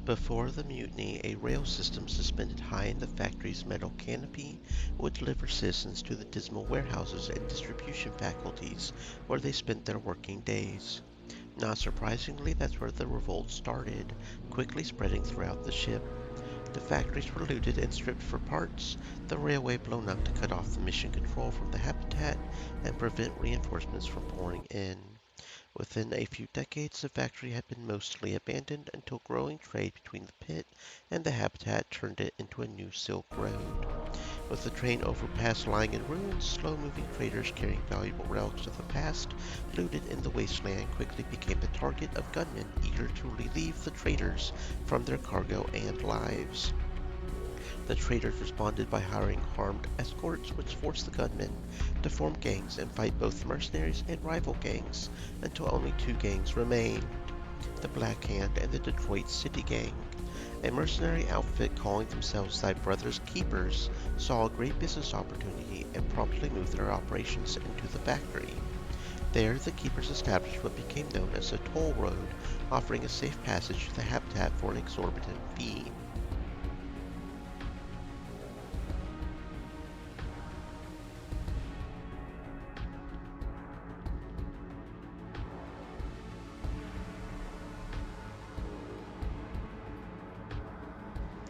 Before the mutiny, a rail system suspended high in the factory's metal canopy would deliver citizens to the dismal warehouses and distribution faculties where they spent their working days. Not surprisingly, that's where the revolt started, quickly spreading throughout the ship. The factories were looted and stripped for parts, the railway blown up to cut off the mission control from the habitat and prevent reinforcements from pouring in. Within a few decades, the factory had been mostly abandoned until growing trade between the pit and the habitat turned it into a new Silk Road. With the train overpass lying in ruins, slow-moving traders carrying valuable relics of the past looted in the wasteland quickly became the target of gunmen eager to relieve the traders from their cargo and lives. The traders responded by hiring armed escorts, which forced the gunmen to form gangs and fight both mercenaries and rival gangs until only two gangs remained: the Black Hand and the Detroit City Gang. A mercenary outfit calling themselves Thy Brother's Keepers saw a great business opportunity and promptly moved their operations into the factory. There, the Keepers established what became known as the Toll Road, offering a safe passage to the habitat for an exorbitant fee.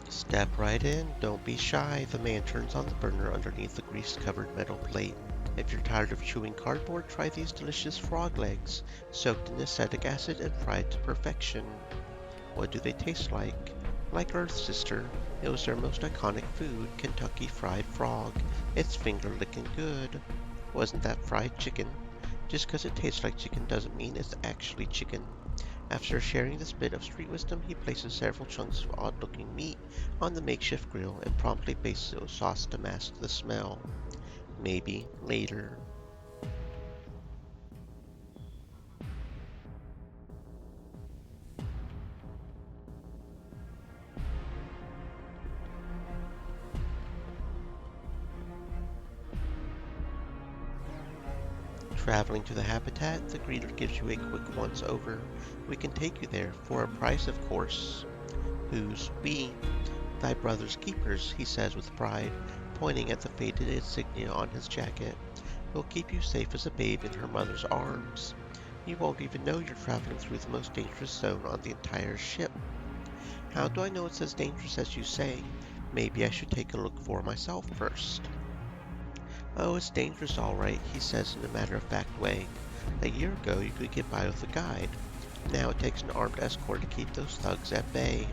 Step right in, don't be shy. The man turns on the burner underneath the grease-covered metal plate. If you're tired of chewing cardboard, try these delicious frog legs, soaked in acetic acid and fried to perfection. What do they taste like? Like Earth Sister. It was their most iconic food, Kentucky Fried Frog. It's finger-licking good. Wasn't that fried chicken? Just 'cause it tastes like chicken doesn't mean it's actually chicken. After sharing this bit of street wisdom, he places several chunks of odd-looking meat on the makeshift grill and promptly bastes it with sauce to mask the smell. Maybe later. Traveling to the habitat, the greeter gives you a quick once-over. We can take you there, for a price of course. Who's we? Thy brother's keepers, he says with pride, pointing at the faded insignia on his jacket. We'll keep you safe as a babe in her mother's arms. You won't even know you're traveling through the most dangerous zone on the entire ship. How do I know it's as dangerous as you say? Maybe I should take a look for myself first. Oh, it's dangerous all right, he says in a matter-of-fact way. A year ago you could get by with a guide. Now it takes an armed escort to keep those thugs at bay.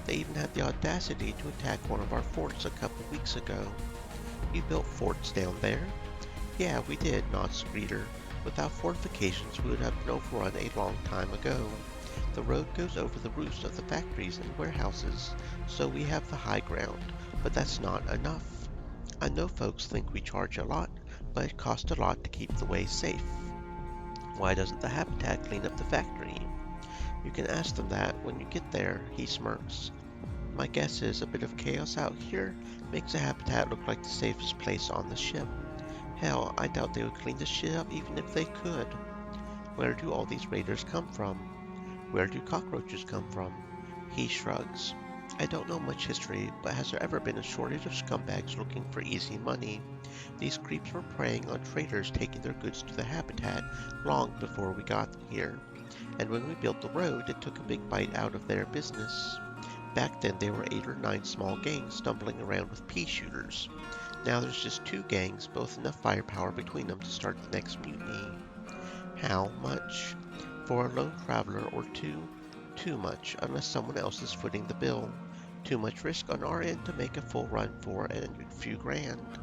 They even had the audacity to attack one of our forts a couple weeks ago. You built forts down there? Yeah, we did, nods Greeter. Without fortifications, we would have been overrun a long time ago. The road goes over the roofs of the factories and warehouses, so we have the high ground, but that's not enough. I know folks think we charge a lot, but it costs a lot to keep the way safe. Why doesn't the habitat clean up the factory? You can ask them that when you get there, he smirks. My guess is a bit of chaos out here makes the habitat look like the safest place on the ship. Hell, I doubt they would clean this shit up even if they could. Where do all these raiders come from? Where do cockroaches come from? He shrugs. I don't know much history, but has there ever been a shortage of scumbags looking for easy money? These creeps were preying on traders taking their goods to the habitat long before we got here. And when we built the road, it took a big bite out of their business. Back then there were 8 or 9 small gangs stumbling around with pea shooters. Now there's just 2 gangs, both enough firepower between them to start the next mutiny. How much? For a lone traveler or two? Too much, unless someone else is footing the bill. Too much risk on our end to make a full run for a few grand.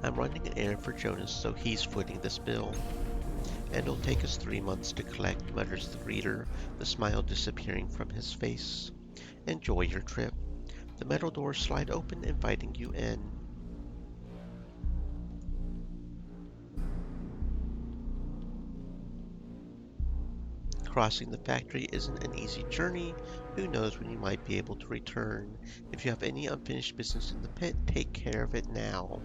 I'm running an errand for Jonas, so he's footing this bill. And it'll take us 3 months to collect, mutters the greeter, the smile disappearing from his face. Enjoy your trip. The metal doors slide open, inviting you in. Crossing the factory isn't an easy journey. Who knows when you might be able to return. If you have any unfinished business in the pit, take care of it now.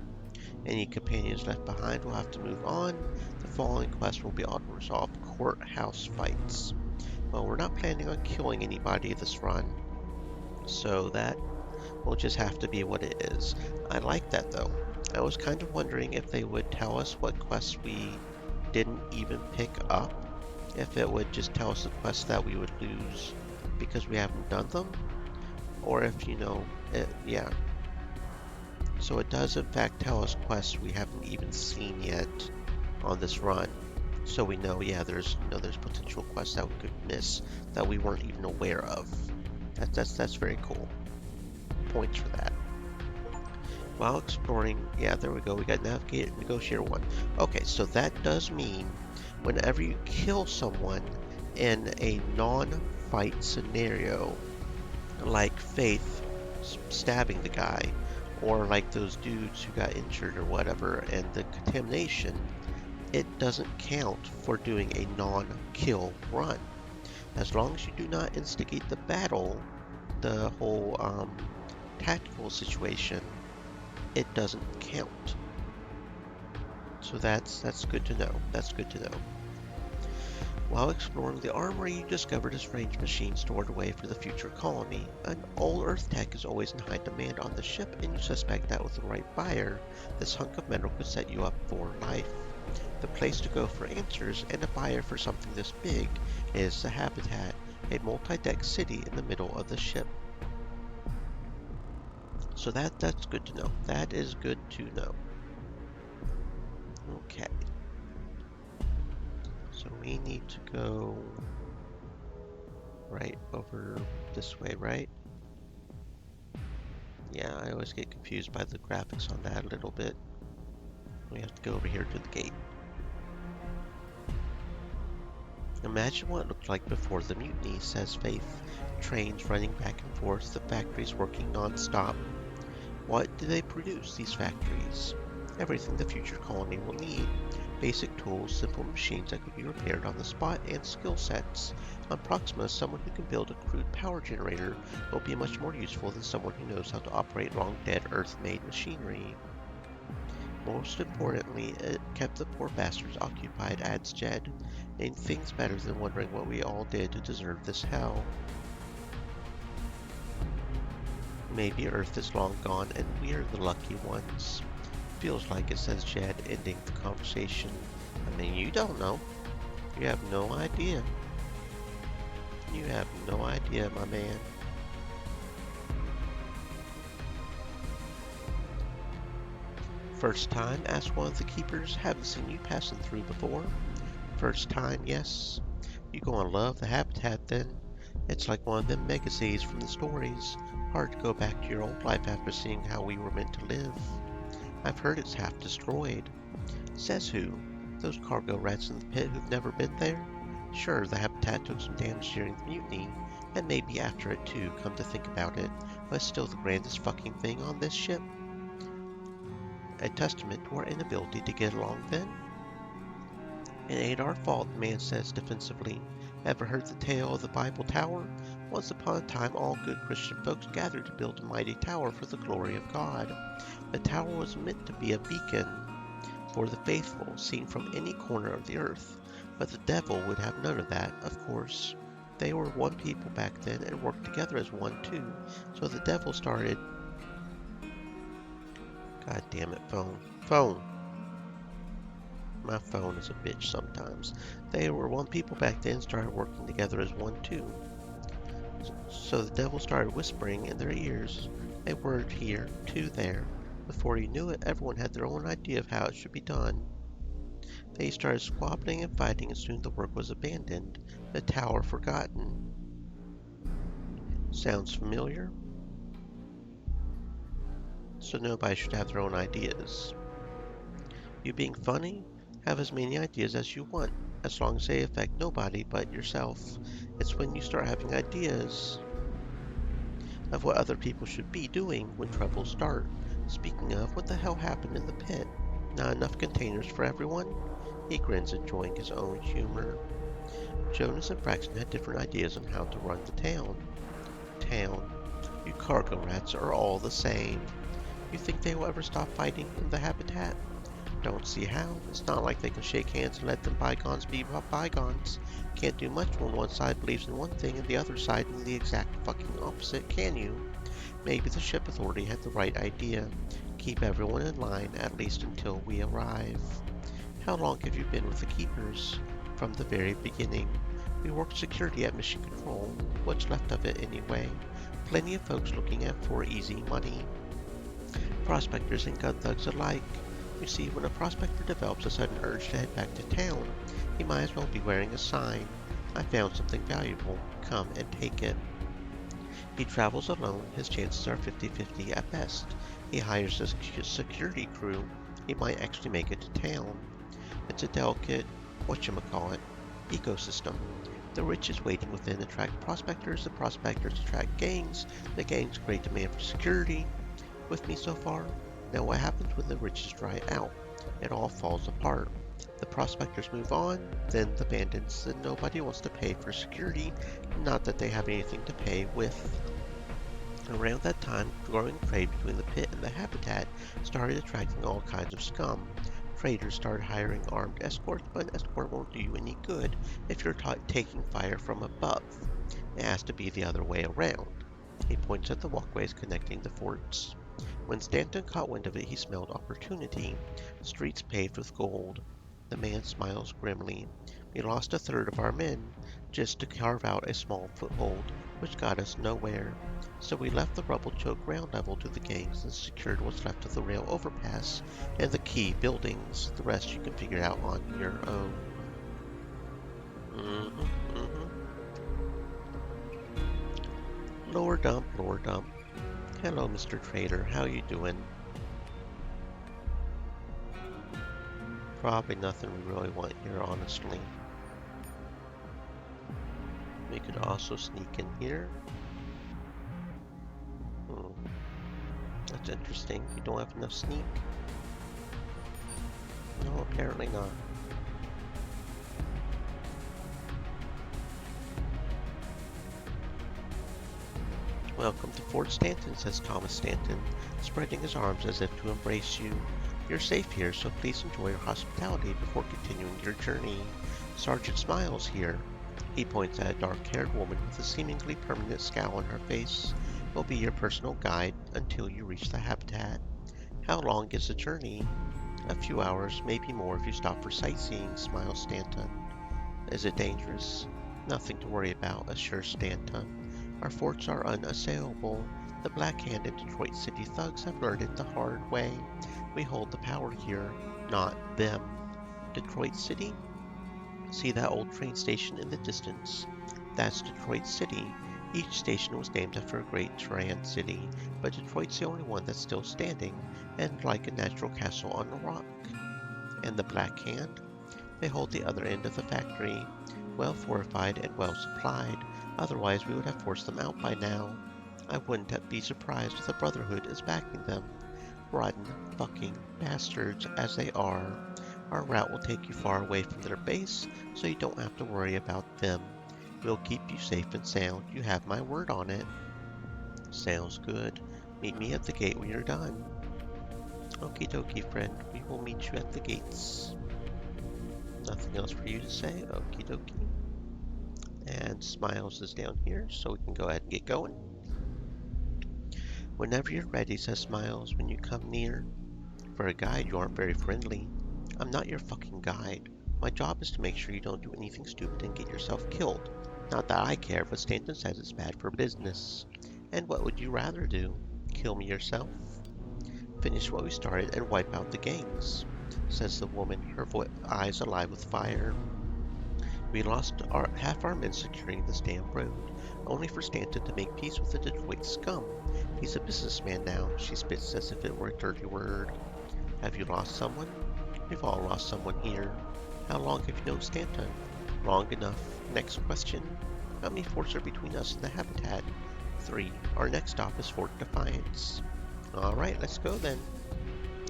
Any companions left behind will have to move on. The following quest will be unresolved courthouse fights. Well, we're not planning on killing anybody this run, so that will just have to be what it is. I like that though. I was kind of wondering if they would tell us what quests we didn't even pick up, if it would just tell us the quests that we would lose because we haven't done them, or if, yeah. So it does in fact tell us quests we haven't even seen yet on this run. So we know, yeah, there's potential quests that we could miss that we weren't even aware of. That's very cool. Points for that. While exploring, yeah, there we go. We got navigate, negotiator 1. Okay, so that does mean whenever you kill someone in a non-fight scenario, like Faith stabbing the guy, or like those dudes who got injured or whatever, and the contamination, it doesn't count for doing a non-kill run. As long as you do not instigate the battle, the whole tactical situation, it doesn't count. So that's good to know. That's good to know. While exploring the armory, you discovered a strange machine stored away for the future colony. An old Earth tech is always in high demand on the ship, and you suspect that with the right buyer, this hunk of metal could set you up for life. The place to go for answers and a buyer for something this big is the Habitat, a multi-deck city in the middle of the ship. So that's good to know. That is good to know. Okay. So we need to go right over this way, right? Yeah, I always get confused by the graphics on that a little bit. We have to go over here to the gate. Imagine what it looked like before the mutiny, says Faith. Trains running back and forth, the factories working non-stop. What do they produce, these factories? Everything the future colony will need. Basic tools, simple machines that could be repaired on the spot, and skill sets. On Proxima, someone who can build a crude power generator will be much more useful than someone who knows how to operate long-dead Earth-made machinery. Most importantly, it kept the poor bastards occupied, adds Jed, and things better than wondering what we all did to deserve this hell. Maybe Earth is long gone and we're the lucky ones. Feels like it, says Jed, ending the conversation. I mean, you don't know. You have no idea. You have no idea, my man. First time? Asked one of the keepers. Haven't seen you passing through before. First time, yes. You gonna love the Habitat then. It's like one of them megacities from the stories. Hard to go back to your old life after seeing how we were meant to live. I've heard it's half destroyed. Says who? Those cargo rats in the pit who've never been there? Sure, the Habitat took some damage during the mutiny, and maybe after it too, come to think about it, but it's still the grandest fucking thing on this ship. A testament to our inability to get along then? It ain't our fault, the man says defensively. Ever heard the tale of the Bible Tower? Once upon a time, all good Christian folks gathered to build a mighty tower for the glory of God. The tower was meant to be a beacon for the faithful, seen from any corner of the earth. But the devil would have none of that, of course. They were one people back then and worked together as one too. So the devil started... God damn it, phone. Phone! My phone is a bitch sometimes. They were one people back then, started working together as one too. So the devil started whispering in their ears, a word here, two there. Before you knew it, everyone had their own idea of how it should be done. They started squabbling and fighting, and soon the work was abandoned, the tower forgotten. Sounds familiar? So nobody should have their own ideas. You being funny? Have as many ideas as you want, as long as they affect nobody but yourself. It's when you start having ideas of what other people should be doing when troubles start. Speaking of, what the hell happened in the pit? Not enough containers for everyone? He grins, enjoying his own humor. Jonas and Braxton had different ideas on how to run the town. You cargo rats are all the same. You think they will ever stop fighting in the Habitat? Don't see how. It's not like they can shake hands and let them bygones be bygones. Can't do much when one side believes in one thing and the other side in the exact fucking opposite, can you? Maybe the ship authority had the right idea. Keep everyone in line, at least until we arrive. How long have you been with the Keepers? From the very beginning. We worked security at Mission Control. What's left of it anyway? Plenty of folks looking at for easy money. Prospectors and gun thugs alike. You see, when a prospector develops a sudden urge to head back to town, he might as well be wearing a sign. I found something valuable. Come and take it. He travels alone. His chances are 50-50 at best. He hires a security crew. He might actually make it to town. It's a delicate, whatchamacallit, ecosystem. The rich is waiting within attract prospectors, the prospectors attract gangs, the gangs create demand for security. With me so far? Now what happens when the riches dry out? It all falls apart. The prospectors move on, then the bandits, and nobody wants to pay for security, not that they have anything to pay with. Around that time, growing trade between the pit and the habitat started attracting all kinds of scum. Traders started hiring armed escorts, but an escort won't do you any good if you're taking fire from above. It has to be the other way around. He points at the walkways connecting the forts. When Stanton caught wind of it, he smelled opportunity. Streets paved with gold. The man smiles grimly. We lost a third of our men, just to carve out a small foothold, which got us nowhere. So we left the rubble-choked ground level to the gangs and secured what's left of the rail overpass and the key buildings. The rest you can figure out on your own. Lower dump, lower dump. Hello, Mr. Trader. How you doing? Probably nothing we really want here, honestly. We could also sneak in here. That's interesting. You don't have enough sneak? No, apparently not. Welcome to Fort Stanton, says Thomas Stanton, spreading his arms as if to embrace you. You're safe here, so please enjoy your hospitality before continuing your journey. Sergeant Smiles here. He points at a dark-haired woman with a seemingly permanent scowl on her face. Will be your personal guide until you reach the habitat. How long is the journey? A few hours, maybe more if you stop for sightseeing, smiles Stanton. Is it dangerous? Nothing to worry about, assures Stanton. Our forts are unassailable. The Black Hand and Detroit City thugs have learned it the hard way. We hold the power here, not them. Detroit City? See that old train station in the distance? That's Detroit City. Each station was named after a great Terran city, but Detroit's the only one that's still standing, and like a natural castle on a rock. And the Black Hand? They hold the other end of the factory, well fortified and well supplied. Otherwise, we would have forced them out by now. I wouldn't be surprised if the Brotherhood is backing them. Rotten fucking bastards as they are. Our route will take you far away from their base, so you don't have to worry about them. We'll keep you safe and sound. You have my word on it. Sounds good. Meet me at the gate when you're done. Okie dokie, friend. We will meet you at the gates. Nothing else for you to say? Okie dokie. And Smiles is down here, so we can go ahead and get going. Whenever you're ready, says Smiles, when you come near. For a guide, you aren't very friendly. I'm not your fucking guide. My job is to make sure you don't do anything stupid and get yourself killed. Not that I care, but Stanton says it's bad for business. And what would you rather do? Kill me yourself? Finish what we started and wipe out the gangs, says the woman, her eyes alive with fire. We lost half our men securing this damn road, only for Stanton to make peace with the Detroit scum. He's a businessman now, she spits as if it were a dirty word. Have you lost someone? We've all lost someone here. How long have you known Stanton? Long enough. Next question. How many forts are between us and the habitat? 3. Our next stop is Fort Defiance. Alright, let's go then.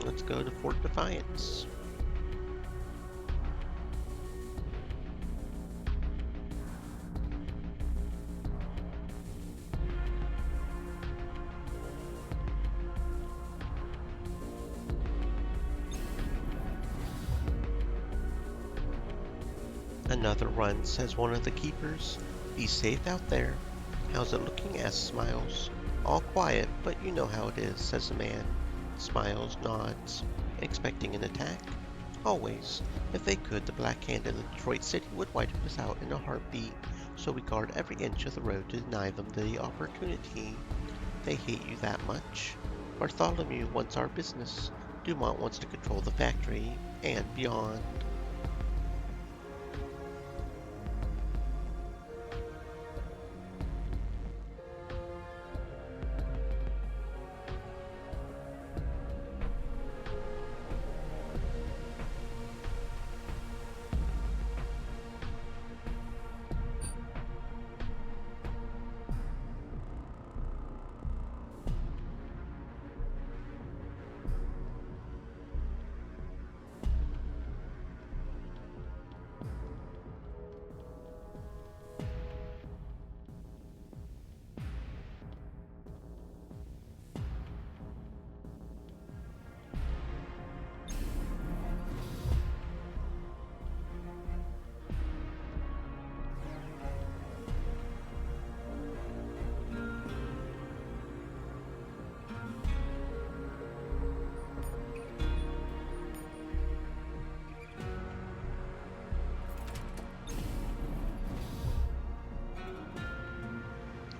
Let's go to Fort Defiance. Another run, says one of the keepers. Be safe out there. How's it looking? Asks Smiles. All quiet, but you know how it is, says the man. Smiles nods, expecting an attack. Always. If they could, the Black Hand in the Detroit City would wipe us out in a heartbeat, so we guard every inch of the road to deny them the opportunity. They hate you that much. Bartholomew wants our business. Dumont wants to control the factory, and beyond.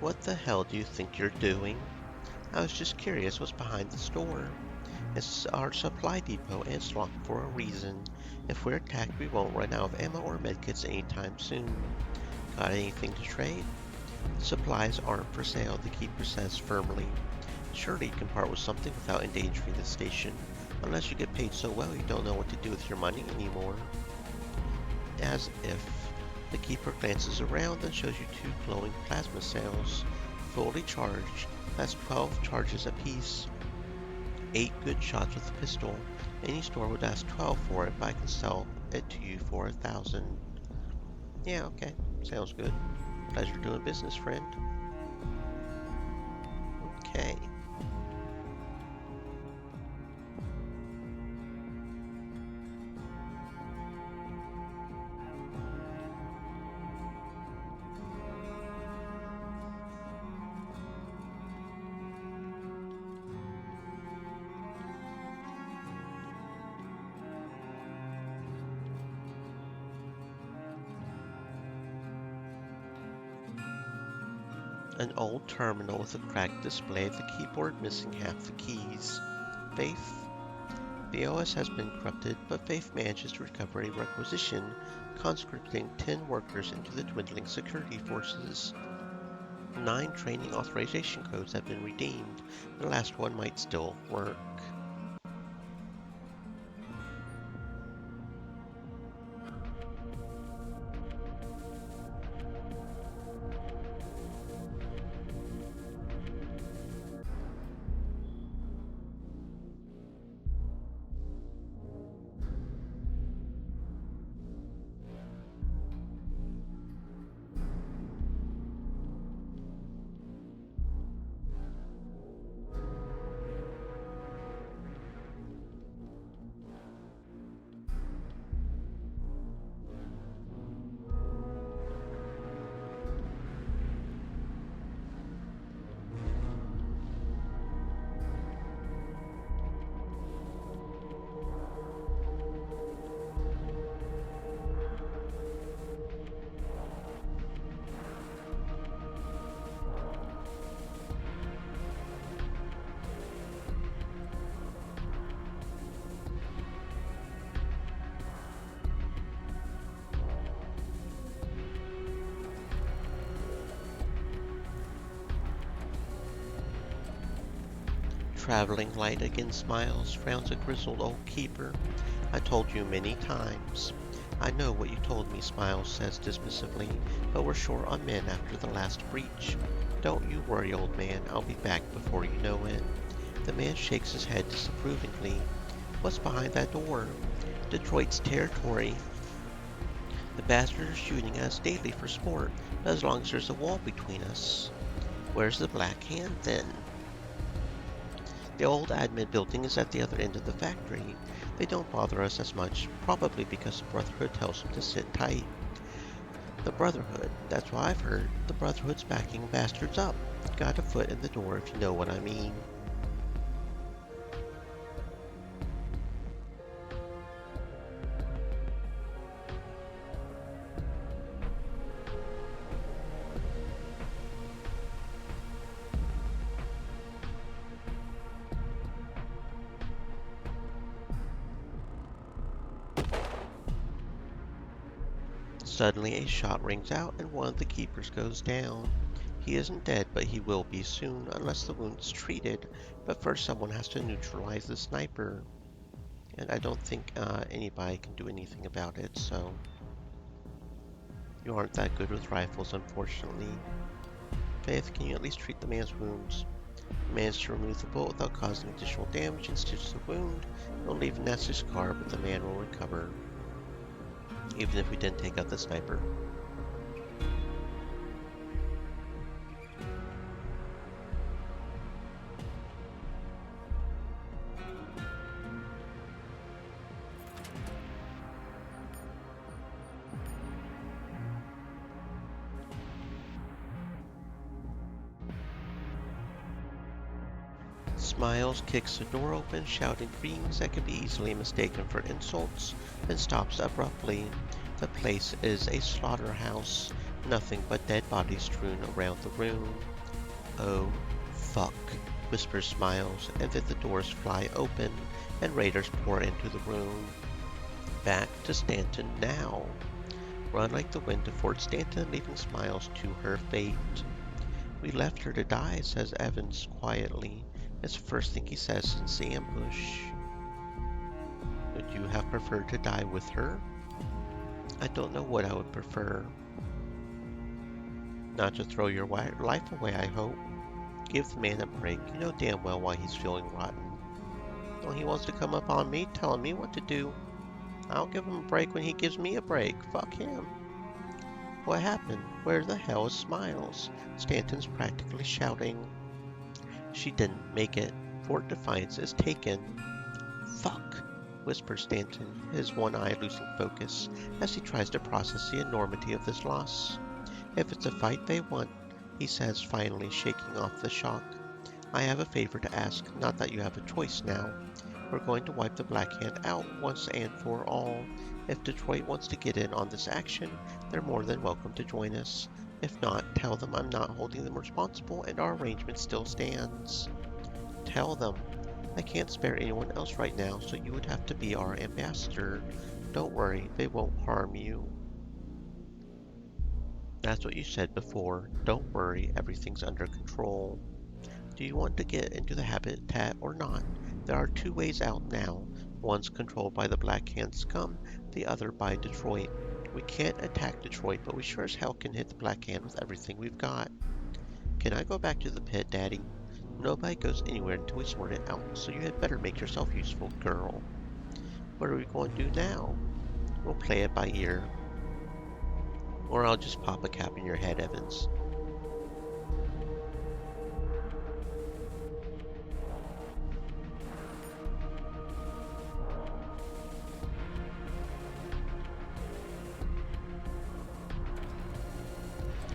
What the hell do you think you're doing? I was just curious what's behind the store. It's our supply depot and it's locked for a reason. If we're attacked, we won't run out of ammo or medkits anytime soon. Got anything to trade? The supplies aren't for sale, the keeper says firmly. Surely you can part with something without endangering the station, unless you get paid so well you don't know what to do with your money anymore. As if. The keeper glances around and shows you two glowing plasma cells, fully charged. That's 12 charges apiece. 8 good shots with a pistol. Any store would ask 12 for it, but I can sell it to you for 1,000. Yeah, okay. Sounds good. Pleasure doing business, friend. Okay. An old terminal with a cracked display of the keyboard missing half the keys. Faith? The OS has been corrupted, but Faith manages to recover a requisition, conscripting 10 workers into the dwindling security forces. 9 training authorization codes have been redeemed. The last one might still work. Traveling light again smiles, frowns a grizzled old keeper. I told you many times. I know what you told me, Smiles says dismissively, but we're short on men after the last breach. Don't you worry, old man, I'll be back before you know it. The man shakes his head disapprovingly. What's behind that door? Detroit's territory. The bastards are shooting at us daily for sport, but as long as there's a wall between us. Where's the Black Hand, then? The old admin building is at the other end of the factory. They don't bother us as much, probably because the Brotherhood tells them to sit tight. The Brotherhood. That's what I've heard. The Brotherhood's backing bastards up. Got a foot in the door if you know what I mean. Suddenly a shot rings out and one of the keepers goes down. He isn't dead, but he will be soon unless the wound's treated. But first someone has to neutralize the sniper. And I don't think anybody can do anything about it, so... You aren't that good with rifles, unfortunately. Faith, can you at least treat the man's wounds? Managed to remove the bullet without causing additional damage and stitch the wound. It'll leave a nasty scar, but the man will recover. Even if we didn't take out the sniper. Smiles kicks the door open, shouting greetings that can be easily mistaken for insults, then stops abruptly. The place is a slaughterhouse, nothing but dead bodies strewn around the room. Oh, fuck, whispers Smiles, and then the doors fly open and raiders pour into the room. Back to Stanton now. Run like the wind to Fort Stanton, leaving Smiles to her fate. We left her to die, says Evans quietly. It's the first thing he says since the ambush. Would you have preferred to die with her? I don't know what I would prefer. Not to throw your life away, I hope. Give the man a break. You know damn well why he's feeling rotten. Well, he wants to come up on me, telling me what to do. I'll give him a break when he gives me a break. Fuck him. What happened? Where the hell is Smiles? Stanton's practically shouting. She didn't make it. Fort Defiance is taken. Fuck, whispers Stanton, his one eye losing focus as he tries to process the enormity of this loss. If it's a fight they want, he says, finally shaking off the shock. I have a favor to ask, not that you have a choice now. We're going to wipe the Black Hand out once and for all. If Detroit wants to get in on this action, they're more than welcome to join us. If not, tell them I'm not holding them responsible and our arrangement still stands. Tell them. I can't spare anyone else right now, so you would have to be our ambassador. Don't worry, they won't harm you. That's what you said before. Don't worry, everything's under control. Do you want to get into the habitat or not? There are two ways out now. One's controlled by the Black Hand scum, the other by Detroit. We can't attack Detroit, but we sure as hell can hit the Black Hand with everything we've got. Can I go back to the pit, Daddy? Nobody goes anywhere until we sort it out, so you had better make yourself useful, girl. What are we going to do now? We'll play it by ear. Or I'll just pop a cap in your head, Evans.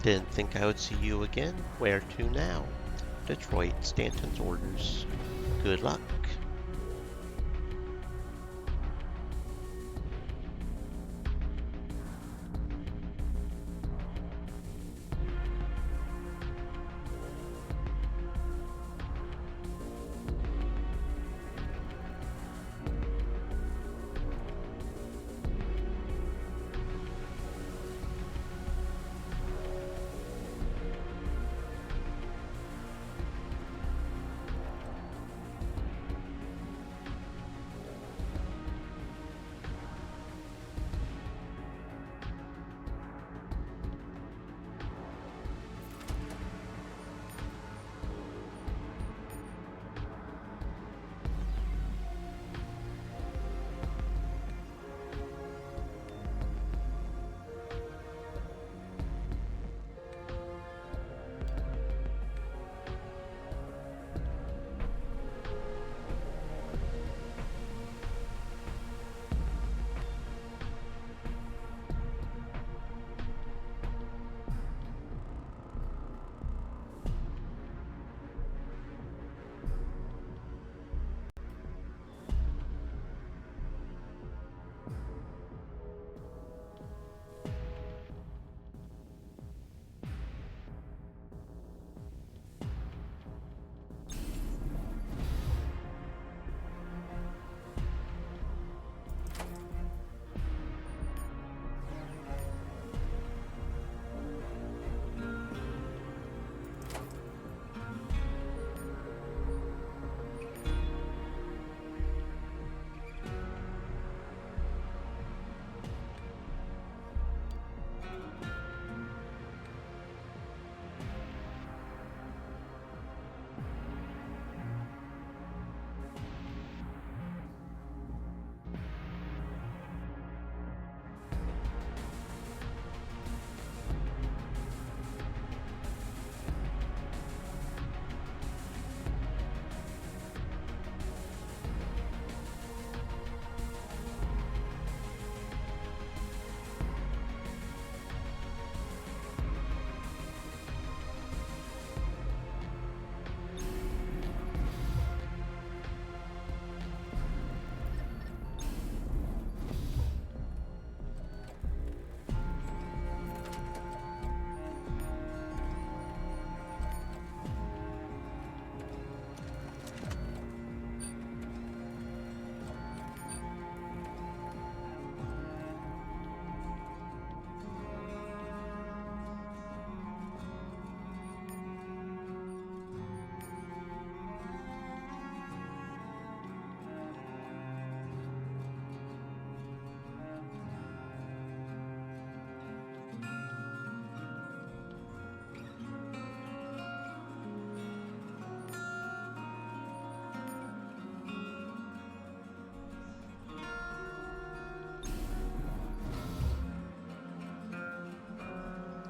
Didn't think I would see you again. Where to now? Detroit, Stanton's orders. Good luck.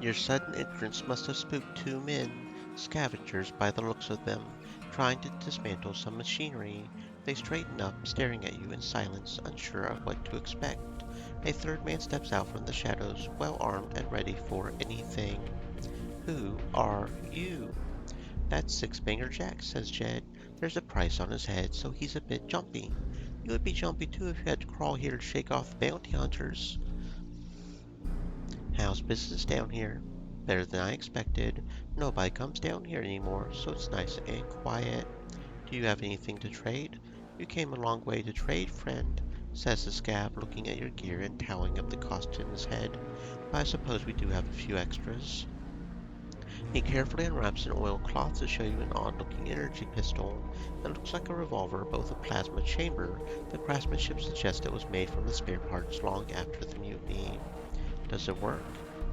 Your sudden entrance must have spooked two men, scavengers by the looks of them, trying to dismantle some machinery. They straighten up, staring at you in silence, unsure of what to expect. A third man steps out from the shadows, well armed and ready for anything. Who are you? That's Six Banger Jack, says Jed. There's a price on his head, so he's a bit jumpy. You would be jumpy too if you had to crawl here to shake off the bounty hunters. How's business down here? Better than I expected. Nobody comes down here anymore, so it's nice and quiet. Do you have anything to trade? You came a long way to trade, friend, says the scab, looking at your gear and tallying up the cost in his head. But I suppose we do have a few extras. He carefully unwraps an oilcloth to show you an odd-looking energy pistol. It looks like a revolver, both a plasma chamber. The craftsmanship suggests it was made from the spare parts long after the mutiny. Does it work?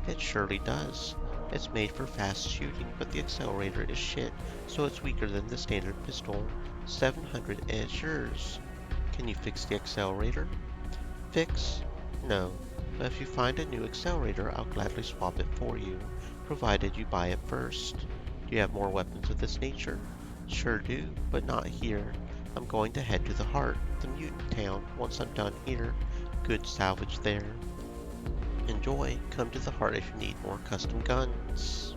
It surely does. It's made for fast shooting, but the accelerator is shit, so it's weaker than the standard pistol. 700 and it's yours. Can you fix the accelerator? Fix? No. But if you find a new accelerator, I'll gladly swap it for you, provided you buy it first. Do you have more weapons of this nature? Sure do, but not here. I'm going to head to the heart, the mutant town, once I'm done here. Good salvage there. Enjoy. Come to the heart if you need more custom guns.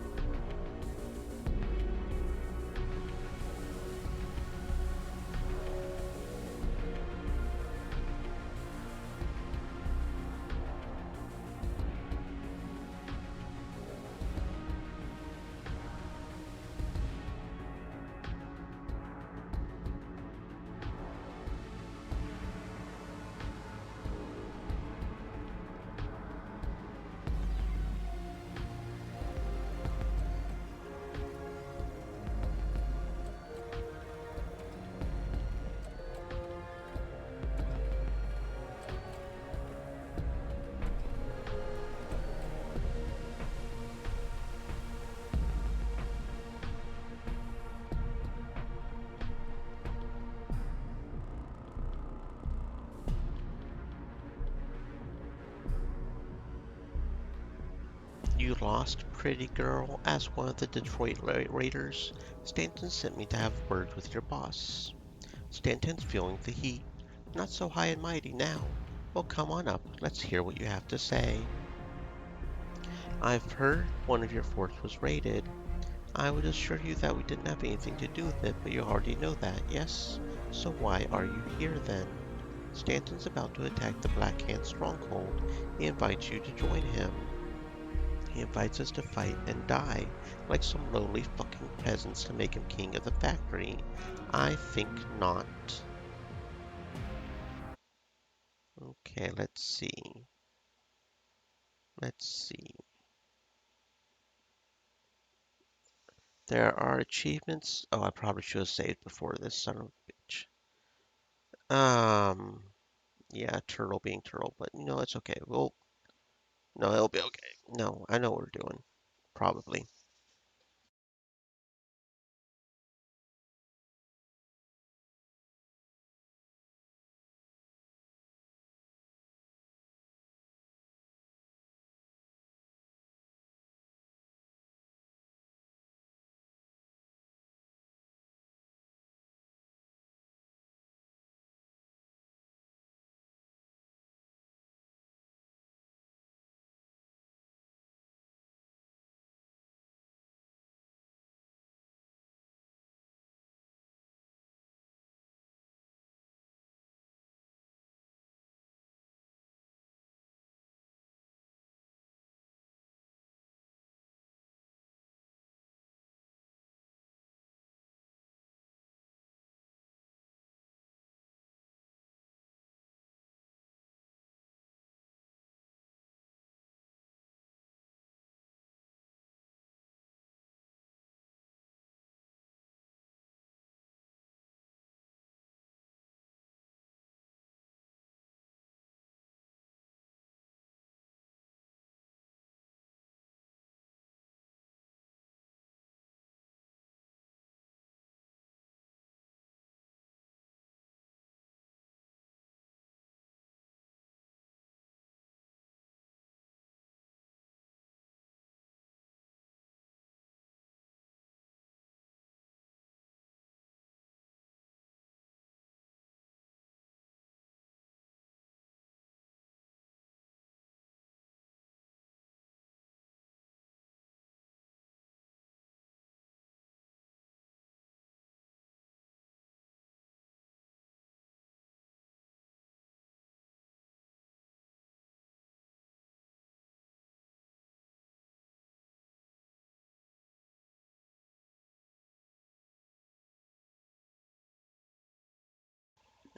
You lost, pretty girl? Asked one of the Detroit Raiders. Stanton sent me to have words with your boss. Stanton's feeling the heat. Not so high and mighty now. Well, come on up. Let's hear what you have to say. I've heard one of your forts was raided. I would assure you that we didn't have anything to do with it, but you already know that, yes? So why are you here then? Stanton's about to attack the Black Hand stronghold. He invites you to join him. He invites us to fight and die, like some lowly fucking peasants to make him king of the factory. I think not. Okay, let's see. Let's see. There are achievements. Oh, I probably should have saved before this son of a bitch. Um, yeah, turtle being turtle, but it's okay. No, it'll be okay. No, I know what we're doing. Probably.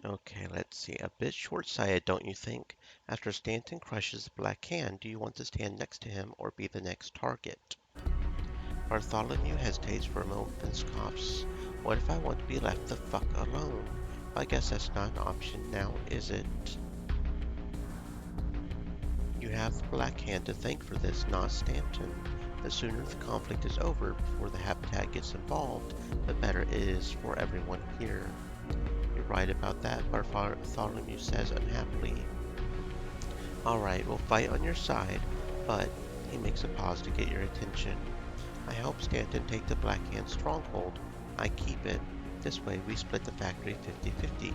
Okay, let's see. A bit short-sighted, don't you think? After Stanton crushes the Black Hand, do you want to stand next to him or be the next target? Bartholomew hesitates for a moment, then scoffs. What if I want to be left the fuck alone? I guess that's not an option now, is it? You have the Black Hand to thank for this, not Stanton. The sooner the conflict is over before the Habitat gets involved, the better it is for everyone here. You're right about that, Bartholomew says unhappily. Alright, we'll fight on your side, but he makes a pause to get your attention. I help Stanton take the Black Hand stronghold. I keep it. This way we split the factory 50-50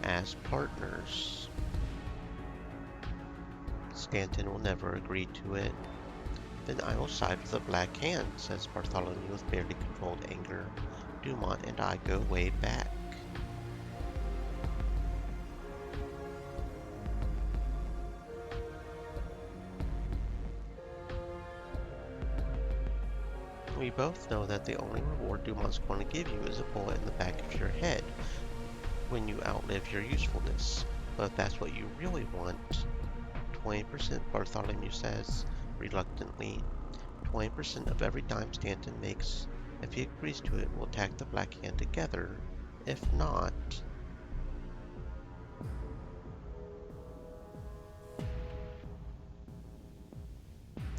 as partners. Stanton will never agree to it. Then I will side with the Black Hand, says Bartholomew with barely controlled anger. Dumont and I go way back. We both know that the only reward Dumont's going to give you is a bullet in the back of your head when you outlive your usefulness. But if that's what you really want, 20%, Bartholomew says reluctantly. 20% of every dime Stanton makes. If he agrees to it, we'll attack the Black Hand together. If not...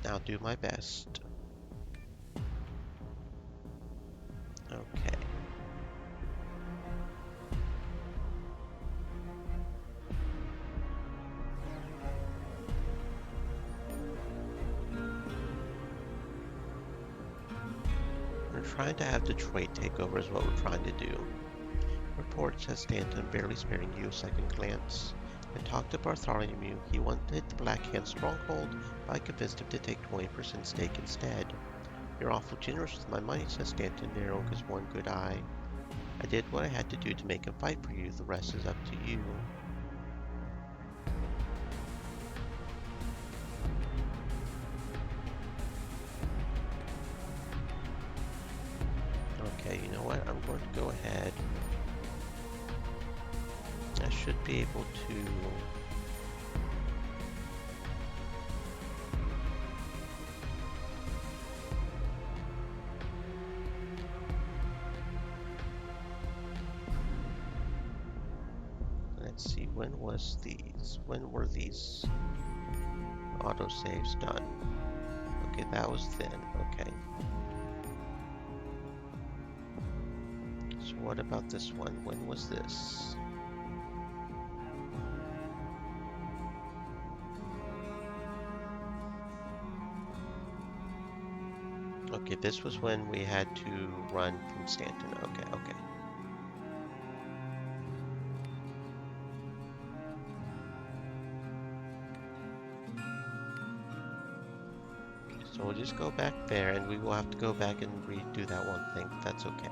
I'll do my best. Okay. We're trying to have Detroit take over is what we're trying to do. Report says Stanton barely sparing you a second glance. I talked to Bartholomew. He wanted to hit the Black Hand stronghold, but I convinced him to take 20% stake instead. You're awful generous with my money, says Stanton, narrowing his one good eye. I did what I had to do to make him fight for you. The rest is up to you. Okay, you know what? I'm going to go ahead. I should be able to... Let's see, when were these autosaves done? Okay, that was then, okay. So what about this one? When was this? Okay, this was when we had to run from Stanton. Okay. So we'll just go back there, and we will have to go back and redo that one thing, but that's okay.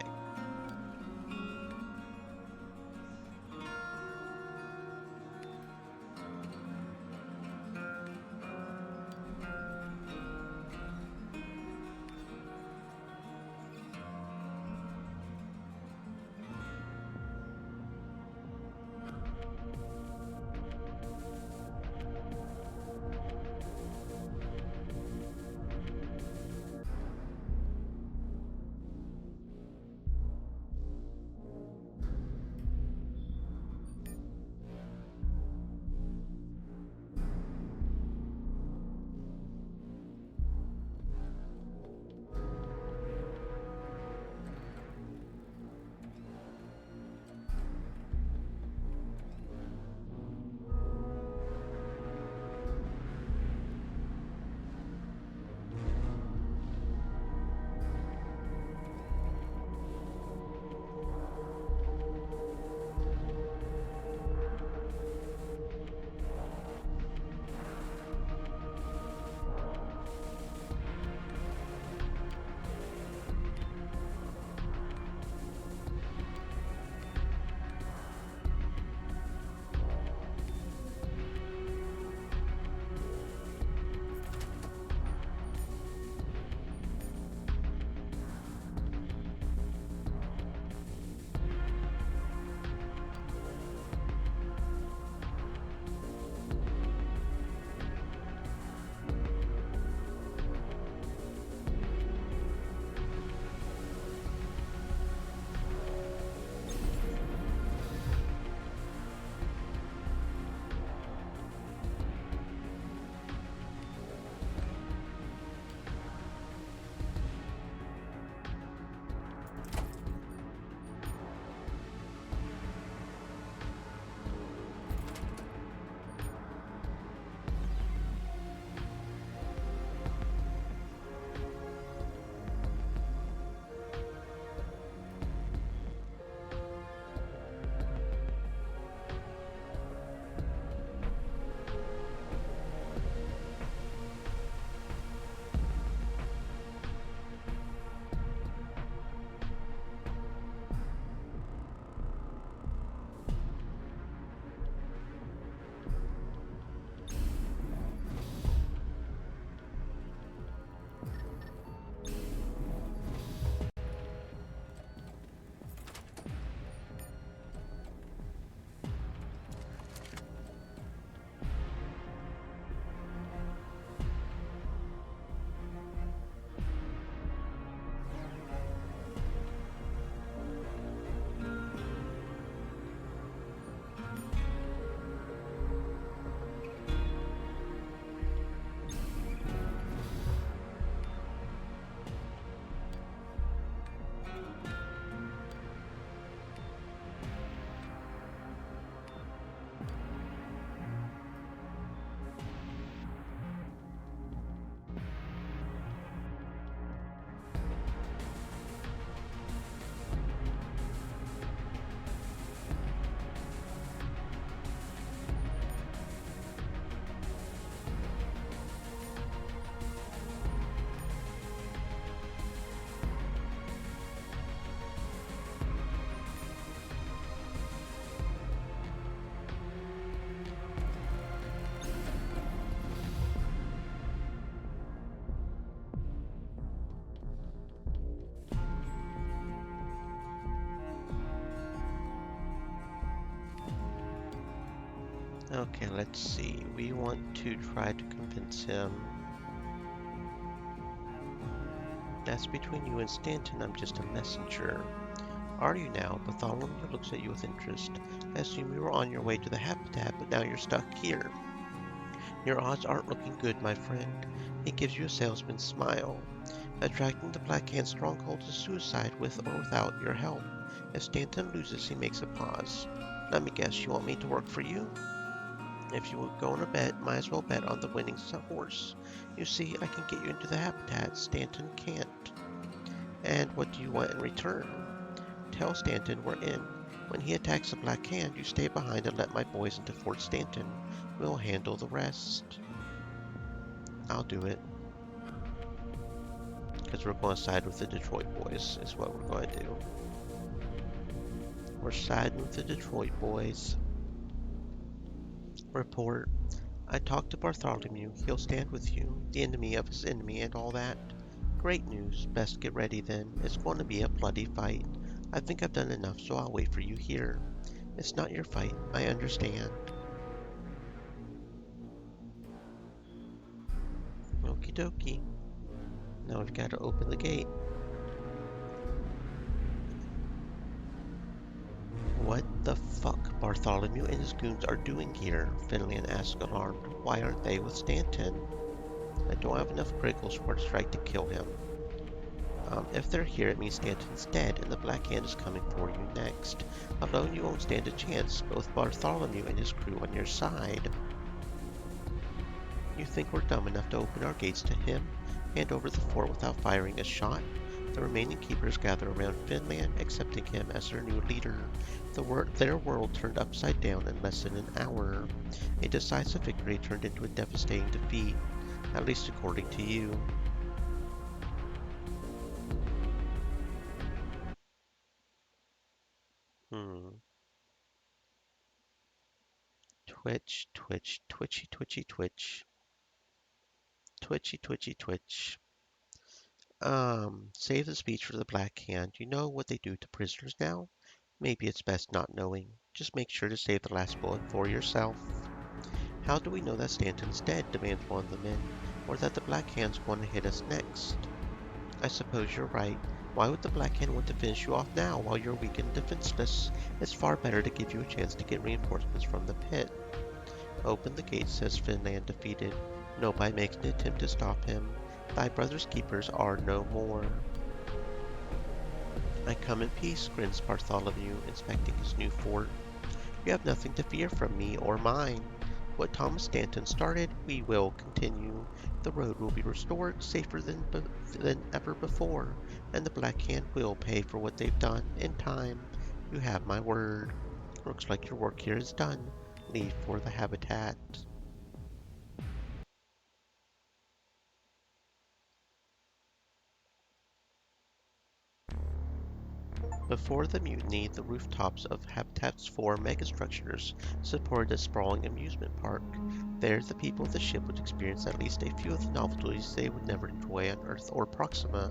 Okay, let's see. We want to try to convince him. That's between you and Stanton. I'm just a messenger. Are you now? Bartholomew looks at you with interest. I assume you were on your way to the habitat, but now you're stuck here. Your odds aren't looking good, my friend. He gives you a salesman's smile. Attracting the Black Hand stronghold is suicide with or without your help. If Stanton loses, he makes a pause. Let me guess, you want me to work for you? If you would go on a bet, might as well bet on the winning horse. You see, I can get you into the habitat. Stanton can't. And what do you want in return? Tell Stanton we're in. When he attacks the Black Hand, you stay behind and let my boys into Fort Stanton. We'll handle the rest. I'll do it. Because we're going to side with the Detroit boys, is what we're going to do. We're siding with the Detroit boys. Report. I talked to Bartholomew. He'll stand with you, the enemy of his enemy, and all that. Great news. Best get ready then. It's going to be a bloody fight. I think I've done enough, so I'll wait for you here. It's not your fight. I understand. Okie dokie. Now we've got to open the gate. What the fuck Bartholomew and his goons are doing here? Finland asked alarmed. Why aren't they with Stanton? I don't have enough Griggles for a strike to kill him. If they're here, it means Stanton's dead, and the Black Hand is coming for you next. Alone, you won't stand a chance, but with Bartholomew and his crew on your side. You think we're dumb enough to open our gates to him? Hand over the fort without firing a shot? The remaining keepers gather around Finland, accepting him as their new leader. Their world turned upside down in less than an hour. A decisive victory turned into a devastating defeat, at least according to you. Twitch, twitch, twitchy, twitchy, twitch. Twitchy, twitchy, twitch. Save the speech for the Black Hand. You know what they do to prisoners now? Maybe it's best not knowing. Just make sure to save the last bullet for yourself. How do we know that Stanton's dead? Demands one of the men. Or that the Black Hand's going to hit us next? I suppose you're right. Why would the Black Hand want to finish you off now while you're weak and defenseless? It's far better to give you a chance to get reinforcements from the pit. Open the gate, says Finland, defeated. Nobody makes an attempt to stop him. Thy brother's keepers are no more. I come in peace, grins Bartholomew, inspecting his new fort. You have nothing to fear from me or mine. What Thomas Stanton started, we will continue. The road will be restored, safer than ever before, and the Black Hand will pay for what they've done in time. You have my word. Looks like your work here is done. Leave for the habitat. Before the mutiny, the rooftops of Habitat's 4 megastructures supported a sprawling amusement park. There, the people of the ship would experience at least a few of the novelties they would never enjoy on Earth or Proxima.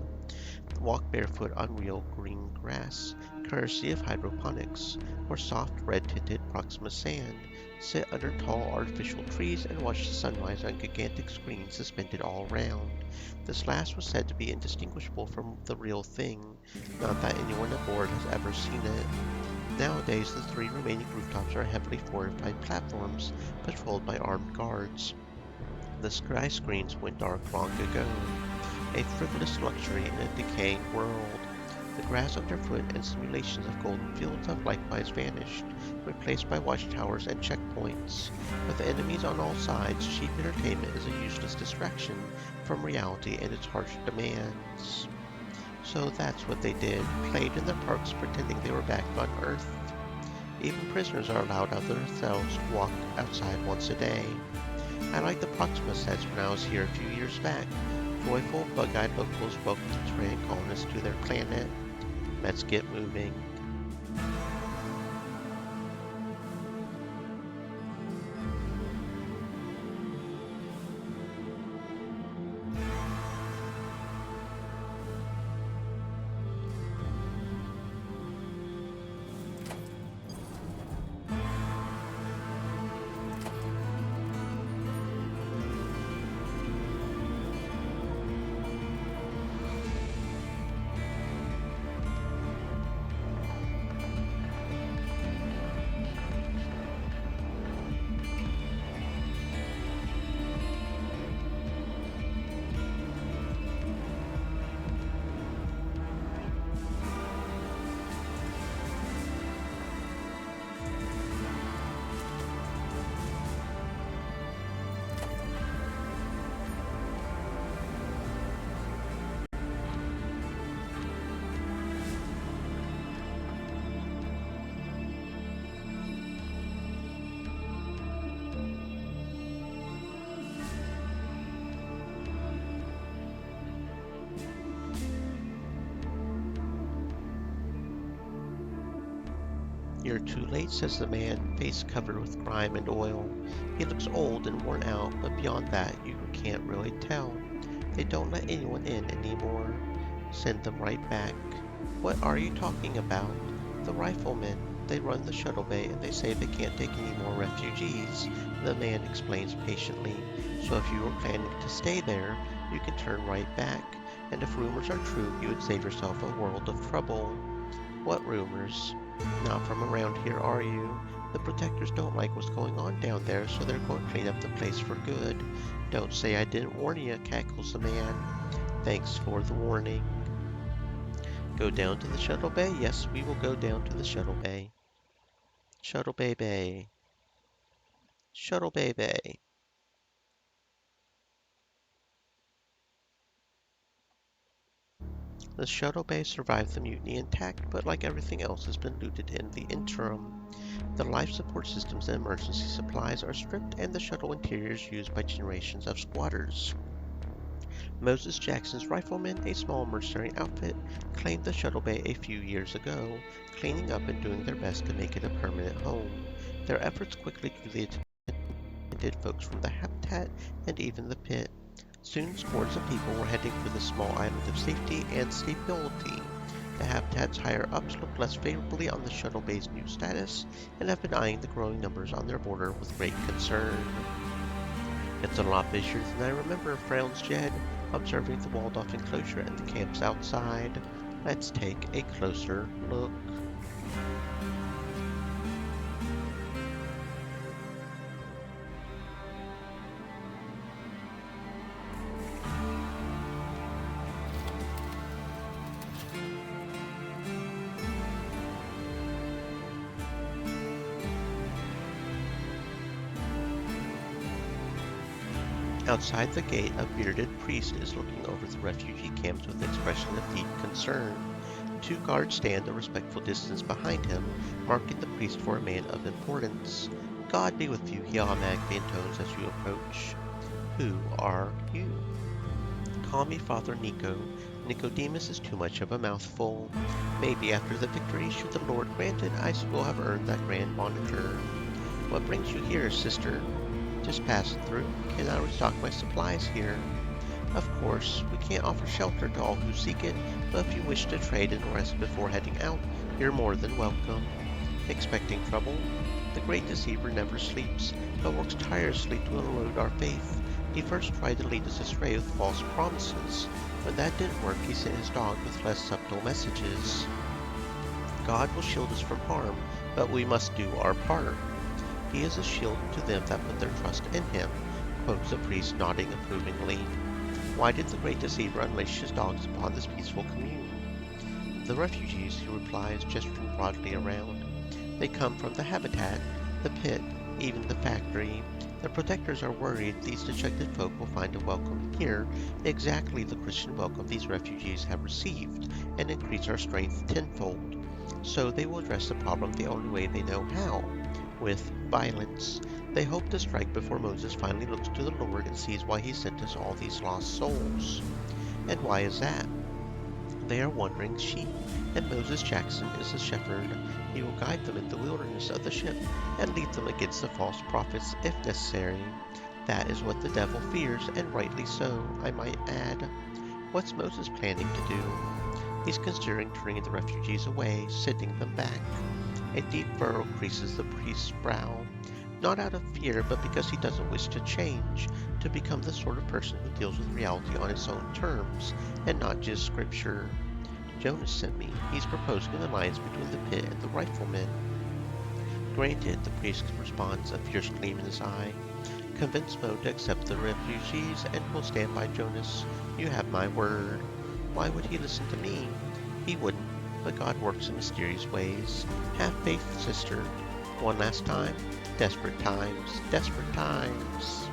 Walk barefoot on real green grass, courtesy of hydroponics, or soft red-tinted Proxima sand. Sit under tall artificial trees and watch the sunrise on gigantic screens suspended all around. This last was said to be indistinguishable from the real thing, not that anyone aboard has ever seen it. Nowadays, the 3 remaining rooftops are heavily fortified platforms patrolled by armed guards. The sky screens went dark long ago, a frivolous luxury in a decaying world. The grass underfoot and simulations of golden fields have likewise vanished, replaced by watchtowers and checkpoints. With enemies on all sides, cheap entertainment is a useless distraction from reality and its harsh demands. So that's what they did, played in their parks pretending they were back on Earth. Even prisoners are allowed out of their cells to walk outside once a day. I like the Proxima sets when I was here a few years back. Joyful, bug-eyed locals welcomed the Terran colonists to their planet. Let's get moving. "You're too late," says the man, face covered with grime and oil. He looks old and worn out, but beyond that you can't really tell. They don't let anyone in anymore. Send them right back. What are you talking about? The riflemen. They run the shuttle bay and they say they can't take any more refugees. The man explains patiently. So if you were planning to stay there, you can turn right back. And if rumors are true, you would save yourself a world of trouble. What rumors? Not from around here, are you? The protectors don't like what's going on down there, so they're going to clean up the place for good. Don't say I didn't warn you, cackles the man. Thanks for the warning. Go down to the shuttle bay? Yes, we will go down to the shuttle bay. Shuttle bay bay. Shuttle bay bay. The shuttle bay survived the mutiny intact, but like everything else has been looted in the interim. The life support systems and emergency supplies are stripped and the shuttle interior is used by generations of squatters. Moses Jackson's riflemen, a small mercenary outfit, claimed the shuttle bay a few years ago, cleaning up and doing their best to make it a permanent home. Their efforts quickly drew the attention of folks from the habitat and even the pit. Soon scores of people were heading for this small island of safety and stability. The habitat's higher-ups look less favorably on the shuttle bay's new status and have been eyeing the growing numbers on their border with great concern. "It's a lot busier than I remember," frowns Jed, observing the walled-off enclosure and the camps outside. "Let's take a closer look." Outside the gate, a bearded priest is looking over the refugee camps with an expression of deep concern. Two guards stand a respectful distance behind him, marking the priest for a man of importance. "God be with you," he automatically intones as you approach. "Who are you?" "Call me Father Nico. Nicodemus is too much of a mouthful. Maybe after the victory, should the Lord grant it, I will have earned that grand moniker." "What brings you here, sister?" "Just passing through. Can I restock my supplies here?" "Of course. We can't offer shelter to all who seek it, but if you wish to trade and rest before heading out, you're more than welcome." "Expecting trouble?" "The great deceiver never sleeps, but works tirelessly to erode our faith. He first tried to lead us astray with false promises. When that didn't work, he sent his dog with less subtle messages. God will shield us from harm, but we must do our part. He is a shield to them that put their trust in him," quotes the priest, nodding approvingly. "Why did the great deceiver unleash his dogs upon this peaceful commune?" "The refugees," he replies, gesturing broadly around. "They come from the habitat, the pit, even the factory. The protectors are worried these dejected folk will find a welcome here, exactly the Christian welcome these refugees have received, and increase our strength tenfold. So they will address the problem the only way they know how, with violence. They hope to strike before Moses finally looks to the Lord and sees why he sent us all these lost souls." "And why is that?" "They are wandering sheep, and Moses Jackson is the shepherd. He will guide them in the wilderness of the ship and lead them against the false prophets if necessary. That is what the devil fears, and rightly so, I might add." "What's Moses planning to do?" "He's considering turning the refugees away, sending them back." A deep furrow creases the priest's brow. Not out of fear, but because he doesn't wish to change, to become the sort of person who deals with reality on its own terms, and not just scripture. "Jonas sent me. He's proposing an alliance between the pit and the riflemen." "Granted," the priest responds, a fierce gleam in his eye. "Convince Mo to accept the refugees, and we'll stand by Jonas. You have my word." "Why would he listen to me?" "He wouldn't, but God works in mysterious ways. Have faith, sister. One last time. Desperate times, desperate times."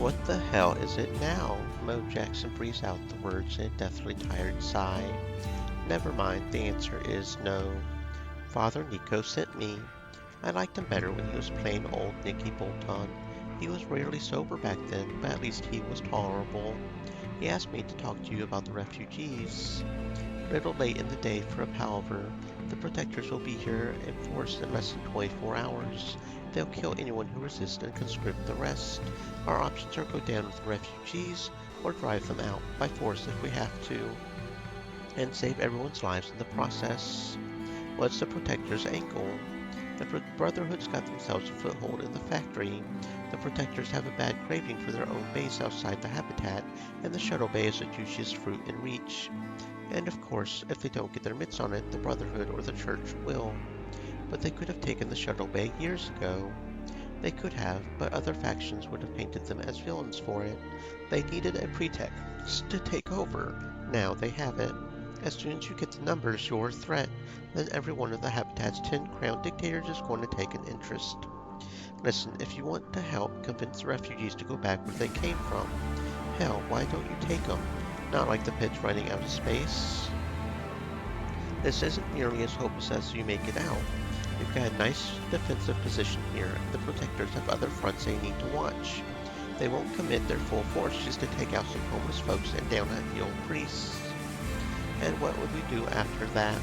What the hell is it now? Mo Jackson breathes out the words in a deathly tired sigh. Never mind, the answer is no. Father Nico sent me. I liked him better when he was plain old Nicky Bolton. He was rarely sober back then, but at least he was tolerable. He asked me to talk to you about the refugees. A little late in the day for a palaver. The protectors will be here in force in less than 24 hours. They'll kill anyone who resists and conscript the rest. Our options are go down with the refugees or drive them out by force if we have to, and save everyone's lives in the process. What's the protectors' angle? The Brotherhood's got themselves a foothold in the factory. The protectors have a bad craving for their own base outside the habitat, and the shuttle bay is the juiciest fruit in reach. And of course, if they don't get their mitts on it, the Brotherhood or the Church will. But they could have taken the shuttle bay years ago. They could have, but other factions would have painted them as villains for it. They needed a pretext to take over. Now they have it. As soon as you get the numbers you're a threat, then every one of the habitat's 10 crown dictators is going to take an interest. Listen, if you want to help convince the refugees to go back where they came from, hell, why don't you take them? Not like the pit's running out of space. This isn't nearly as hopeless as you make it out. We've got a nice defensive position here, and the protectors have other fronts they need to watch. They won't commit their full force just to take out some homeless folks and down at the old priests. And what would we do after that?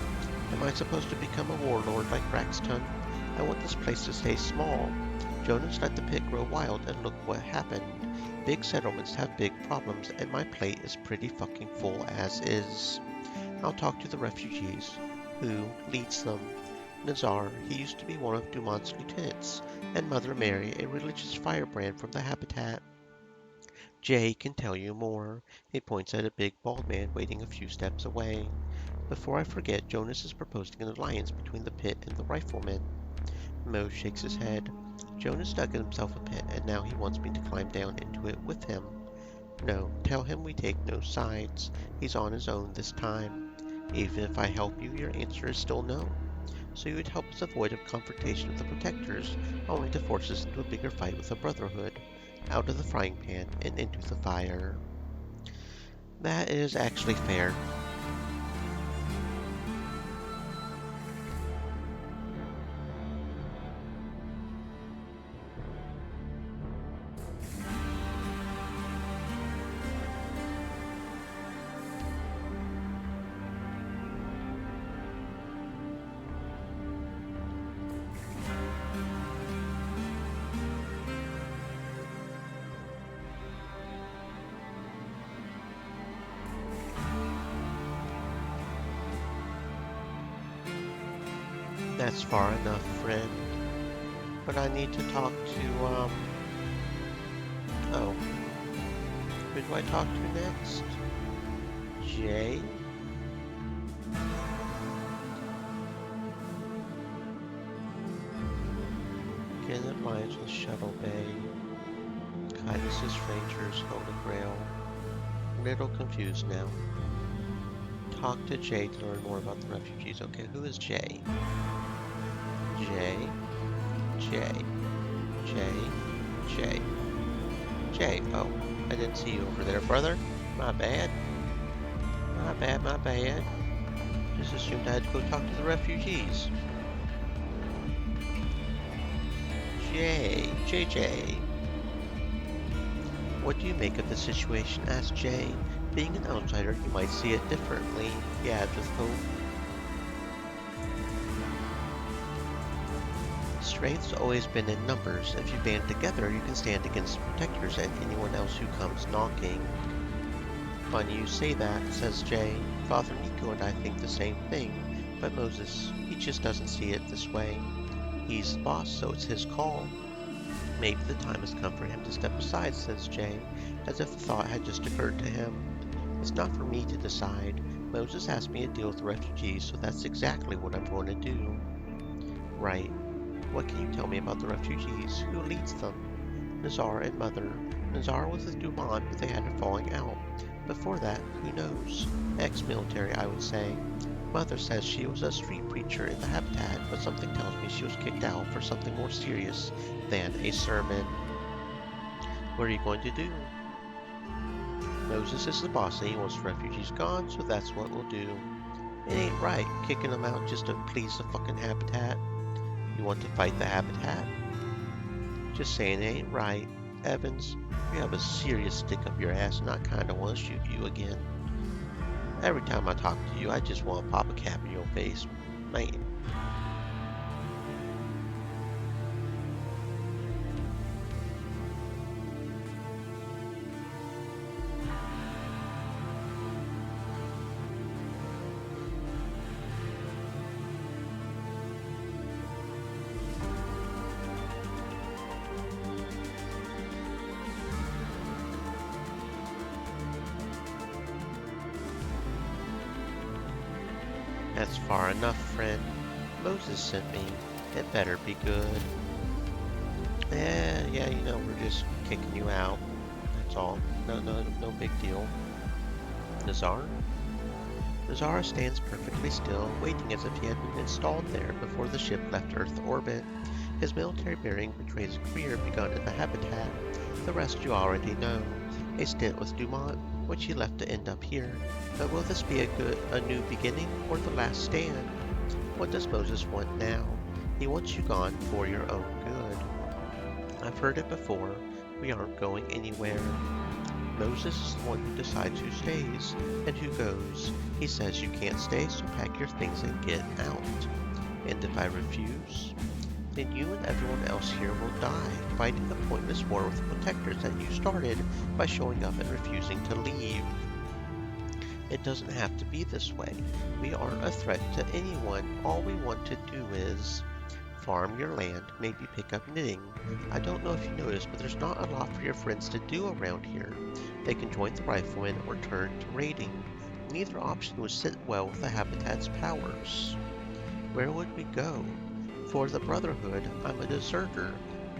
Am I supposed to become a warlord like Braxton? I want this place to stay small. Jonas let the pit grow wild, and look what happened. Big settlements have big problems, and my plate is pretty fucking full as is. I'll talk to the refugees. Who leads them? Nazar, he used to be one of Dumont's lieutenants, and Mother Mary, a religious firebrand from the habitat. Jay can tell you more. He points at a big bald man waiting a few steps away. Before I forget, Jonas is proposing an alliance between the pit and the riflemen. Mo shakes his head. Jonas dug himself a pit, and now he wants me to climb down into it with him. No, tell him we take no sides. He's on his own this time. Even if I help you, your answer is still no. So you would help us avoid a confrontation with the protectors, only to force us into a bigger fight with the Brotherhood. Out of the frying pan and into the fire. That is actually fair. That's far enough, friend. But I need to talk to, oh. Who do I talk to next? Jay? Get in alliance with Shuttle Bay. Kindness's Rangers, Holy Grail. Little confused now. Talk to Jay to learn more about the refugees. Okay, who is Jay? Jay. Oh, I didn't see you over there, brother. My bad. My bad. Just assumed I had to go talk to the refugees. JJ. What do you make of the situation? Asked Jay. Being an outsider, you might see it differently. Yeah, just hope. Strength's always been in numbers. If you band together, you can stand against the protectors and anyone else who comes knocking. Funny you say that, says Jay. Father Nico and I think the same thing, but Moses, he just doesn't see it this way. He's the boss, so it's his call. Maybe the time has come for him to step aside, says Jay, as if the thought had just occurred to him. It's not for me to decide. Moses asked me to deal with the refugees, so that's exactly what I'm going to do. Right. What can you tell me about the refugees? Who leads them? Nazar and Mother. Nazar was with Dumont, but they had a falling out. Before that, who knows? Ex-military, I would say. Mother says she was a street preacher in the habitat, but something tells me she was kicked out for something more serious than a sermon. What are you going to do? Moses is the boss and he wants refugees gone, so that's what we'll do. It ain't right, kicking them out just to please the fucking habitat. You want to fight the habitat? Just saying it ain't right. Evans, you have a serious stick up your ass and I kinda want to shoot you again. Every time I talk to you, I just want to pop a cap in your face. Man. That's far enough, friend. Moses sent me. It better be good. Yeah, you know, we're just kicking you out. That's all. No big deal. Nazar? Nazar stands perfectly still, waiting as if he had been installed there before the ship left Earth orbit. His military bearing betrays a career begun in the habitat. The rest you already know. A stint with Dumont, which he left to end up here. But will this be a new beginning or the last stand? What does Moses want now? He wants you gone for your own good. I've heard it before. We aren't going anywhere. Moses is the one who decides who stays and who goes. He says you can't stay, so pack your things and get out. And if I refuse, then you and everyone else here will die, fighting the pointless war with the protectors that you started by showing up and refusing to leave. It doesn't have to be this way. We aren't a threat to anyone. All we want to do is farm your land, maybe pick up knitting. I don't know if you noticed, but there's not a lot for your friends to do around here. They can join the riflemen or turn to raiding. Neither option would sit well with the habitat's powers. Where would we go? For the Brotherhood, I'm a deserter.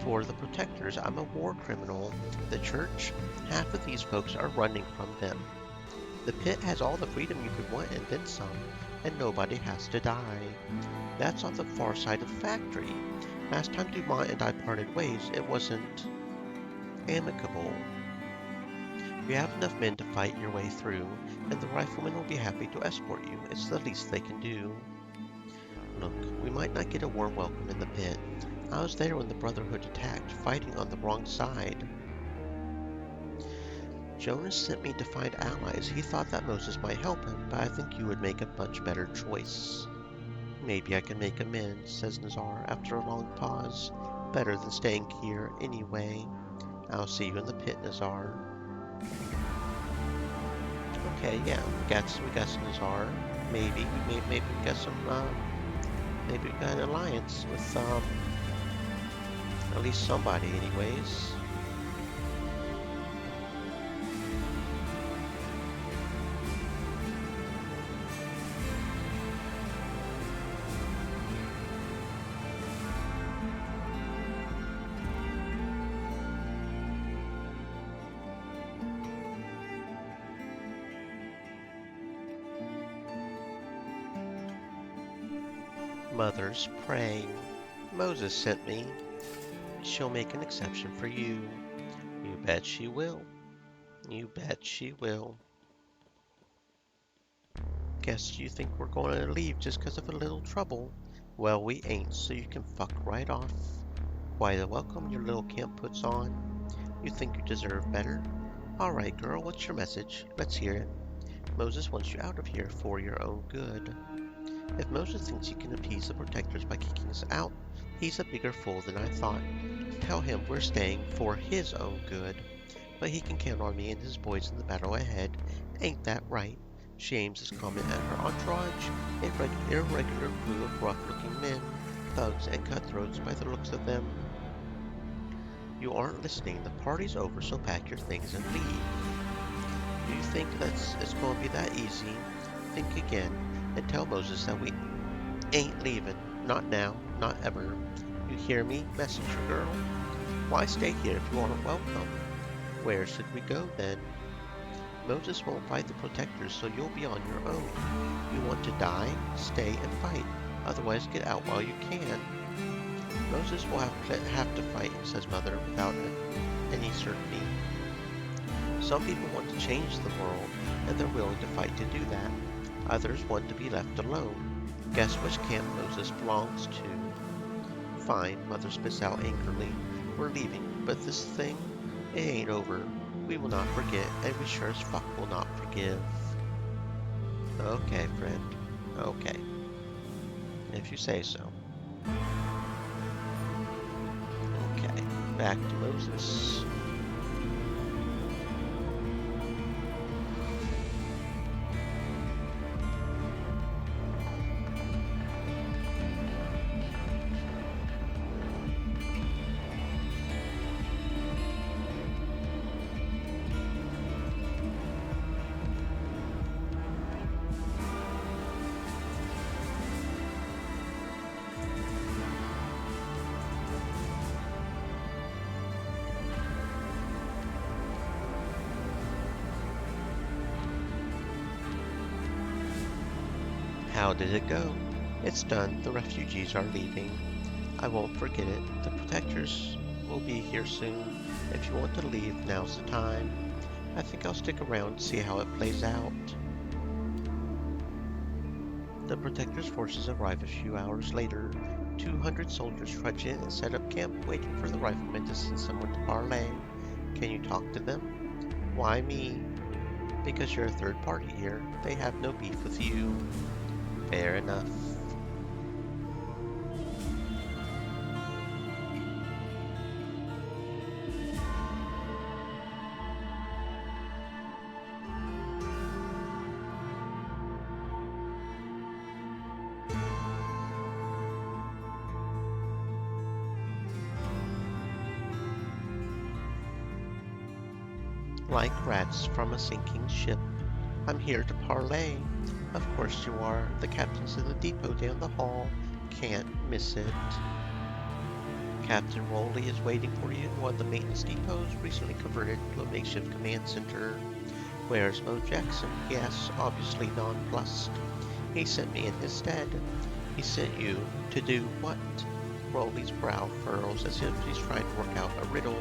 For the Protectors, I'm a war criminal. The Church, half of these folks are running from them. The pit has all the freedom you could want and then some, and nobody has to die. That's on the far side of the factory. Last time Dumont and I parted ways, it wasn't amicable. You have enough men to fight your way through, and the riflemen will be happy to escort you. It's the least they can do. Look, we might not get a warm welcome in the pit. I was there when the Brotherhood attacked, fighting on the wrong side. Jonas sent me to find allies. He thought that Moses might help him, but I think you would make a much better choice. Maybe I can make amends, says Nazar after a long pause. Better than staying here anyway. I'll see you in the pit, Nazar. Okay, yeah, we got some Nazar. Maybe we got some, maybe we got an alliance with, at least somebody anyways. Mother's praying. Moses sent me. She'll make an exception for you. You bet she will. You bet she will. Guess you think we're going to leave just because of a little trouble? Well, we ain't, so you can fuck right off. Quite a welcome your little camp puts on. You think you deserve better? Alright, girl, what's your message? Let's hear it. Moses wants you out of here for your own good. If Moses thinks he can appease the Protectors by kicking us out, he's a bigger fool than I thought. Tell him we're staying for his own good. But he can count on me and his boys in the battle ahead. Ain't that right? She aims his comment at her entourage, a irregular crew of rough-looking men, thugs and cutthroats by the looks of them. You aren't listening. The party's over, so pack your things and leave. Do you think it's going to be that easy? Think again. And tell Moses that we ain't leaving. Not now, not ever. You hear me, messenger girl? Why stay here if you aren't welcome? Where should we go then? Moses won't fight the Protectors, so you'll be on your own. You want to die? Stay and fight. Otherwise, get out while you can. Moses will have to fight, says Mother, without any certainty. Some people want to change the world, and they're willing to fight to do that. Others want to be left alone. Guess which camp Moses belongs to? Fine, Mother spits out angrily. We're leaving, but this thing, it ain't over. We will not forget, and we sure as fuck will not forgive. Okay, friend. Okay. If you say so. Okay, back to Moses. How did it go? It's done. The refugees are leaving. I won't forget it. The protectors will be here soon. If you want to leave, now's the time. I think I'll stick around to see how it plays out. The protectors' forces arrive a few hours later. 200 soldiers trudge in and set up camp, waiting for the riflemen to send someone to parley. Can you talk to them? Why me? Because you're a third party here. They have no beef with you. Fair enough. Like rats from a sinking ship. I'm here to parley. Of course you are. The captain's in the depot down the hall. Can't miss it. Captain Rowley is waiting for you in one of the maintenance depots recently converted to a makeshift command center. Where's Mo Jackson? Yes, obviously nonplussed. He sent me in his stead. He sent you to do what? Rowley's brow furrows as if he's trying to work out a riddle.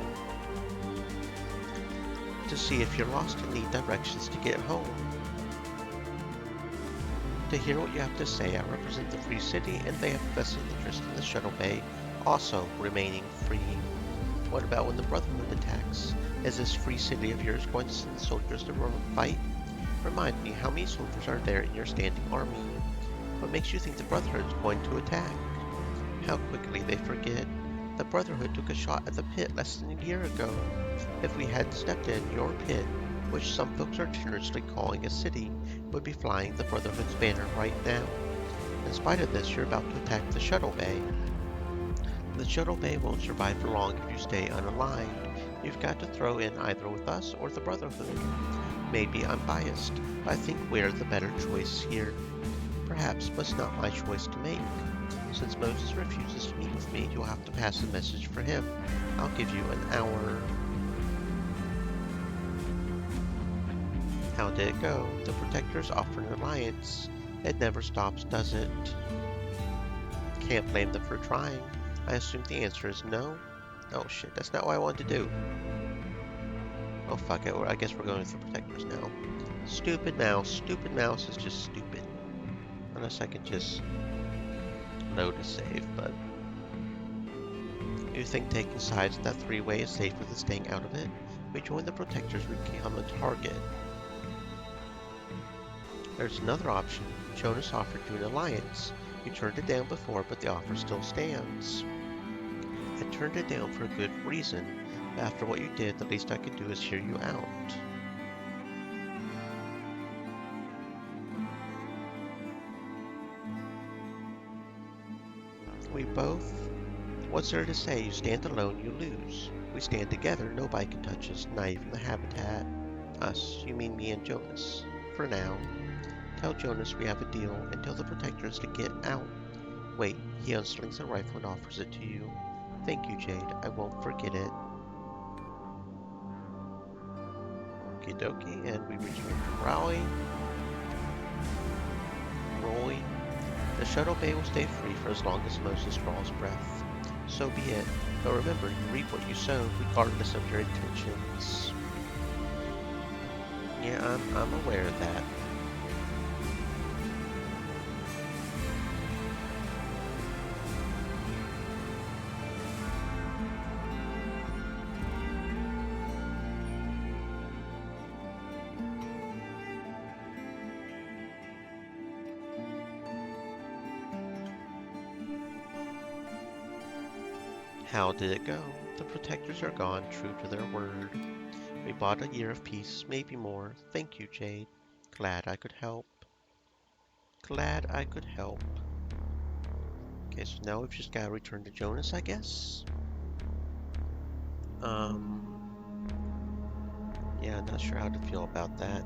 To see if you're lost and need directions to get home. To hear what you have to say, I represent the Free City, and they have a vested interest in the shuttle bay, also remaining free. What about when the Brotherhood attacks? Is this Free City of yours going to send soldiers to run a fight? Remind me, how many soldiers are there in your standing army? What makes you think the Brotherhood is going to attack? How quickly they forget. The Brotherhood took a shot at the pit less than a year ago. If we hadn't stepped in, your pit, which some folks are generously calling a city, would be flying the Brotherhood's banner right now. In spite of this, you're about to attack the shuttle bay. The shuttle bay won't survive for long if you stay unaligned. You've got to throw in either with us or the Brotherhood. Maybe I'm biased, but I think we're the better choice here. Perhaps, but it's not my choice to make. Since Moses refuses to meet with me, you'll have to pass a message for him. I'll give you an hour. How did it go? The Protectors offered an alliance. It never stops, does it? Can't blame them for trying. I assume the answer is no? Oh shit, that's not what I wanted to do. Oh fuck it, I guess we're going with the Protectors now. Stupid mouse is just stupid. Unless I can just load a save, but... You think taking sides in that three-way is safer than staying out of it? We join the Protectors, we become a target. There's another option. Jonas offered you an alliance. You turned it down before, but the offer still stands. I turned it down for a good reason. After what you did, the least I could do is hear you out. We both... What's there to say? You stand alone, you lose. We stand together, nobody can touch us, not even the Habitat. Us, you mean me and Jonas. For now. Tell Jonas we have a deal and tell the Protectors to get out. Wait, he unslings a rifle and offers it to you. Thank you, Jade. I won't forget it. Okie dokie, and we return to Rowley. The shuttle bay will stay free for as long as Moses draws breath. So be it. But remember, you reap what you sow, regardless of your intentions. Yeah, I'm aware of that. How did it go? The protectors are gone, true to their word. We bought a year of peace, maybe more. Thank you, Jade. Glad I could help. Glad I could help. Okay, so now we've just got to return to Jonas, I guess. Yeah, not sure how to feel about that.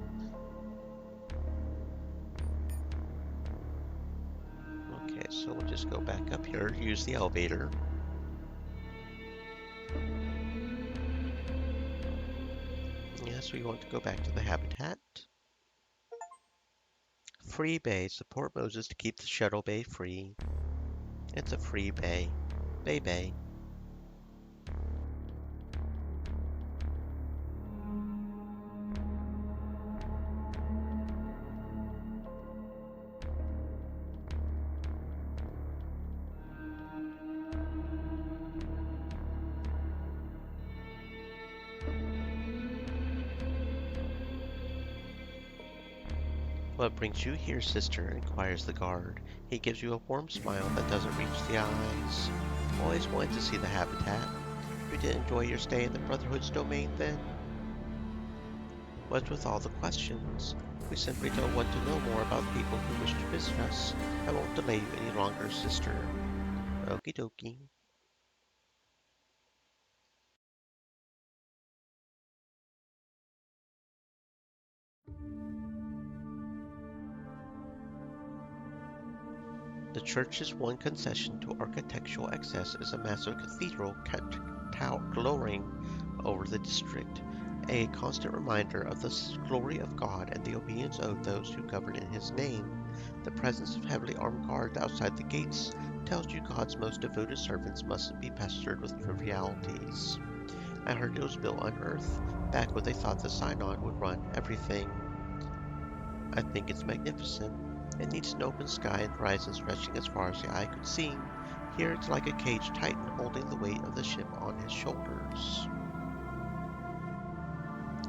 Okay, so we'll just go back up here, use the elevator. Yes, we want to go back to the habitat. Free bay. Support Moses to keep the shuttle bay free. It's a free bay. Bay bay. What brings you here, sister? Inquires the guard. He gives you a warm smile that doesn't reach the eyes. Always wanted to see the habitat. You did enjoy your stay in the Brotherhood's domain then? What's with all the questions? We simply don't want to know more about people who wish to visit us. I won't delay you any longer, sister. Okie dokie. The church's one concession to architectural excess is a massive cathedral glowering over the district, a constant reminder of the glory of God and the obedience of those who govern in His name. The presence of heavily armed guards outside the gates tells you God's most devoted servants mustn't be pestered with trivialities. I heard it was built on Earth, back when they thought the Synod would run everything. I think it's magnificent. It needs an open sky and horizon stretching as far as the eye could see. Here it's like a caged titan holding the weight of the ship on his shoulders.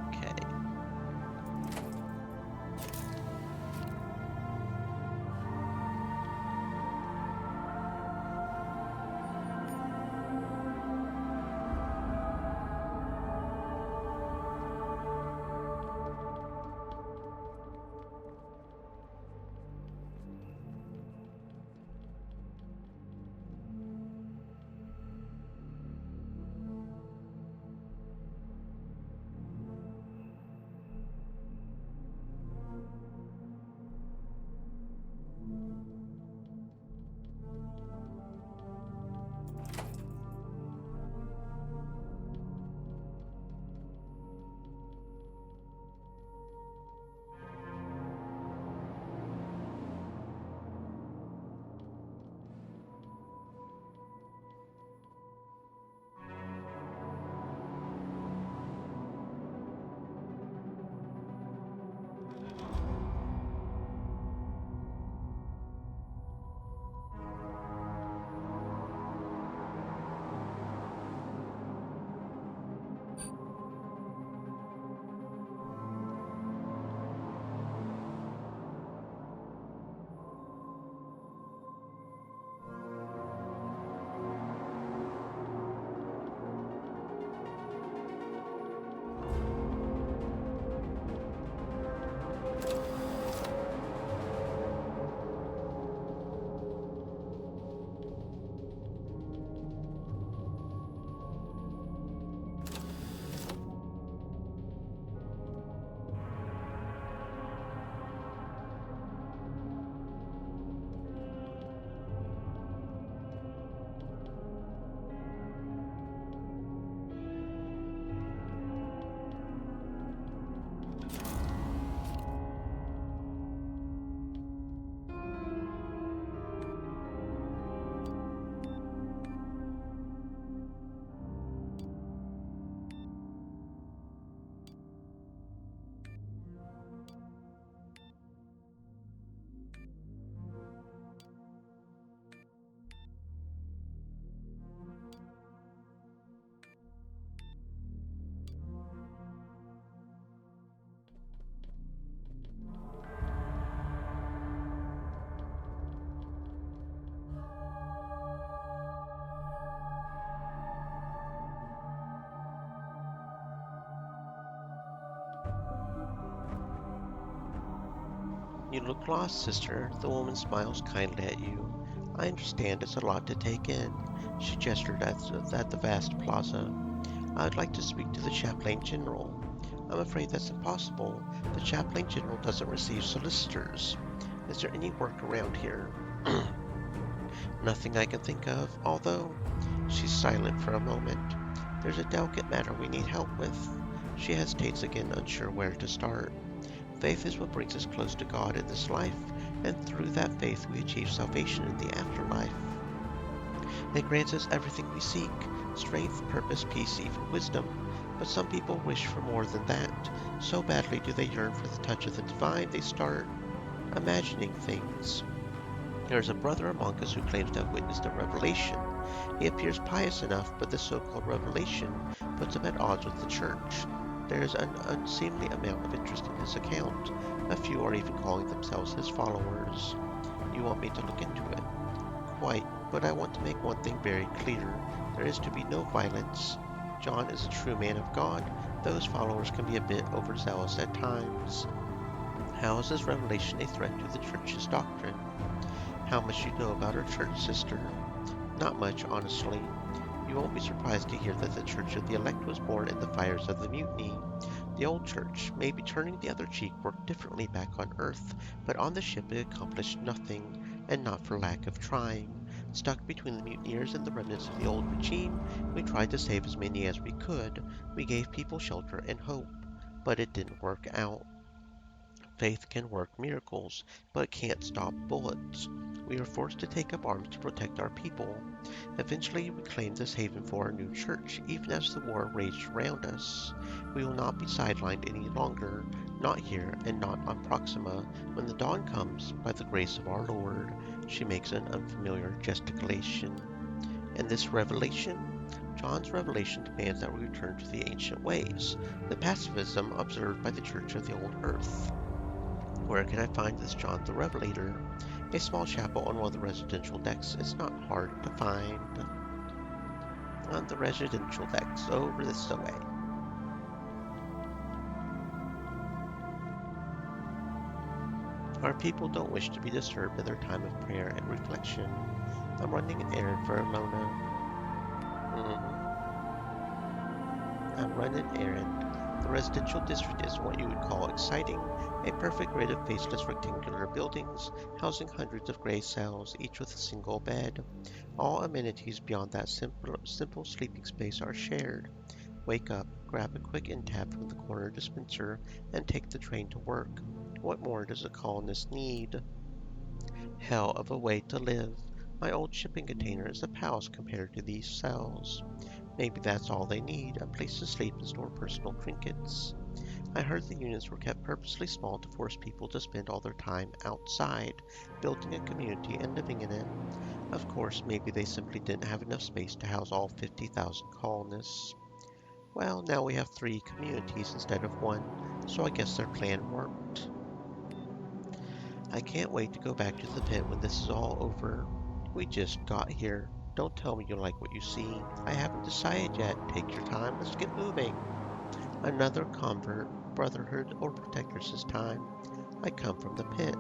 Okay. You look lost, sister. The woman smiles kindly at you. I understand it's a lot to take in. She gestured at the vast plaza. I would like to speak to the Chaplain General. I'm afraid that's impossible. The Chaplain General doesn't receive solicitors. Is there any work around here? Nothing I can think of, although she's silent for a moment. There's a delicate matter we need help with. She hesitates again, unsure where to start. Faith is what brings us close to God in this life, and through that faith we achieve salvation in the afterlife. It grants us everything we seek: strength, purpose, peace, even wisdom. But some people wish for more than that. So badly do they yearn for the touch of the divine, they start imagining things. There is a brother among us who claims to have witnessed a revelation. He appears pious enough, but the so-called revelation puts him at odds with the church. There is an unseemly amount of interest in his account. A few are even calling themselves his followers. You want me to look into it? Quite, but I want to make one thing very clear. There is to be no violence. John is a true man of God. Those followers can be a bit overzealous at times. How is this revelation a threat to the church's doctrine? How much you know about our church, sister? Not much, honestly. You won't be surprised to hear that the Church of the Elect was born in the fires of the Mutiny. The old church, maybe turning the other cheek, worked differently back on Earth, but on the ship it accomplished nothing, and not for lack of trying. Stuck between the mutineers and the remnants of the old regime, we tried to save as many as we could. We gave people shelter and hope, but it didn't work out. Faith can work miracles, but it can't stop bullets. We were forced to take up arms to protect our people. Eventually, we claimed this haven for our new church, even as the war raged around us. We will not be sidelined any longer, not here and not on Proxima. When the dawn comes, by the grace of our Lord, she makes an unfamiliar gesticulation. And this revelation? John's revelation demands that we return to the ancient ways, the pacifism observed by the Church of the Old Earth. Where can I find this John the Revelator? A small chapel on one of the residential decks. It's not hard to find. On the residential decks, over this way. Our people don't wish to be disturbed in their time of prayer and reflection. I'm running an errand for Mona. I'm running an errand. The residential district is what you would call exciting, a perfect grid of faceless rectangular buildings housing hundreds of gray cells, each with a single bed. All amenities beyond that simple sleeping space are shared. Wake up, grab a quick in-tap from the corner dispenser, and take the train to work. What more does a colonist need? Hell of a way to live. My old shipping container is a palace compared to these cells. Maybe that's all they need, a place to sleep and store personal trinkets. I heard the units were kept purposely small to force people to spend all their time outside, building a community and living in it. Of course, maybe they simply didn't have enough space to house all 50,000 colonists. Well, now we have 3 communities instead of 1, so I guess their plan worked. I can't wait to go back to the pit when this is all over. We just got here. Don't tell me you like what you see. I haven't decided yet. Take your time. Let's get moving. Another convert, brotherhood, or protectors this time. I come from the pit.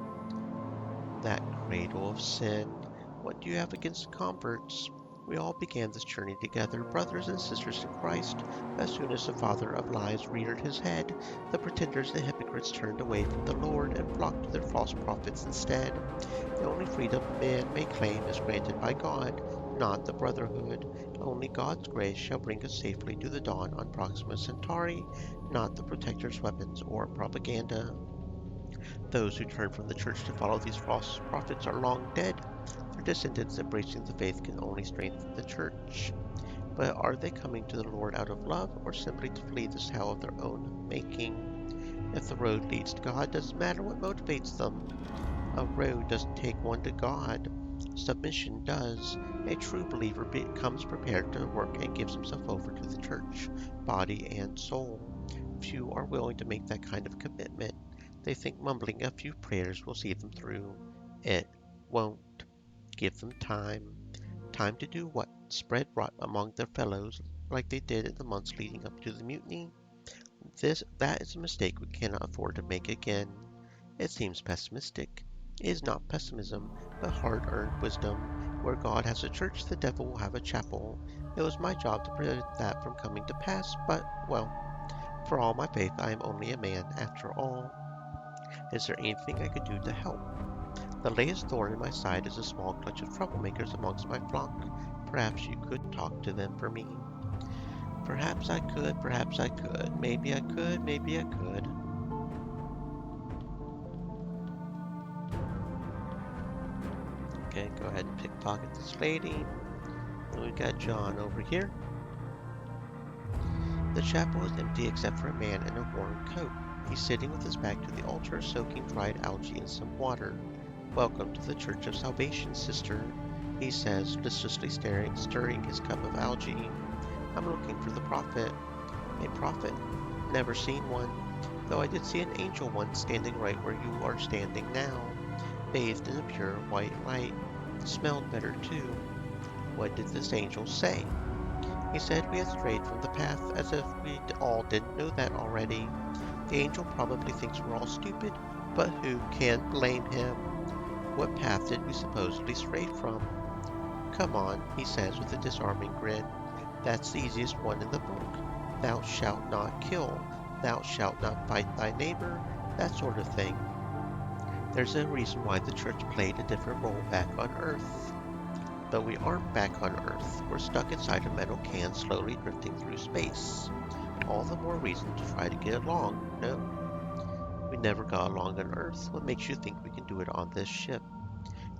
That cradle of sin. What do you have against converts? We all began this journey together, brothers and sisters in Christ. As soon as the father of lies reared his head, the pretenders and hypocrites turned away from the Lord and flocked to their false prophets instead. The only freedom man may claim is granted by God, not the brotherhood. Only God's grace shall bring us safely to the dawn on Proxima Centauri, not the protector's weapons or propaganda. Those who turn from the church to follow these false prophets are long dead. Their descendants embracing the faith can only strengthen the church. But are they coming to the Lord out of love, or simply to flee this hell of their own making? If the road leads to God, doesn't matter what motivates them. A road doesn't take one to God. Submission does. A true believer becomes prepared to work and gives himself over to the church, body and soul. Few are willing to make that kind of commitment. They think mumbling a few prayers will see them through. It won't. Give them time. Time to do what? Spread rot among their fellows like they did in the months leading up to the mutiny? That is a mistake we cannot afford to make again. It seems pessimistic. It is not pessimism, but hard-earned wisdom. Where God has a church, the devil will have a chapel. It was my job to prevent that from coming to pass, but, well, for all my faith, I am only a man after all. Is there anything I could do to help? The latest thorn in my side is a small clutch of troublemakers amongst my flock. Perhaps you could talk to them for me. Perhaps I could, perhaps I could. Maybe I could, maybe I could. Okay, go ahead and pickpocket this lady. And we've got John over here. The chapel is empty except for a man in a worn coat. He's sitting with his back to the altar, soaking dried algae in some water. Welcome to the Church of Salvation, sister, he says, listlessly stirring his cup of algae. I'm looking for the prophet. A prophet? Never seen one. Though I did see an angel once standing right where you are standing now, bathed in a pure white light. Smelled better too. What did this angel say? He said we had strayed from the path, as if we all didn't know that already. The angel probably thinks we're all stupid, but who can blame him? What path did we supposedly stray from? Come on, he says with a disarming grin. That's the easiest one in the book. Thou shalt not kill. Thou shalt not fight thy neighbor. That sort of thing. There's a reason why the church played a different role back on Earth. But we aren't back on Earth. We're stuck inside a metal can slowly drifting through space. All the more reason to try to get along, no? We never got along on Earth. What makes you think we can do it on this ship?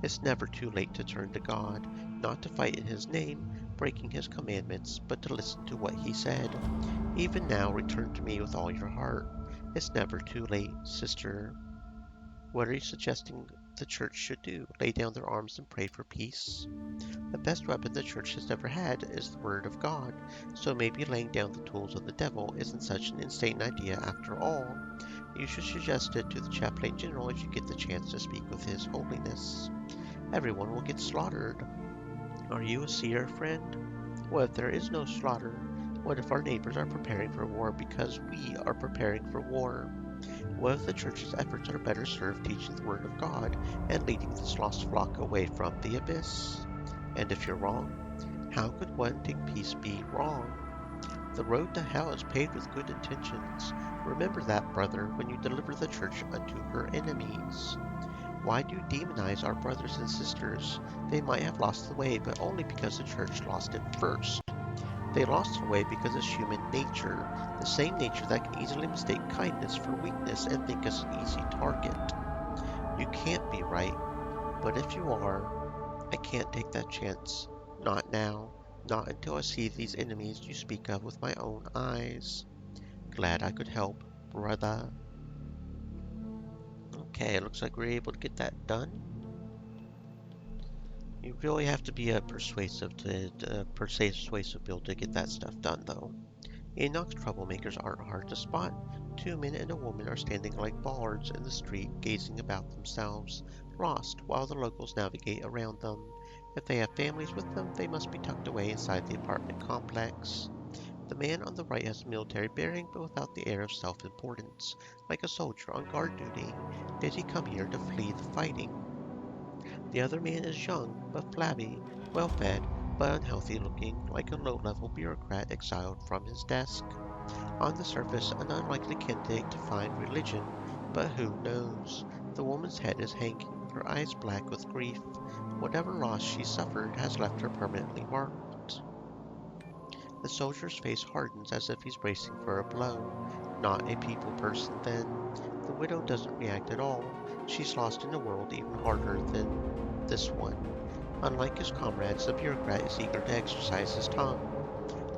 It's never too late to turn to God, not to fight in His name, breaking His commandments, but to listen to what He said. Even now, return to me with all your heart. It's never too late, sister. What are you suggesting the church should do? Lay down their arms and pray for peace? The best weapon the church has ever had is the Word of God, so maybe laying down the tools of the devil isn't such an insane idea after all. You should suggest it to the Chaplain General if you get the chance to speak with His Holiness. Everyone will get slaughtered. Are you a seer, friend? What if there is no slaughter? What if our neighbors are preparing for war because we are preparing for war? What if the church's efforts are better served teaching the Word of God and leading this lost flock away from the abyss? And if you're wrong, how could wanting peace be wrong? The road to hell is paved with good intentions. Remember that, brother, when you deliver the church unto her enemies. Why do you demonize our brothers and sisters? They might have lost the way, but only because the church lost it first. They lost their way because it's human nature, the same nature that can easily mistake kindness for weakness and think us an easy target. You can't be right, but if you are, I can't take that chance. Not now, not until I see these enemies you speak of with my own eyes. Glad I could help, brother. Okay, it looks like we're able to get that done. You really have to be a persuasive build to get that stuff done, though. Enoch's troublemakers aren't hard to spot. 2 men and a woman are standing like bollards in the street, gazing about themselves, lost, while the locals navigate around them. If they have families with them, they must be tucked away inside the apartment complex. The man on the right has a military bearing, but without the air of self-importance, like a soldier on guard duty. Did he come here to flee the fighting? The other man is young, but flabby, well-fed, but unhealthy-looking, like a low-level bureaucrat exiled from his desk. On the surface, an unlikely candidate to find religion, but who knows? The woman's head is hanging, her eyes black with grief. Whatever loss she suffered has left her permanently marked. The soldier's face hardens as if he's bracing for a blow. Not a people person, then. The widow doesn't react at all. She's lost in a world even harder than this one. Unlike his comrades, the bureaucrat is eager to exercise his tongue.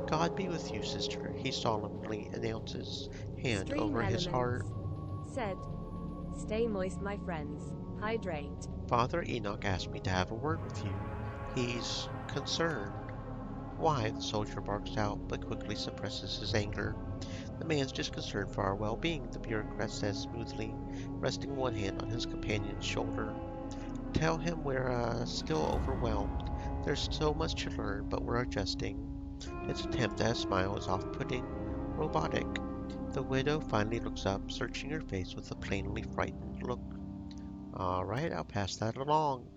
God be with you, sister, he solemnly announces, hand Stream over his heart. Said, stay moist, my friends. Hydrate. Father Enoch asked me to have a word with you. He's concerned. Why? The soldier barks out, but quickly suppresses his anger. The man's just concerned for our well-being, the bureaucrat says smoothly, resting one hand on his companion's shoulder. Tell him we're still overwhelmed. There's so much to learn, but we're adjusting. His attempt at a smile is off-putting, robotic. The widow finally looks up, searching her face with a plainly frightened look. All right, I'll pass that along.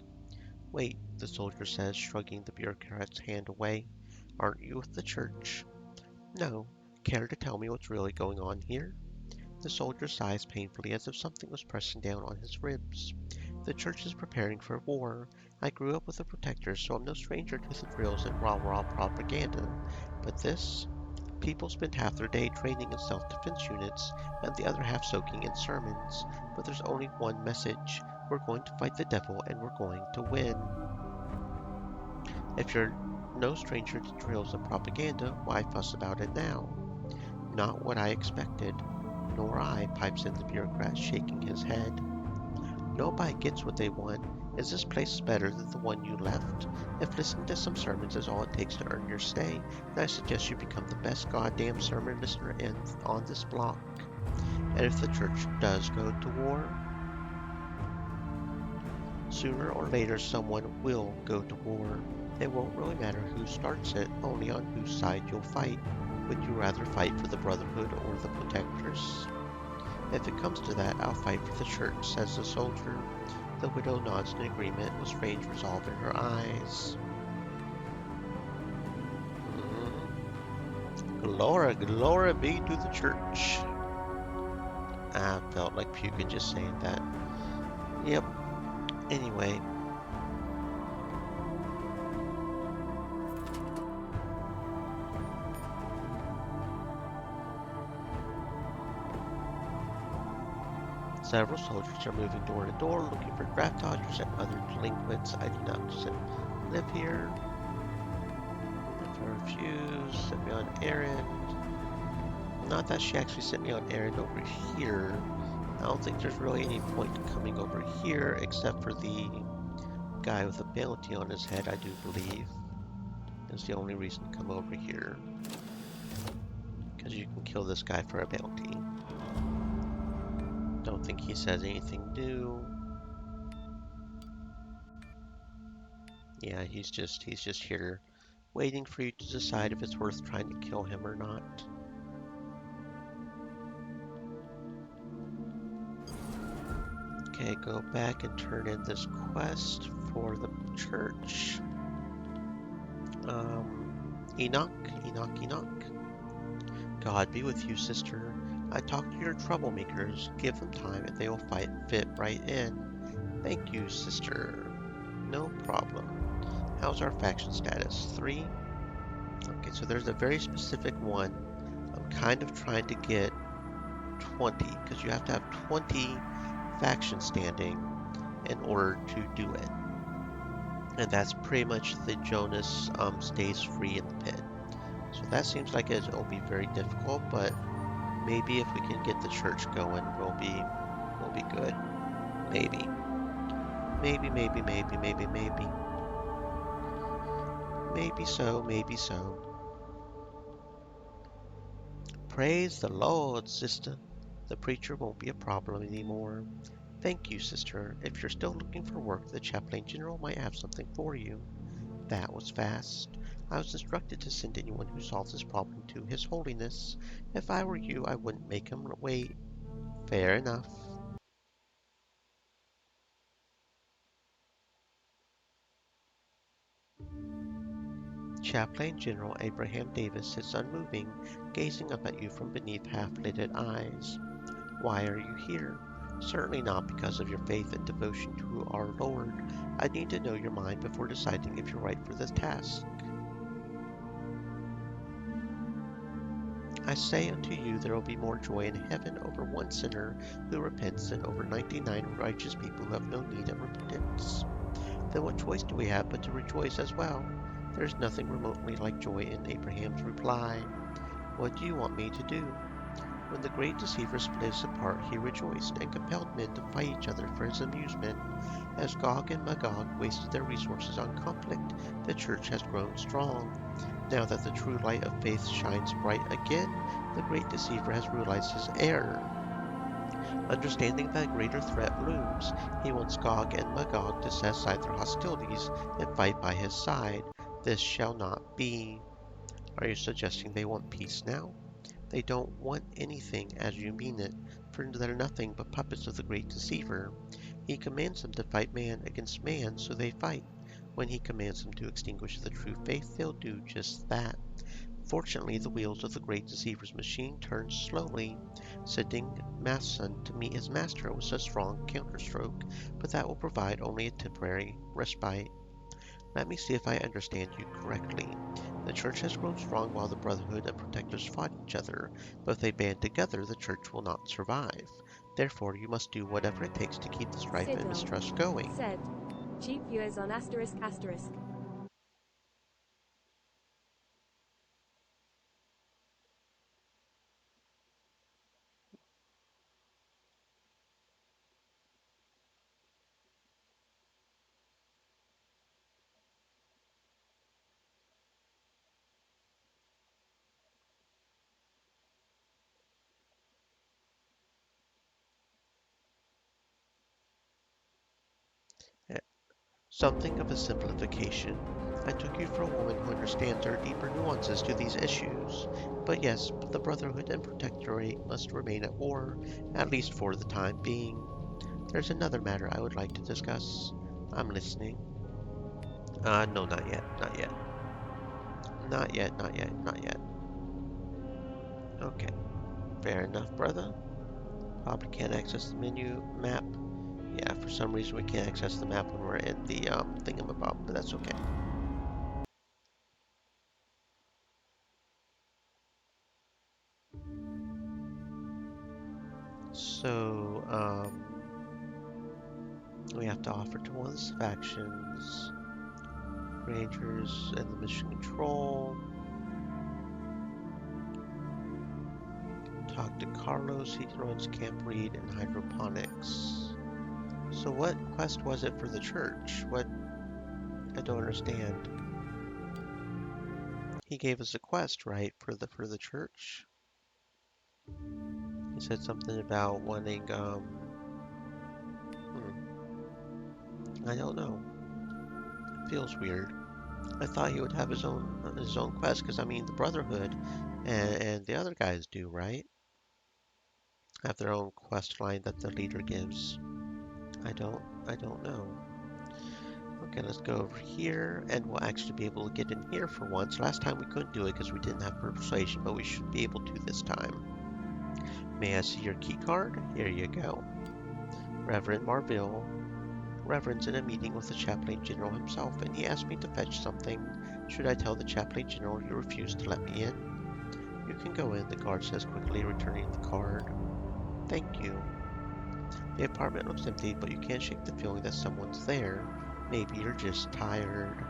Wait, the soldier says, shrugging the bureaucrat's hand away. Aren't you with the church? No. Care to tell me what's really going on here? The soldier sighs painfully as if something was pressing down on his ribs. The church is preparing for war. I grew up with a protector, so I'm no stranger to the drills and rah-rah propaganda. But this? People spend half their day training in self-defense units and the other half soaking in sermons. But there's only one message. We're going to fight the devil and we're going to win. If you're no stranger to drills and propaganda, why fuss about it now? Not what I expected. Nor I, pipes in the bureaucrat, shaking his head. Nobody gets what they want. Is this place better than the one you left? If listening to some sermons is all it takes to earn your stay, then I suggest you become the best goddamn sermon listener on this block. And if the church does go to war, sooner or later someone will go to war. It won't really matter who starts it, only on whose side you'll fight. Would you rather fight for the Brotherhood or the Protectors? If it comes to that, I'll fight for the church, says the soldier. The widow nods in agreement with strange resolve in her eyes. Glory, glory be to the church. I felt like puking just saying that. Yep. Anyway. Several soldiers are moving door to door looking for draft dodgers and other delinquents. I do not live here. If I refuse, send me on errand. Not that she actually sent me on errand over here. I don't think there's really any point to coming over here except for the guy with a bounty on his head, I do believe. Is the only reason to come over here. Because you can kill this guy for a bounty. Don't think he says anything new. Yeah, he's just here waiting for you to decide if it's worth trying to kill him or not. Okay, go back and turn in this quest for the church. Enoch. God be with you, sister. I talked to your troublemakers. Give them time and they will fit right in. Thank you, sister. No problem. How's our faction status? 3? Okay, so there's a very specific one. I'm kind of trying to get 20, because you have to have 20 factions standing in order to do it. And that's pretty much the Jonas stays free in the pit. So that seems like it'll be very difficult, but maybe if we can get the church going, we'll be good. Maybe. Maybe. Maybe so. Praise the Lord, sister. The preacher won't be a problem anymore. Thank you, sister. If you're still looking for work, the Chaplain General might have something for you. That was fast. I was instructed to send anyone who solves this problem to His Holiness. If I were you, I wouldn't make him wait. Fair enough. Chaplain General Abraham Davis sits unmoving, gazing up at you from beneath half-lidded eyes. Why are you here? Certainly not because of your faith and devotion to our Lord. I need to know your mind before deciding if you're right for this task. I say unto you, there will be more joy in heaven over one sinner who repents than over 99 righteous people who have no need of repentance. Then what choice do we have but to rejoice as well? There is nothing remotely like joy in Abraham's reply. What do you want me to do? When the great deceiver split us apart, he rejoiced and compelled men to fight each other for his amusement. As Gog and Magog wasted their resources on conflict, the church has grown strong. Now that the true light of faith shines bright again, the great deceiver has realized his error. Understanding that a greater threat looms, he wants Gog and Magog to set aside their hostilities and fight by his side. This shall not be. Are you suggesting they want peace now? They don't want anything as you mean it, for they're nothing but puppets of the great deceiver. He commands them to fight man against man, so they fight. When he commands them to extinguish the true faith, they'll do just that. Fortunately, the wheels of the great deceiver's machine turn slowly, sending Mason to meet his master with a strong counterstroke, but that will provide only a temporary respite. Let me see if I understand you correctly. The church has grown strong while the Brotherhood and Protectors fought each other, but if they band together, the church will not survive. Therefore, you must do whatever it takes to keep the strife and Siddle mistrust going. said. Cheap viewers on asterisk asterisk. Eh, Something of a simplification. I took you for a woman who understands there are deeper nuances to these issues. But yes, the Brotherhood and Protectorate must remain at war, at least for the time being. There's another matter I would like to discuss. I'm listening. No, not yet, not yet. Not yet, not yet, not yet. Okay, fair enough, brother. Probably can't access the menu map. Yeah, for some reason we can't access the map when we're in the thingamabob, but that's okay. So, we have to offer to one of the factions, Rangers, and the mission control. Talk to Carlos, he runs Camp Reed and Hydroponics. So what quest was it for the church? What? I don't understand. He gave us a quest, right, for the church? He said something about wanting, I don't know. It feels weird. I thought he would have his own quest, because I mean the Brotherhood and the other guys do, right? Have their own quest line that the leader gives. I don't know. Okay, let's go over here, and we'll actually be able to get in here for once. Last time we couldn't do it because we didn't have persuasion, but we should be able to this time. May I see your key card? Here you go. Reverend Marville. Reverend's in a meeting with the Chaplain General himself, and he asked me to fetch something. Should I tell the Chaplain General you refused to let me in? You can go in, the guard says quickly, returning the card. Thank you. The apartment looks empty, but you can't shake the feeling that someone's there. Maybe you're just tired.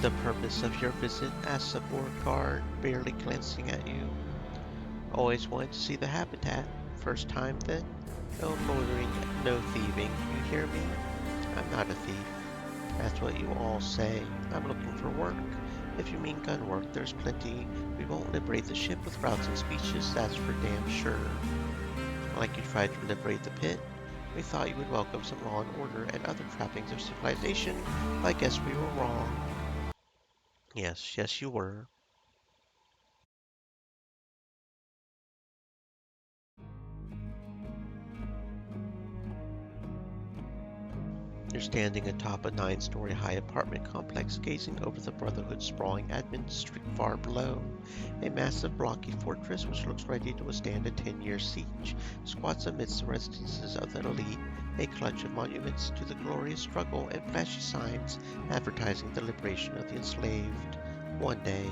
The purpose of your visit? Asked the board guard, barely glancing at you. Always wanted to see the habitat. First time then? No loitering, no thieving. You hear me? I'm not a thief. That's what you all say. I'm looking for work. If you mean gun work, there's plenty. We won't liberate the ship with routes and speeches, that's for damn sure. Like you tried to liberate the pit? We thought you would welcome some law and order and other trappings of civilization, but I guess we were wrong. Yes, yes you were. You're standing atop a 9-story high apartment complex gazing over the Brotherhood's sprawling admin district far below. A massive blocky fortress which looks ready to withstand a 10-year siege squats amidst the residences of the elite, a clutch of monuments to the glorious struggle and flashy signs advertising the liberation of the enslaved. One day.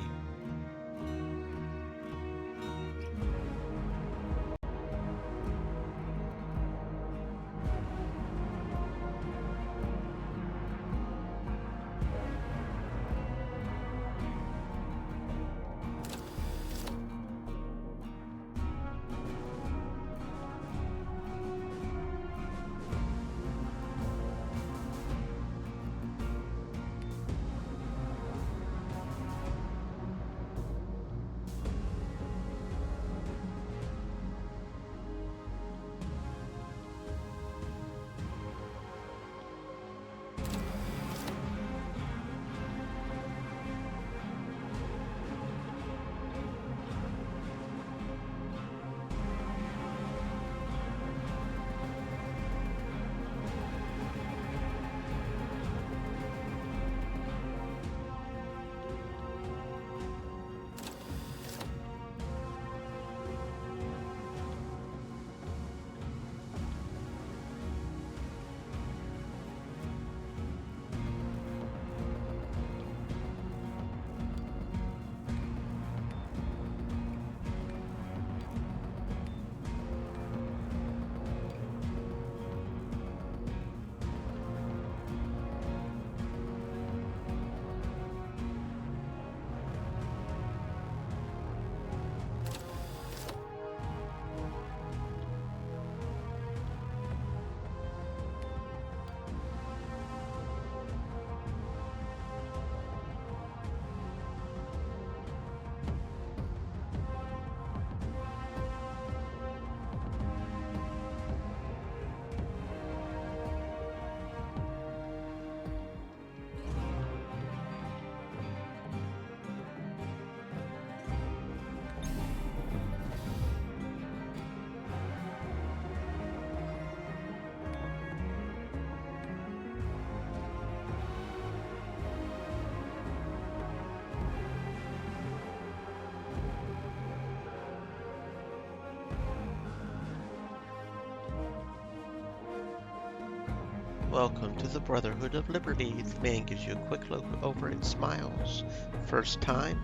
Welcome to the Brotherhood of Liberty. The man gives you a quick look over and smiles. First time?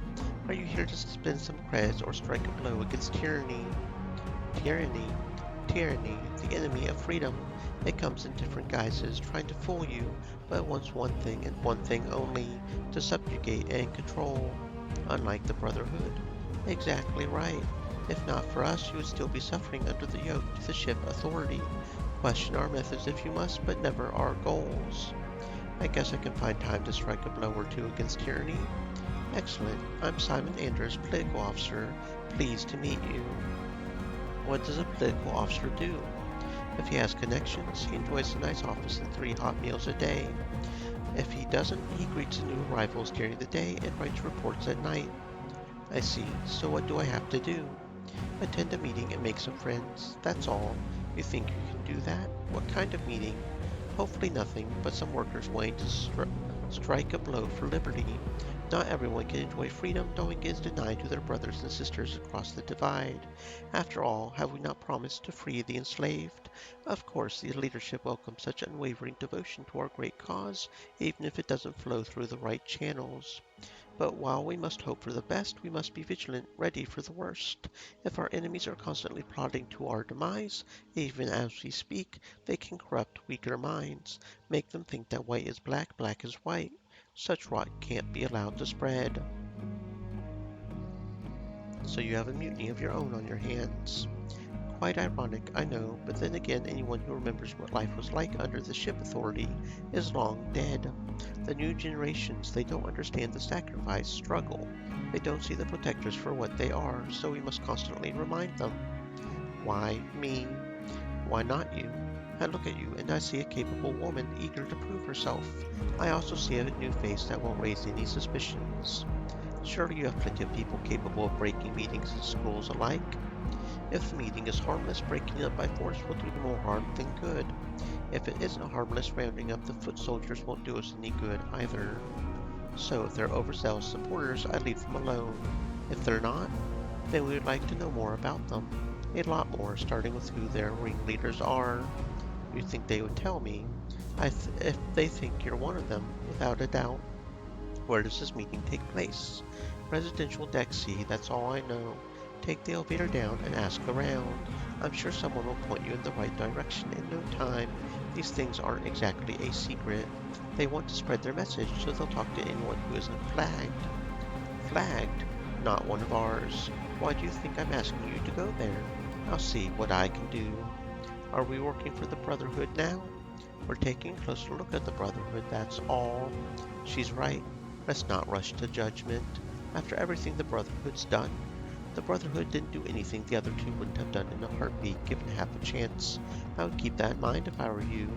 Are you here to spend some credits or strike a blow against tyranny? Tyranny? Tyranny, the enemy of freedom. It comes in different guises, trying to fool you, but it wants one thing and one thing only, to subjugate and control. Unlike the Brotherhood. Exactly right. If not for us, you would still be suffering under the yoke to the ship authority. Question our methods if you must, but never our goals. I guess I can find time to strike a blow or two against tyranny. Excellent. I'm Simon Anders, political officer. Pleased to meet you. What does a political officer do? If he has connections, he enjoys a nice office and 3 hot meals a day. If he doesn't, he greets new arrivals during the day and writes reports at night. I see. So what do I have to do? Attend a meeting and make some friends. That's all. You think you can do that? What kind of meeting? Hopefully nothing, but some workers wanting to strike a blow for liberty. Not everyone can enjoy freedom, knowing it is denied to their brothers and sisters across the divide. After all, have we not promised to free the enslaved? Of course, the leadership welcomes such unwavering devotion to our great cause, even if it doesn't flow through the right channels. But while we must hope for the best, we must be vigilant, ready for the worst. If our enemies are constantly plotting to our demise, even as we speak, they can corrupt weaker minds, make them think that white is black, black is white. Such rot can't be allowed to spread. So you have a mutiny of your own on your hands. Quite ironic, I know, but then again, anyone who remembers what life was like under the ship authority is long dead. The new generations, they don't understand the sacrifice, struggle. They don't see the protectors for what they are, so we must constantly remind them. Why me? Why not you? I look at you and I see a capable woman eager to prove herself. I also see a new face that won't raise any suspicions. Surely you have plenty of people capable of breaking meetings and schools alike. If the meeting is harmless, breaking up by force will do more harm than good. If it isn't harmless, rounding up the foot soldiers won't do us any good either. So if they're overzealous supporters, I leave them alone. If they're not, then we would like to know more about them. A lot more, starting with who their ringleaders are. You think they would tell me? If they think you're one of them, without a doubt. Where does this meeting take place? Residential deck C, that's all I know. Take the elevator down and ask around. I'm sure someone will point you in the right direction in no time. These things aren't exactly a secret. They want to spread their message, so they'll talk to anyone who isn't flagged. Flagged? Not one of ours. Why do you think I'm asking you to go there? I'll see what I can do. Are we working for the Brotherhood now? We're taking a closer look at the Brotherhood, that's all. She's right. Let's not rush to judgment. After everything the Brotherhood's done, the Brotherhood didn't do anything the other two wouldn't have done in a heartbeat, given half a chance. I would keep that in mind if I were you.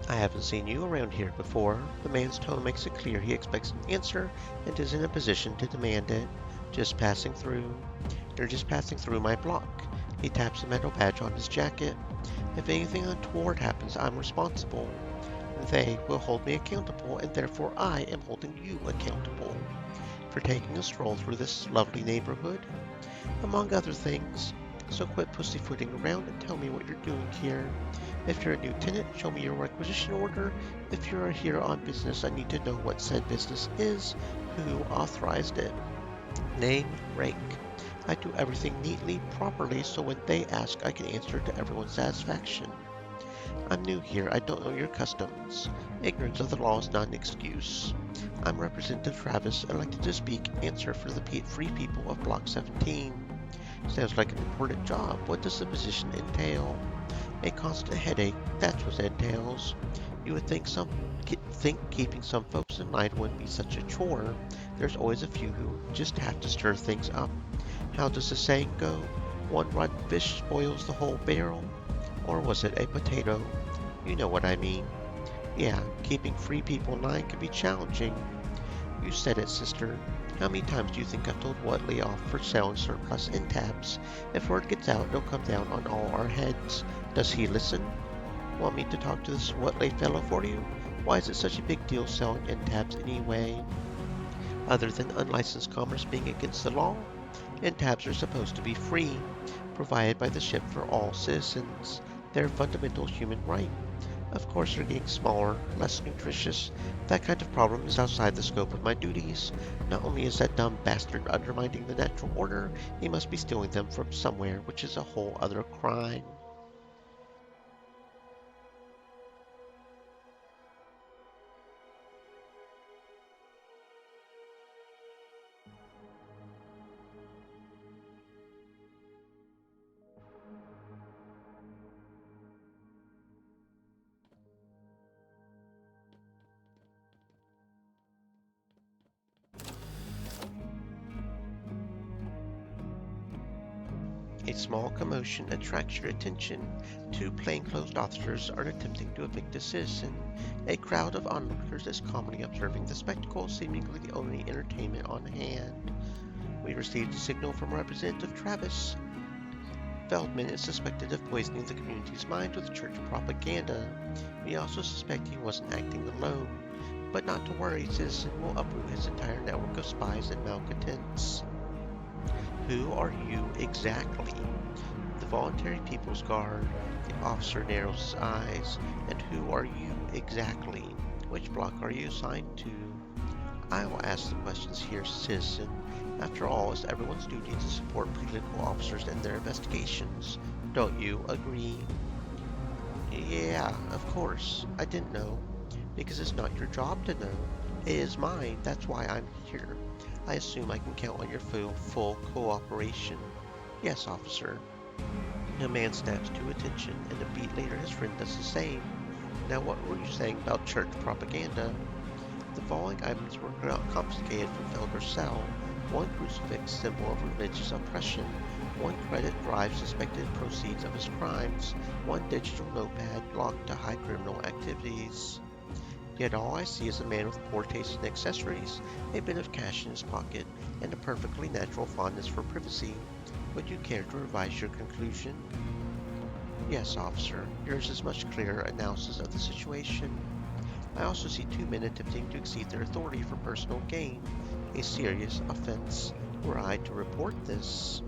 I haven't seen you around here before. The man's tone makes it clear he expects an answer and is in a position to demand it. Just passing through. You're just passing through my block. He taps a metal badge on his jacket. If anything untoward happens, I'm responsible. They will hold me accountable, and therefore I am holding you accountable for taking a stroll through this lovely neighborhood, among other things. So quit pussyfooting around and tell me what you're doing here. If you're a new tenant, show me your requisition order. If you're here on business, I need to know what said business is, who authorized it. Name, rank. I do everything neatly, properly, so when they ask, I can answer to everyone's satisfaction. I'm new here, I don't know your customs. Ignorance of the law is not an excuse. I'm Representative Travis, elected to speak, answer for the free people of Block 17. Sounds like an important job. What does the position entail? A constant headache, that's what it entails. You would think keeping some folks in line wouldn't be such a chore. There's always a few who just have to stir things up. How does the saying go? One rotten fish spoils the whole barrel? Or was it a potato? You know what I mean. Yeah, keeping free people in line can be challenging. You said it, sister. How many times do you think I've told Whatley off for selling surplus end tabs? If word gets out, it'll come down on all our heads. Does he listen? Want me to talk to this Whatley fellow for you? Why is it such a big deal selling end tabs anyway? Other than unlicensed commerce being against the law, end tabs are supposed to be free, provided by the ship for all citizens. They're a fundamental human right. Of course, they're getting smaller, less nutritious. That kind of problem is outside the scope of my duties. Not only is that dumb bastard undermining the natural order, he must be stealing them from somewhere, which is a whole other crime. A small commotion attracts your attention. Two plainclothes officers are attempting to evict a citizen. A crowd of onlookers is calmly observing the spectacle, seemingly the only entertainment on hand. We received a signal from Representative Travis. Feldman is suspected of poisoning the community's mind with church propaganda. We also suspect he wasn't acting alone. But not to worry, Citizen will uproot his entire network of spies and malcontents. Who are you exactly? The Voluntary People's Guard. The officer narrows his eyes. And who are you exactly? Which block are you assigned to? I will ask the questions here, citizen. After all, it's everyone's duty to support political officers in their investigations. Don't you agree? Yeah, of course. I didn't know. Because it's not your job to know. It is mine. That's why I'm here. I assume I can count on your full cooperation. Yes, officer. The man snaps to attention, and a beat later his friend does the same. Now what were you saying about church propaganda? The following items were confiscated from Felder's cell. One crucifix, symbol of religious oppression. One credit drive, suspected proceeds of his crimes. One digital notepad, locked to high criminal activities. Yet all I see is a man with poor taste in accessories, a bit of cash in his pocket, and a perfectly natural fondness for privacy. Would you care to revise your conclusion? Yes, officer. Yours is much clearer analysis of the situation. I also see two men attempting to exceed their authority for personal gain, a serious offense. Were I to report this,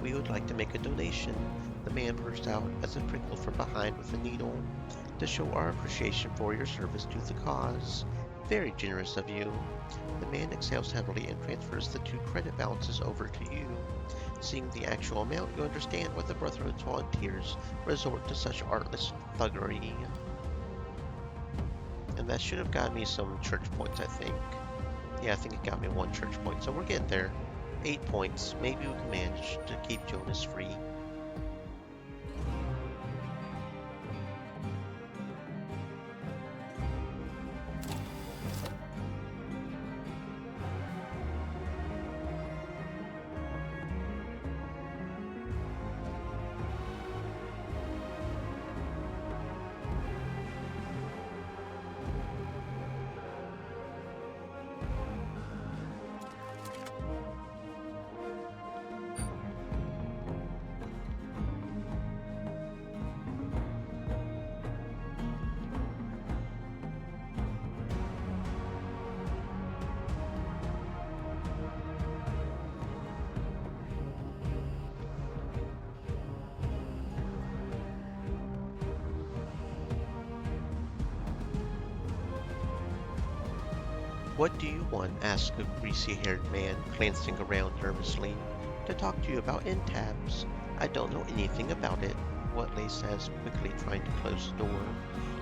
we would like to make a donation. The man burst out as if prickled from behind with a needle. To show our appreciation for your service to the cause. Very generous of you. The man exhales heavily and transfers the 2 credit balances over to you. Seeing the actual amount, you understand why the Brotherhood's volunteers resort to such artless thuggery. And that should have gotten me some church points, I think. Yeah, I think it got me 1 church point, so we're getting there. 8 points. Maybe we can manage to keep Jonas free. What do you want? Asks a greasy-haired man, glancing around nervously. To talk to you about end tabs. I don't know anything about it, Whatley says, quickly trying to close the door.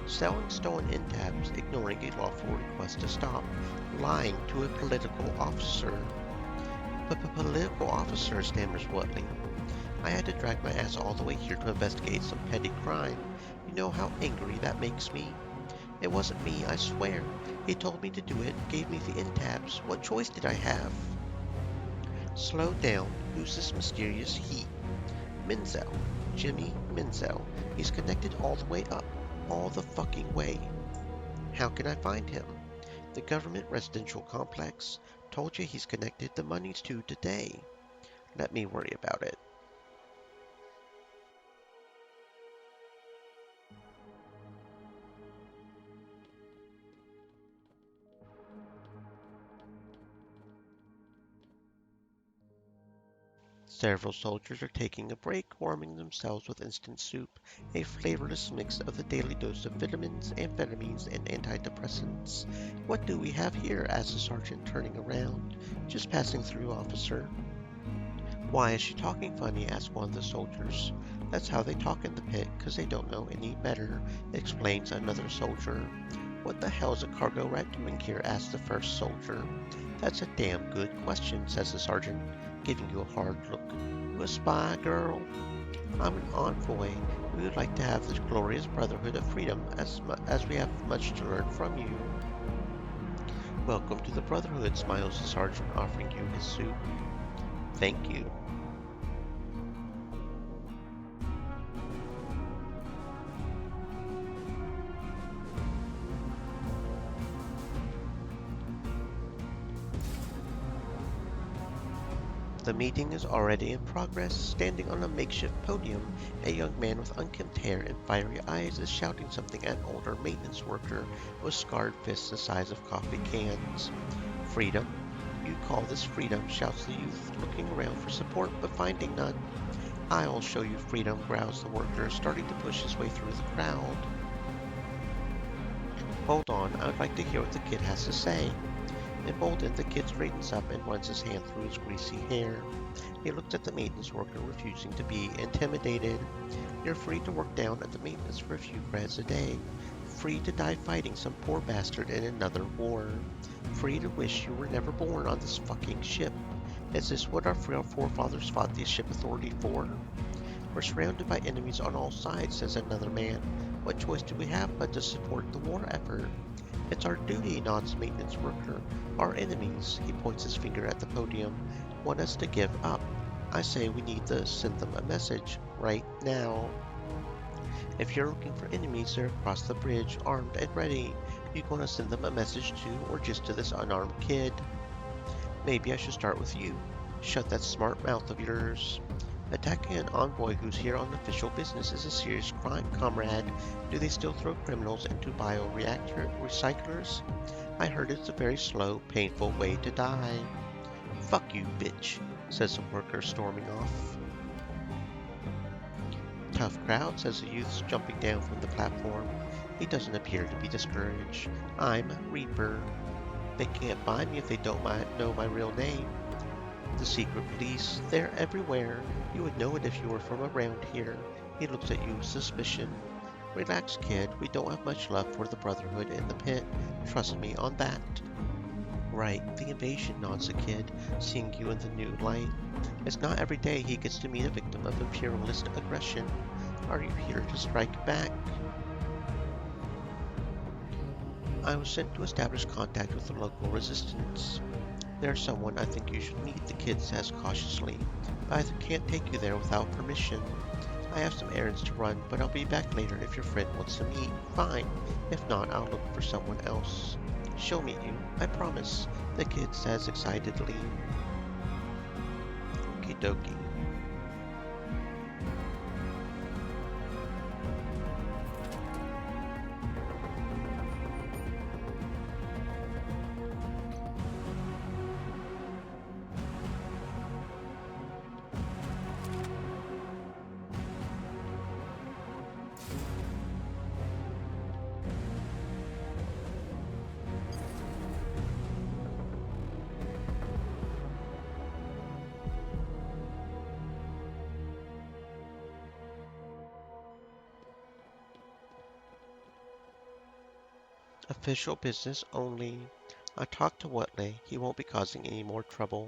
Selling stolen end tabs, ignoring a lawful request to stop, lying to a political officer. Political officer, stammers Whatley. I had to drag my ass all the way here to investigate some petty crime. You know how angry that makes me? It wasn't me, I swear. He told me to do it, gave me the end tabs. What choice did I have? Slow down. Who's this mysterious he? Menzel. Jimmy Menzel. He's connected all the way up. All the fucking way. How can I find him? The government residential complex. Told you he's connected. The money's due today. Let me worry about it. Several soldiers are taking a break, warming themselves with instant soup, a flavorless mix of the daily dose of vitamins, amphetamines, and antidepressants. What do we have here? Asks the sergeant, turning around. Just passing through, officer. Why is she talking funny? Asks one of the soldiers. That's how they talk in the pit, 'cause they don't know any better, explains another soldier. What the hell is a cargo rat doing here? Asks the first soldier. That's a damn good question, says the sergeant, giving you a hard look. You a spy, girl? I'm an envoy. We would like to have this glorious brotherhood of freedom as we have much to learn from you. Welcome to the brotherhood, smiles the sergeant, offering you his soup. Thank you. The meeting is already in progress. Standing on a makeshift podium, a young man with unkempt hair and fiery eyes is shouting something at an older maintenance worker with scarred fists the size of coffee cans. Freedom? You call this freedom, shouts the youth, looking around for support but finding none. I'll show you freedom, growls the worker, starting to push his way through the crowd. Hold on, I'd like to hear what the kid has to say. Emboldened, the kid straightens up and runs his hand through his greasy hair. He looked at the maintenance worker, refusing to be intimidated. You're free to work down at the maintenance for a few creds a day. Free to die fighting some poor bastard in another war. Free to wish you were never born on this fucking ship. Is this what our forefathers fought the ship authority for? We're surrounded by enemies on all sides, says another man. What choice do we have but to support the war effort? It's our duty, nods maintenance worker. Our enemies, he points his finger at the podium, want us to give up. I say we need to send them a message, right now. If you're looking for enemies, they're across the bridge, armed and ready. You gonna send them a message to, or just to this unarmed kid? Maybe I should start with you. Shut that smart mouth of yours. Attacking an envoy who's here on official business is a serious crime, comrade. Do they still throw criminals into bioreactor recyclers? I heard it's a very slow, painful way to die. Fuck you, bitch, says the worker, storming off. Tough crowd, says the youth, jumping down from the platform. He doesn't appear to be discouraged. I'm Reaper. They can't find me if they don't know my real name. The secret police, they're everywhere. You would know it if you were from around here. He looks at you with suspicion. Relax, kid. We don't have much love for the Brotherhood in the pit. Trust me on that. Right, the invasion, nods the kid, seeing you in the new light. It's not every day he gets to meet a victim of imperialist aggression. Are you here to strike back? I was sent to establish contact with the local resistance. There's someone I think you should meet, the kid says cautiously, but I can't take you there without permission. I have some errands to run, but I'll be back later if your friend wants to meet. Fine. If not, I'll look for someone else. She'll meet you, I promise, the kid says excitedly. Okie dokie. Official business only. I talked to Watley. He won't be causing any more trouble.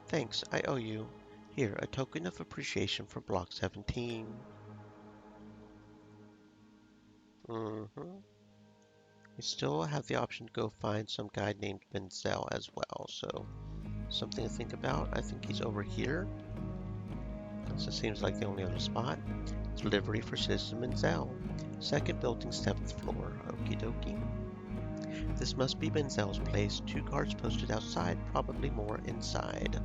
Thanks, I owe you. Here, a token of appreciation for Block 17. We still have the option to go find some guy named Menzel as well, so something to think about. I think he's over here. This seems like the only other spot. Delivery for Citizen Menzel. Second building, 7th floor. Okie dokie. This must be Menzel's place. 2 guards posted outside, probably more inside.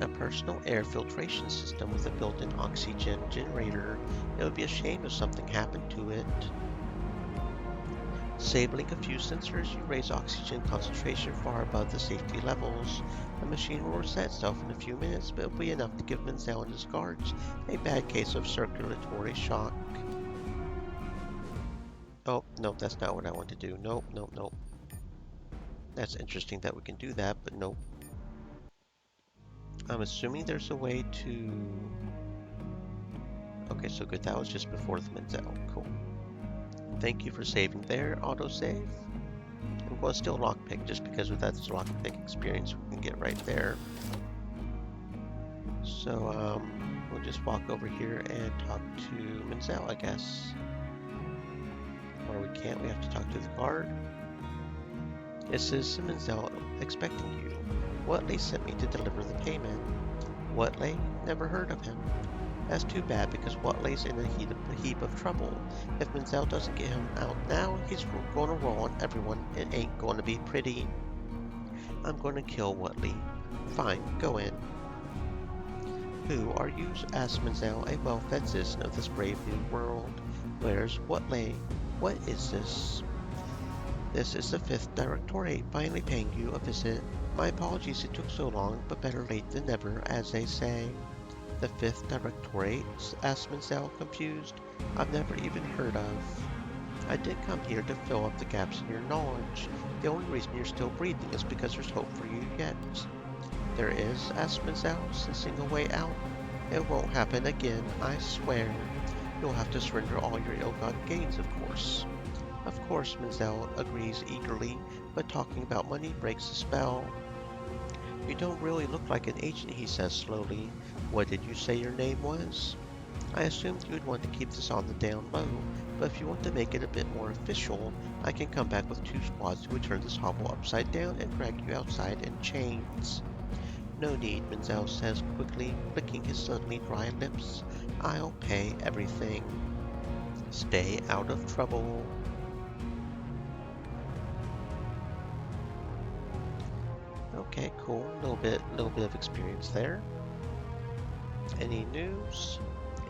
A personal air filtration system with a built-in oxygen generator. It would be a shame if something happened to it. Disabling a few sensors, you raise oxygen concentration far above the safety levels. The machine will reset itself in a few minutes, but it will be enough to give Menzel and his guards a bad case of circulatory shock. Oh, nope, that's not what I want to do. Nope, nope, nope. That's interesting that we can do that, but nope. I'm assuming there's a way to... Okay, so good, that was just before the Menzel. Cool. Thank you for saving there, autosave. I'm going to steal lockpick just because with that lockpick experience we can get right there. So we'll just walk over here and talk to Menzel, I guess. Or we can't, we have to talk to the guard. It says Menzel expecting you. Watley sent me to deliver the payment. Watley? Never heard of him. That's too bad because Watley's in a heap of trouble. If Menzel doesn't get him out now, he's going to roll on everyone. It ain't going to be pretty. I'm going to kill Watley. Fine, go in. Who are you? Asked Menzel, a well-fed citizen of this brave new world. Where's Watley? What is this? This is the 5th Directorate finally paying you a visit. My apologies it took so long, but better late than never, as they say. The 5th Directorate? Asked Menzel, confused. I've never even heard of. I did come here to fill up the gaps in your knowledge. The only reason you're still breathing is because there's hope for you yet. There is? Asked Menzel, sensing a way out. It won't happen again, I swear. You'll have to surrender all your ill-gotten gains, of course. Of course, Menzel agrees eagerly, but talking about money breaks the spell. You don't really look like an agent, he says slowly. What did you say your name was? I assumed you would want to keep this on the down low, but if you want to make it a bit more official, I can come back with 2 squads who would turn this hovel upside down and drag you outside in chains. No need, Menzel says quickly, licking his suddenly dry lips. I'll pay everything. Stay out of trouble. Okay, cool. Little bit of experience there. Any news?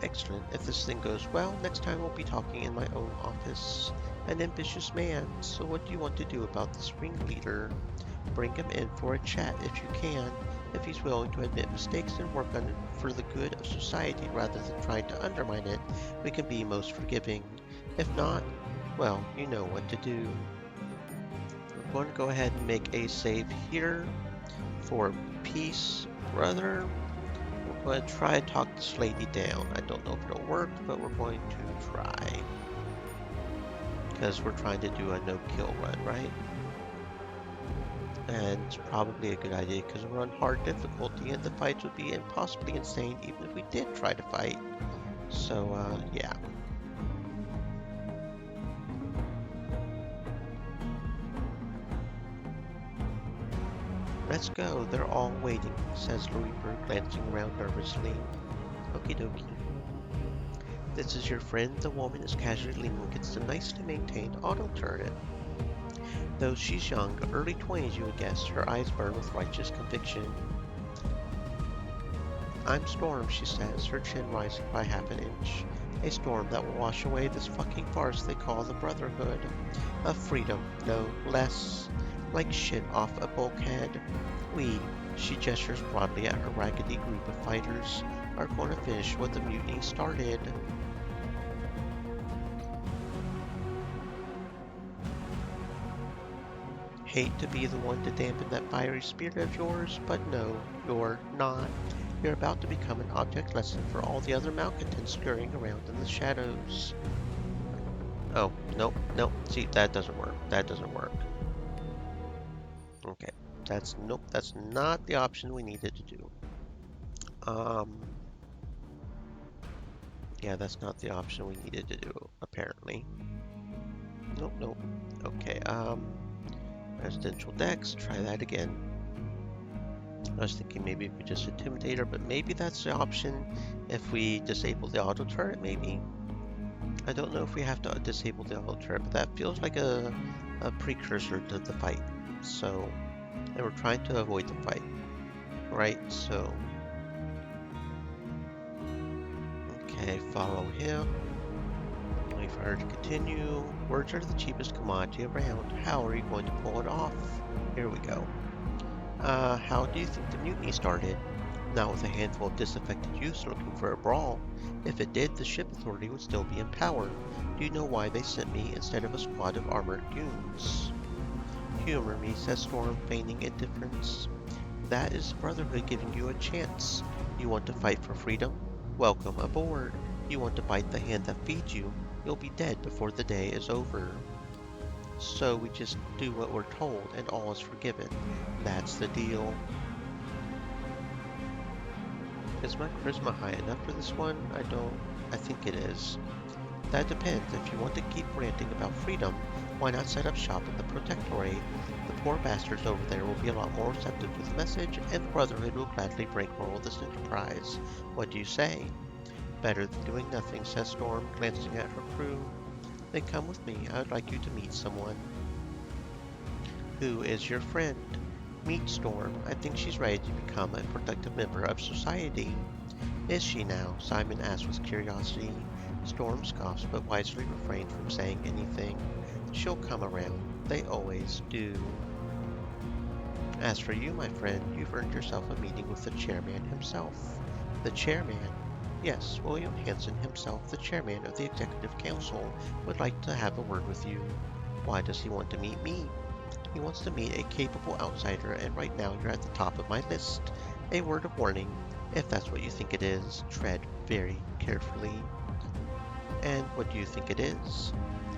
Excellent. If this thing goes well, next time we'll be talking in my own office. An ambitious man. So what do you want to do about this ringleader? Bring him in for a chat if you can. If he's willing to admit mistakes and work on it for the good of society rather than trying to undermine it, we can be most forgiving. If not, well, you know what to do. We're going to go ahead and make a save here for peace, brother. We're going to try to talk this lady down. I don't know if it'll work, but we're going to try. Because we're trying to do a no-kill run, right? And it's probably a good idea because we're on hard difficulty and the fights would be impossibly insane even if we did try to fight. So, yeah. Let's go, they're all waiting, says Louisburg, glancing around nervously. Okie dokie. This is your friend, the woman is casually leaning against a nicely maintained auto turret. Though she's young, early 20s you would guess, her eyes burn with righteous conviction. I'm Storm, she says, her chin rising by half an inch. A storm that will wash away this fucking farce they call the Brotherhood. Of freedom, no less. Like shit off a bulkhead. We, she gestures broadly at her raggedy group of fighters, are going to finish what the mutiny started. Hate to be the one to dampen that fiery spirit of yours, but no, you're not. You're about to become an object lesson for all the other malcontents scurrying around in the shadows. Oh, nope, see, that doesn't work. That doesn't work. Okay, nope, that's not the option we needed to do. Yeah, that's not the option we needed to do, apparently. Nope. Okay, residential decks, try that again. I was thinking maybe we just intimidate her, but maybe that's the option if we disable the auto turret, maybe? I don't know if we have to disable the auto turret, but that feels like a precursor to the fight. So, and we're trying to avoid the fight, right? So, okay, follow him. Wait for her to continue. Words are the cheapest commodity around. How are you going to pull it off? Here we go. How do you think the mutiny started? Not with a handful of disaffected youths looking for a brawl. If it did, the ship authority would still be in power. Do you know why they sent me instead of a squad of armored goons? Humor me, says Storm, feigning indifference. That is the Brotherhood giving you a chance. You want to fight for freedom? Welcome aboard. You want to bite the hand that feeds you? You'll be dead before the day is over. So we just do what we're told and all is forgiven. That's the deal. Is my charisma high enough for this one? I think it is. That depends. If you want to keep ranting about freedom, why not set up shop in the Protectorate? The poor bastards over there will be a lot more receptive to the message, and the Brotherhood will gladly bankroll this enterprise. What do you say? Better than doing nothing, says Storm, glancing at her crew. Then come with me. I would like you to meet someone. Who is your friend? Meet Storm. I think she's ready to become a productive member of society. Is she now? Simon asked with curiosity. Storm scoffs, but wisely refrained from saying anything. She'll come around. They always do. As for you, my friend, you've earned yourself a meeting with the chairman himself. The chairman? Yes, William Hanson himself, the chairman of the Executive Council, would like to have a word with you. Why does he want to meet me? He wants to meet a capable outsider, and right now you're at the top of my list. A word of warning, if that's what you think it is, tread very carefully. And what do you think it is?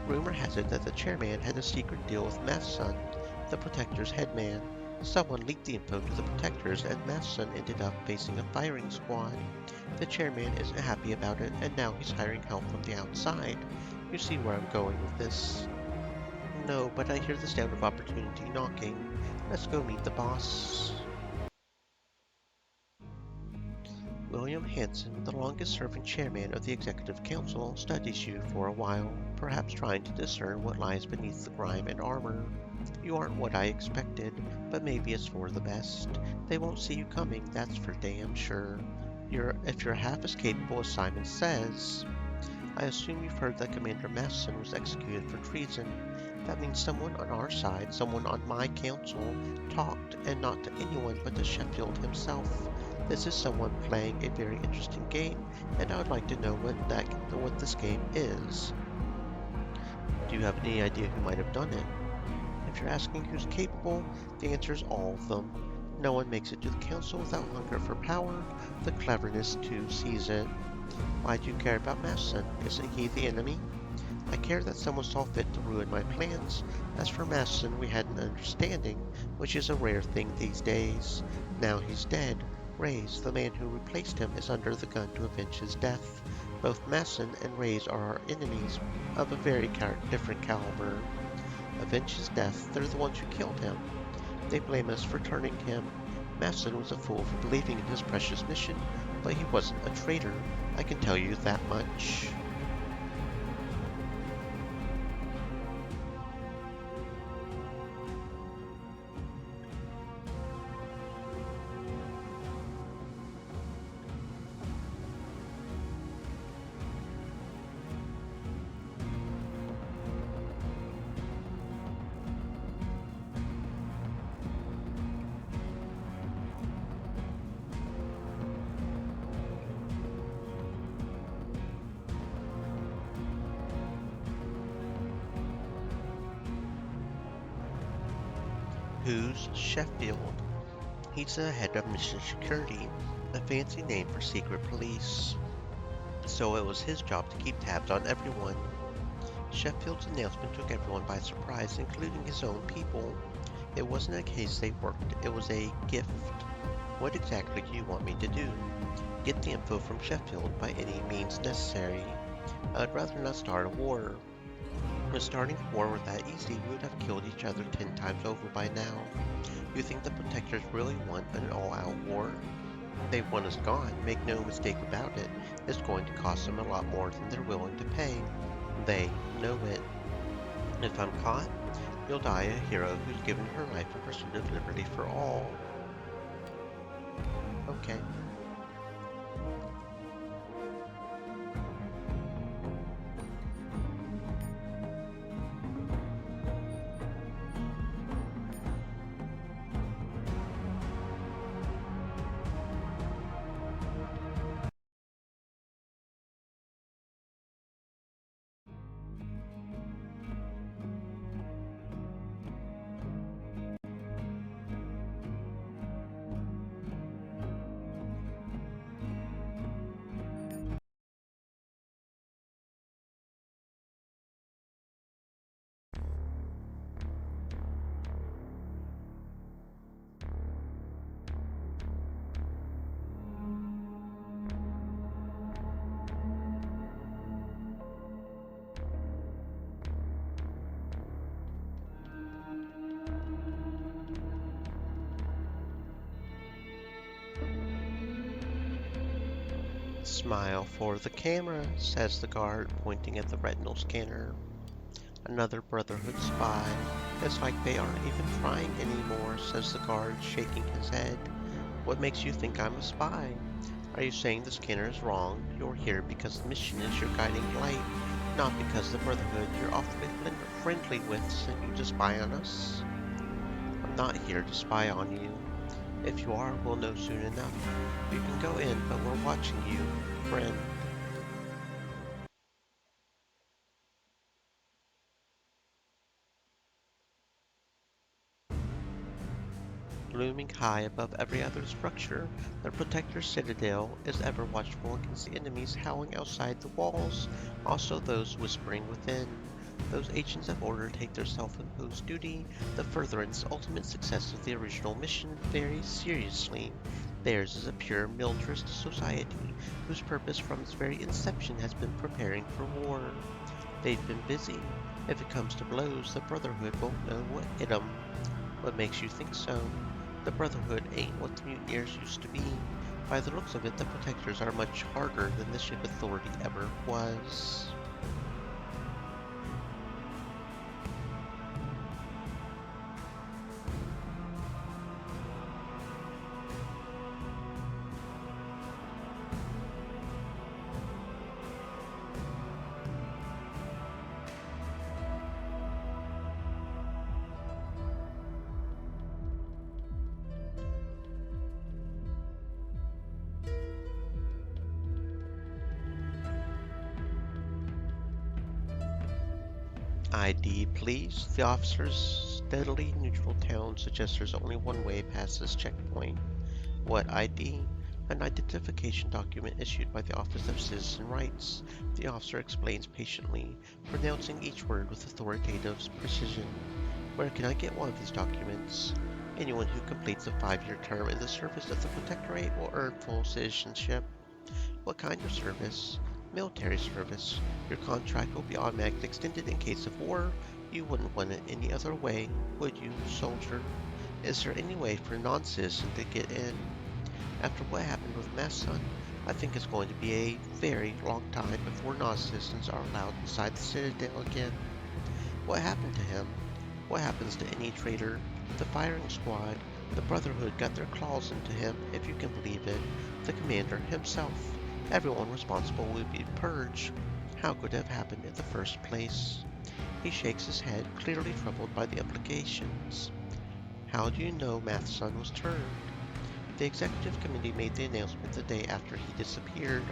Rumor has it that the chairman had a secret deal with Mathson, the Protector's headman. Someone leaked the info to the Protectors, and Mathson ended up facing a firing squad. The chairman isn't happy about it, and now he's hiring help from the outside. You see where I'm going with this? No, but I hear the sound of opportunity knocking. Let's go meet the boss. William Hanson, the longest-serving chairman of the Executive Council, studies you for a while, perhaps trying to discern what lies beneath the grime and armor. You aren't what I expected, but maybe it's for the best. They won't see you coming, that's for damn sure. If you're half as capable as Simon says. I assume you've heard that Commander Matheson was executed for treason. That means someone on our side, someone on my council, talked, and not to anyone but to Sheffield himself. This is someone playing a very interesting game, and I would like to know what this game is. Do you have any idea who might have done it? If you're asking who's capable, the answer is all of them. No one makes it to the council without hunger for power, the cleverness to seize it. Why do you care about Matheson? Isn't he the enemy? I care that someone saw fit to ruin my plans. As for Matheson, we had an understanding, which is a rare thing these days. Now he's dead. Reyes, the man who replaced him, is under the gun to avenge his death. Both Matheson and Reyes are our enemies of a very different caliber. Avenge his death, they're the ones who killed him. They blame us for turning him. Matheson was a fool for believing in his precious mission, but he wasn't a traitor. I can tell you that much. Who's Sheffield? He's the head of Mission Security, a fancy name for secret police. So it was his job to keep tabs on everyone. Sheffield's announcement took everyone by surprise, including his own people. It wasn't a case they worked, it was a gift. What exactly do you want me to do? Get the info from Sheffield by any means necessary. I'd rather not start a war. If starting a war were that easy, we would have killed each other 10 times over by now. You think the Protectors really want an all-out war? They want us gone, make no mistake about it. It's going to cost them a lot more than they're willing to pay. They know it. If I'm caught, you'll die a hero who's given her life in pursuit of liberty for all. Okay. Smile for the camera, says the guard, pointing at the retinal scanner. Another Brotherhood spy. It's like they aren't even trying anymore, says the guard, shaking his head. What makes you think I'm a spy? Are you saying the scanner is wrong? You're here because the mission is your guiding light. Not because the Brotherhood you're awfully friendly with sent you to spy on us. I'm not here to spy on you. If you are, we'll know soon enough. You can go in, but we're watching you, friend. Looming high above every other structure, the Protector Citadel is ever watchful against the enemies howling outside the walls, also those whispering within. Those agents of order take their self-imposed duty, the furtherance ultimate success of the original mission, very seriously. Theirs is a pure militarist society, whose purpose from its very inception has been preparing for war. They've been busy. If it comes to blows, the Brotherhood won't know what hit 'em. What makes you think so? The Brotherhood ain't what the Mutineers used to be. By the looks of it, the Protectors are much harder than the ship authority ever was. ID, please. The officer's steadily neutral tone suggests there's only one way past this checkpoint. What ID? An identification document issued by the Office of Citizen Rights. The officer explains patiently, pronouncing each word with authoritative precision. Where can I get one of these documents? Anyone who completes a 5-year term in the service of the Protectorate will earn full citizenship. What kind of service? Military service. Your contract will be automatically extended in case of war. You wouldn't want it any other way, would you, soldier? Is there any way for a non-citizen to get in? After what happened with Masson, I think it's going to be a very long time before non-citizens are allowed inside the Citadel again. What happened to him? What happens to any traitor? The firing squad, the Brotherhood got their claws into him, if you can believe it. The commander himself. Everyone responsible would be purged. How could it have happened in the first place? He shakes his head, clearly troubled by the implications. How do you know Matheson was turned? The executive committee made the announcement the day after he disappeared.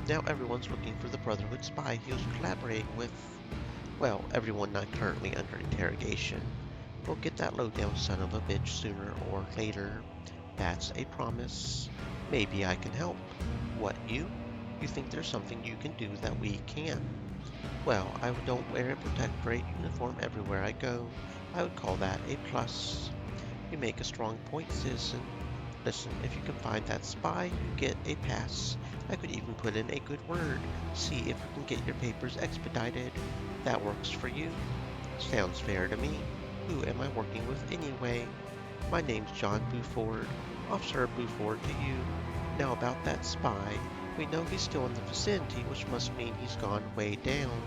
Now everyone's looking for the Brotherhood spy he was collaborating with. Well, everyone not currently under interrogation. We'll get that low-down son of a bitch sooner or later. That's a promise. Maybe I can help. What, you? You think there's something you can do that we can't? Well, I don't wear a Protectorate uniform everywhere I go. I would call that a plus. You make a strong point, citizen. Listen, if you can find that spy, you get a pass. I could even put in a good word. See if we can get your papers expedited. That works for you? Sounds fair to me. Who am I working with anyway? My name's John Buford. Officer Buford to you. Now about that spy. We know he's still in the vicinity, which must mean he's gone way down.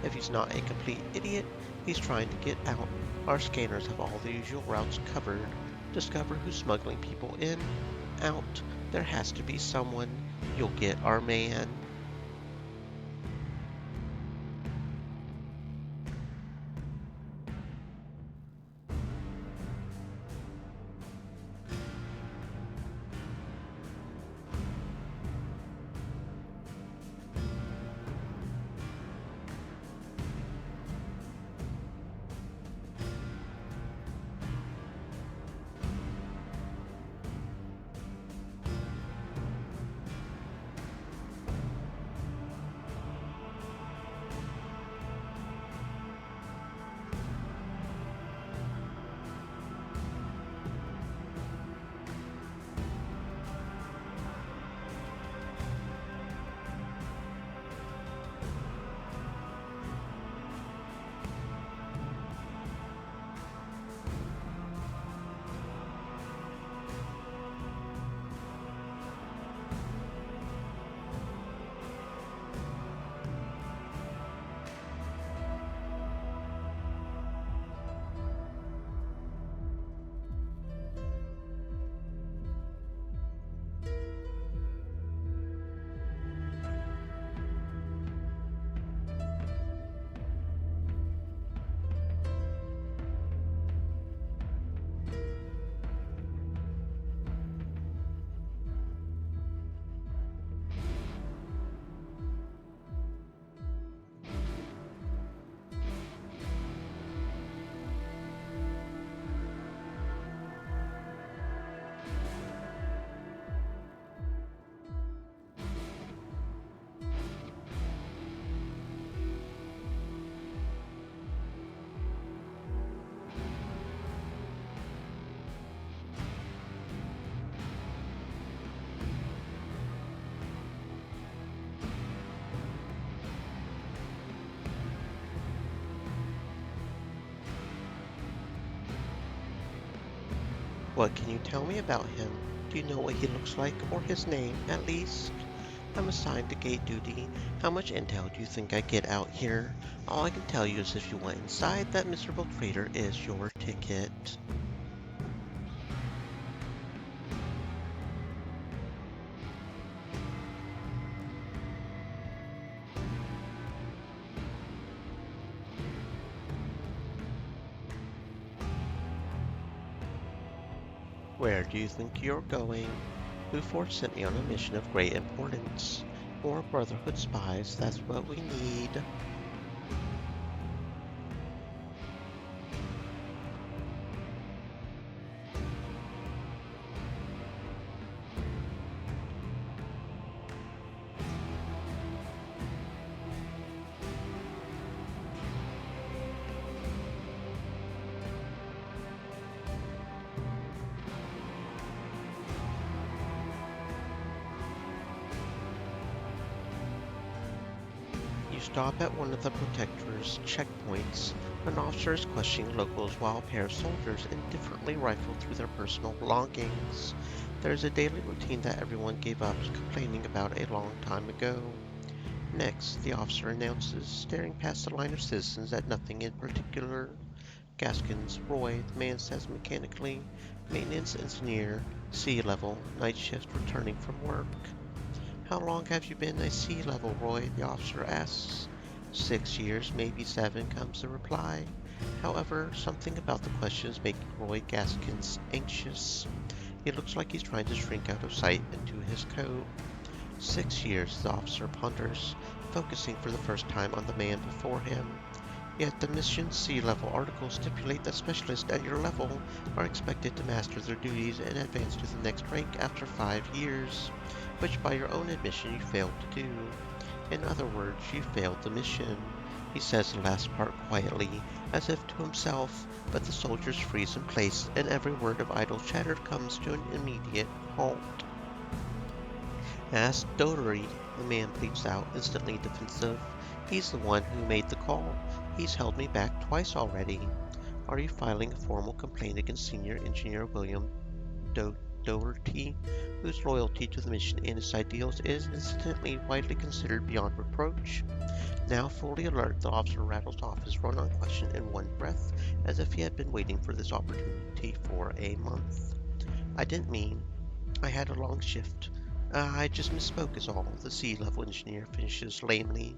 If he's not a complete idiot, he's trying to get out. Our scanners have all the usual routes covered. Discover who's smuggling people in, out. There has to be someone. You'll get our man. What can you tell me about him? Do you know what he looks like, or his name, at least? I'm assigned to gate duty. How much intel do you think I get out here? All I can tell you is if you want inside, that miserable traitor is your ticket. Where do you think you're going? Buford sent me on a mission of great importance. More Brotherhood spies, that's what we need. You stop at one of the Protector's checkpoints. An officer is questioning locals while a pair of soldiers indifferently rifle through their personal belongings. There is a daily routine that everyone gave up complaining about a long time ago. Next, the officer announces, staring past the line of citizens at nothing in particular. Gaskins, Roy, the man says mechanically. Maintenance engineer, sea level, night shift returning from work. How long have you been a sea level, Roy? The officer asks. 6 years, maybe 7, comes the reply. However, something about the question is making Roy Gaskins anxious. He looks like he's trying to shrink out of sight into his coat. 6 years, the officer ponders, focusing for the first time on the man before him. Yet the mission sea level articles stipulate that specialists at your level are expected to master their duties and advance to the next rank after 5 years, which by your own admission you failed to do. In other words, you failed the mission. He says the last part quietly, as if to himself, but the soldiers freeze in place, and every word of idle chatter comes to an immediate halt. Ask Dougherty, the man bleats out, instantly defensive. He's the one who made the call. He's held me back twice already. Are you filing a formal complaint against Senior Engineer William Dougherty, whose loyalty to the mission and its ideals is incidentally widely considered beyond reproach? Now fully alert, the officer rattles off his run-on question in one breath, as if he had been waiting for this opportunity for a month. I didn't mean. I had a long shift. I just misspoke is all, the sea-level engineer finishes lamely,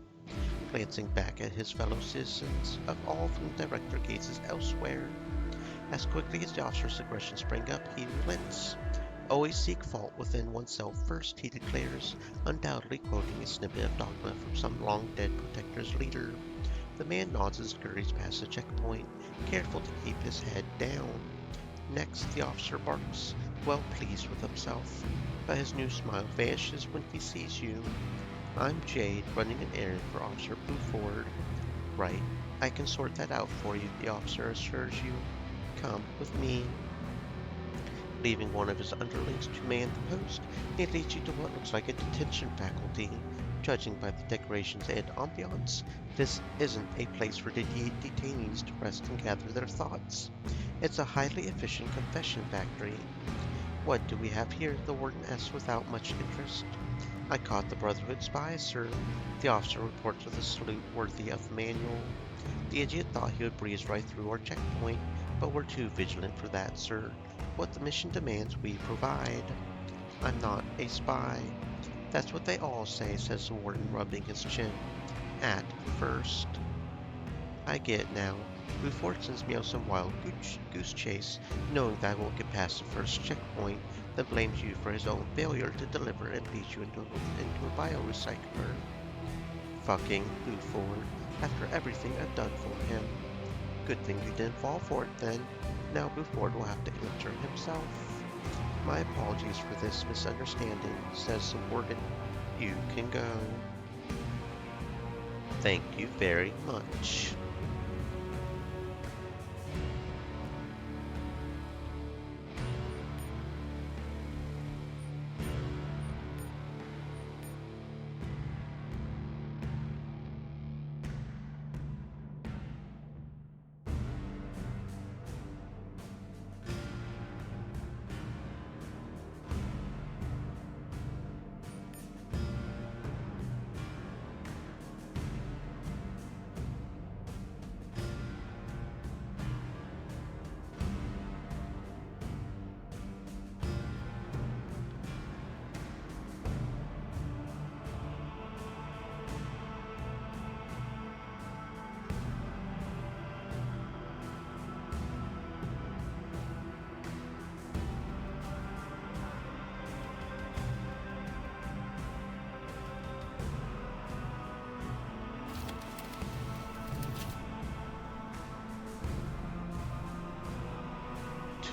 glancing back at his fellow citizens, of all of whom the director gazes elsewhere. As quickly as the officer's aggression sprang up, he relents. Always seek fault within oneself first, he declares, undoubtedly quoting a snippet of dogma from some long-dead protector's leader. The man nods and scurries past the checkpoint, careful to keep his head down. Next, the officer barks, well pleased with himself, but his new smile vanishes when he sees you. I'm Jade, running an errand for Officer Buford. Right, I can sort that out for you, the officer assures you. Come with me. Leaving one of his underlings to man the post, he leads you to what looks like a detention faculty. Judging by the decorations and ambiance, this isn't a place for detainees to rest and gather their thoughts. It's a highly efficient confession factory. What do we have here? The warden asks without much interest. I caught the Brotherhood spies, sir, the officer reports with a salute worthy of the manual. The idiot thought he would breeze right through our checkpoint, but we're too vigilant for that, sir. What the mission demands, we provide. I'm not a spy. That's what they all say, says the warden, rubbing his chin. At first. I get it now. Buford sends me on some wild goose chase, knowing that I won't get past the first checkpoint, then blames you for his own failure to deliver and leads you into a biorecycler. Fucking Buford, after everything I've done for him. Good thing you didn't fall for it then. Now Buford will have to answer himself. My apologies for this misunderstanding, says the warden. You can go. Thank you very much.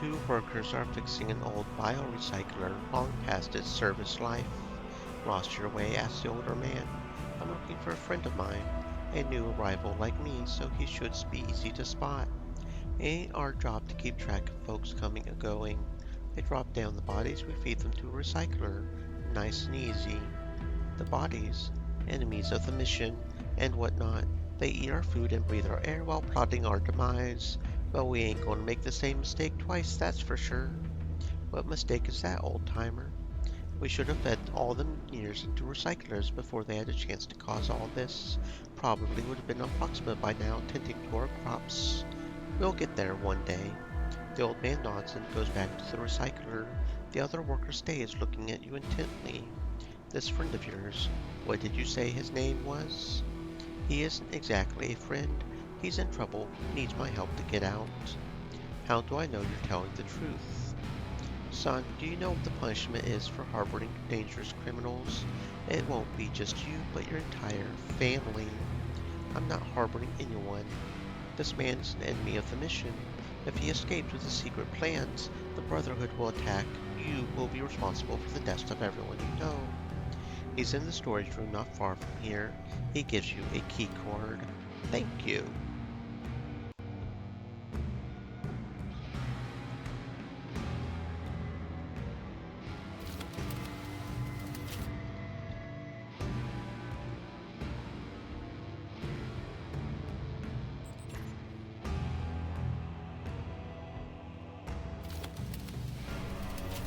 Two workers are fixing an old biorecycler long past its service life. Lost your way? Asked the older man. I'm looking for a friend of mine, a new arrival like me, so he should be easy to spot. It ain't our job to keep track of folks coming and going. They drop down the bodies, we feed them to a recycler. Nice and easy. The bodies, enemies of the mission, and whatnot. They eat our food and breathe our air while plotting our demise. Well, we ain't gonna make the same mistake twice, that's for sure. What mistake is that, old-timer? We should have fed all them years into recyclers before they had a chance to cause all this. Probably would have been on Proxima by now, tending to our crops. We'll get there one day. The old man nods and goes back to the recycler. The other worker stays, looking at you intently. This friend of yours, what did you say his name was? He isn't exactly a friend. He's in trouble, needs my help to get out. How do I know you're telling the truth? Son, do you know what the punishment is for harboring dangerous criminals? It won't be just you, but your entire family. I'm not harboring anyone. This man is an enemy of the mission. If he escapes with his secret plans, the Brotherhood will attack. You will be responsible for the deaths of everyone you know. He's in the storage room not far from here. He gives you a key card. Thank you.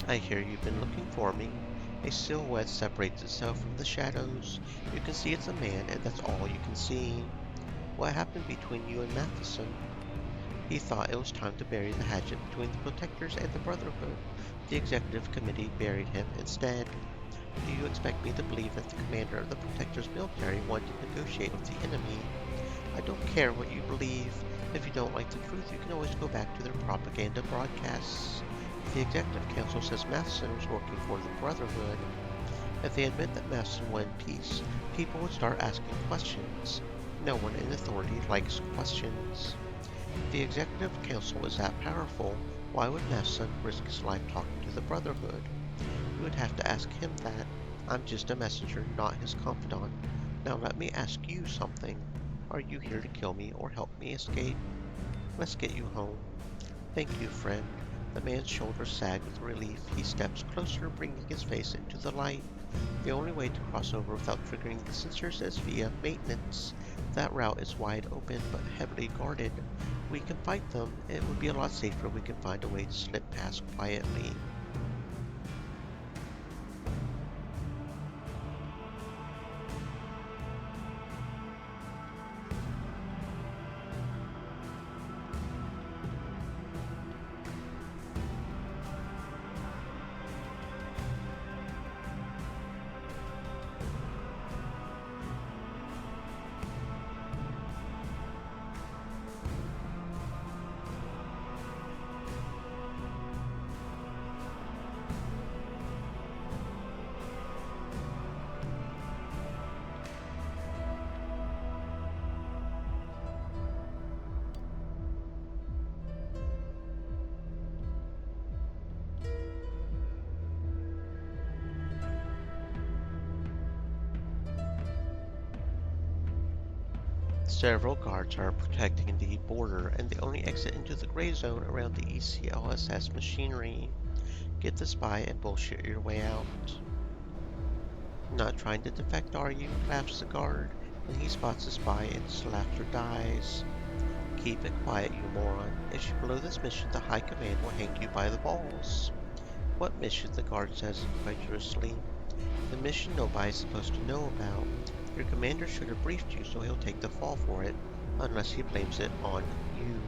I hear you've been looking for me. A silhouette separates itself from the shadows. You can see it's a man, and that's all you can see. What happened between you and Matheson? He thought it was time to bury the hatchet between the Protectors and the Brotherhood. The Executive Committee buried him instead. Do you expect me to believe that the commander of the Protectors' military wanted to negotiate with the enemy? I don't care what you believe. If you don't like the truth, you can always go back to their propaganda broadcasts. The Executive Council says Matheson was working for the Brotherhood. If they admit that Matheson wanted peace, people would start asking questions. No one in authority likes questions. If the Executive Council is that powerful, why would Matheson risk his life talking to the Brotherhood? You would have to ask him that. I'm just a messenger, not his confidant. Now let me ask you something. Are you here to kill me or help me escape? Let's get you home. Thank you, friend. The man's shoulders sag with relief. He steps closer, bringing his face into the light. The only way to cross over without triggering the sensors is via maintenance. That route is wide open, but heavily guarded. We can fight them. It would be a lot safer if we can find a way to slip past quietly. Several guards are protecting the border and the only exit into the gray zone around the ECLSS machinery. Get the spy and bullshit your way out. Not trying to defect, are you? Laughs the guard, and he spots the spy and his laughter dies. Keep it quiet, you moron. If you blow this mission, the High Command will hang you by the balls. What mission? The guard says incredulously. The mission nobody's supposed to know about. Your commander should have briefed you, so he'll take the fall for it, unless he blames it on you.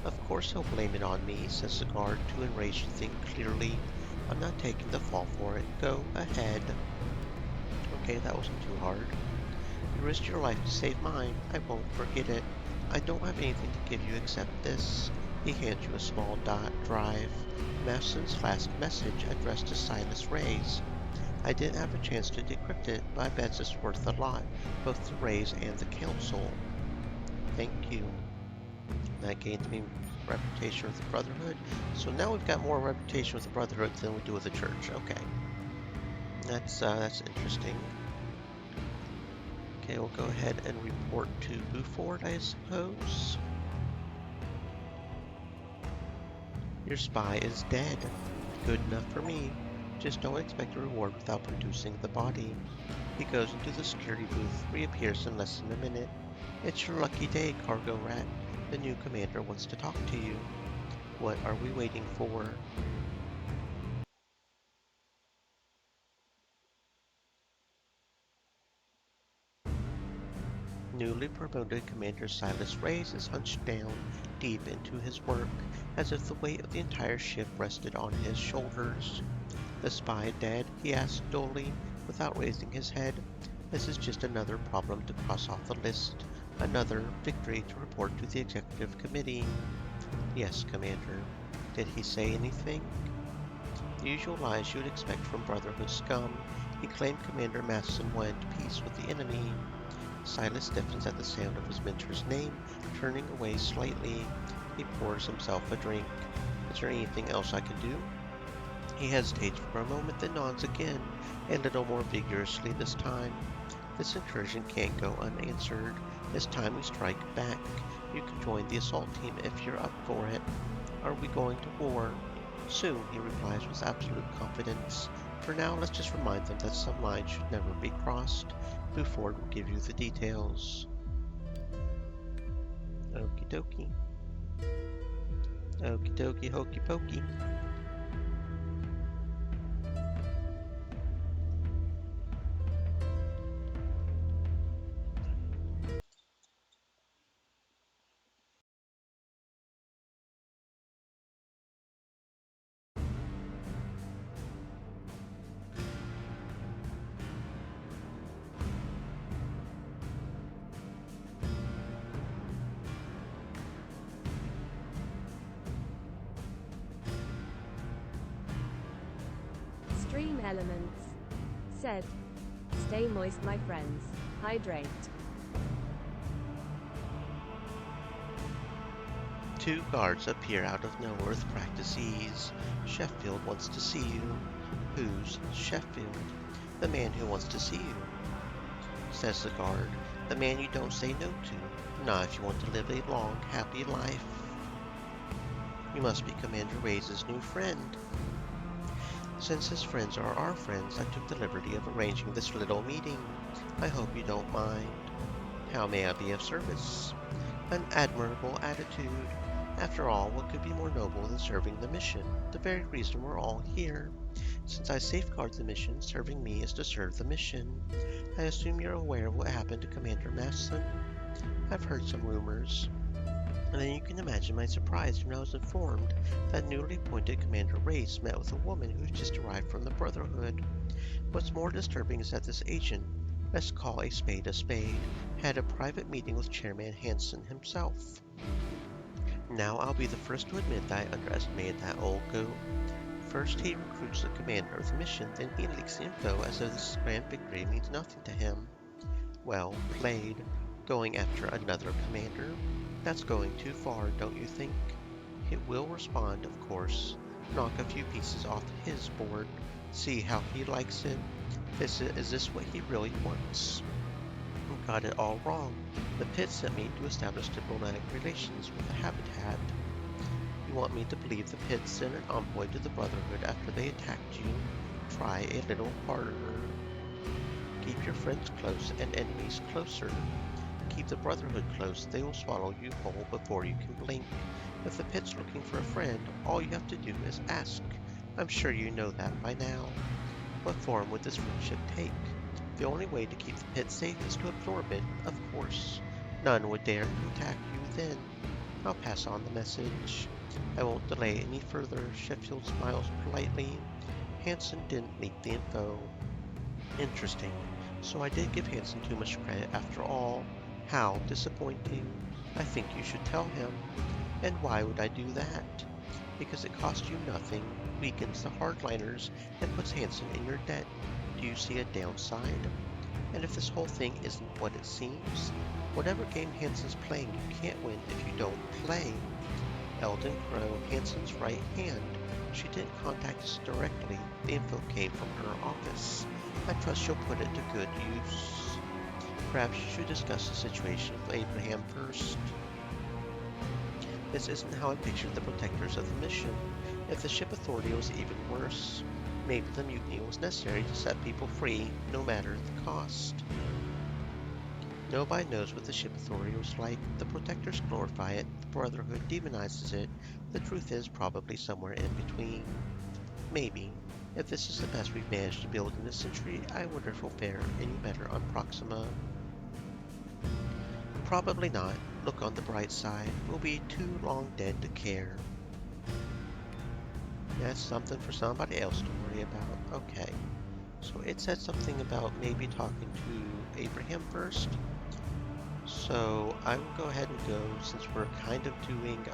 Of course he'll blame it on me, says the guard, too enraged to think clearly. I'm not taking the fall for it. Go ahead. Okay, that wasn't too hard. You risked your life to save mine. I won't forget it. I don't have anything to give you except this. He hands you a small dot drive. Matheson's last message addressed to Silas Reyes. I didn't have a chance to decrypt it, but I bet it's worth a lot, both to Reyes and the Council. Thank you. That gained me reputation with the Brotherhood. So now we've got more reputation with the Brotherhood than we do with the Church. Okay. That's interesting. Okay, we'll go ahead and report to Buford, I suppose. Your spy is dead. Good enough for me. Just don't expect a reward without producing the body. He goes into the security booth, reappears in less than a minute. It's your lucky day, Cargo Rat. The new commander wants to talk to you. What are we waiting for? Newly promoted Commander Silas Reyes is hunched down deep into his work, as if the weight of the entire ship rested on his shoulders. The spy dead? He asked dully, without raising his head. This is just another problem to cross off the list. Another victory to report to the Executive Committee. Yes, Commander. Did he say anything? The usual lies you would expect from Brotherhood scum. He claimed Commander Matheson went to peace with the enemy. Silas stiffens at the sound of his mentor's name, turning away slightly. He pours himself a drink. Is there anything else I can do? He hesitates for a moment, then nods again, a little more vigorously this time. This incursion can't go unanswered. It's time we strike back. You can join the assault team if you're up for it. Are we going to war? Soon, he replies with absolute confidence. For now, let's just remind them that some lines should never be crossed. Buford will give you the details. Okie dokie. Okie dokie, hokey pokey. Stream elements. Said. Stay moist, my friends. Hydrate. Two guards appear out of nowhere with practice ease. Sheffield wants to see you. Who's Sheffield? The man who wants to see you, says the guard. The man you don't say no to. Not if you want to live a long, happy life. You must be Commander Reyes' new friend. Since his friends are our friends, I took the liberty of arranging this little meeting. I hope you don't mind. How may I be of service? An admirable attitude. After all, what could be more noble than serving the mission? The very reason we're all here. Since I safeguard the mission, serving me is to serve the mission. I assume you're aware of what happened to Commander Matheson? I've heard some rumors. And then you can imagine my surprise when I was informed that newly appointed Commander Reyes met with a woman who's just arrived from the Brotherhood. What's more disturbing is that this agent, let's call a spade, had a private meeting with Chairman Hansen himself. Now I'll be the first to admit that I underestimated that old goat. First he recruits the commander of the mission, then he leaks the info as though this grand victory means nothing to him. Well played. Going after another commander? That's going too far, don't you think? It will respond, of course. Knock a few pieces off his board. See how he likes it. Is this what he really wants? Got it all wrong. The pit sent me to establish diplomatic relations with the Habitat. You want me to believe the pit sent an envoy to the Brotherhood after they attacked you? Try a little harder. Keep your friends close and enemies closer. Keep the Brotherhood close, they will swallow you whole before you can blink. If the pit's looking for a friend, all you have to do is ask. I'm sure you know that by now. What form would this friendship take? The only way to keep the pit safe is to absorb it, of course. None would dare contact you then. I'll pass on the message. I won't delay any further. Sheffield smiles politely. Hansen didn't leak the info. Interesting. So I did give Hansen too much credit after all. How disappointing. I think you should tell him. And why would I do that? Because it costs you nothing, weakens the hardliners, and puts Hansen in your debt. Do you see a downside? And if this whole thing isn't what it seems, whatever game Hansen's playing, you can't win if you don't play. Eldon Crow, Hansen's right hand. She didn't contact us directly. The info came from her office. I trust she'll put it to good use. Perhaps you should discuss the situation with Abraham first. This isn't how I pictured the protectors of the mission. If the ship authority was even worse, maybe the mutiny was necessary to set people free, no matter the cost. Nobody knows what the ship authority was like. The protectors glorify it, the Brotherhood demonizes it. The truth is probably somewhere in between. Maybe. If this is the best we've managed to build in a century, I wonder if we'll fare any better on Proxima. Probably not. Look on the bright side. We'll be too long dead to care. That's something for somebody else to worry about. Okay. So it said something about maybe talking to Abraham first. So I will go ahead and go, since we're kind of doing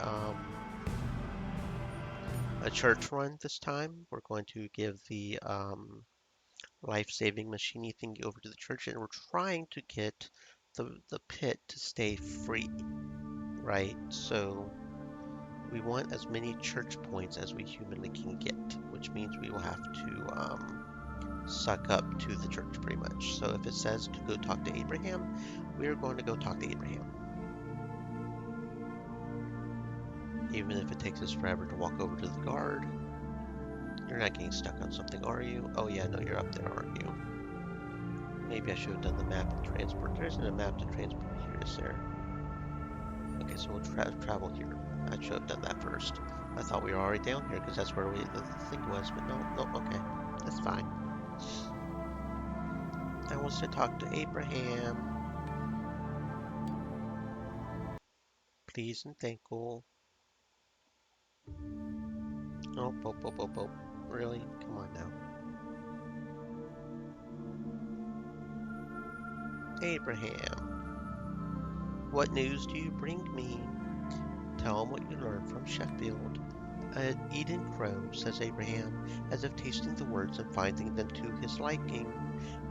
a church run this time. We're going to give the life-saving machine thingy over to the church, and we're trying to get the pit to stay free, right? So we want as many church points as we humanly can get, which means we will have to suck up to the church pretty much. So if it says to go talk to Abraham, we are going to go talk to Abraham. Even if it takes us forever to walk over to the guard. You're not getting stuck on something, are you? Oh yeah, no, you're up there, aren't you? Maybe I should have done the map and transport. There isn't a map to transport here, is there? Okay, so we'll travel here. I should have done that first. I thought we were already down here because that's where the thing was, but no, okay. That's fine. I want to talk to Abraham. Please and thankful. Oh. Really? Come on now. Abraham. What news do you bring me? Tell him what you learned from Sheffield. Eden Crow, says Abraham, as if tasting the words and finding them to his liking.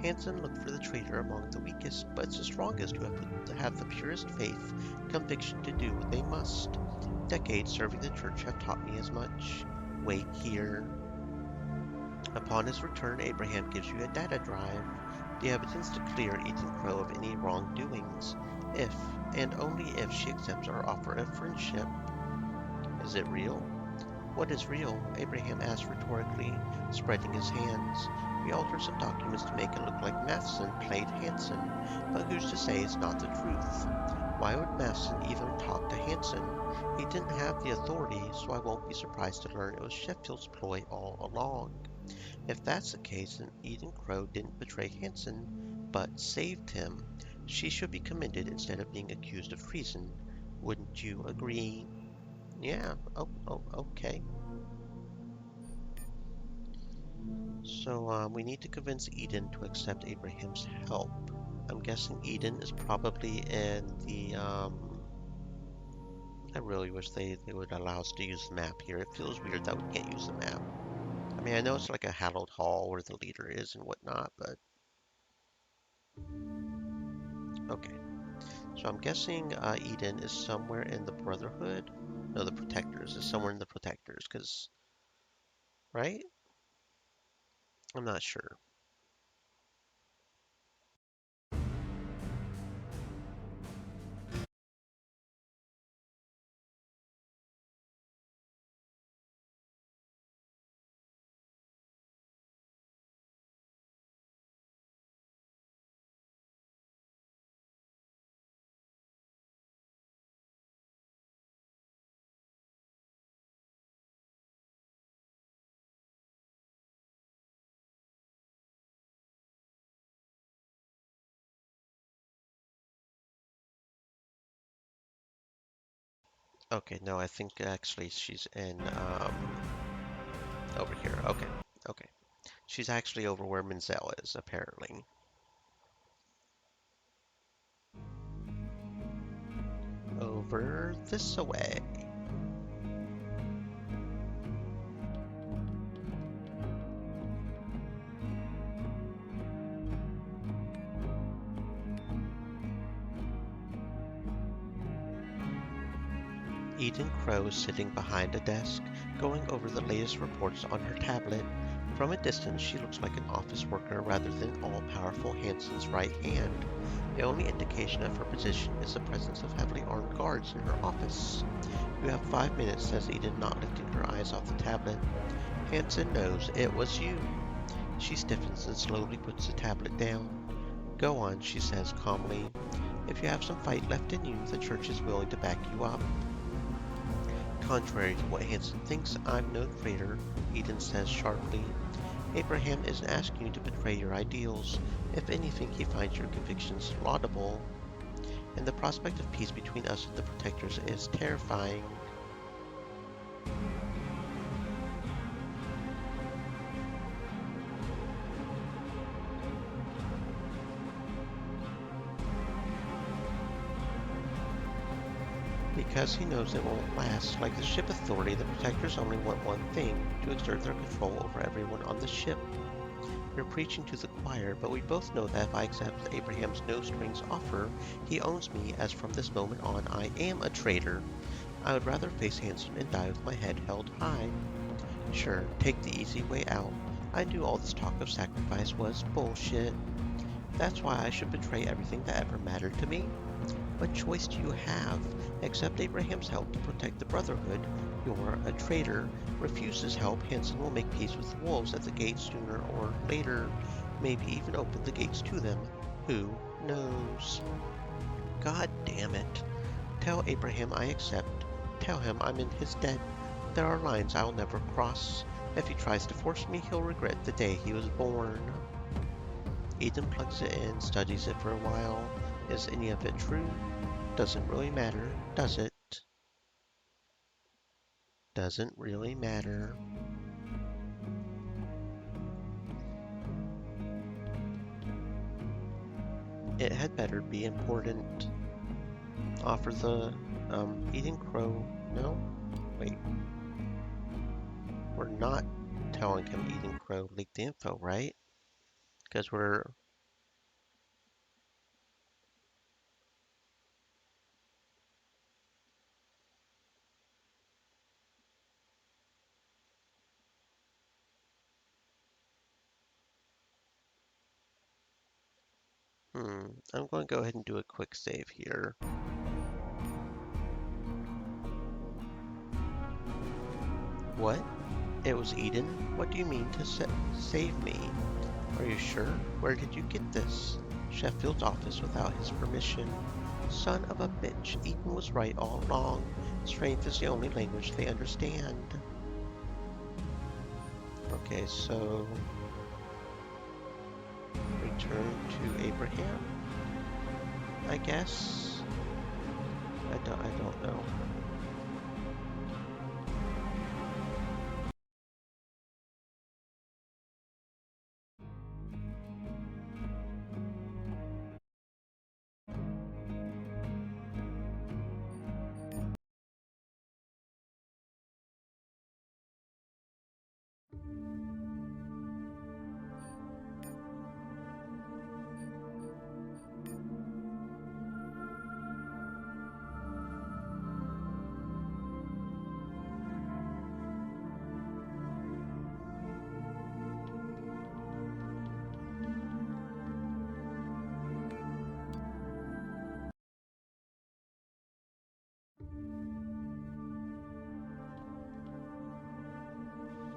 Hansen looked for the traitor among the weakest, but it's the strongest who have the purest faith, conviction to do what they must. Decades serving the church have taught me as much. Wait here. Upon his return, Abraham gives you a data drive, the evidence to clear Eden Crow of any wrongdoings, if, and only if, she accepts our offer of friendship. Is it real? What is real? Abraham asked rhetorically, spreading his hands. We altered some documents to make it look like Matheson played Hansen, but who's to say it's not the truth? Why would Matheson even talk to Hansen? He didn't have the authority, so I won't be surprised to learn it was Sheffield's ploy all along. If that's the case, then Eden Crow didn't betray Hansen, but saved him. She should be commended instead of being accused of treason. Wouldn't you agree? Yeah, okay. So we need to convince Eden to accept Abraham's help. I'm guessing Eden is probably in the, I really wish they would allow us to use the map here. It feels weird that we can't use the map. I mean, I know it's like a hallowed hall where the leader is and whatnot, but... Okay. So I'm guessing Eden is somewhere in the Brotherhood. No, the Protectors is somewhere in the Protectors, because... Right? I'm not sure. Okay, no, I think actually she's in, over here. Okay. She's actually over where Menzel is, apparently. Over this way. Eden Crow is sitting behind a desk, going over the latest reports on her tablet. From a distance, she looks like an office worker rather than all-powerful Hansen's right hand. The only indication of her position is the presence of heavily armed guards in her office. "You have 5 minutes," says Eden, not lifting her eyes off the tablet. "Hansen knows it was you." She stiffens and slowly puts the tablet down. "Go on," she says calmly. "If you have some fight left in you, the church is willing to back you up." "Contrary to what Hansen thinks, I'm no traitor," Eden says sharply. "Abraham isn't asking you to betray your ideals. If anything, he finds your convictions laudable. And the prospect of peace between us and the Protectors is terrifying." Because he knows it won't last. Like the ship Authority, the Protectors only want one thing: to exert their control over everyone on the ship. You're preaching to the choir, but we both know that if I accept Abraham's no-strings offer, he owns me, as from this moment on I am a traitor. I would rather face Hansen and die with my head held high. Sure, take the easy way out. I knew all this talk of sacrifice was bullshit. That's why I should betray everything that ever mattered to me. What choice do you have? Accept Abraham's help to protect the Brotherhood. You're a traitor. Refuse his help. Hansen will make peace with the wolves at the gates sooner or later. Maybe even open the gates to them. Who knows? God damn it. Tell Abraham I accept. Tell him I'm in his debt. There are lines I'll never cross. If he tries to force me, he'll regret the day he was born. Eden plugs it in, studies it for a while. Is any of it true? Doesn't really matter, does it? Doesn't really matter. It had better be important. Offer the, Eden Crow, no? Wait. We're not telling him Eden Crow leaked the info, right? Because we're... I'm going to go ahead and do a quick save here. What? It was Eden? What do you mean to save me? Are you sure? Where did you get this? Sheffield's office without his permission. Son of a bitch, Eden was right all along. Strength is the only language they understand. Okay, so... return to Abraham? I guess? I don't know.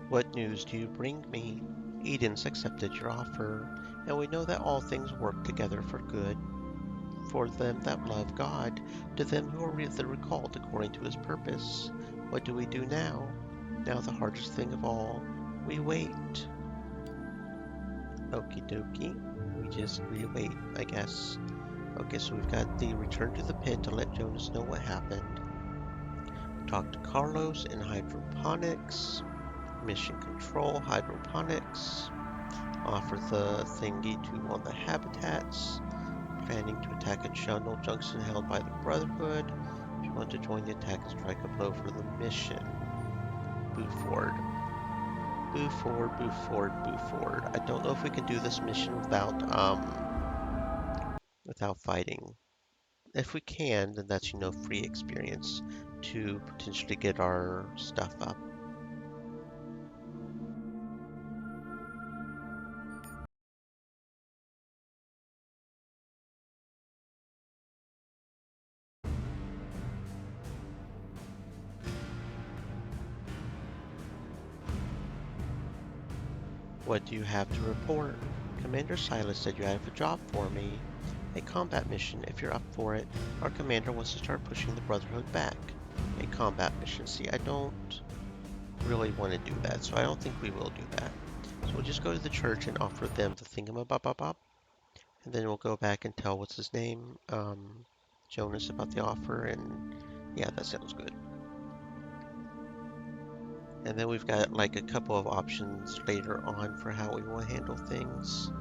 What news do you bring me? Eden's accepted your offer, and we know that all things work together for good. For them that love God, to them who are the recalled according to his purpose. What do we do now? Now the hardest thing of all, we wait. Okie dokie. We wait, I guess. Okay, so we've got the return to the pit to let Jonas know what happened. Talk to Carlos in hydroponics. Mission control, hydroponics. Offer the thingy to one of the habitats. Planning to attack a Channel Junction held by the Brotherhood. If you want to join the attack and strike a blow for the mission. Move forward. Move forward, move forward, move forward. I don't know if we can do this mission without fighting. If we can, then that's, free experience to potentially get our stuff up. What do you have to report? Commander Silas said you have a job for me. A combat mission, if you're up for it. Our commander wants to start pushing the Brotherhood back. A combat mission. See, I don't really want to do that, so I don't think we will do that. So we'll just go to the church and offer them the thingamabobbob, and then we'll go back and tell what's his name, Jonas, about the offer, and yeah, that sounds good. And then we've got like a couple of options later on for how we want to handle things.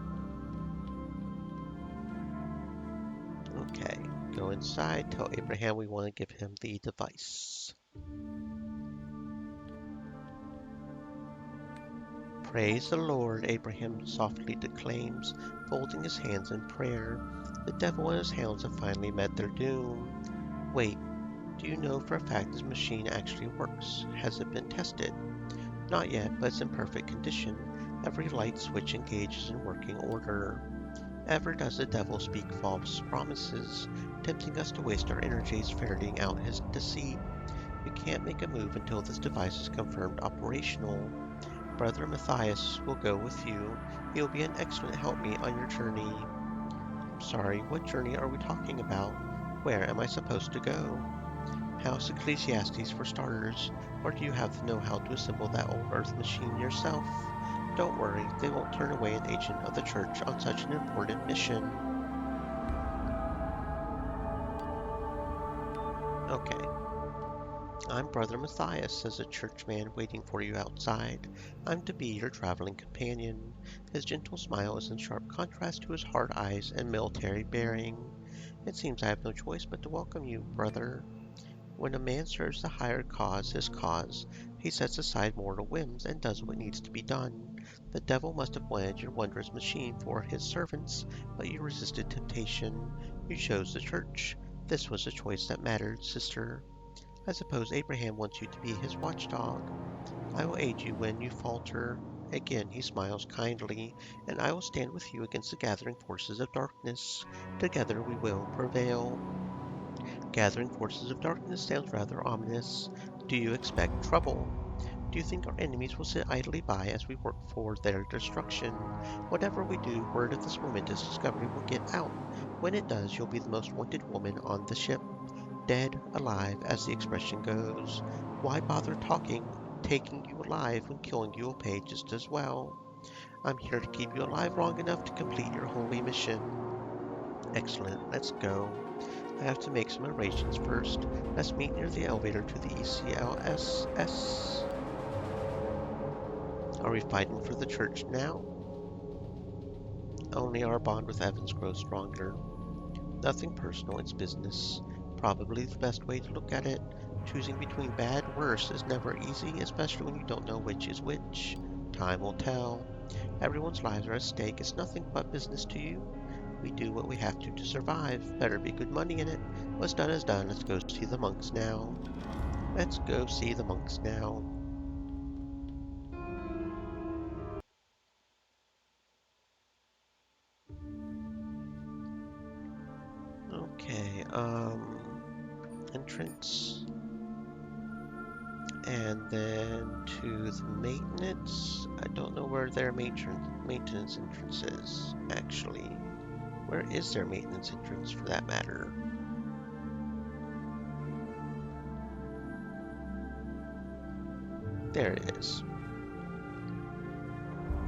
Okay, go inside, tell Abraham we want to give him the device. Praise the Lord, Abraham softly declaims, folding his hands in prayer. The devil and his hounds have finally met their doom. Wait, do you know for a fact this machine actually works? Has it been tested? Not yet, but it's in perfect condition. Every light switch engages in working order. Ever does the devil speak false promises, tempting us to waste our energies ferreting out his deceit. We can't make a move until this device is confirmed operational. Brother Matthias will go with you. He will be an excellent helpmeet on your journey. I'm sorry, what journey are we talking about? Where am I supposed to go? House Ecclesiastes for starters, or do you have the know-how to assemble that old Earth machine yourself? Don't worry, they won't turn away an agent of the church on such an important mission. Okay. I'm Brother Matthias, says a churchman waiting for you outside. I'm to be your traveling companion. His gentle smile is in sharp contrast to his hard eyes and military bearing. It seems I have no choice but to welcome you, brother. When a man serves the higher cause, his cause, he sets aside mortal whims and does what needs to be done. The devil must have wanted your wondrous machine for his servants, but you resisted temptation. You chose the church. This was a choice that mattered, sister. I suppose Abraham wants you to be his watchdog. I will aid you when you falter. Again he smiles kindly, and I will stand with you against the gathering forces of darkness. Together we will prevail. Gathering forces of darkness sounds rather ominous. Do you expect trouble? Do you think our enemies will sit idly by as we work for their destruction? Whatever we do, word of this momentous discovery will get out. When it does, you'll be the most wanted woman on the ship. Dead, alive, as the expression goes. Why bother taking you alive when killing you will pay just as well? I'm here to keep you alive long enough to complete your holy mission. Excellent, let's go. I have to make some arrangements first. Let's meet near the elevator to the ECLSS. Are we fighting for the church now? Only our bond with Evans grows stronger. Nothing personal, it's business. Probably the best way to look at it. Choosing between bad and worse is never easy, especially when you don't know which is which. Time will tell. Everyone's lives are at stake. It's nothing but business to you. We do what we have to survive. Better be good money in it. What's done is done. Let's go see the monks now. Let's go see the monks now. Okay, entrance. And then to the maintenance. I don't know where their maintenance entrance is, actually. Where is their maintenance entrance, for that matter? There it is.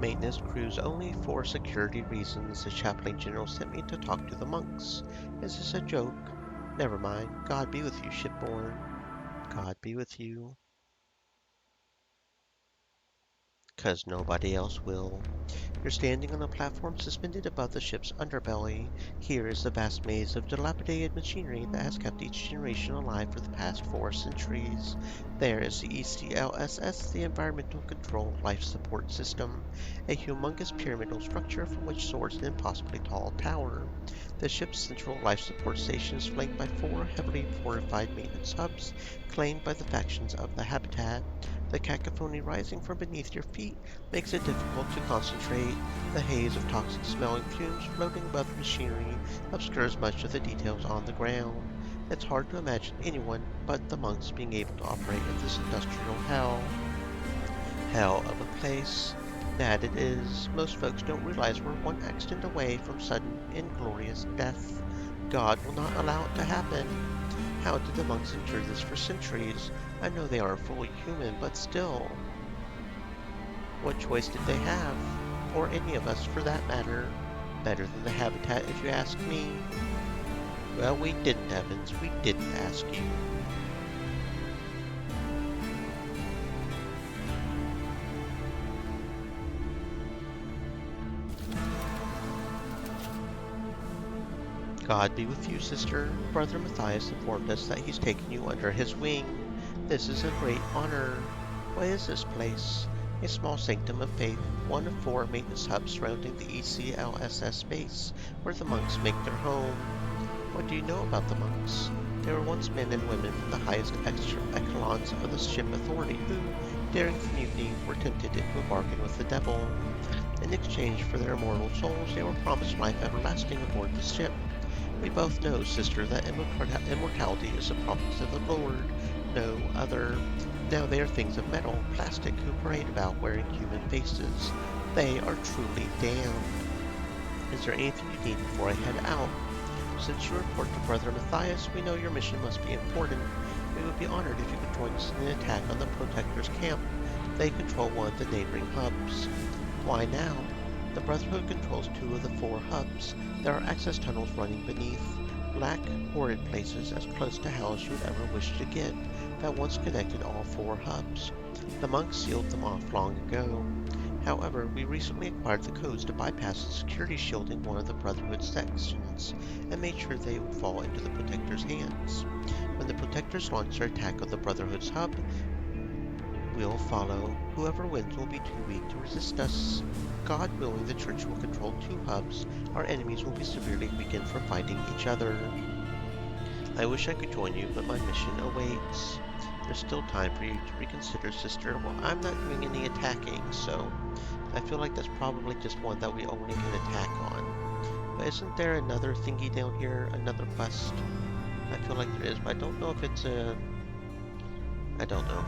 Maintenance crews only for security reasons. The chaplain general sent me to talk to the monks. Is this a joke? Never mind. God be with you, shipborne. God be with you. 'Cause nobody else will. You're standing on a platform suspended above the ship's underbelly. Here is the vast maze of dilapidated machinery that has kept each generation alive for the past 4 centuries. There is the ECLSS, the Environmental Control Life Support System, a humongous pyramidal structure from which soars an impossibly tall tower. The ship's central life support station is flanked by 4 heavily fortified maintenance hubs claimed by the factions of the habitat. The cacophony rising from beneath your feet makes it difficult to concentrate. The haze of toxic-smelling fumes floating above the machinery obscures much of the details on the ground. It's hard to imagine anyone but the monks being able to operate in this industrial hell. Hell of a place. That it is. Most folks don't realize we're one accident away from sudden, inglorious death. God will not allow it to happen. How did the monks endure this for centuries? I know they are fully human, but still. What choice did they have? Or any of us, for that matter? Better than the habitat, if you ask me. Well, we didn't, Evans. We didn't ask you. God be with you, sister. Brother Matthias informed us that he's taken you under his wing. This is a great honor. What is this place? A small sanctum of faith, one of 4 maintenance hubs surrounding the ECLSS base, where the monks make their home. What do you know about the monks? They were once men and women from the highest echelons of the ship authority who, daring the mutiny, were tempted into a bargain with the devil. In exchange for their immortal souls, they were promised life everlasting aboard the ship. We both know, sister, that immortality is a promise of the Lord, no other. Now they are things of metal, plastic, who parade about wearing human faces. They are truly damned. Is there anything you need before I head out? Since you report to Brother Matthias, we know your mission must be important. We would be honored if you could join us in an attack on the Protector's camp. They control one of the neighboring hubs. Why now? The Brotherhood controls 2 of the 4 hubs. There are access tunnels running beneath. Black, horrid places as close to hell as you would ever wish to get, that once connected all 4 hubs. The monks sealed them off long ago. However, we recently acquired the codes to bypass the security shielding one of the Brotherhood's sections, and made sure they would fall into the Protector's hands. When the Protectors launch their attack on the Brotherhood's hub, we'll follow. Whoever wins will be too weak to resist us. God willing, the Church will control 2 hubs. Our enemies will be severely weakened from fighting each other. I wish I could join you, but my mission awaits. There's still time for you to reconsider, sister. Well, I'm not doing any attacking, so I feel like that's probably just one that we only can attack on. But isn't there another thingy down here? Another quest? I feel like there is, but I don't know if it's a... I don't know.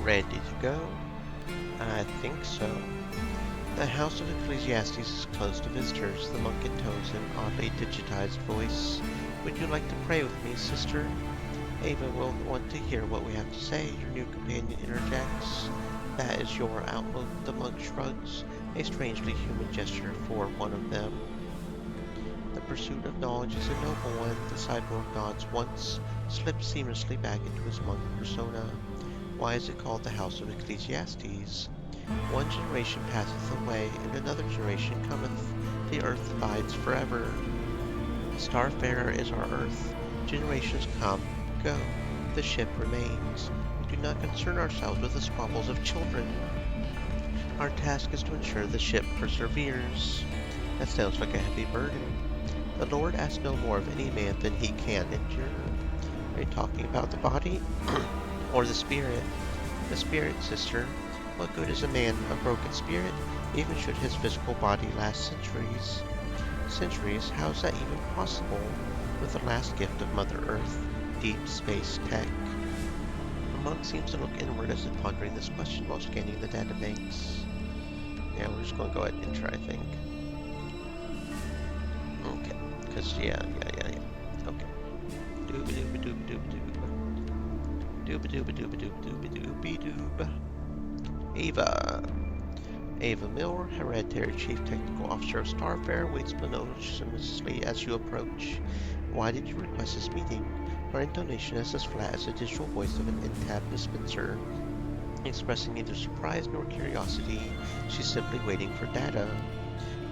Ready to go? I think so. The House of Ecclesiastes is closed to visitors, the monk intones an oddly digitized voice. Would you like to pray with me, sister? Ava will want to hear what we have to say, your new companion interjects. That is your outlook, the monk shrugs, a strangely human gesture for one of them. The pursuit of knowledge is a noble one, the cyborg nods once, slips seamlessly back into his monk persona. Why is it called the House of Ecclesiastes? One generation passeth away, and another generation cometh. The earth abides forever. Starfarer is our earth. Generations come, go. The ship remains. We do not concern ourselves with the squabbles of children. Our task is to ensure the ship perseveres. That sounds like a heavy burden. The Lord asks no more of any man than he can endure. Are you talking about the body? Or the spirit? The spirit, sister. What good is a man of broken spirit, even should his physical body last centuries? Centuries? How is that even possible with the last gift of Mother Earth, deep space tech? The monk seems to look inward as if pondering this question while scanning the databanks. Yeah, we're just going to go ahead and enter, I think. Okay, because, yeah. Okay. Dooba-dooba-dooba-dooba-dooba. Dooba-dooba-dooba-dooba-dooba-dooba-dooba. Ava Miller, Hereditary Chief Technical Officer of Starfarer, waits monotonously as you approach. Why did you request this meeting? Her intonation is as flat as the digital voice of an in-tab dispenser, expressing neither surprise nor curiosity. She's simply waiting for data.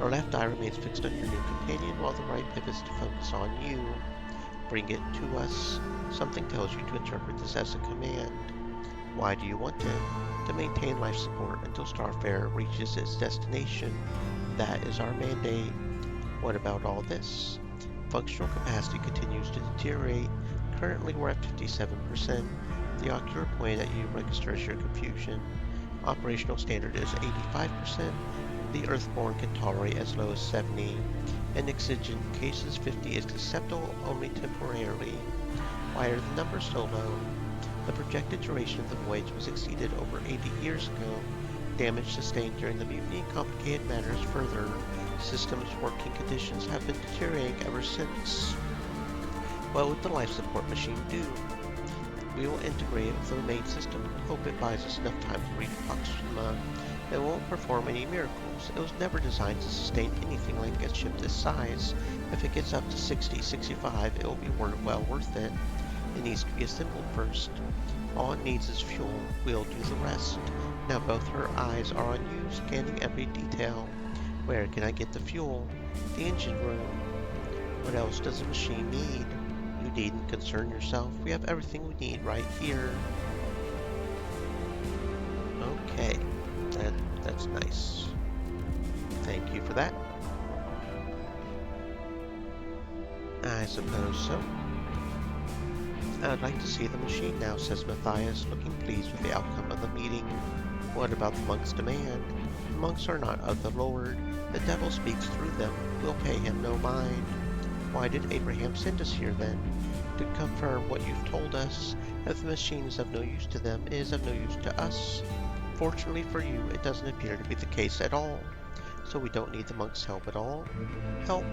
Her left eye remains fixed on your new companion, while the right pivots to focus on you. Bring it to us. Something tells you to interpret this as a command. Why do you want it? To maintain life support until Starfarer reaches its destination. That is our mandate. What about all this? Functional capacity continues to deteriorate. Currently we're at 57%. The ocular point at you registers your confusion. Operational standard is 85%. The Earthborn can tolerate as low as 70. In exigent cases, 50 is acceptable only temporarily. Why are the numbers so low? The projected duration of the voyage was exceeded over 80 years ago. Damage sustained during the mutiny complicated matters further. System's working conditions have been deteriorating ever since. What would the life support machine do? We will integrate it with the main system and hope it buys us enough time to reach Proxima. It won't perform any miracles. It was never designed to sustain anything like a ship this size. If it gets up to 60, 65, it will be well worth it. It needs to be assembled first. All it needs is fuel. We'll do the rest. Now both her eyes are on you, scanning every detail. Where can I get the fuel? The engine room. What else does a machine need? You needn't concern yourself. We have everything we need right here. Okay. That's nice. Thank you for that. I suppose so. I'd like to see the machine now, says Matthias, looking pleased with the outcome of the meeting. What about the monk's demand? The monks are not of the Lord. The devil speaks through them. We'll pay him no mind. Why did Abraham send us here then? To confirm what you've told us. If the machine is of no use to them, it is of no use to us. Fortunately for you, it doesn't appear to be the case at all. So we don't need the monks' help at all? Help?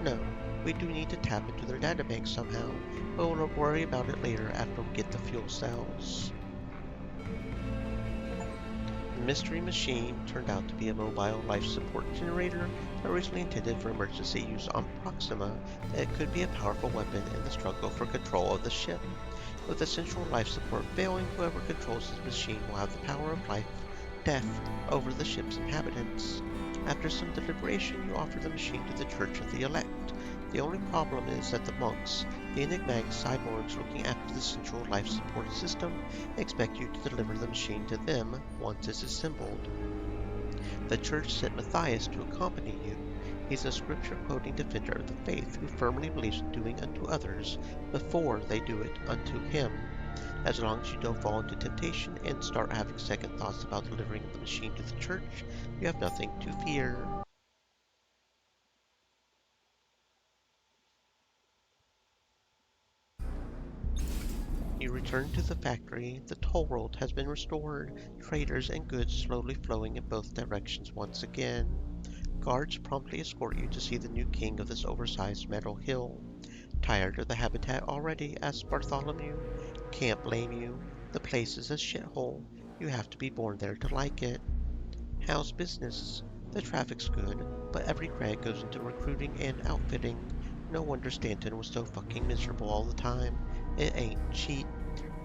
No. We do need to tap into their databank somehow, but we'll worry about it later after we get the fuel cells. The mystery machine turned out to be a mobile life support generator originally intended for emergency use on Proxima. It could be a powerful weapon in the struggle for control of the ship. With essential life support failing, whoever controls this machine will have the power of death over the ship's inhabitants. After some deliberation, you offer the machine to the Church of the Elect. The only problem is that the monks, the enigmatic cyborgs looking after the central life support system, expect you to deliver the machine to them once it's assembled. The Church sent Matthias to accompany you. He's a scripture-quoting defender of the faith who firmly believes in doing unto others before they do it unto him. As long as you don't fall into temptation and start having second thoughts about delivering the machine to the Church, you have nothing to fear. You return to the factory. The toll road has been restored, traders and goods slowly flowing in both directions once again. Guards promptly escort you to see the new king of this oversized metal hill. Tired of the habitat already? Asked Bartholomew. Can't blame you. The place is a shithole. You have to be born there to like it. How's business? The traffic's good, but every grad goes into recruiting and outfitting. No wonder Stanton was so fucking miserable all the time. It ain't cheap.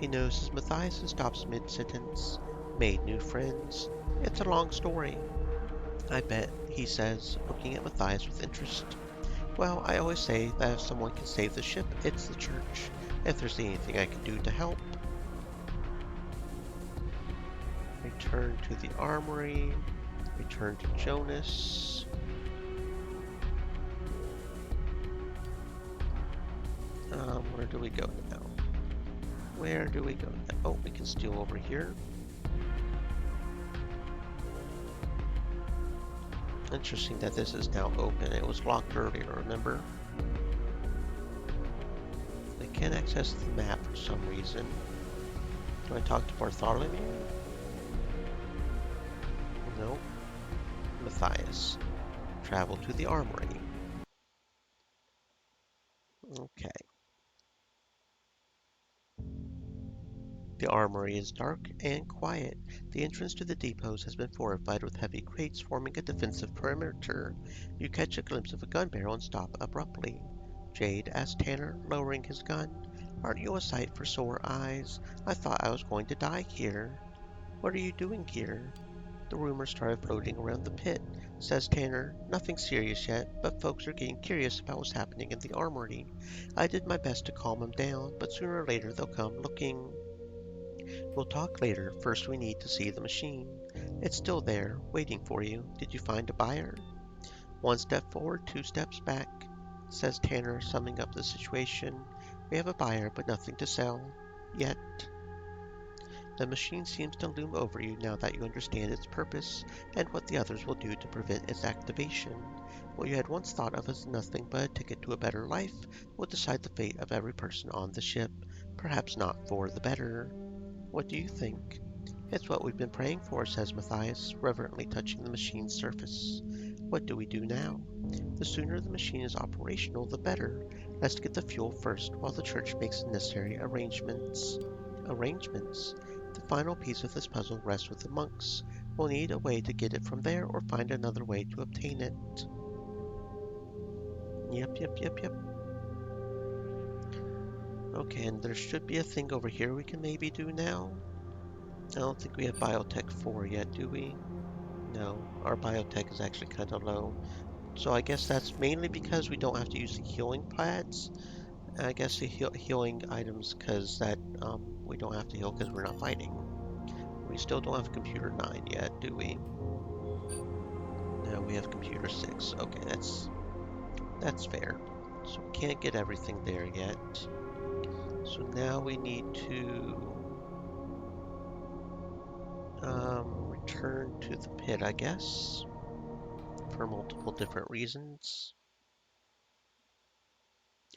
He notices Matthias and stops mid-sentence. Made new friends. It's a long story. I bet, he says, looking at Matthias with interest. Well, I always say that if someone can save the ship, it's the church. If there's anything I can do to help. Return to the armory. Return to Jonas. Where do we go now? Where do we go now? Oh, we can steal over here. Interesting that this is now open. It was locked earlier, remember? I can't access the map for some reason. Do I talk to Bartholomew? Nope. Matthias. Travel to the armory. Okay. The armory is dark and quiet. The entrance to the depots has been fortified with heavy crates forming a defensive perimeter. You catch a glimpse of a gun barrel and stop abruptly. Jade, asked Tanner, lowering his gun. Aren't you a sight for sore eyes? I thought I was going to die here. What are you doing here? The rumors started floating around the pit, says Tanner. Nothing serious yet, but folks are getting curious about what's happening in the armory. I did my best to calm them down, but sooner or later they'll come looking. We'll talk later. First we need to see the machine. It's still there, waiting for you. Did you find a buyer? One step forward, two steps back, says Tanner, summing up the situation. We have a buyer, but nothing to sell. Yet. The machine seems to loom over you now that you understand its purpose and what the others will do to prevent its activation. What you had once thought of as nothing but a ticket to a better life will decide the fate of every person on the ship. Perhaps not for the better. What do you think? It's what we've been praying for, says Matthias, reverently touching the machine's surface. What do we do now? The sooner the machine is operational, the better. Let's get the fuel first, while the church makes the necessary arrangements. Arrangements? The final piece of this puzzle rests with the monks. We'll need a way to get it from there or find another way to obtain it. Yep. Okay, and there should be a thing over here we can maybe do now. I don't think we have Biotech 4 yet, do we? No, our Biotech is actually kind of low. So I guess that's mainly because we don't have to use the healing pads. I guess the healing items because that we don't have to heal because we're not fighting. We still don't have Computer 9 yet, do we? No, we have Computer 6. Okay, that's fair. So we can't get everything there yet. So now we need to return to the pit, I guess, for multiple different reasons.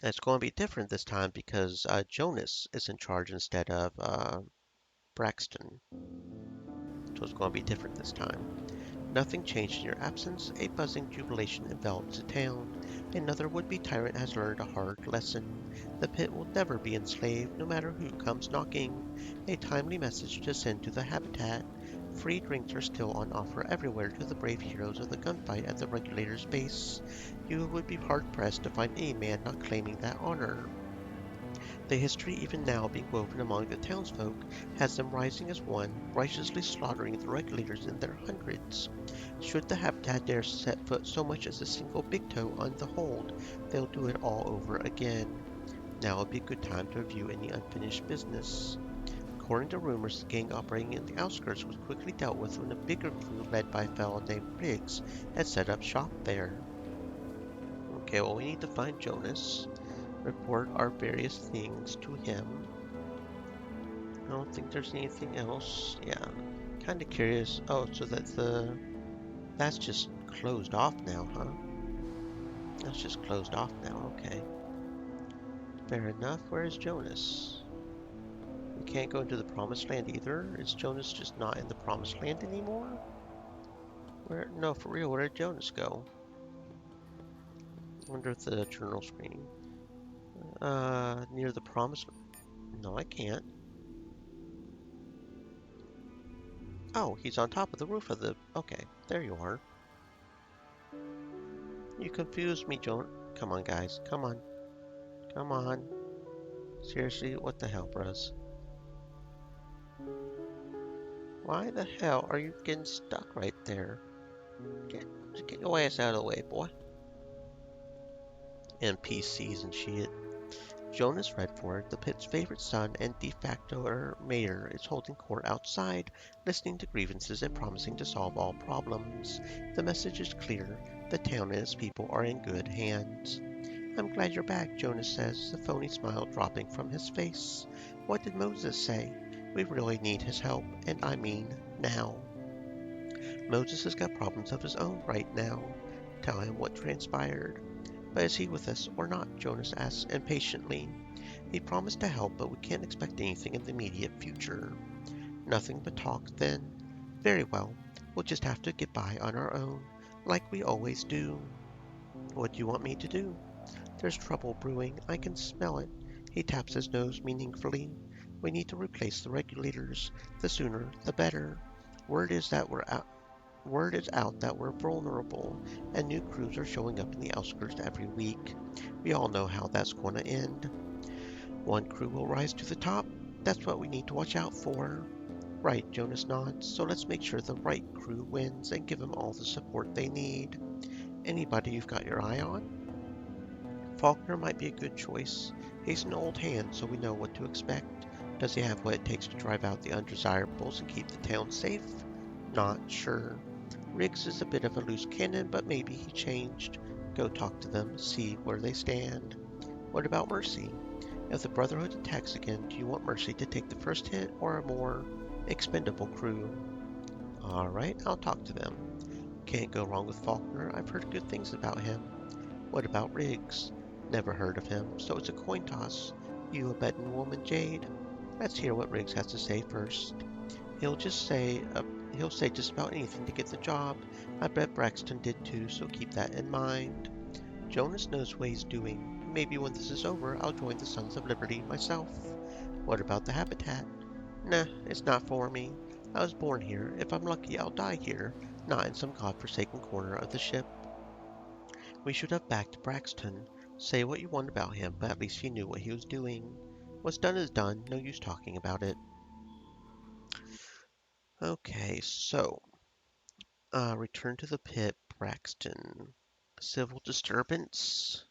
And it's going to be different this time because Jonas is in charge instead of Braxton. So it's going to be different this time. Nothing changed in your absence. A buzzing jubilation envelops the town. Another would-be tyrant has learned a hard lesson. The pit will never be enslaved, no matter who comes knocking. A timely message to send to the habitat. Free drinks are still on offer everywhere to the brave heroes of the gunfight at the Regulator's base. You would be hard-pressed to find any man not claiming that honor. The history even now being woven among the townsfolk has them rising as one, righteously slaughtering the Regulators in their hundreds. Should the habitat dare set foot so much as a single big toe on the hold, they'll do it all over again. Now would be a good time to review any unfinished business. According to rumors, the gang operating in the outskirts was quickly dealt with when a bigger crew led by a fellow named Briggs had set up shop there. Okay, well we need to find Jonas. Report our various things to him. I don't think there's anything else. Yeah, kind of curious. Oh, so that's just closed off now, huh? That's just closed off now. Okay. Fair enough. Where is Jonas? can't go into the promised land either? Is Jonas just not in the promised land anymore? Where? No, for real, where did Jonas go? I wonder if the journal screen. Near the promised... No, I can't. Oh, he's on top of the roof of the... Okay, there you are. You confused me, Jonas. Come on, guys. Come on. Come on. Seriously, what the hell, bros? Why the hell are you getting stuck right there? Get your ass out of the way, boy. NPCs and shit. Jonas Redford, the pit's favorite son and de facto mayor, is holding court outside, listening to grievances and promising to solve all problems. The message is clear. The town and its people are in good hands. I'm glad you're back, Jonas says, the phony smile dropping from his face. What did Moses say? We really need his help, and I mean now. Moses has got problems of his own right now. Tell him what transpired. But is he with us or not? Jonas asks impatiently. He promised to help, but we can't expect anything in the immediate future. Nothing but talk, then? Very well. We'll just have to get by on our own, like we always do. What do you want me to do? There's trouble brewing. I can smell it. He taps his nose meaningfully. We need to replace the regulators. The sooner, the better. Word is out that we're vulnerable, and new crews are showing up in the outskirts every week. We all know how that's going to end. One crew will rise to the top. That's what we need to watch out for. Right, Jonas nods. So let's make sure the right crew wins and give them all the support they need. Anybody you've got your eye on? Faulkner might be a good choice. He's an old hand, so we know what to expect. Does he have what it takes to drive out the undesirables and keep the town safe? Not sure. Riggs is a bit of a loose cannon, but maybe he changed. Go talk to them, see where they stand. What about Mercy? If the Brotherhood attacks again, do you want Mercy to take the first hit or a more expendable crew? Alright, I'll talk to them. Can't go wrong with Faulkner. I've heard good things about him. What about Riggs? Never heard of him, so it's a coin toss. You a betting woman, Jade? Let's hear what Riggs has to say first. He'll say just about anything to get the job. I bet Braxton did too, so keep that in mind. Jonas knows what he's doing. Maybe when this is over, I'll join the Sons of Liberty myself. What about the habitat? Nah, it's not for me. I was born here. If I'm lucky, I'll die here, not in some godforsaken corner of the ship. We should have backed Braxton. Say what you want about him, but at least he knew what he was doing. What's done is done. No use talking about it. Okay, so return to the pit, Braxton. Civil disturbance?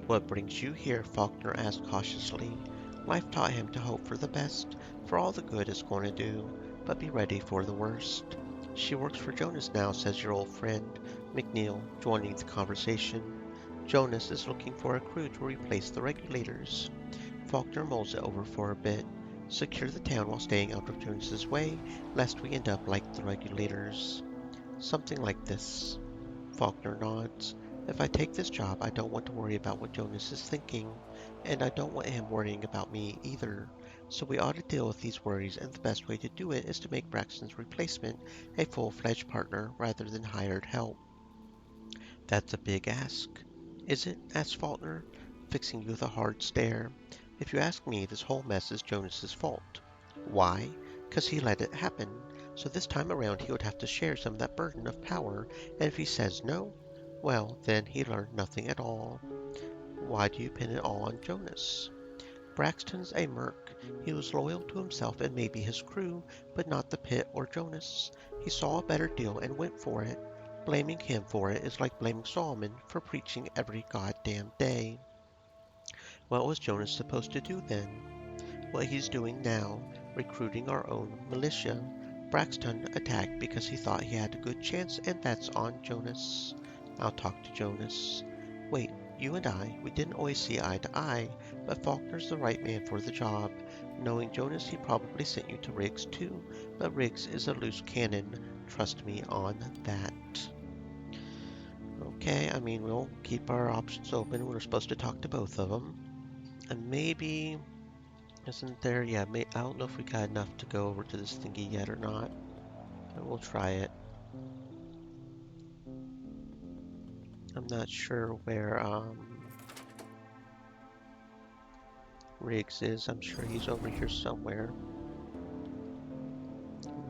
What brings you here? Faulkner asked cautiously. Life taught him to hope for the best, for all the good it's going to do, but be ready for the worst. She works for Jonas now, says your old friend, McNeil, joining the conversation. Jonas is looking for a crew to replace the regulators. Faulkner mulls it over for a bit. Secure the town while staying out of Jonas's way, lest we end up like the regulators. Something like this. Faulkner nods. If I take this job, I don't want to worry about what Jonas is thinking, and I don't want him worrying about me either. So we ought to deal with these worries, and the best way to do it is to make Braxton's replacement a full-fledged partner rather than hired help. That's a big ask. Is it? Asked Faulkner, fixing you with a hard stare. If you ask me, this whole mess is Jonas's fault. Why? 'Cause he let it happen. So this time around he would have to share some of that burden of power, and if he says no, well, then he learned nothing at all. Why do you pin it all on Jonas? Braxton's a merc. He was loyal to himself and maybe his crew, but not the pit or Jonas. He saw a better deal and went for it. Blaming him for it is like blaming Solomon for preaching every goddamn day. What was Jonas supposed to do then? What he's doing now, recruiting our own militia. Braxton attacked because he thought he had a good chance, and that's on Jonas. I'll talk to Jonas. Wait, you and I, we didn't always see eye to eye, but Faulkner's the right man for the job. Knowing Jonas, he probably sent you to Riggs too, but Riggs is a loose cannon. Trust me on that. Okay, I mean, we'll keep our options open. We're supposed to talk to both of them. And maybe, isn't there? Yeah, I don't know if we got enough to go over to this thingy yet or not. But we'll try it. I'm not sure where Riggs is. I'm sure he's over here somewhere.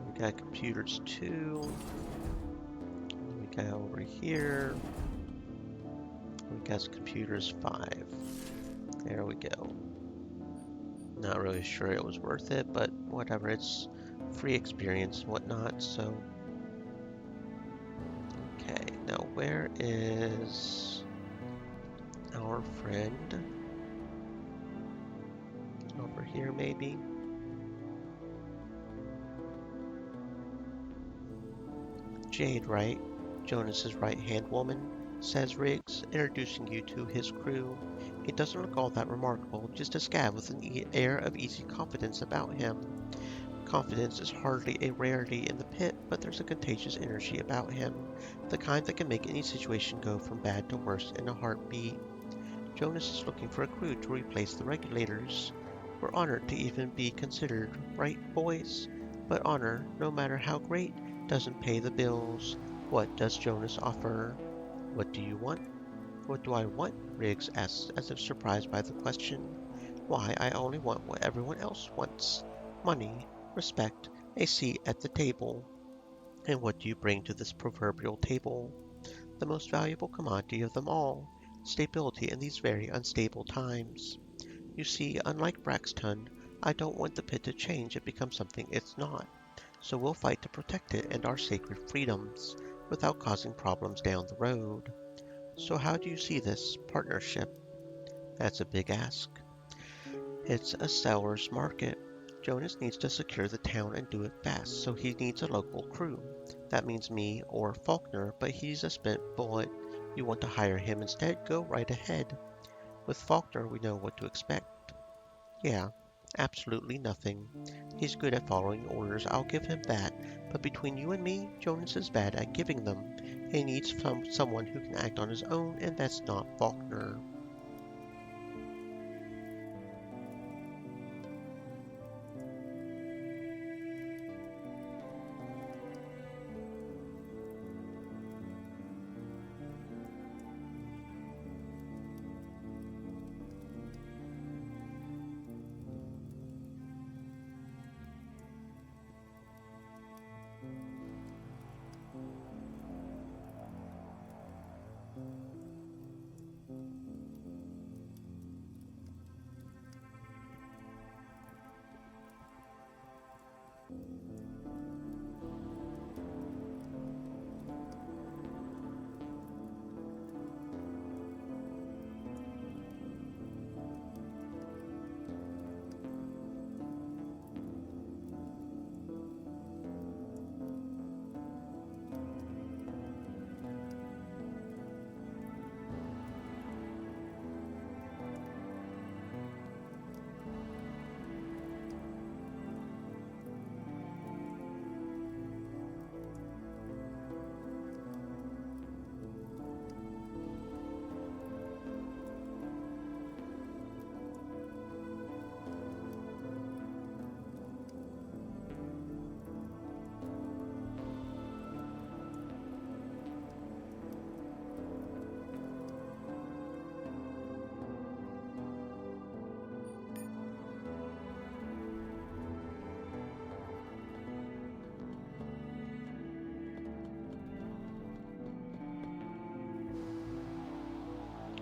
We got computers 2. We got over here. We got computers 5. There we go. Not really sure it was worth it, but whatever. It's free experience and whatnot, so. Okay, now where is our friend? Over here, maybe? Jade, right? Jonas's right-hand woman, says Riggs, introducing you to his crew. He doesn't look all that remarkable, just a scab with an air of easy confidence about him. Confidence is hardly a rarity in the pit, but there's a contagious energy about him, the kind that can make any situation go from bad to worse in a heartbeat. Jonas is looking for a crew to replace the regulators. We're honored to even be considered, right, boys? But honor, no matter how great, doesn't pay the bills. What does Jonas offer? What do you want? What do I want? Riggs asks, as if surprised by the question. Why, I only want what everyone else wants. Money, respect, a seat at the table. And what do you bring to this proverbial table? The most valuable commodity of them all, stability in these very unstable times. You see, unlike Braxton, I don't want the pit to change and become something it's not. So we'll fight to protect it and our sacred freedoms, without causing problems down the road. So how do you see this partnership? That's a big ask. It's a seller's market. Jonas needs to secure the town and do it fast, so he needs a local crew. That means me or Faulkner, but he's a spent bullet. You want to hire him instead? Go right ahead. With Faulkner, we know what to expect. Yeah, absolutely nothing. He's good at following orders, I'll give him that, but between you and me, Jonas is bad at giving them. He needs someone who can act on his own, and that's not Faulkner.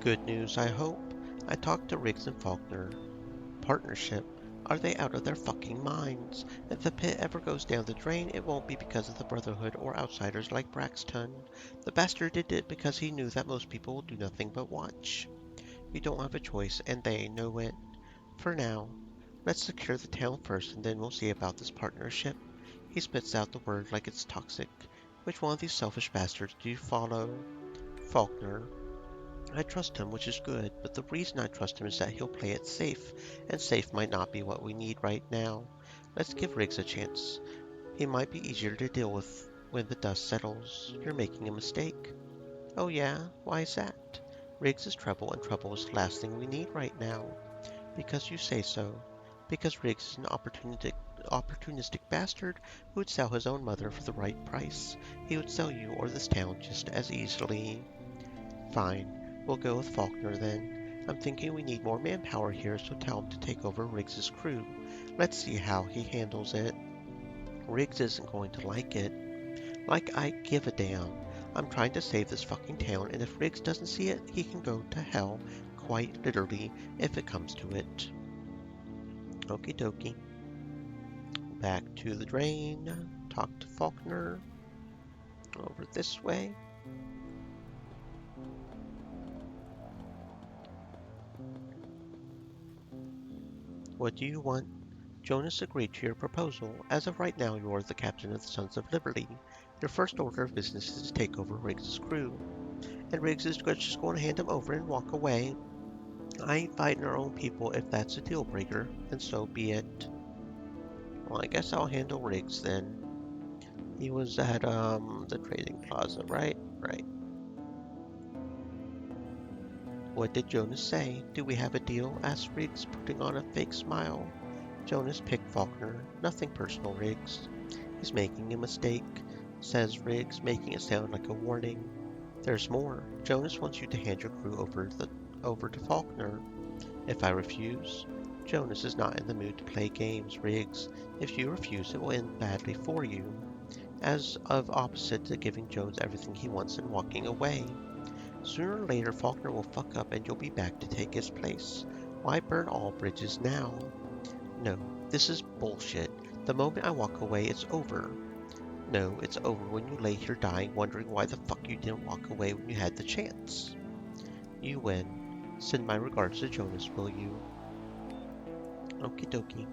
Good news, I hope. I talked to Riggs and Faulkner. Partnership? Are they out of their fucking minds? If the pit ever goes down the drain, it won't be because of the Brotherhood or outsiders like Braxton. The bastard did it because he knew that most people will do nothing but watch. We don't have a choice, and they know it. For now, let's secure the town first, and then we'll see about this partnership. He spits out the word like it's toxic. Which one of these selfish bastards do you follow? Faulkner. I trust him, which is good, but the reason I trust him is that he'll play it safe, and safe might not be what we need right now. Let's give Riggs a chance. He might be easier to deal with when the dust settles. You're making a mistake. Oh yeah? Why is that? Riggs is trouble, and trouble is the last thing we need right now. Because you say so. Because Riggs is an opportunistic bastard who would sell his own mother for the right price. He would sell you or this town just as easily. Fine, we'll go with Faulkner then. I'm thinking we need more manpower here, so tell him to take over Riggs's crew. Let's see how he handles it. Riggs isn't going to like it. Like I give a damn. I'm trying to save this fucking town, and if Riggs doesn't see it, he can go to hell, quite literally, if it comes to it. Okie dokie. Back to the drain. Talk to Faulkner. Over this way. What do you want? Jonas agreed to your proposal. As of right now, you are the captain of the Sons of Liberty. Your first order of business is to take over Riggs's crew. And Riggs is just going to hand him over and walk away. I ain't fighting our own people. If that's a deal breaker, then so be it. Well, I guess I'll handle Riggs then. He was at the trading plaza, right? Right. What did Jonas say? Do we have a deal? Asked Riggs, putting on a fake smile. Jonas picked Faulkner. Nothing personal, Riggs. He's making a mistake, says Riggs, making it sound like a warning. There's more. Jonas wants you to hand your crew over to Faulkner. If I refuse, Jonas is not in the mood to play games, Riggs. If you refuse, it will end badly for you. As of opposite to giving Jones everything he wants and walking away. Sooner or later, Faulkner will fuck up and you'll be back to take his place. Why burn all bridges now? No, this is bullshit. The moment I walk away, it's over. No, it's over when you lay here dying, wondering why the fuck you didn't walk away when you had the chance. You win. Send my regards to Jonas, will you? Okie dokie.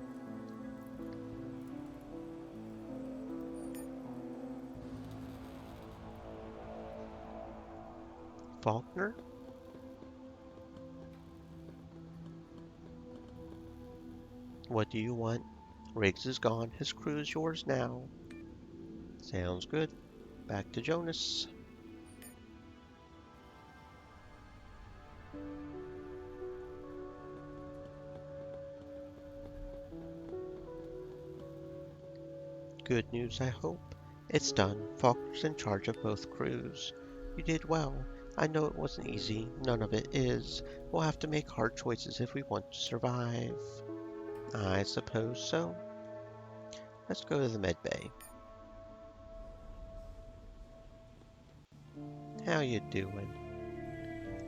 Faulkner? What do you want? Riggs is gone. His crew is yours now. Sounds good. Back to Jonas. Good news, I hope. It's done. Faulkner's in charge of both crews. You did well. I know it wasn't easy. None of it is. We'll have to make hard choices if we want to survive. I suppose so. Let's go to the med bay. How you doing?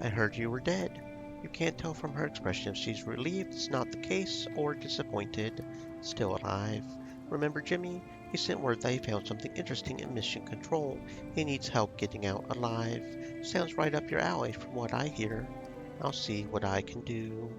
I heard you were dead. You can't tell from her expression if she's relieved it's not the case or disappointed. Still alive. Remember Jimmy? He sent word that he found something interesting in Mission Control. He needs help getting out alive. Sounds right up your alley from what I hear. I'll see what I can do.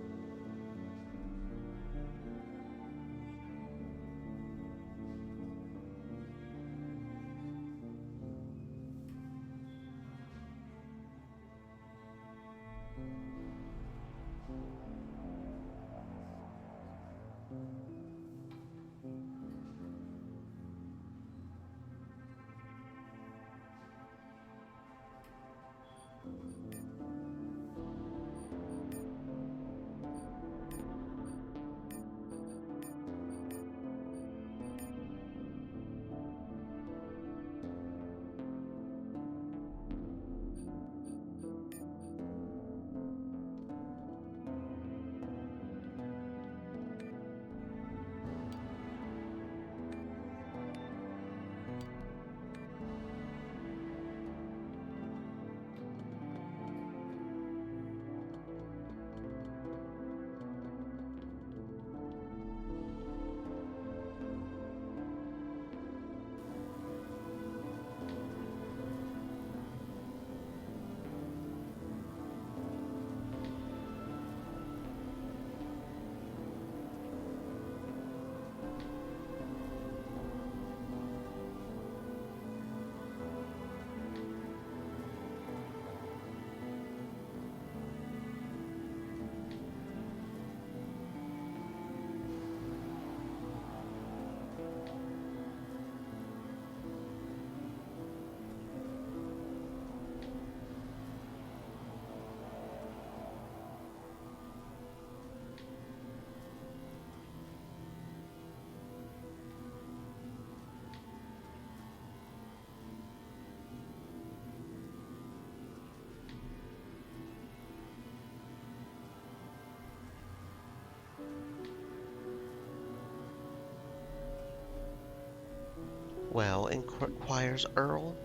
Well, inquires Earl,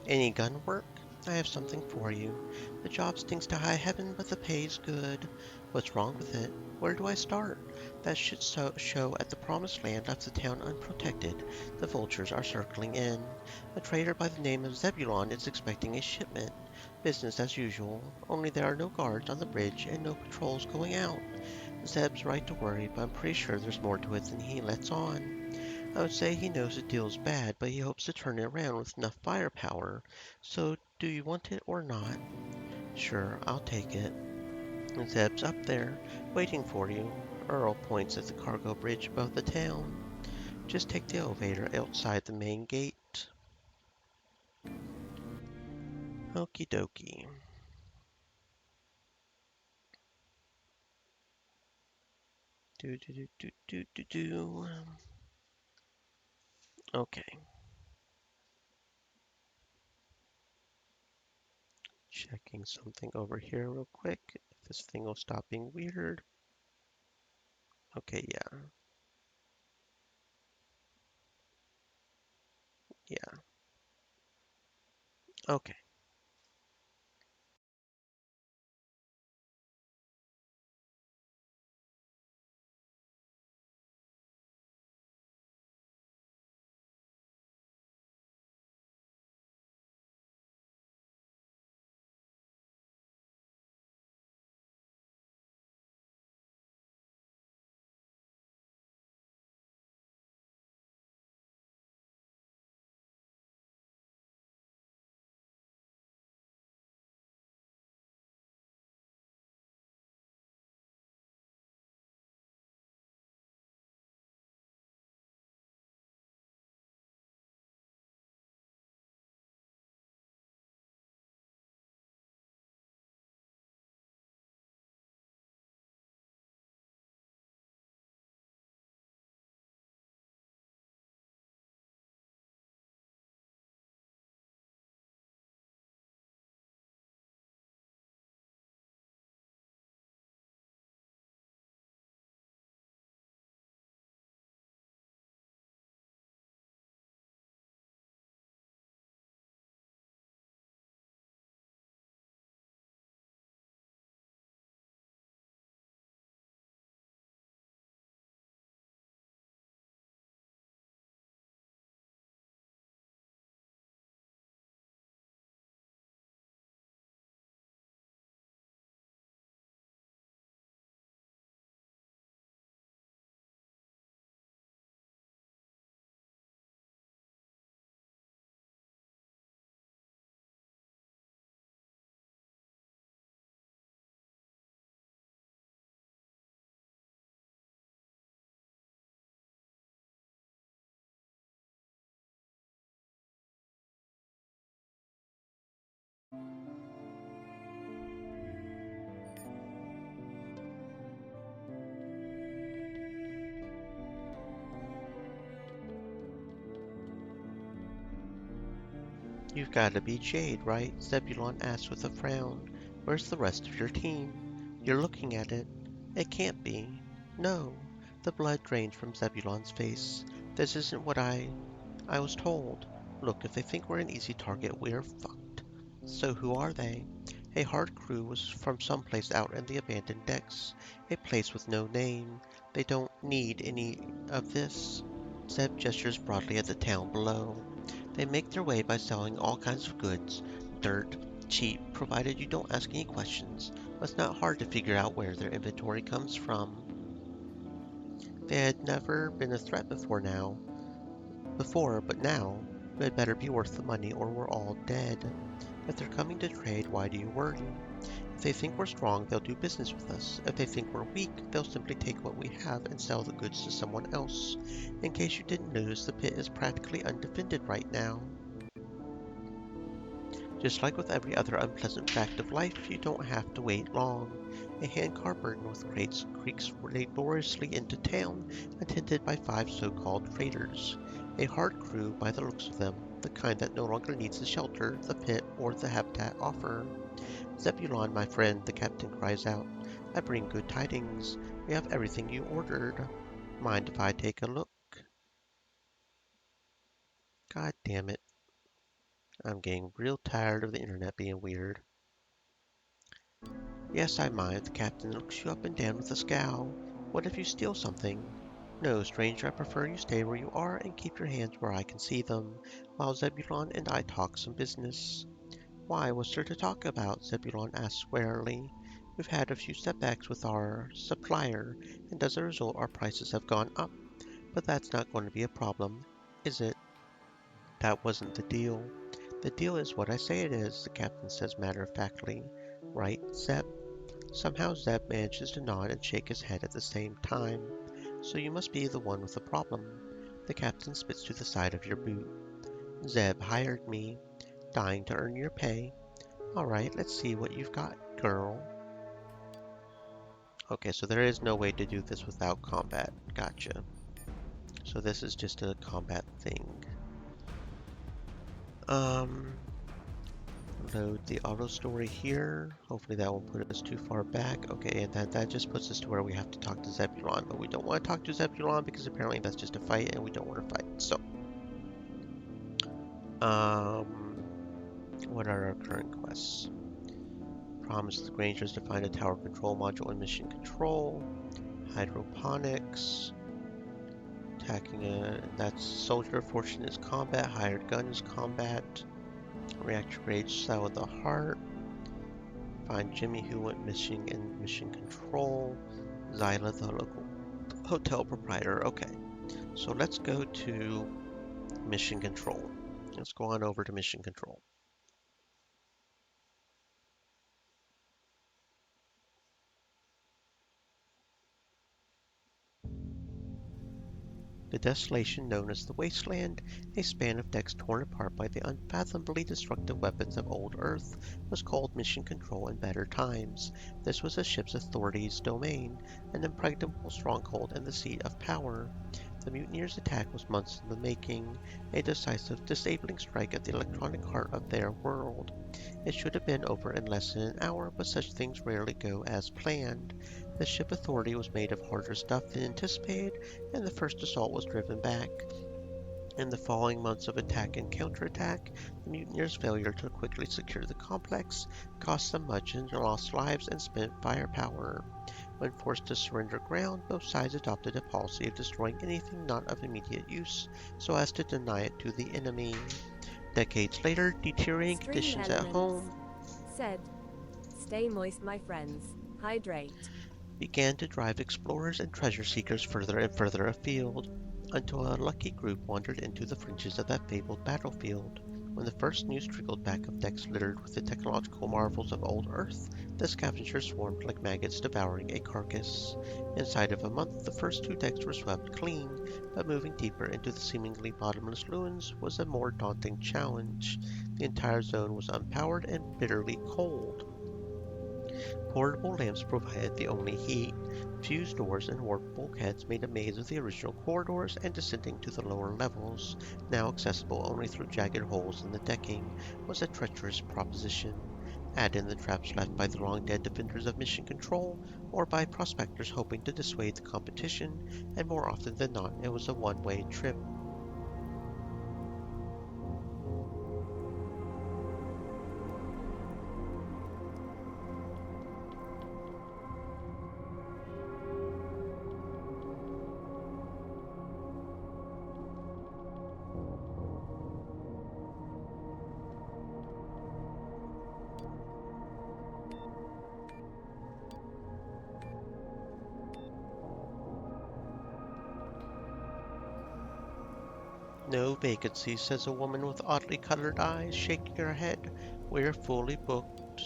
any gun work? I have something for you. The job stinks to high heaven, but the pay's good. What's wrong with it? Where do I start? That should show at the promised land left the town unprotected. The vultures are circling in. A trader by the name of Zebulon is expecting a shipment. Business as usual, only there are no guards on the bridge and no patrols going out. Zeb's right to worry, but I'm pretty sure there's more to it than he lets on. I would say he knows the deal's bad, but he hopes to turn it around with enough firepower. So, do you want it or not? Sure, I'll take it. Zeb's up there, waiting for you. Earl points at the cargo bridge above the town. Just take the elevator outside the main gate. Okie dokie. Do do do do do do do. Okay. Checking something over here real quick. If this thing will stop being weird. Okay, yeah. Yeah. Okay. You've got to be Jade, right? Zebulon asked with a frown. Where's the rest of your team? You're looking at it. It can't be. No. The blood drains from Zebulon's face. This isn't what I was told. Look, if they think we're an easy target, we're fucked. So who are they? A hard crew was from someplace out in the abandoned decks. A place with no name. They don't need any of this. Zeb gestures broadly at the town below. They make their way by selling all kinds of goods, dirt, cheap, provided you don't ask any questions. But it's not hard to figure out where their inventory comes from. They had never been a threat but now, it had better be worth the money or we're all dead. If they're coming to trade, why do you worry? If they think we're strong, they'll do business with us. If they think we're weak, they'll simply take what we have and sell the goods to someone else. In case you didn't notice, the pit is practically undefended right now. Just like with every other unpleasant fact of life, you don't have to wait long. A handcar burdened with crates creaks laboriously into town, attended by 5 so-called traders. A hard crew by the looks of them, the kind that no longer needs the shelter, the pit, or the habitat offer. Zebulon, my friend, the captain cries out. I bring good tidings. We have everything you ordered. Mind if I take a look? God damn it. I'm getting real tired of the internet being weird. Yes, I mind. The captain looks you up and down with a scowl. What if you steal something? No, stranger, I prefer you stay where you are and keep your hands where I can see them, while Zebulon and I talk some business. Why, what's there to talk about? Zebulon asked warily. We've had a few setbacks with our supplier, and as a result our prices have gone up. But that's not going to be a problem, is it? That wasn't the deal. The deal is what I say it is, the captain says matter-of-factly. Right, Zeb? Somehow Zeb manages to nod and shake his head at the same time. So you must be the one with the problem. The captain spits to the side of your boot. Zeb hired me, dying to earn your pay. All right, let's see what you've got, girl. Okay, so there is no way to do this without combat. Gotcha. So this is just a combat thing. Load the auto story here. Hopefully that won't put us too far back. Okay, and that just puts us to where we have to talk to Zebulon, but we don't want to talk to Zebulon because apparently that's just a fight and we don't want to fight. So, what are our current quests? Promise the Grangers to find a tower control module in mission control. Hydroponics. Attacking that's soldier of fortune is combat. Hired gun is combat. Reactor rage cell of the heart. Find Jimmy who went missing in mission control. Zyla, the local hotel proprietor. Okay, so let's go to mission control. Let's go on over to mission control. The desolation known as the Wasteland, a span of decks torn apart by the unfathomably destructive weapons of old Earth, was called Mission Control in better times. This was the ship's authority's domain, an impregnable stronghold and the seat of power. The mutineers' attack was months in the making, a decisive, disabling strike at the electronic heart of their world. It should have been over in less than an hour, but such things rarely go as planned. The ship authority was made of harder stuff than anticipated, and the first assault was driven back. In the following months of attack and counterattack, the mutineers' failure to quickly secure the complex cost them much in lost lives and spent firepower. When forced to surrender ground, both sides adopted a policy of destroying anything not of immediate use, so as to deny it to the enemy. Decades later, deteriorating Extreme conditions at elements. home Said, stay moist, my friends. Hydrate. began to drive explorers and treasure seekers further and further afield, until a lucky group wandered into the fringes of that fabled battlefield. When the first news trickled back of decks littered with the technological marvels of old Earth, the scavengers swarmed like maggots devouring a carcass. Inside of a month, the first two decks were swept clean, but moving deeper into the seemingly bottomless ruins was a more daunting challenge. The entire zone was unpowered and bitterly cold. Portable lamps provided the only heat. Fused doors and warped bulkheads made a maze of the original corridors and descending to the lower levels, now accessible only through jagged holes in the decking, was a treacherous proposition. Add in the traps left by the long-dead defenders of mission control, or by prospectors hoping to dissuade the competition, and more often than not it was a one-way trip. No vacancy, says a woman with oddly colored eyes, shaking her head. We're fully booked.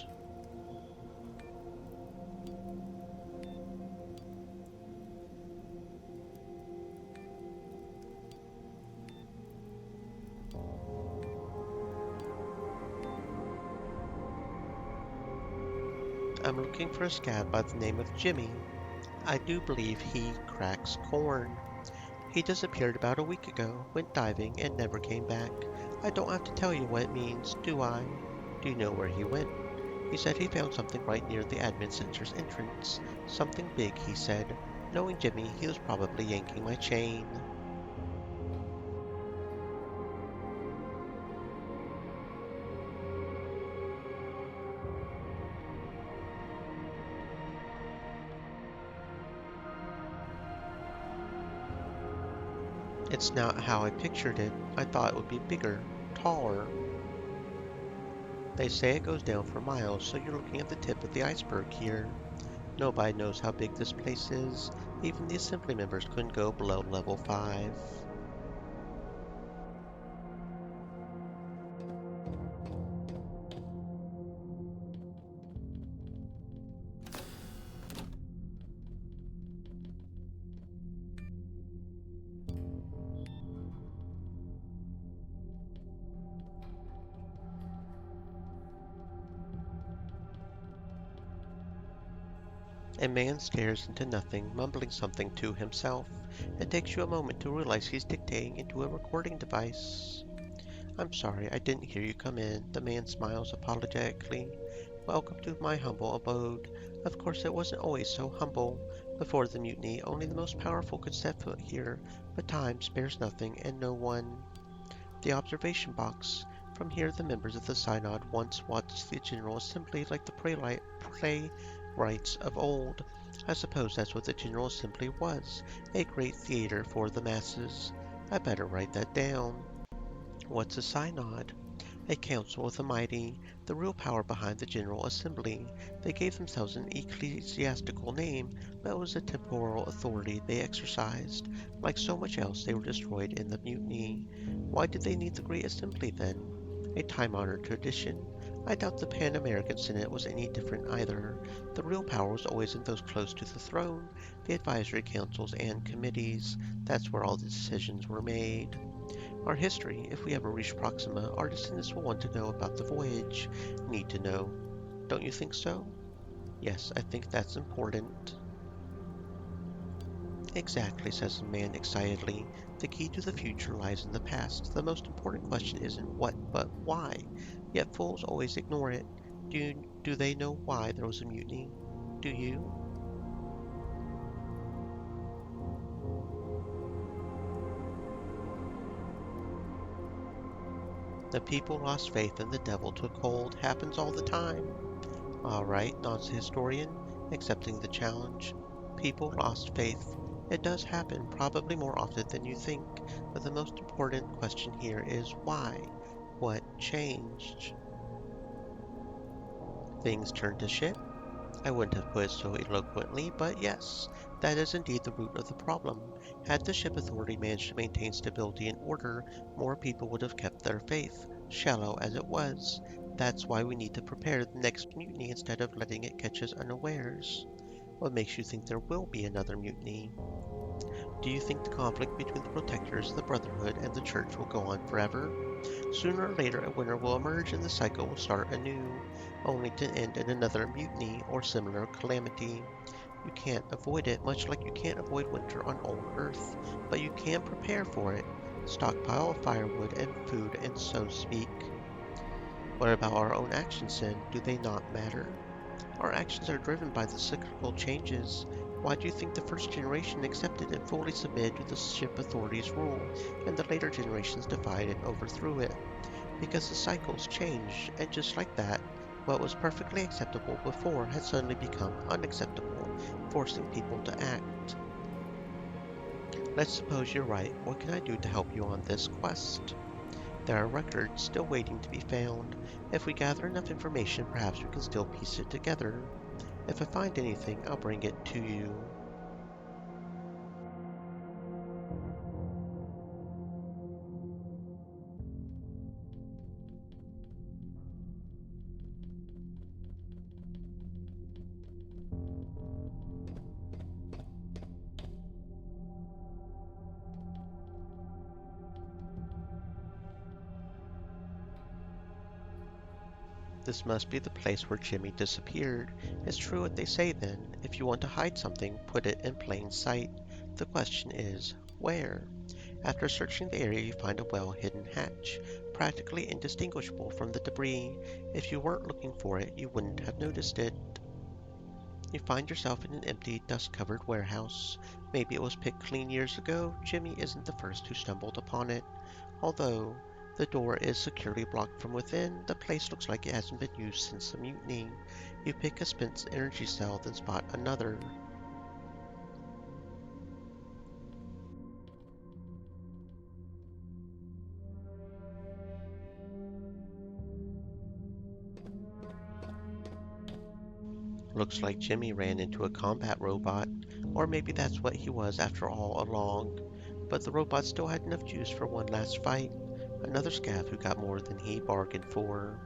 I'm looking for a scab by the name of Jimmy. I do believe he cracks corn. He disappeared about a week ago, went diving, and never came back. I don't have to tell you what it means, do I? Do you know where he went? He said he found something right near the admin center's entrance. Something big, he said. Knowing Jimmy, he was probably yanking my chain. It's not how I pictured it. I thought it would be bigger, taller. They say it goes down for miles, so you're looking at the tip of the iceberg here. Nobody knows how big this place is. Even the assembly members couldn't go below level 5. A man stares into nothing, mumbling something to himself. It takes you a moment to realize he's dictating into a recording device. I'm sorry, I didn't hear you come in. The man smiles apologetically. Welcome to my humble abode. Of course, it wasn't always so humble. Before the mutiny, only the most powerful could set foot here, but time spares nothing and no one. The observation box. From here, the members of the Synod once watched the General Assembly like the playwrights of old. I suppose that's what the General Assembly was, a great theater for the masses. I better write that down. What's a Synod? A council of the mighty, the real power behind the General Assembly. They gave themselves an ecclesiastical name, but it was a temporal authority they exercised. Like so much else, they were destroyed in the mutiny. Why did they need the Great Assembly then? A time-honored tradition. I doubt the Pan-American Senate was any different either. The real power was always in those close to the throne, the advisory councils and committees. That's where all the decisions were made. Our history, if we ever reach Proxima, our descendants will want to know about the voyage. Need to know. Don't you think so? Yes, I think that's important. Exactly, says the man excitedly. The key to the future lies in the past. The most important question isn't what, but why. Yet fools always ignore it. Do they know why there was a mutiny? Do you? The people lost faith and the devil took hold. Happens all the time. All right, nods the historian, accepting the challenge. People lost faith. It does happen, probably more often than you think, but the most important question here is why? What changed? Things turned to shit? I wouldn't have put it so eloquently, but yes, that is indeed the root of the problem. Had the ship authority managed to maintain stability and order, more people would have kept their faith, shallow as it was. That's why we need to prepare the next mutiny instead of letting it catch us unawares. What makes you think there will be another mutiny? Do you think the conflict between the Protectors, the Brotherhood, and the Church will go on forever? Sooner or later a winner will emerge and the cycle will start anew, only to end in another mutiny or similar calamity. You can't avoid it, much like you can't avoid winter on old Earth, but you can prepare for it. Stockpile firewood and food and so speak. What about our own actions then? Do they not matter? Our actions are driven by the cyclical changes. Why do you think the first generation accepted and fully submitted to the ship authority's rule, and the later generations defied and overthrew it? Because the cycles change, and just like that, what was perfectly acceptable before had suddenly become unacceptable, forcing people to act. Let's suppose you're right. What can I do to help you on this quest? There are records still waiting to be found. If we gather enough information, perhaps we can still piece it together. If I find anything, I'll bring it to you. This must be the place where Jimmy disappeared. It's true what they say then. If you want to hide something, put it in plain sight. The question is, where? After searching the area, you find a well-hidden hatch, practically indistinguishable from the debris. If you weren't looking for it, you wouldn't have noticed it. You find yourself in an empty, dust-covered warehouse. Maybe it was picked clean years ago. Jimmy isn't the first who stumbled upon it. Although the door is securely blocked from within, the place looks like it hasn't been used since the mutiny. You pick a spent energy cell, then spot another. Looks like Jimmy ran into a combat robot, or maybe that's what he was after all along. But the robot still had enough juice for one last fight. Another scav who got more than he bargained for.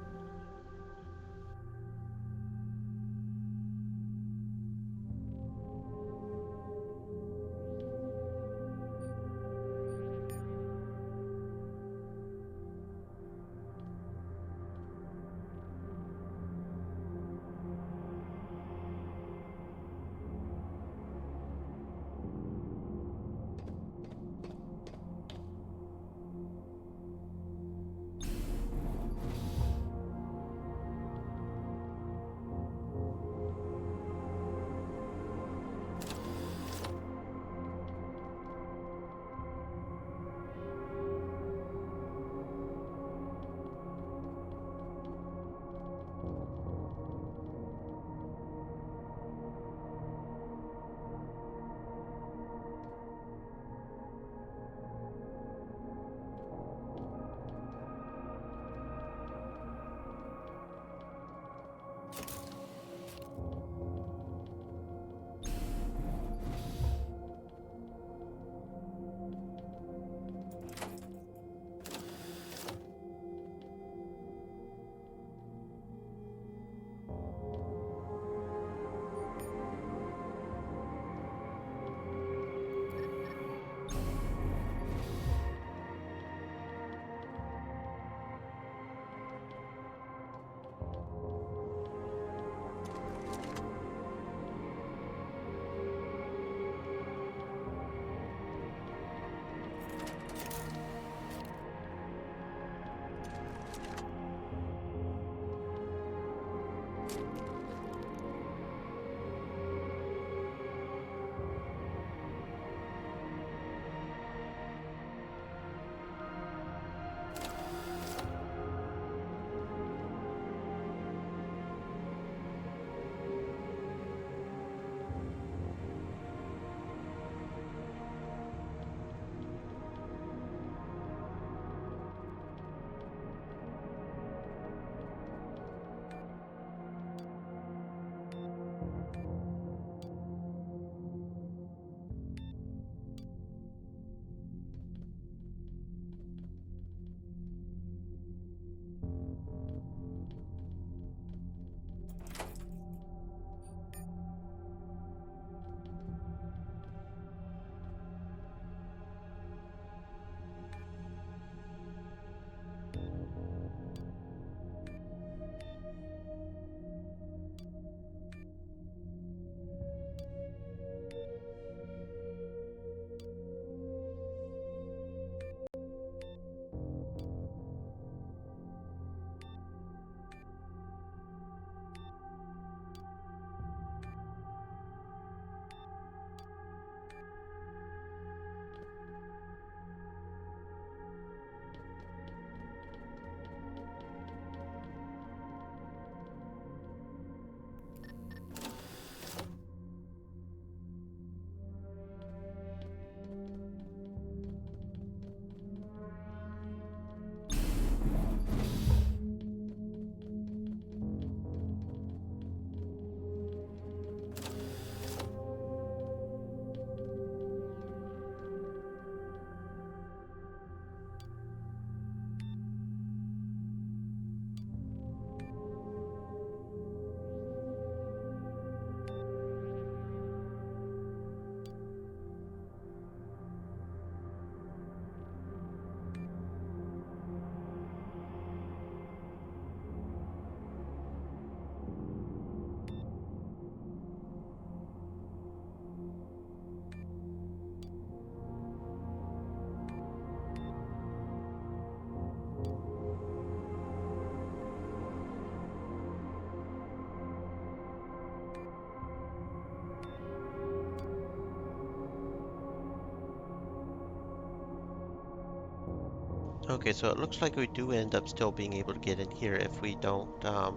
Okay, so it looks like we do end up still being able to get in here if we don't, okay,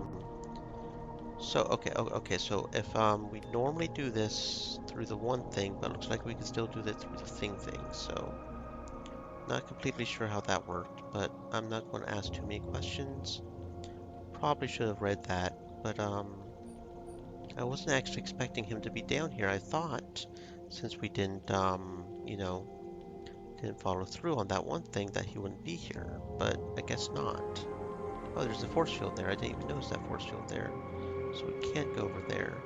so if, we normally do this through the one thing, but it looks like we can still do that through the thing, so not completely sure how that worked, but I'm not going to ask too many questions. Probably should have read that, but, I wasn't actually expecting him to be down here. I thought, since we didn't, you know, didn't follow through on that one thing, that he wouldn't be here, but I guess not. Oh, there's a force field there. I didn't even notice that force field there. So we can't go over there.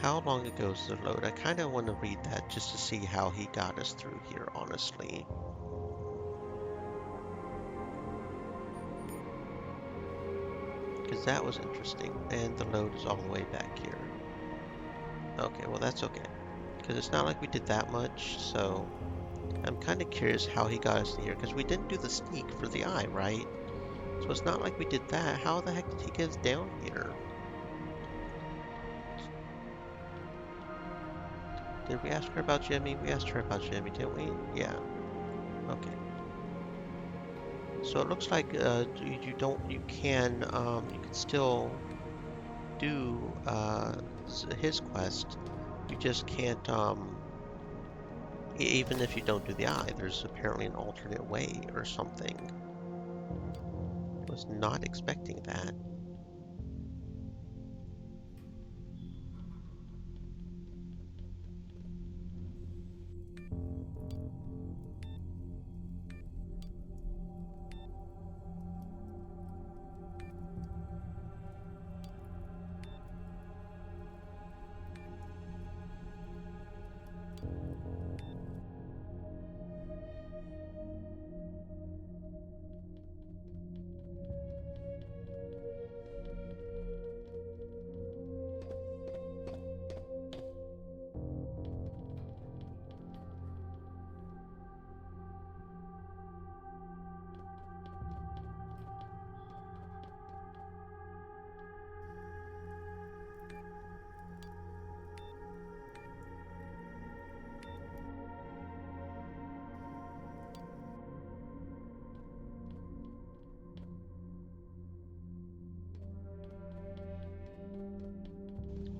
How long ago is the load? I kind of want to read that just to see how he got us through here, honestly. Because that was interesting. And the load is all the way back here. Okay, well that's okay. Because it's not like we did that much, so I'm kind of curious how he got us here. Because we didn't do the sneak for the eye, right? So it's not like we did that. How the heck did he get us down here? Did we ask her about Jimmy? We asked her about Jimmy, didn't we? Yeah. Okay. So it looks like you can still do his quest. You just can't even if you don't do the eye. There's apparently an alternate way or something. Was not expecting that.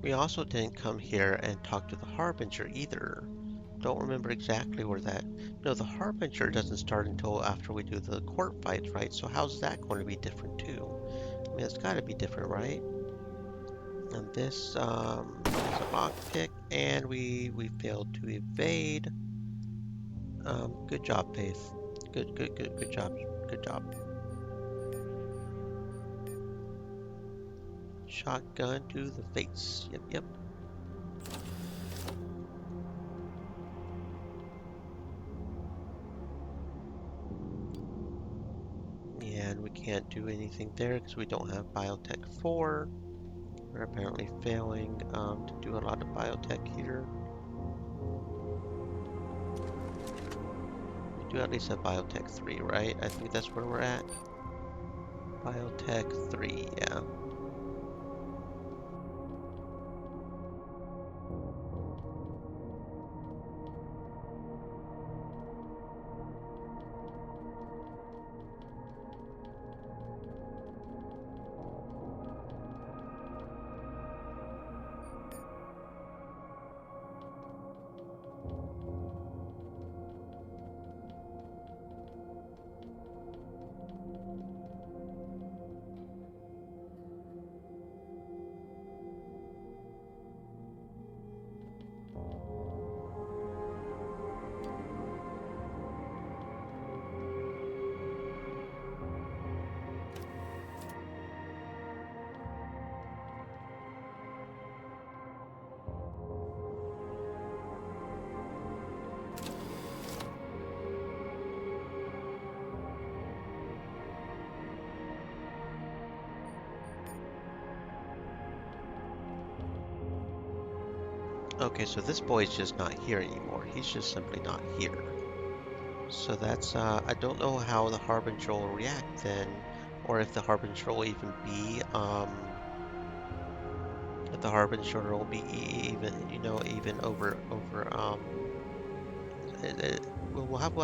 We also didn't come here and talk to the Harbinger either. Don't remember exactly where that... No, the Harbinger doesn't start until after we do the court fights, right? So how's that going to be different too? I mean, it's got to be different, right? And this is a lockpick, and we failed to evade. Good job, Faith. Good job. Good job. Shotgun to the face. Yep. And we can't do anything there because we don't have Biotech 4. We're apparently failing to do a lot of Biotech here. We do at least have Biotech 3, right? I think that's where we're at. Biotech 3, yeah. Okay, so this boy's just not here anymore. He's just simply not here. So that's, I don't know how the Harbinger will react then, or if the Harbinger will even be, if the Harbinger will be even, even we'll have,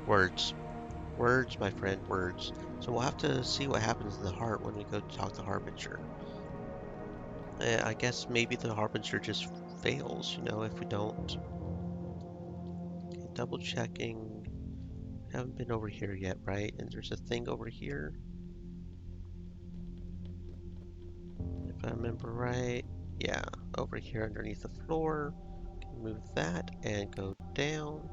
words. Words, my friend, words. So we'll have to see what happens in the heart when we go to talk to Harbinger. I guess maybe the Harbinger just fails, if we don't. Okay, double checking. Haven't been over here yet, right? And there's a thing over here. If I remember right, yeah, over here underneath the floor. Can move that and go down.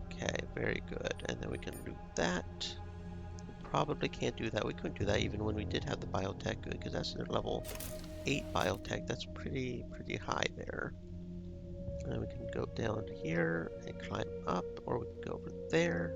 Okay, very good. And then we can loot that. We probably can't do that. We couldn't do that even when we did have the biotech, because that's a level 8 biotech. That's pretty high there. And then we can go down here and climb up, or we can go over there.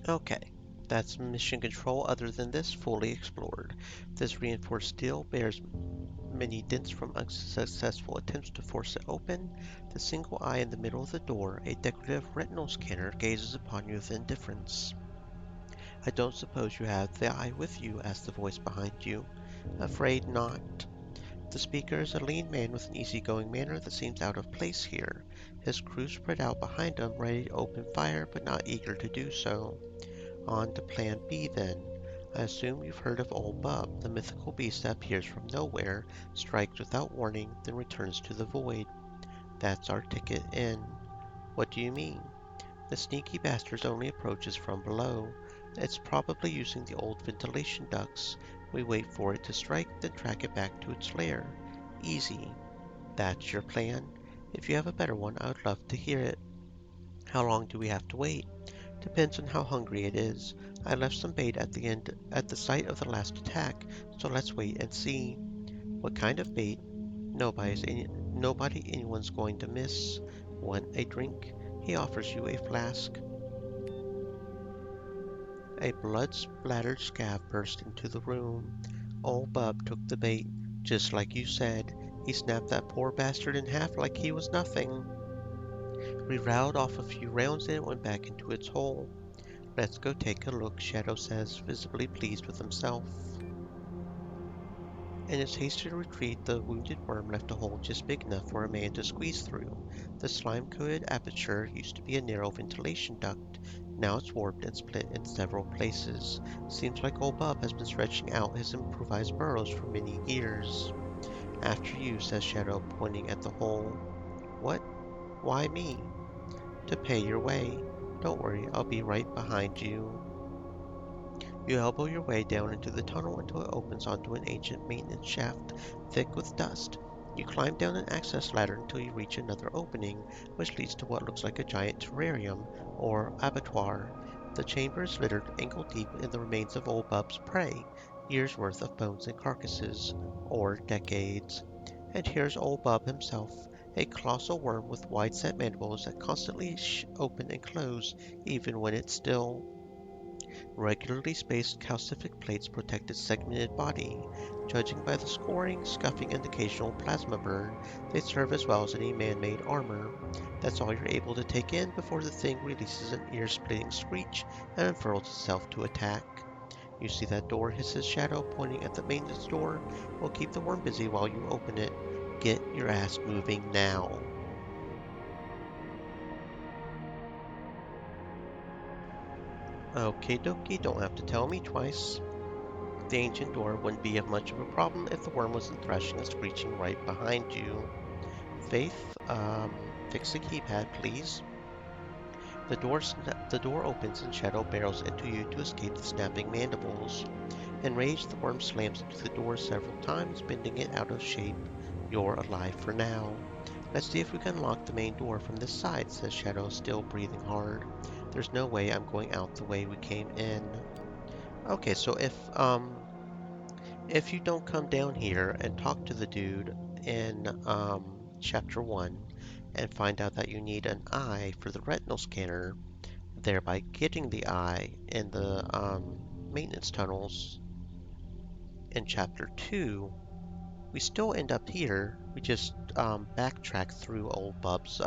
Okay, that's mission control other than this fully explored. This reinforced steel bears many dents from unsuccessful attempts to force it open. The single eye in the middle of the door, a decorative retinal scanner, gazes upon you with indifference. I don't suppose you have the eye with you, asked the voice behind you. Afraid not. The speaker is a lean man with an easygoing manner that seems out of place here. His crew spread out behind him, ready to open fire, but not eager to do so. On to Plan B, then. I assume you've heard of Old Bub, the mythical beast that appears from nowhere, strikes without warning, then returns to the void. That's our ticket in. What do you mean? The sneaky bastard only approaches from below. It's probably using the old ventilation ducts. We wait for it to strike, then track it back to its lair. Easy. That's your plan? If you have a better one, I would love to hear it. How long do we have to wait? Depends on how hungry it is. I left some bait at the site of the last attack, so let's wait and see. What kind of bait? Nobody anyone's going to miss. Want a drink? He offers you a flask. A blood-splattered scab burst into the room. Old Bub took the bait, just like you said. He snapped that poor bastard in half like he was nothing. We rattled off a few rounds and it went back into its hole. Let's go take a look, Shadow says, visibly pleased with himself. In its haste to retreat, the wounded worm left a hole just big enough for a man to squeeze through. The slime-coated aperture used to be a narrow ventilation duct. Now it's warped and split in several places. Seems like old Bub has been stretching out his improvised burrows for many years. After you, says Shadow, pointing at the hole. What? Why me? To pay your way. Don't worry, I'll be right behind you. You elbow your way down into the tunnel until it opens onto an ancient maintenance shaft, thick with dust. You climb down an access ladder until you reach another opening, which leads to what looks like a giant terrarium, or abattoir. The chamber is littered ankle-deep in the remains of old Bub's prey, years' worth of bones and carcasses, or decades. And here's old Bub himself, a colossal worm with wide-set mandibles that constantly open and close, even when it's still. Regularly spaced calcific plates protect its segmented body. Judging by the scoring, scuffing, and occasional plasma burn, they serve as well as any man-made armor. That's all you're able to take in before the thing releases an ear-splitting screech and unfurls itself to attack. You see that door, hisses Shadow, pointing at the maintenance door. We'll keep the worm busy while you open it. Get your ass moving now. Okie dokie, don't have to tell me twice. The ancient door wouldn't be much of a problem if the worm wasn't thrashing and screeching right behind you. Faith, fix the keypad, please. The door opens and Shadow barrels into you to escape the snapping mandibles. Enraged, the worm slams into the door several times, bending it out of shape. You're alive for now. Let's see if we can unlock the main door from this side, says Shadow, still breathing hard. There's no way I'm going out the way we came in. Okay, so if you don't come down here and talk to the dude in chapter 1 and find out that you need an eye for the retinal scanner, thereby getting the eye in the maintenance tunnels in chapter 2, we still end up here. We just backtrack through old Bub's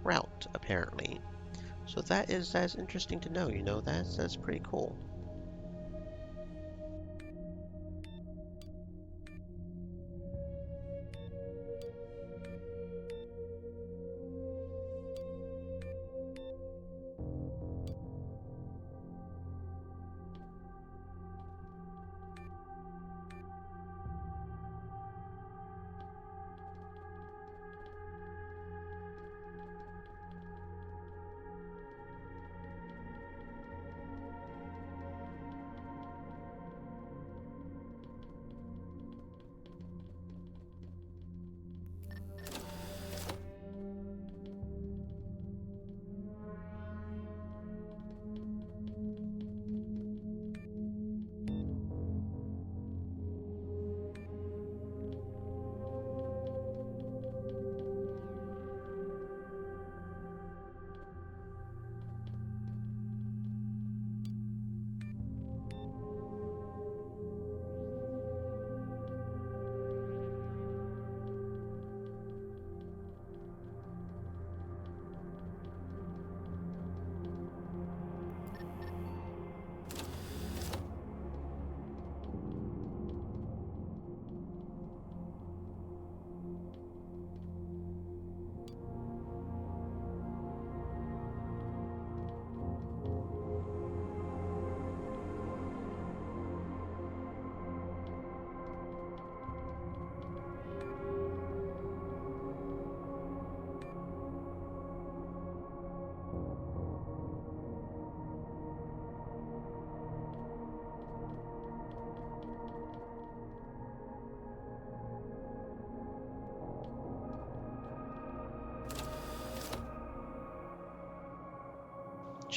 route, apparently. So that's interesting to know, you know, that's pretty cool.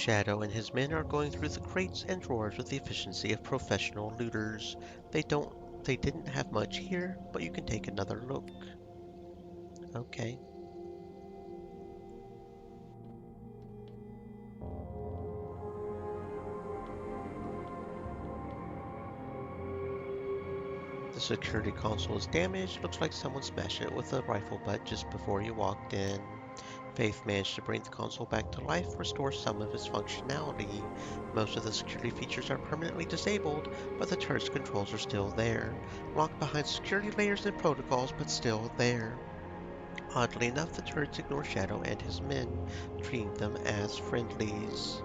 Shadow and his men are going through the crates and drawers with the efficiency of professional looters. They didn't have much here, but you can take another look. Okay. The security console is damaged. Looks like someone smashed it with a rifle butt just before you walked in. Faith managed to bring the console back to life, restore some of its functionality. Most of the security features are permanently disabled, but the turret's controls are still there. Locked behind security layers and protocols, but still there. Oddly enough, the turrets ignore Shadow and his men, treating them as friendlies.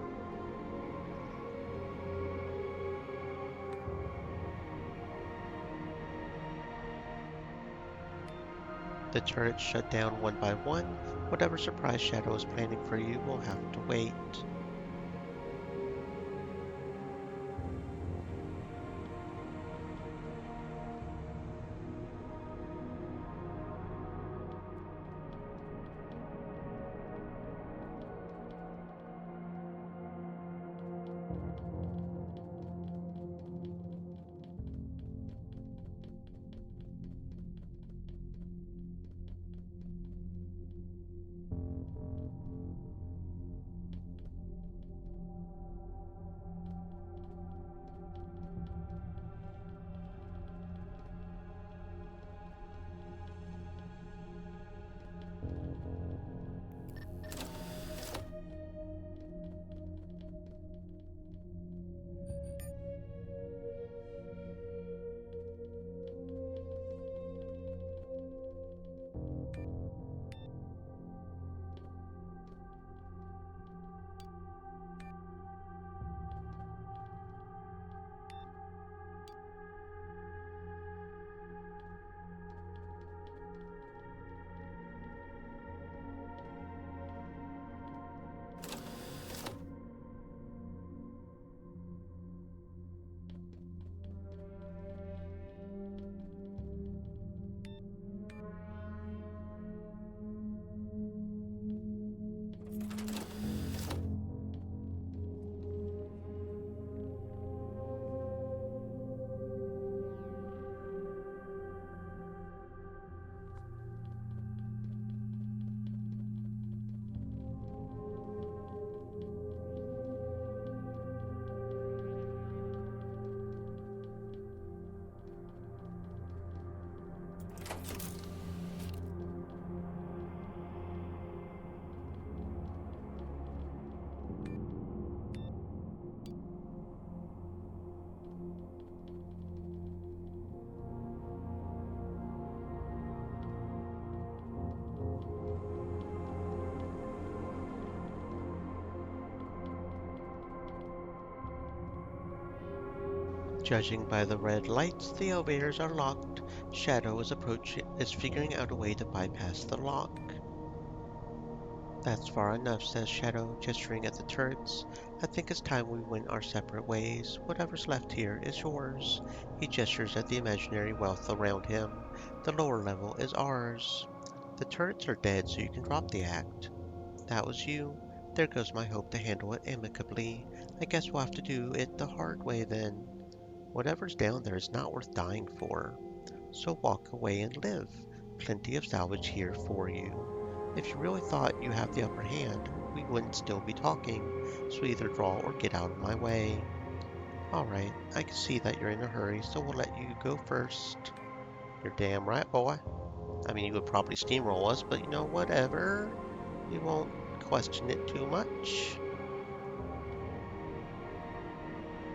The turrets shut down one by one. Whatever surprise Shadow is planning for you will have to wait. Judging by the red lights, the elevators are locked. Shadow is figuring out a way to bypass the lock. That's far enough, says Shadow, gesturing at the turrets. I think it's time we went our separate ways. Whatever's left here is yours. He gestures at the imaginary wealth around him. The lower level is ours. The turrets are dead, so you can drop the act. That was you. There goes my hope to handle it amicably. I guess we'll have to do it the hard way then. Whatever's down there is not worth dying for. So walk away and live. Plenty of salvage here for you. If you really thought you have the upper hand, we wouldn't still be talking, so either draw or get out of my way. Alright, I can see that you're in a hurry, so we'll let you go first. You're damn right, boy. I mean, you would probably steamroll us, but you know, whatever. We won't question it too much.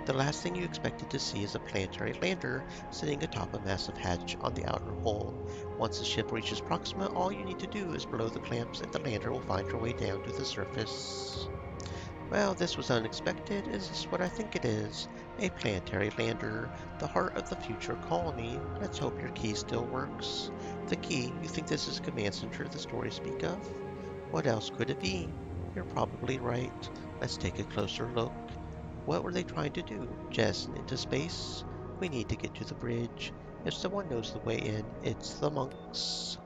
The last thing you expected to see is a planetary lander sitting atop a massive hatch on the outer hull. Once the ship reaches Proxima, all you need to do is blow the clamps and the lander will find your way down to the surface. Well, this was unexpected. Is this what I think it is? A planetary lander, the heart of the future colony. Let's hope your key still works. The key? You think this is a command center the stories speak of? What else could it be? You're probably right. Let's take a closer look. What were they trying to do? Jettison into space? We need to get to the bridge. If someone knows the way in, it's the monks.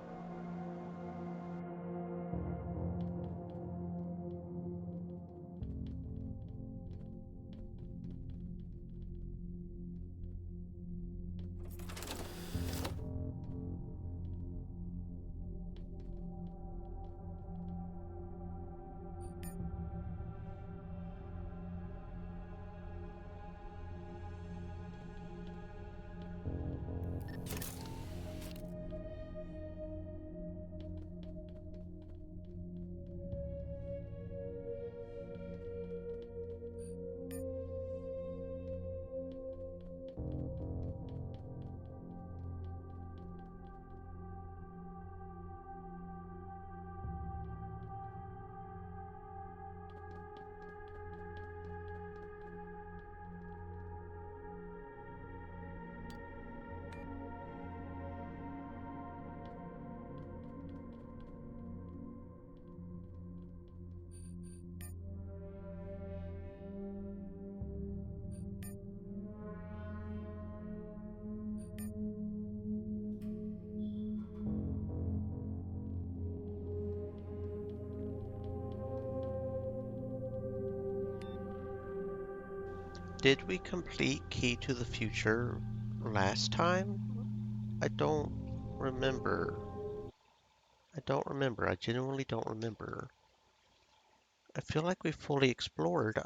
Did we complete Key to the Future last time? I don't remember. I genuinely don't remember. I feel like we fully explored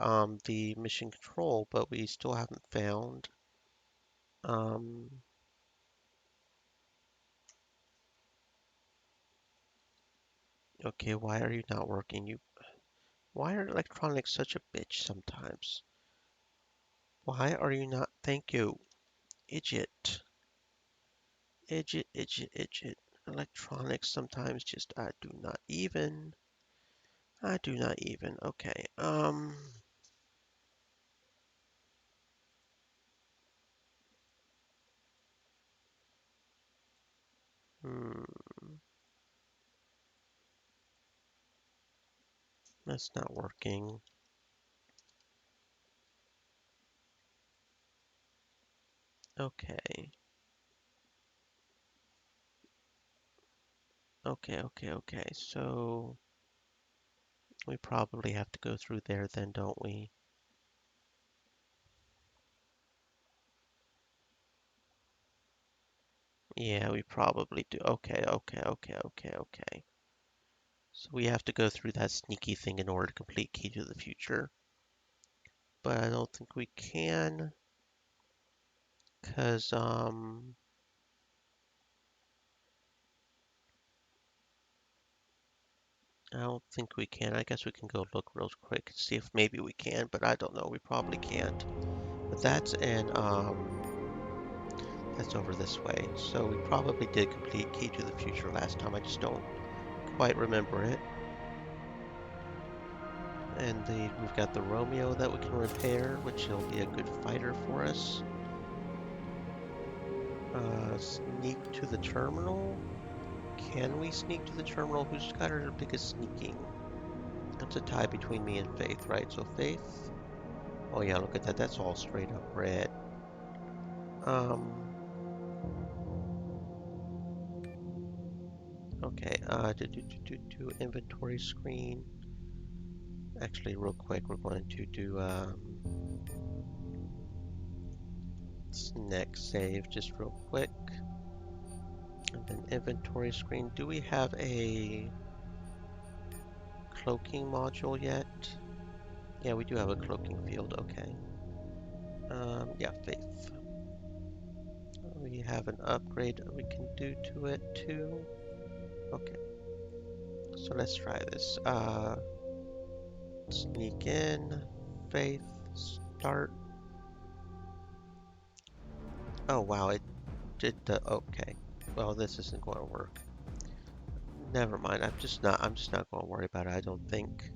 the mission control, but we still haven't found um okay, why are you not working? Why are electronics such a bitch sometimes? Why are you not? Thank you. Idiot. Idiot, idiot, idiot. Electronics sometimes just I do not even. I do not even. Okay. Hmm. That's not working. Okay. Okay. So we probably have to go through there then, don't we? Yeah, we probably do. Okay. So we have to go through that sneaky thing in order to complete Key to the Future. But I don't think we can, because, I don't think we can. I guess we can go look real quick and see if maybe we can, but I don't know. We probably can't. But that's over this way. So we probably did complete Key to the Future last time. I just don't quite remember it. And we've got the Romeo that we can repair, which will be a good fighter for us. Sneak to the terminal. Can we sneak to the terminal? Who's got our biggest sneaking? That's a tie between me and Faith, right? So Faith. Oh yeah, look at that. That's all straight up red. Um. Okay. Do inventory screen. Actually, real quick, we're going to do next save just real quick, and then inventory screen. Do we have a cloaking module yet? Yeah, we do have a cloaking field. Okay. Yeah, Faith. We have an upgrade we can do to it too. Okay. So let's try this. Sneak in, Faith, start. Oh wow, it did the, okay. Well, this isn't going to work. Never mind. I'm just not going to worry about it, I don't think.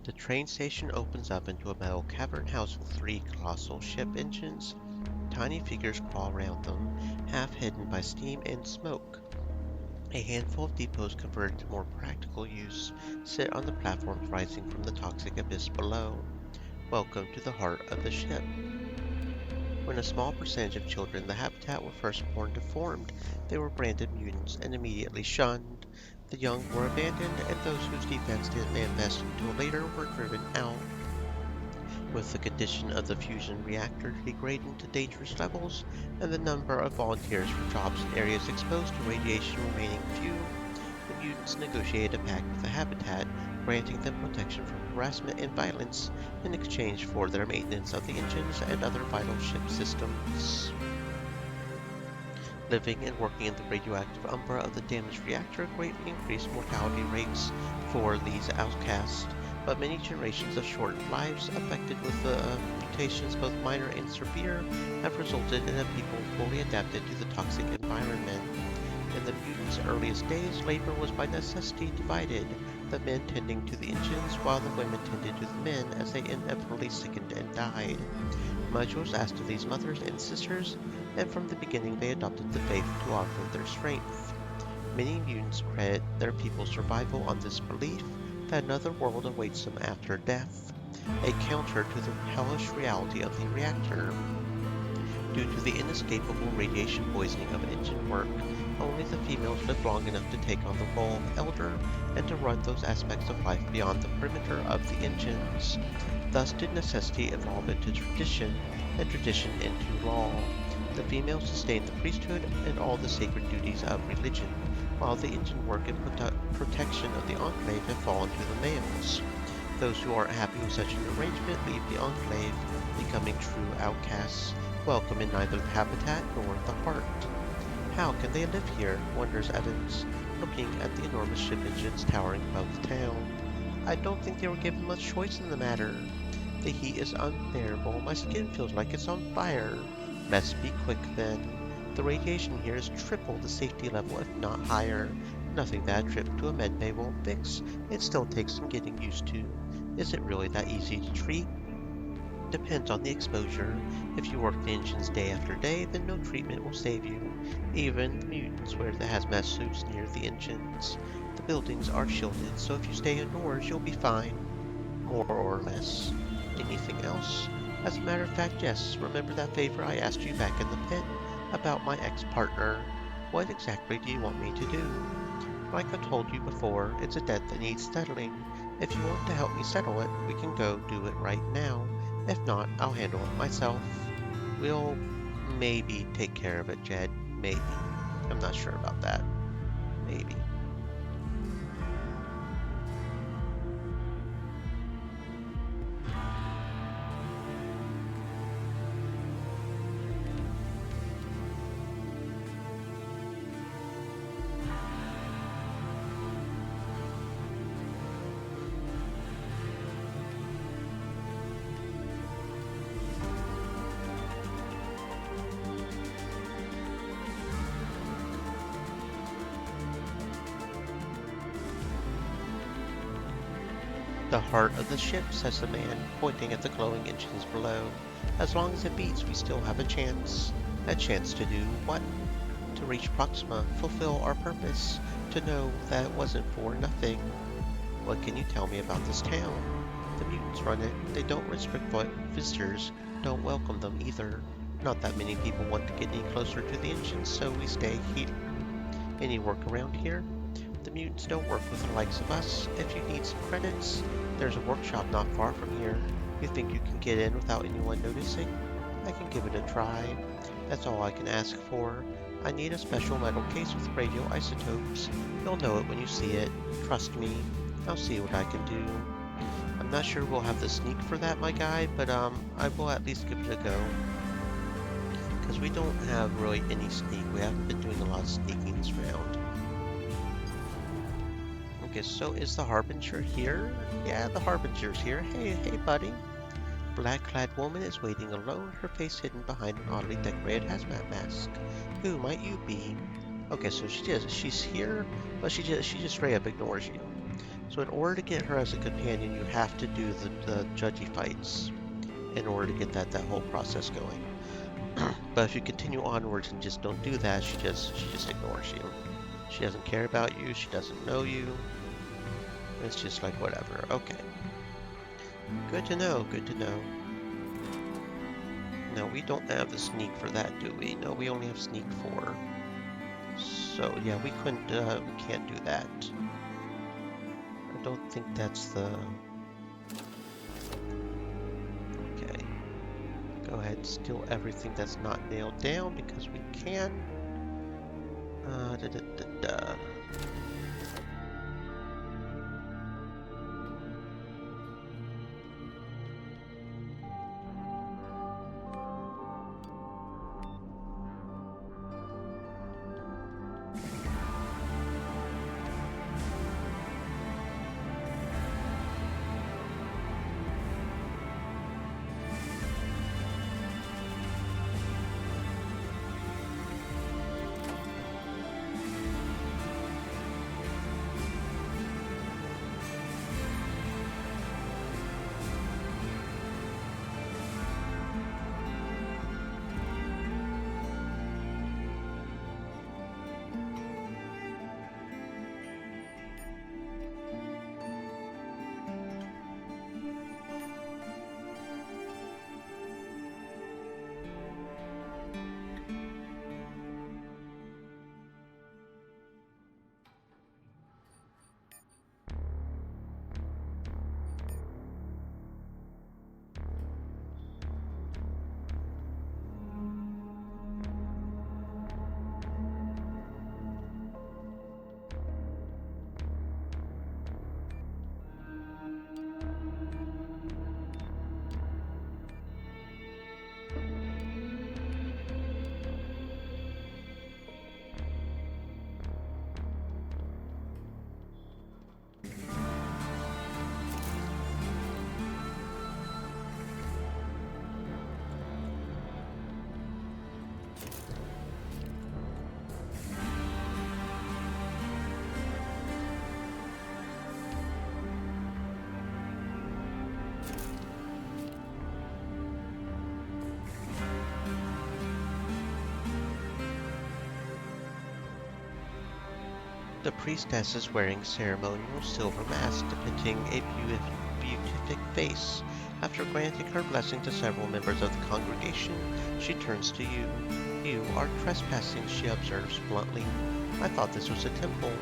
The train station opens up into a metal cavern housing 3 colossal ship engines. Tiny figures crawl around them, half hidden by steam and smoke. A handful of depots converted to more practical use sit on the platforms rising from the toxic abyss below. Welcome to the heart of the ship. When a small percentage of children in the habitat were first born deformed, they were branded mutants and immediately shunned. The young were abandoned, and those whose defense didn't manifest until later were driven out. With the condition of the fusion reactor degrading to dangerous levels, and the number of volunteers for jobs in areas exposed to radiation remaining few, the mutants negotiated a pact with the habitat, granting them protection from harassment and violence in exchange for their maintenance of the engines and other vital ship systems. Living and working in the radioactive umbra of the damaged reactor greatly increased mortality rates for these outcasts, but many generations of shortened lives affected with the mutations, both minor and severe, have resulted in a people fully adapted to the toxic environment. In the mutants' earliest days, labor was by necessity divided. the men tending to the engines while the women tended to the men as they inevitably sickened and died. Much was asked of these mothers and sisters, and from the beginning they adopted the faith to augment their strength. Many mutants credit their people's survival on this belief that another world awaits them after death, a counter to the hellish reality of the reactor. Due to the inescapable radiation poisoning of engine work, only the females live long enough to take on the role of elder and to run those aspects of life beyond the perimeter of the engines. Thus did necessity evolve into tradition, and tradition into law. The females sustained the priesthood and all the sacred duties of religion, while the engine work and protection of the Enclave have fallen to the males. Those who aren't happy with such an arrangement leave the Enclave, becoming true outcasts, welcome in neither the habitat nor the heart. How can they live here? Wonders Evans, looking at the enormous ship engines towering above the town. I don't think they were given much choice in the matter. The heat is unbearable. My skin feels like it's on fire. Best be quick then. The radiation here is triple the safety level, if not higher. Nothing that a trip to a medbay won't fix. It still takes some getting used to. Is it really that easy to treat? Depends on the exposure. If you work the engines day after day, then no treatment will save you. Even the mutants wear the hazmat suits near the engines. The buildings are shielded, so if you stay indoors, you'll be fine. More or less. Anything else? As a matter of fact, yes. Remember that favor I asked you back in the pit about my ex-partner? What exactly do you want me to do? Like I told you before, it's a debt that needs settling. If you want to help me settle it, we can go do it right now. If not, I'll handle it myself. We'll maybe take care of it, Jed. Maybe. I'm not sure about that. Maybe. The heart of the ship, says the man, pointing at the glowing engines below. As long as it beats, we still have a chance. A chance to do what? To reach Proxima, fulfill our purpose, to know that it wasn't for nothing. What can you tell me about this town? The mutants run it. They don't restrict visitors, don't welcome them either. Not that many people want to get any closer to the engines, so we stay here. Any work around here? The mutants don't work with the likes of us. If you need some credits, there's a workshop not far from here. You think you can get in without anyone noticing? I can give it a try. That's all I can ask for. I need a special metal case with radioisotopes. You'll know it when you see it. Trust me. I'll see what I can do. I'm not sure we'll have the sneak for that, my guy, but I will at least give it a go. Because we don't have really any sneak. We haven't been doing a lot of sneaking this round. Okay, so is the Harbinger here? Yeah, the Harbinger's here. Hey, buddy. Black-clad woman is waiting alone, her face hidden behind an oddly decorated hazmat mask. Who might you be? Okay, so she's here, but she just straight up ignores you. So in order to get her as a companion, you have to do the judgy fights in order to get that whole process going. But if you continue onwards and just don't do that, she just ignores you. She doesn't care about you, she doesn't know you. It's just like whatever. Okay. Good to know, good to know. No, we don't have the sneak for that, do we? No, we only have sneak 4. So yeah, we can't do that. I don't think that's the... Okay. Go ahead and steal everything that's not nailed down because we can. The priestess is wearing ceremonial silver mask depicting a beatific face. After granting her blessing to several members of the congregation, she turns to you. You are trespassing, she observes bluntly. I thought this was a temple.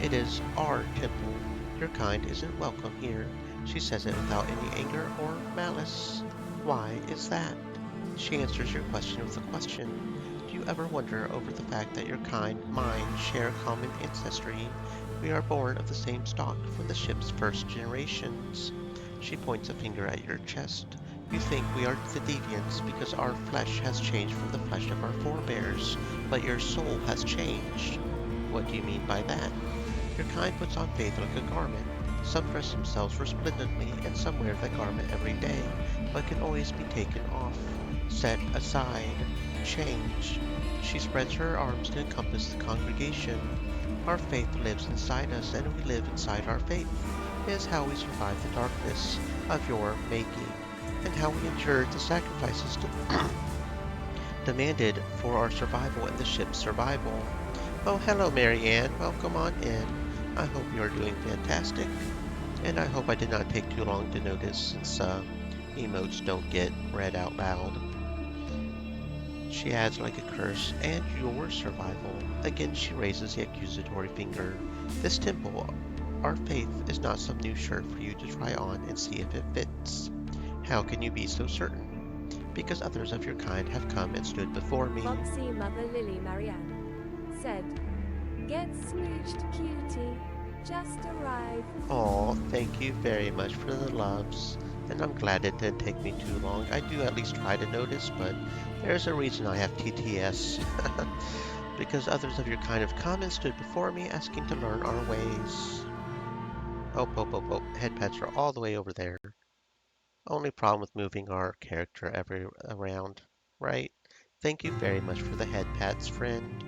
It is our temple. Your kind isn't welcome here. She says it without any anger or malice. Why is that? She answers your question with a question. Do you ever wonder over the fact that your kind, mine, share common ancestry? We are born of the same stock from the ship's first generations. She points a finger at your chest. You think we are the deviants because our flesh has changed from the flesh of our forebears, but your soul has changed. What do you mean by that? Your kind puts on faith like a garment. Some dress themselves resplendently, and some wear the garment every day, but can always be taken off, set aside, changed. She spreads her arms to encompass the congregation. Our faith lives inside us, and we live inside our faith. It is how we survive the darkness of your making, and how we endured the sacrifices demanded for our survival and the ship's survival. Oh, hello, Mary Ann. Welcome on in. I hope you are doing fantastic, and I hope I did not take too long to notice since emotes don't get read out loud. She adds like a curse, and your survival. Again, she raises the accusatory finger. This temple, our faith, is not some new shirt for you to try on and see if it fits. How can you be so certain? Because others of your kind have come and stood before me. Foxy Mother Lily Marianne said, "Get smooched, cutie. Just arrived." Aw, thank you very much for the loves. And I'm glad it didn't take me too long. I do at least try to notice, but there's a reason I have TTS. Because others of your kind have come and stood before me, asking to learn our ways. Oh. Head pets are all the way over there. Only problem with moving our character around, right? Thank you very much for the head pats, friend.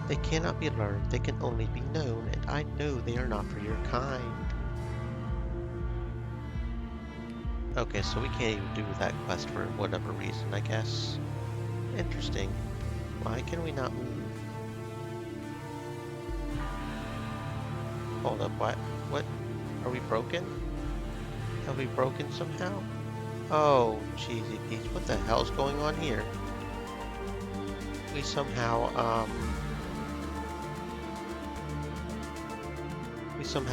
They cannot be learned, they can only be known, and I know they are not for your kind. Okay, so we can't even do that quest for whatever reason, I guess. Interesting. Why can we not move? Hold up, what? What? Are we broken? Have we broken somehow? Oh, cheesy peas, what the hell's going on here? We somehow,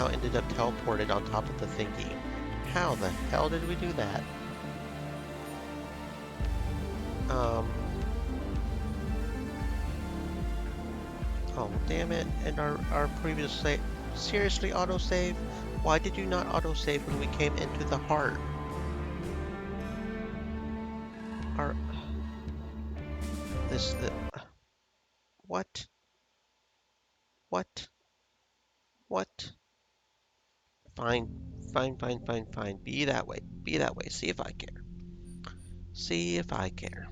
ended up teleported on top of the thingy. How the hell did we do that? Oh, damn it. And our previous save. Seriously, autosave? Why did you not autosave when we came into the heart? Our... What? What? What? Fine. Fine. Be that way. Be that way. See if I care. See if I care.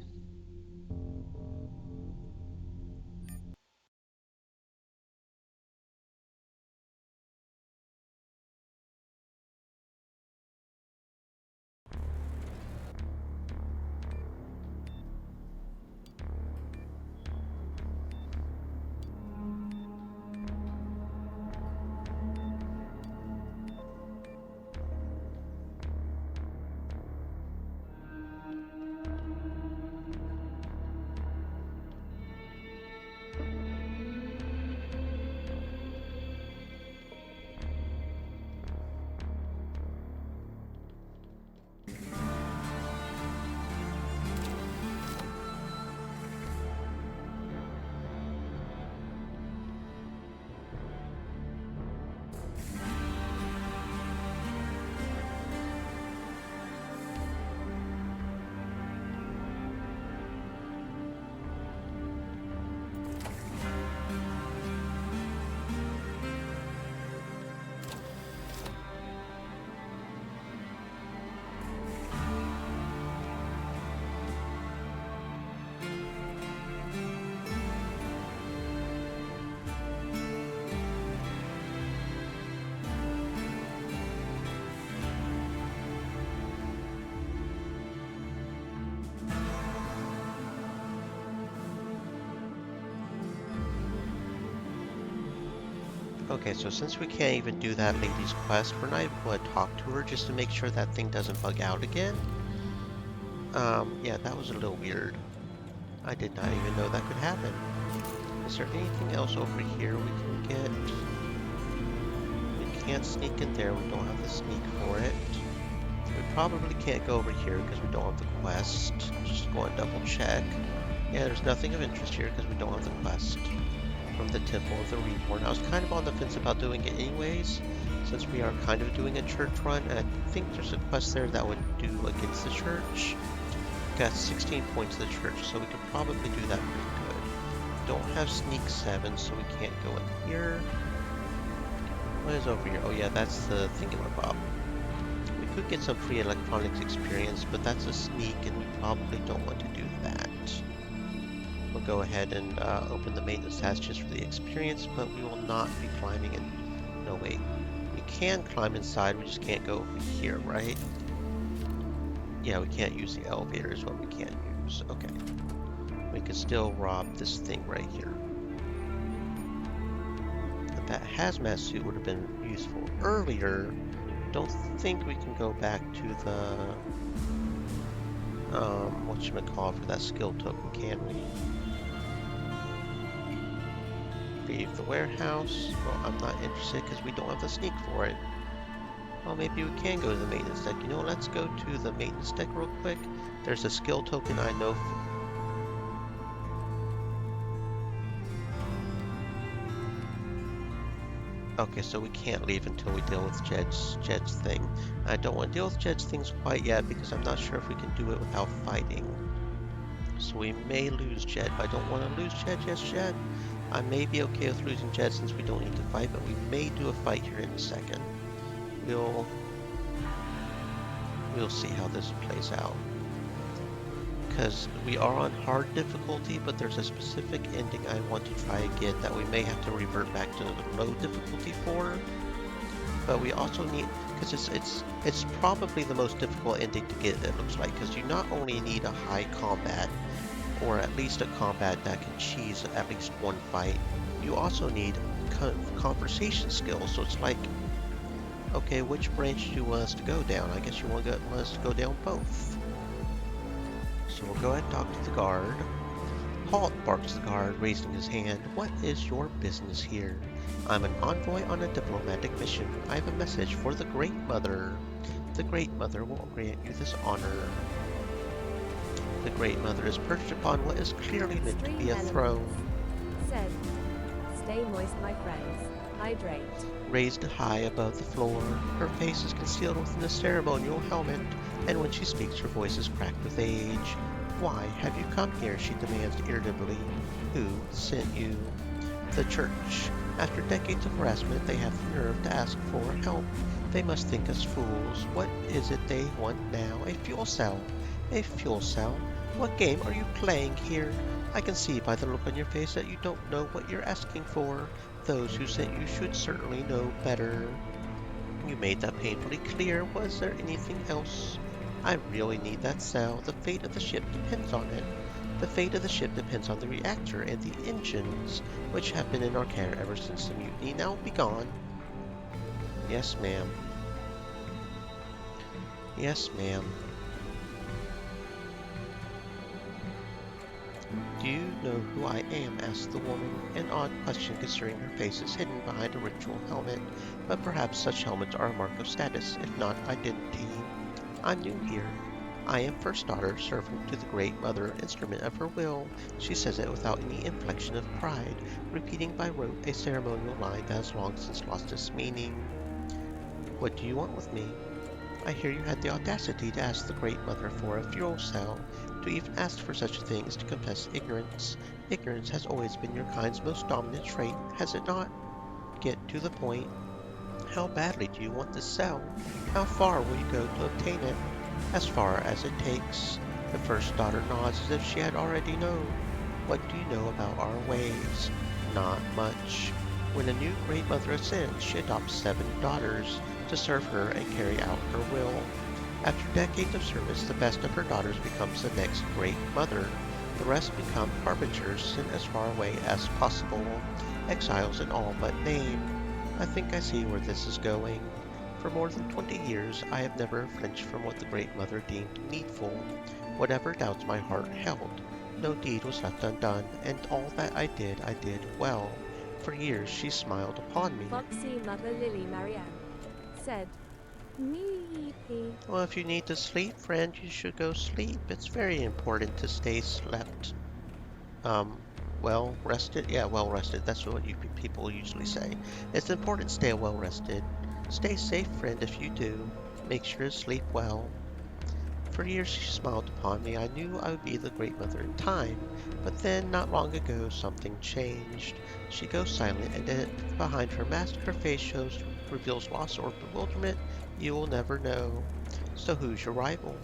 Okay, so since we can't even do that lady's quest, we're not even going to talk to her just to make sure that thing doesn't bug out again. Yeah, that was a little weird. I did not even know that could happen. Is there anything else over here we can get? We can't sneak in there, we don't have the sneak for it. We probably can't go over here because we don't have the quest. Just go and double check. Yeah, there's nothing of interest here because we don't have the quest from the Temple of the Reborn. I was kind of on the fence about doing it anyways, since we are kind of doing a church run, and I think there's a quest there that would do against the church. Got 16 points of the church, so we could probably do that pretty good. Don't have sneak 7, so we can't go in here. What is over here? Oh yeah, that's the thingamabob. We could get some free electronics experience, but that's a sneak, and we probably don't want to do that. We'll go ahead and open the maintenance task just for the experience, but we will not be climbing in. No, wait. We can climb inside, we just can't go over here, right? Yeah, we can't use the elevator is what we can't use. Okay. We could still rob this thing right here. But that hazmat suit would have been useful earlier. Don't think we can go back to the whatchamacallit for that skill token, can we? Leave the warehouse. Well, I'm not interested because we don't have the sneak for it. Well, maybe we can go to the maintenance deck. You know, let's go to the maintenance deck real quick. There's a skill token I know. Okay, so we can't leave until we deal with Jed's thing. I don't want to deal with Jed's things quite yet because I'm not sure if we can do it without fighting. So we may lose Jed, but I don't want to lose Jed just yet. I may be okay with losing Jed since we don't need to fight, but we may do a fight here in a second. We'll see how this plays out. Because we are on hard difficulty, but there's a specific ending I want to try again that we may have to revert back to the low difficulty for. But we also need, because it's probably the most difficult ending to get, it looks like, because you not only need a high combat, or at least a combat that can cheese at least one fight, you also need conversation skills. So it's like, okay, which branch do you want us to go down? I guess you want us to go down both. So we'll go ahead and talk to the guard. Halt, barks the guard, raising his hand. What is your business here? I'm an envoy on a diplomatic mission. I have a message for the Great Mother. The Great Mother will grant you this honor. The Great Mother is perched upon what is clearly meant to be a throne. Said, stay moist, my friends. Hydrate. Raised high above the floor, her face is concealed within a ceremonial helmet, and when she speaks, her voice is cracked with age. Why have you come here? She demands irritably. Who sent you? The church. After decades of harassment, they have the nerve to ask for help. They must think us fools. What is it they want now? A fuel cell. A fuel cell? What game are you playing here? I can see by the look on your face that you don't know what you're asking for. Those who sent you should certainly know better. You made that painfully clear. Was there anything else? I really need that cell. The fate of the ship depends on it. The fate of the ship depends on the reactor and the engines, which have been in our care ever since the mutiny. Now be gone. Yes, ma'am. Yes, ma'am. Do you know who I am? Asked the woman, an odd question considering her face is hidden behind a ritual helmet, but perhaps such helmets are a mark of status, if not identity. I'm new here. I am First Daughter, servant to the Great Mother, instrument of her will. She says it without any inflection of pride, repeating by rote a ceremonial line that has long since lost its meaning. What do you want with me? I hear you had the audacity to ask the Great Mother for a fuel cell. To even ask for such a thing is to confess ignorance. Ignorance has always been your kind's most dominant trait, has it not? Get to the point. How badly do you want this cell? How far will you go to obtain it? As far as it takes. The First Daughter nods as if she had already known. What do you know about our ways? Not much. When a new Great Mother ascends, she adopts 7 daughters to serve her and carry out her will. After decades of service, the best of her daughters becomes the next Great Mother. The rest become harbingers sent as far away as possible, exiles in all but name. I think I see where this is going. For more than 20 years, I have never flinched from what the Great Mother deemed needful. Whatever doubts my heart held, no deed was left undone, and all that I did well. For years she smiled upon me. Foxy Mother Lily Marianne said, Meepy. Well, if you need to sleep, friend, you should go sleep. It's very important to stay slept. Well rested? Yeah, well rested. That's what you people usually say. It's important to stay well rested. Stay safe, friend, if you do. Make sure to sleep well. For years she smiled upon me. I knew I would be the Great Mother in time. But then, not long ago, something changed. She goes silent, and then behind her mask, her face reveals loss or bewilderment. You will never know. So who's your rival?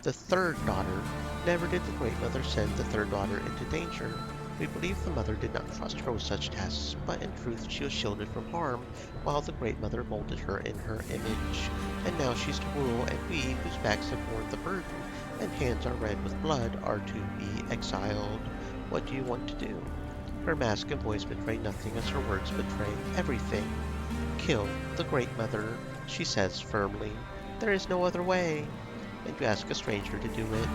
The third daughter. Never did the Great Mother send the third daughter into danger. We believe the mother did not trust her with such tasks, but in truth she was shielded from harm, while the Great Mother molded her in her image. And now she's to rule, and we, whose backs have borne the burden, and hands are red with blood, are to be exiled. What do you want to do? Her mask and voice betray nothing as her words betray everything. Kill the Great Mother, she says firmly. There is no other way. And you ask a stranger to do it.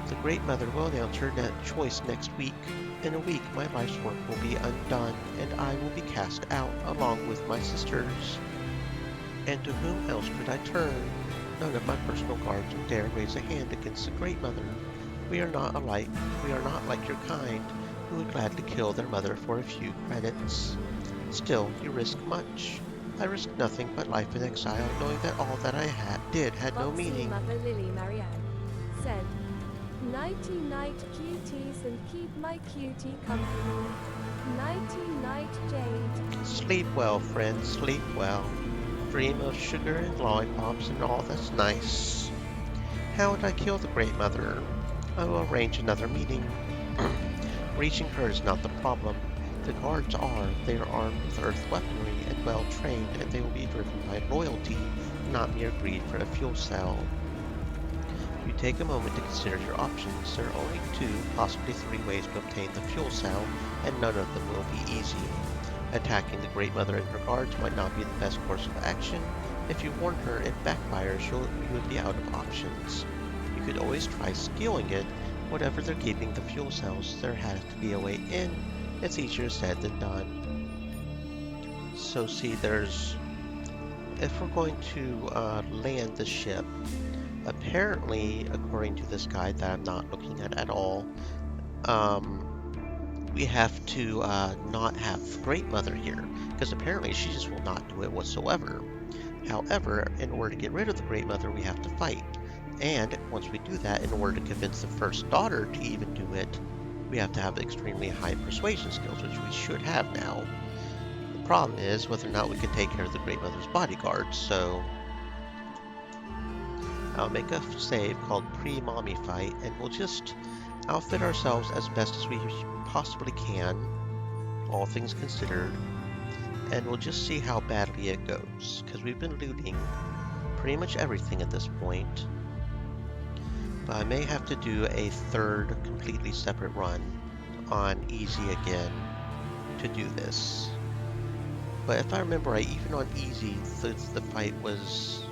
The Great Mother will announce her choice next week. In a week, my life's work will be undone, and I will be cast out along with my sisters. And to whom else could I turn? None of my personal guards will dare raise a hand against the Great Mother. We are not alike. We are not like your kind, who would gladly kill their mother for a few credits. Still, you risk much. I risk nothing but life in exile, knowing that all that I did had no meaning. Mother Lily Marianne said, Nighty night cuties, and keep my cutie company. Nighty night Jade. Sleep well, friend, sleep well. Dream of sugar and lollipops and all that's nice. How would I kill the Great Mother? I will arrange another meeting. Reaching her is not the problem. The guards are. They are armed with earth weaponry and well trained, and they will be driven by loyalty, not mere greed for a fuel cell. You take a moment to consider your options. There are only 2, possibly 3 ways to obtain the fuel cell, and none of them will be easy. Attacking the Great Mother and her guards might not be the best course of action. If you warn her, it backfires, you would be out of options. You could always try stealing it. Whatever they're keeping the fuel cells, there has to be a way in. It's easier said than done. So see, if we're going to land the ship, apparently, according to this guide that I'm not looking at all, we have to not have Great Mother here, because apparently she just will not do it whatsoever. However, in order to get rid of the Great Mother, we have to fight. And once we do that, in order to convince the first daughter to even do it, we have to have extremely high persuasion skills, which we should have now. The problem is whether or not we can take care of the Great Mother's bodyguards, so I'll make a save called Pre-Mommy Fight, and we'll just outfit ourselves as best as we possibly can, all things considered, and we'll just see how badly it goes, because we've been looting pretty much everything at this point. But I may have to do a third completely separate run on easy again to do this. But if I remember right, even on easy, the fight was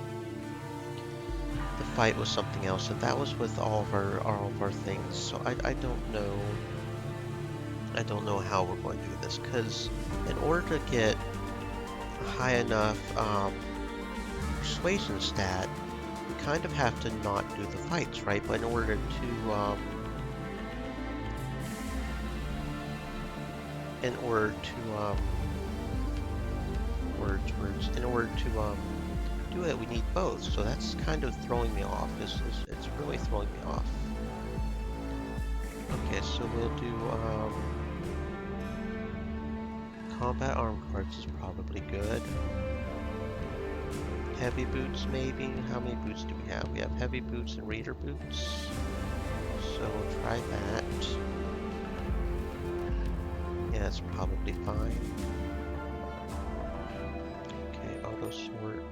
something else, and that was with all of our things. So I don't know. I don't know how we're going to do this, because in order to get a high enough persuasion stat, we kind of have to not do the fights, right? But in order to do it, we need both. So that's kind of throwing me off. It's really throwing me off. Okay, so we'll do combat arm cards is probably good. Heavy boots, maybe. How many boots do we have? We have heavy boots and reader boots. So we'll try that. Yeah, that's probably fine. Okay, auto sort.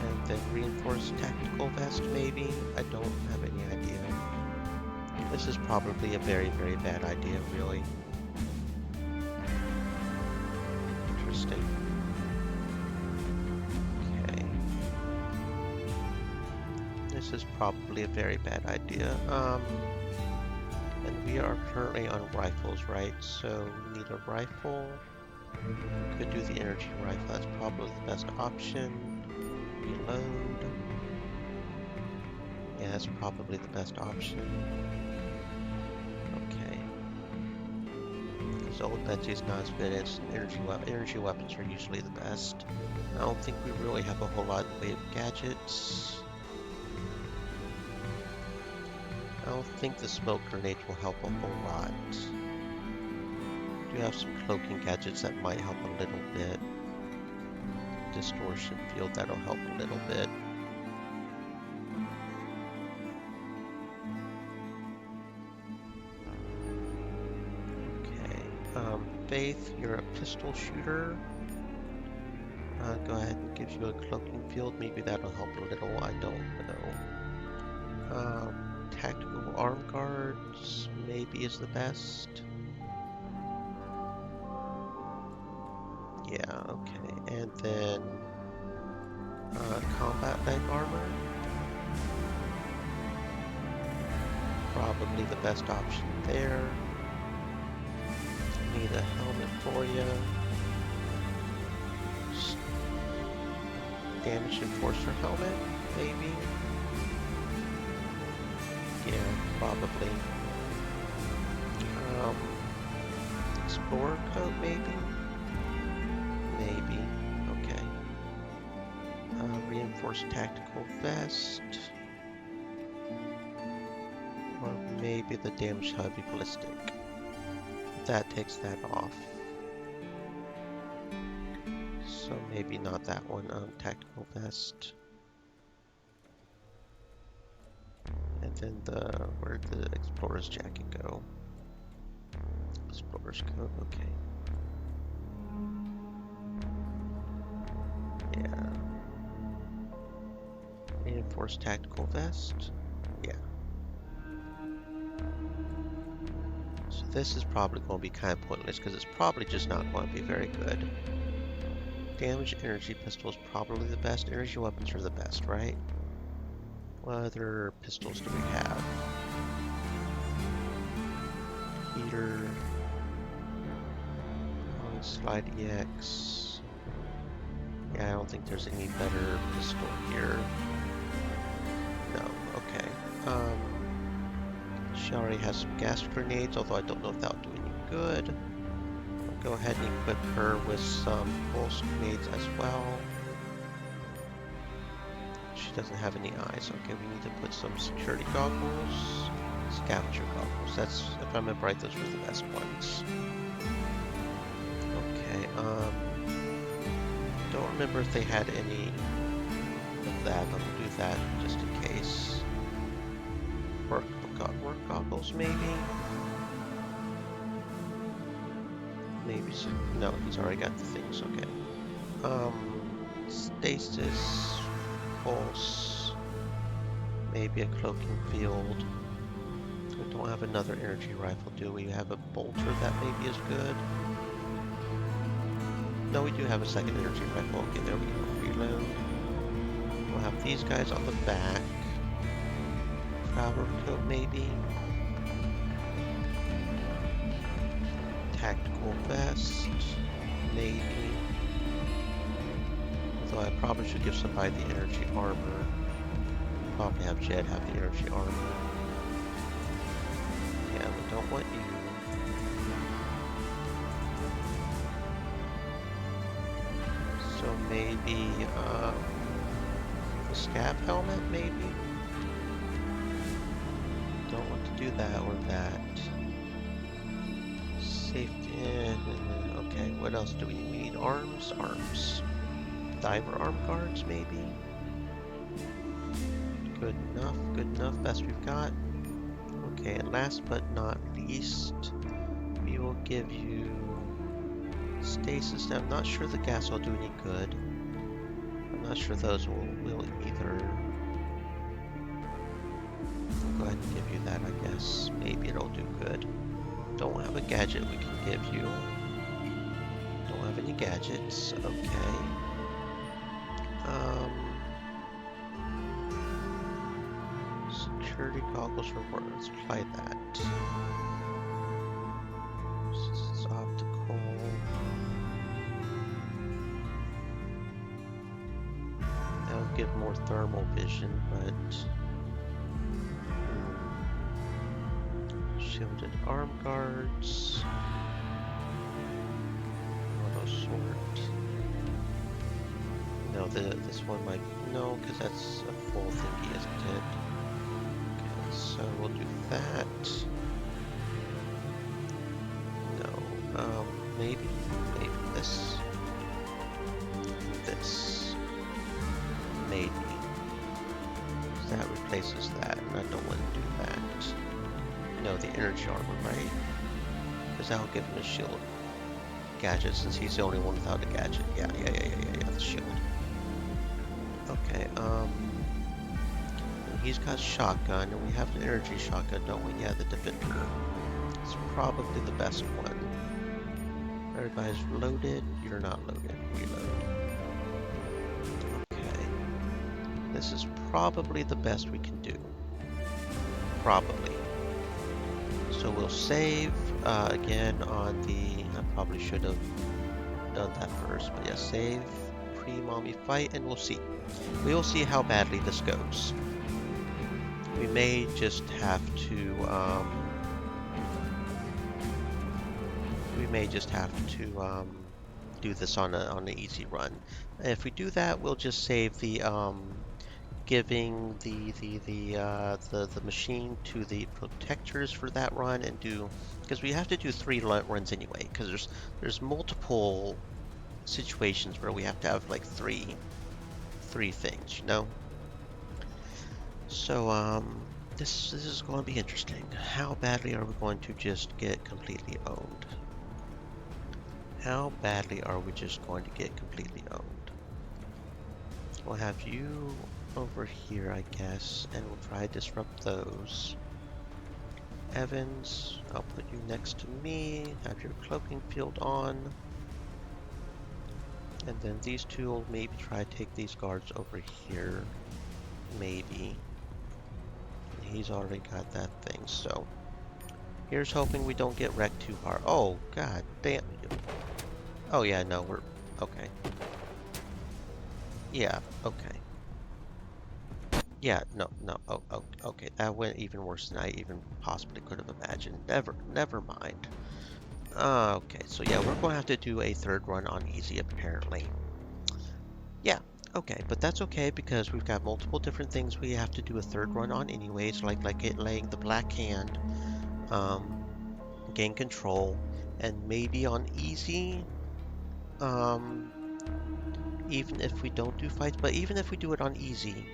And then reinforced tactical vest, maybe? I don't have any idea. This is probably a very, very bad idea, really. Interesting. Okay. This is probably a very bad idea. And we are currently on rifles, right? So we need a rifle. Could do the energy rifle. That's probably the best option. Reload. Yeah, that's probably the best option. Okay. Because old Betsy's not as good as energy weapons are usually the best. I don't think we really have a whole lot in the way of gadgets. I don't think the smoke grenade will help a whole lot. We do have some cloaking gadgets that might help a little bit. Distortion field, that'll help a little bit. Faith, you're a pistol shooter. Go ahead and give you a cloaking field. Maybe that'll help a little. I don't know. Tactical arm guards maybe is the best. Yeah, okay. And then combat leg armor. Probably the best option there. Need a helmet for you. Damage enforcer helmet, maybe? Yeah, probably. Explorer coat, maybe? Maybe. Okay. Reinforced tactical vest. Or maybe the damage heavy ballistic. That takes that off. So maybe not that one. Tactical vest. And then where'd the explorer's jacket go? Explorer's coat, okay. Yeah. Reinforced tactical vest. Yeah. So this is probably going to be kind of pointless because it's probably just not going to be very good. Damage energy pistol is probably the best. Energy weapons are the best, right? What other pistols do we have? Heater. Slide EX. Yeah, I don't think there's any better pistol here. No, okay. She already has some gas grenades, although I don't know if that'll do any good. I'll go ahead and equip her with some pulse grenades as well. She doesn't have any eyes. Okay, we need to put some security goggles. Scavenger goggles. That's, if I remember right, those were the best ones. Okay, don't remember if they had any of that, but we'll do that just in case. Work goggles, maybe? Maybe, so, no, he's already got the things, okay. Stasis, pulse, maybe a cloaking field. We don't have another energy rifle, do we? Have a bolter that maybe is good. No, we do have a second energy rifle. Okay, there we go. Reload. We'll have these guys on the back. Traveler coat, maybe. Tactical vest, maybe. Although I probably should give somebody the energy armor. Probably have Jed have the energy armor. Yeah, we don't want you. So maybe the scav helmet, maybe? Don't want to do that or that. Safety. Okay, what else do we need? We need arms. Arms. Diver arm guards, maybe? Good enough. Good enough. Best we've got. Okay, and last but not least, we will give you stasis. Now, I'm not sure the gas will do any good. I'm not sure those will either. I'll go ahead and give you that, I guess. Maybe it'll do good. Don't have a gadget we can give you. Don't don't have any gadgets. Okay. Security goggles for work. Let's try that. This is optical. That'll give more thermal vision, but shielded arm guards. Auto sort. No, this one might no, because that's a full thingy, isn't it? Okay, so we'll do that. No, maybe this. This. Maybe. That replaces that, and I don't want to do that. No, the energy armor, right? Because that'll give him a shield gadget, since he's the only one without a gadget. Yeah, the shield. Okay, and he's got shotgun, and we have an energy shotgun, don't we? Yeah, the Defender. It's probably the best one. Everybody's loaded. You're not loaded. Reload. Okay. This is probably the best we can do. Probably. So we'll save again on the. I probably should have done that first, but yeah, save pre-mommy fight, and we'll see. We will see how badly this goes. We may just have to. We may just have to do this on an easy run. If we do that, we'll just save the giving the machine to the protectors for that run, and do, because we have to do 3 runs anyway, because there's multiple situations where we have to have like three things, you know. So this is going to be interesting. How badly are we going to just get completely owned? How badly are we just going to get completely owned? We'll have you over here, I guess, and we'll try to disrupt those. Evans, I'll put you next to me, have your cloaking field on. And then these two will maybe try to take these guards over here. Maybe. He's already got that thing, so here's hoping we don't get wrecked too hard. Oh, god damn you. Oh yeah, no, we're okay. Yeah, okay. Yeah, no, oh, okay. That went even worse than I even possibly could have imagined. Never mind. Okay, so yeah, we're going to have to do a 3rd run on easy, apparently. Yeah, okay, but that's okay, because we've got multiple different things we have to do a 3rd run on anyways, like it laying the black hand, gain control, and maybe on easy, even if we don't do fights, but even if we do it on easy,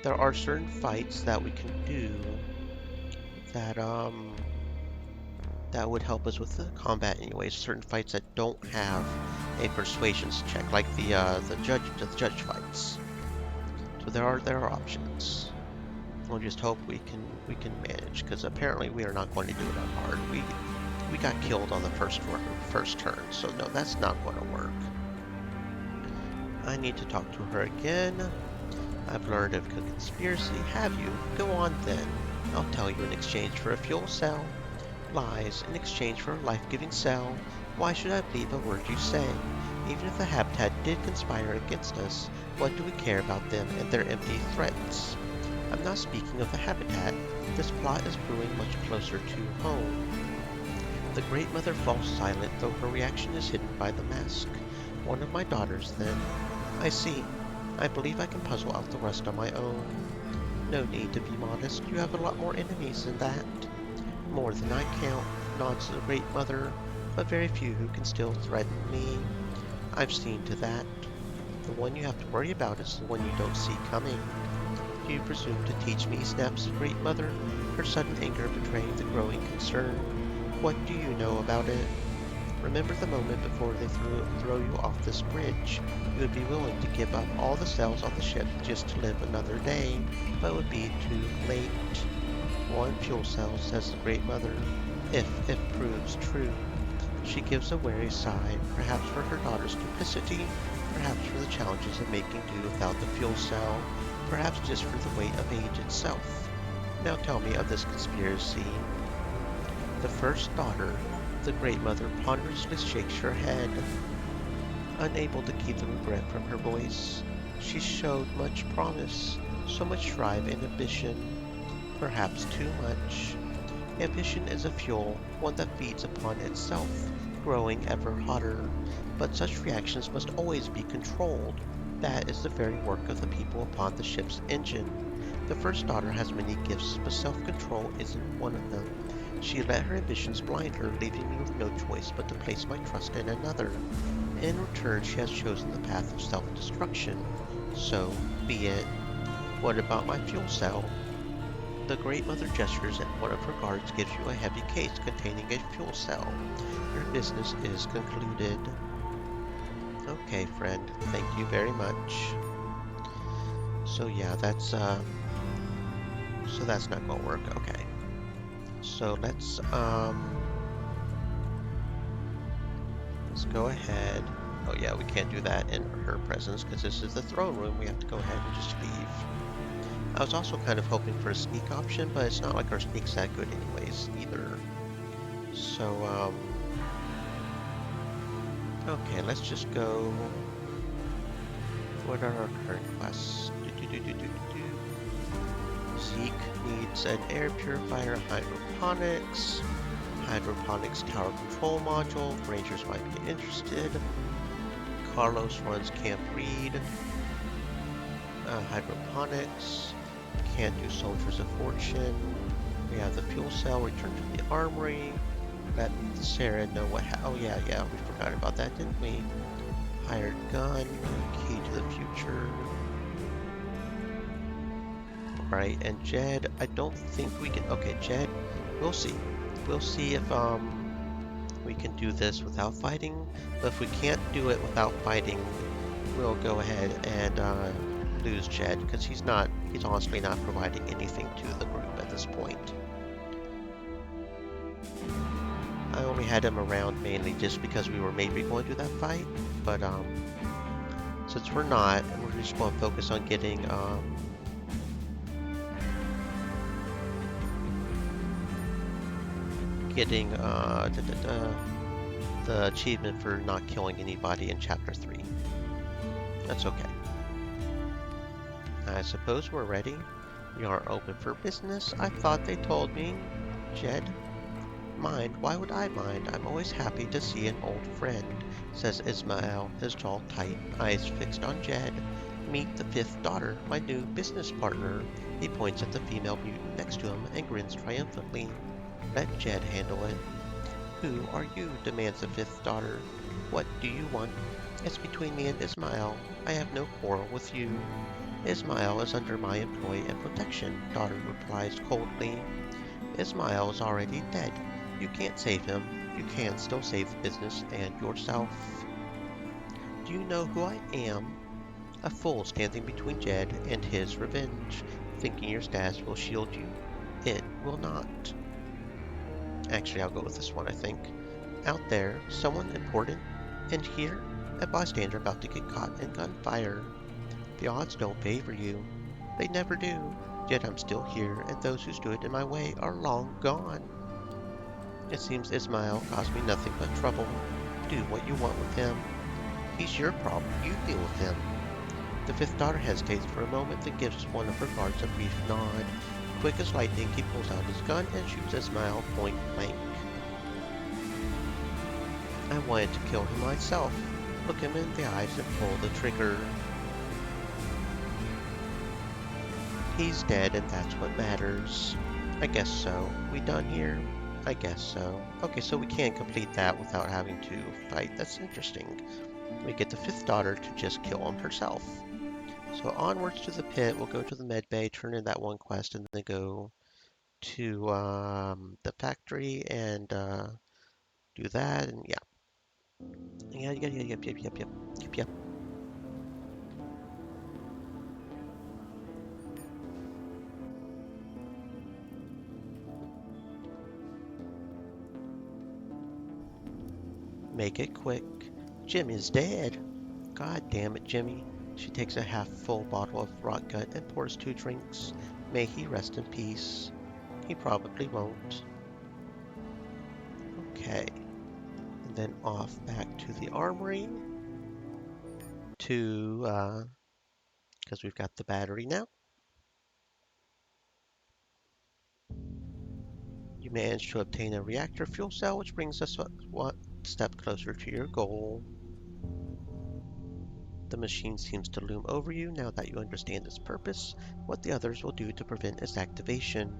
there are certain fights that we can do that, that would help us with the combat anyways. Certain fights that don't have a persuasions check, like the judge fights. So there are options. We'll just hope we can manage, because apparently we are not going to do it on hard. We got killed on the first turn, so no, that's not going to work. I need to talk to her again. I've learned of a conspiracy. Have you? Go on then. I'll tell you in exchange for a fuel cell. Lies in exchange for a life-giving cell. Why should I believe a word you say? Even if the Habitat did conspire against us, what do we care about them and their empty threats? I'm not speaking of the Habitat. This plot is brewing much closer to home. The Great Mother falls silent, though her reaction is hidden by the mask. One of my daughters, then. I see. I believe I can puzzle out the rest on my own. No need to be modest. You have a lot more enemies than that. More than I count, nods the Great Mother, but very few who can still threaten me. I've seen to that. The one you have to worry about is the one you don't see coming. Do you presume to teach me, snaps the Great Mother, her sudden anger betraying the growing concern. What do you know about it? Remember the moment before they throw you off this bridge. You would be willing to give up all the cells on the ship just to live another day, but it would be too late. One fuel cell, says the Great Mother, if it proves true. She gives a weary sigh, perhaps for her daughter's duplicity, perhaps for the challenges of making do without the fuel cell, perhaps just for the weight of age itself. Now tell me of this conspiracy. The first daughter, the Great Mother ponderously shakes her head, unable to keep the regret from her voice. She showed much promise, so much drive and ambition, perhaps too much. Ambition is a fuel, one that feeds upon itself, growing ever hotter. But such reactions must always be controlled. That is the very work of the people upon the ship's engine. The first daughter has many gifts, but self-control isn't one of them. She let her ambitions blind her, leaving me with no choice but to place my trust in another. In return, she has chosen the path of self-destruction. So be it. What about my fuel cell? The Great Mother gestures and one of her guards gives you a heavy case containing a fuel cell. Your business is concluded. Okay, friend. Thank you very much. So yeah, that's not gonna work. Okay. So let's go ahead. Oh yeah, we can't do that in her presence because this is the throne room. We have to go ahead and just leave. I was also kind of hoping for a sneak option, but it's not like our sneak's that good anyways, either. So, okay, let's just go. What are our current quests? Zeke needs an air purifier, hydroponics tower control module. Rangers might be interested. Carlos runs Camp Reed. Hydroponics. Can't do Soldiers of Fortune. We have the fuel cell. Return to the armory. Let Sarah know what. Oh yeah, we forgot about that, didn't we? Hired gun. Key to the future. Right, and Jed, I don't think we can. Okay, Jed, we'll see. We'll see if we can do this without fighting. But if we can't do it without fighting, we'll go ahead and lose Jed because he's honestly not providing anything to the group at this point. I only had him around mainly just because we were maybe going to do that fight, but since we're not, we're just going to focus on getting the achievement for not killing anybody in Chapter 3. That's okay. I suppose we're ready. We are open for business. I thought they told me. Jed? Mind? Why would I mind? I'm always happy to see an old friend, says Ismael, his jaw tight, eyes fixed on Jed. Meet the fifth daughter, my new business partner. He points at the female mutant next to him and grins triumphantly. Let Jed handle it. Who are you? Demands the fifth daughter. What do you want? It's between me and Ismael. I have no quarrel with you. Ismael is under my employ and protection, daughter replies coldly. Ismael is already dead. You can't save him. You can still save the business and yourself. Do you know who I am? A fool standing between Jed and his revenge, thinking your status will shield you. It will not. Actually, I'll go with this one, I think. Out there, someone important, and here, a bystander about to get caught in gunfire. The odds don't favor you. They never do. Yet I'm still here, and those who stood in my way are long gone. It seems Ismael caused me nothing but trouble. Do what you want with him. He's your problem. You deal with him. The fifth daughter hesitates for a moment, then gives one of her guards a brief nod. Quick as lightning, he pulls out his gun and shoots Ismael point blank. I wanted to kill him myself. Look him in the eyes and pull the trigger. He's dead and that's what matters. I guess so. We done here? I guess so. Okay, so we can't complete that without having to fight. That's interesting. We get the fifth daughter to just kill him herself. So onwards to the pit, we'll go to the med bay, turn in that one quest, and then go to the factory and do that, and yeah. Yep. Make it quick. Jim is dead. God damn it, Jimmy. She takes a half-full bottle of rot gut and pours 2 drinks. May he rest in peace. He probably won't. Okay. And then off back to the armory to, because we've got the battery now. You managed to obtain a reactor fuel cell, which brings us one step closer to your goal. The machine seems to loom over you now that you understand its purpose, what the others will do to prevent its activation.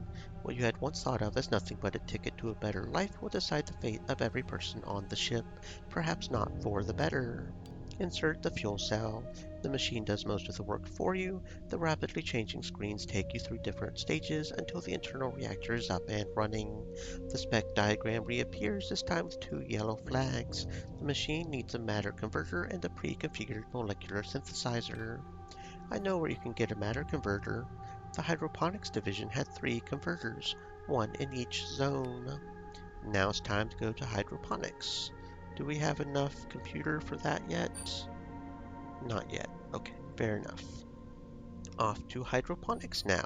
What you had once thought of as nothing but a ticket to a better life will decide the fate of every person on the ship, perhaps not for the better. Insert the fuel cell. The machine does most of the work for you. The rapidly changing screens take you through different stages until the internal reactor is up and running. The spec diagram reappears, this time with 2 yellow flags. The machine needs a matter converter and a pre-configured molecular synthesizer. I know where you can get a matter converter. The hydroponics division had 3 converters, 1 in each zone. Now it's time to go to hydroponics. Do we have enough computer for that yet? Not yet. Okay, fair enough. Off to hydroponics now.